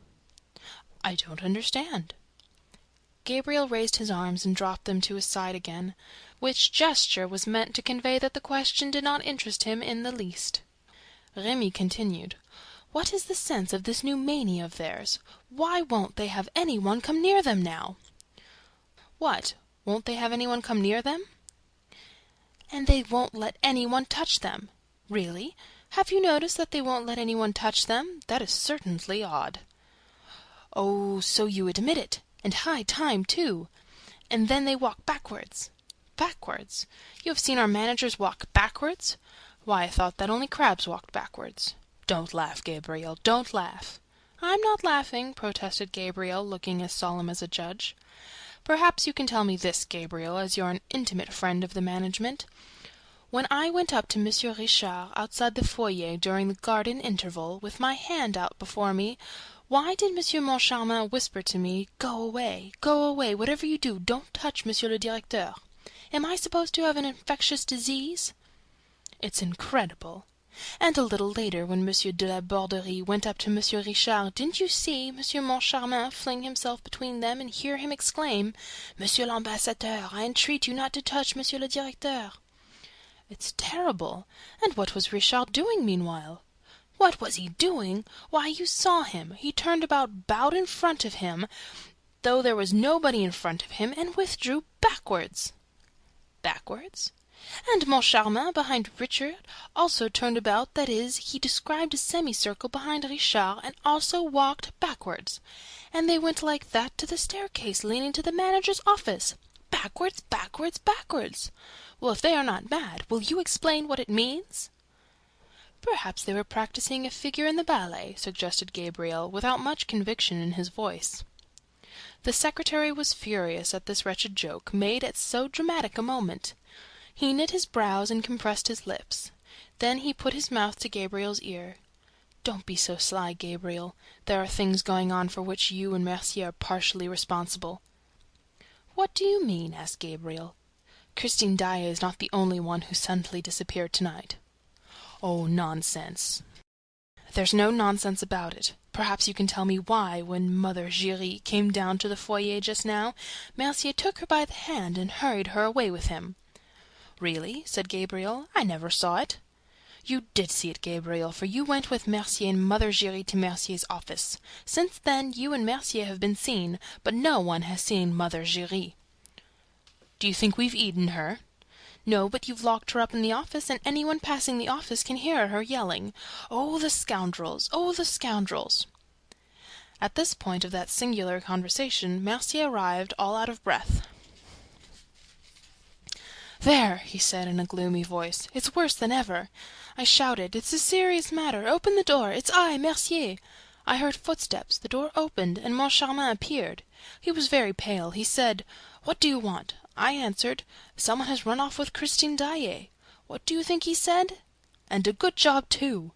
"I don't understand." Gabriel raised his arms and dropped them to his side again, which gesture was meant to convey that the question did not interest him in the least. Remy continued, "What is the sense of this new mania of theirs? Why won't they have any one come near them now?" "What? Won't they have any one come near them?" "And they won't let any one touch them. Really? Have you noticed that they won't let any one touch them? That is certainly odd." "Oh, so you admit it! And high time, too! And then they walk backwards." "Backwards? You have seen our managers walk backwards? Why, I thought that only crabs walked backwards." "Don't laugh, Gabriel, don't laugh." "I'm not laughing," protested Gabriel, looking as solemn as a judge. "Perhaps you can tell me this, Gabriel, as you're an intimate friend of the management. When I went up to Monsieur Richard outside the foyer during the garden interval, with my hand out before me, why did Monsieur Moncharmin whisper to me, 'Go away, whatever you do, don't touch Monsieur le Directeur'? Am I supposed to have an infectious disease? It's incredible. And a little later, when Monsieur de la Borderie went up to Monsieur Richard, didn't you see Monsieur Moncharmin fling himself between them and hear him exclaim, 'Monsieur l'Ambassadeur, I entreat you not to touch Monsieur le Directeur'? It's terrible. And what was Richard doing meanwhile?" "What was he doing? Why, you saw him. He turned about, bowed in front of him, though there was nobody in front of him, and withdrew backwards." "Backwards?" "And Moncharmin, behind Richard, also turned about, that is, he described a semicircle behind Richard, and also walked backwards. And they went like that to the staircase leading to the manager's office. Backwards, backwards, backwards. Well, if they are not mad, will you explain what it means?" "Perhaps they were practicing a figure in the ballet," suggested Gabriel, without much conviction in his voice. The secretary was furious at this wretched joke, made at so dramatic a moment. He knit his brows and compressed his lips. Then he put his mouth to Gabriel's ear. "Don't be so sly, Gabriel. There are things going on for which you and Mercier are partially responsible." "What do you mean?" asked Gabriel. "Christine Daae is not the only one who suddenly disappeared tonight." "Oh, nonsense." "There's no nonsense about it. Perhaps you can tell me why, when Mother Giry came down to the foyer just now, Mercier took her by the hand and hurried her away with him." "Really?" said Gabriel. "I never saw it." "You did see it, Gabriel, for you went with Mercier and Mother Giry to Mercier's office. Since then you and Mercier have been seen, but no one has seen Mother Giry." Do you think we've eaten her? No, but you've locked her up in the office, and anyone passing the office can hear her yelling, 'Oh, the scoundrels! Oh, the scoundrels!'" At this point of that singular conversation, Mercier arrived, all out of breath. "There!" he said in a gloomy voice. "It's worse than ever!" I shouted, "It's a serious matter! Open the door! It's I, Mercier!" I heard footsteps, the door opened, and Moncharmin appeared. He was very pale. He said, "What do you want?" I answered, "Someone has run off with Christine Daae." What do you think he said? "And a good job, too!"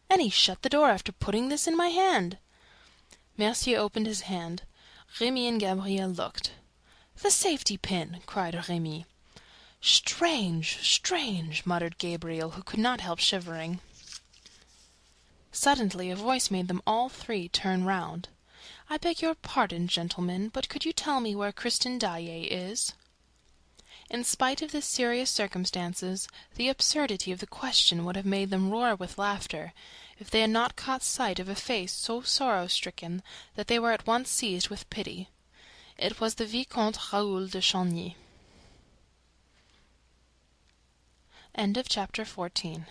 And he shut the door after putting this in my hand. Mercier opened his hand. Remy and Gabriel looked. "The safety pin!" cried Remy. "Strange, strange!" muttered Gabriel, who could not help shivering. Suddenly a voice made them all three turn round. "I beg your pardon, gentlemen, but could you tell me where Christine Daae is?" In spite of the serious circumstances, the absurdity of the question would have made them roar with laughter, if they had not caught sight of a face so sorrow-stricken that they were at once seized with pity. It was the Vicomte Raoul de Chagny. End of chapter 14.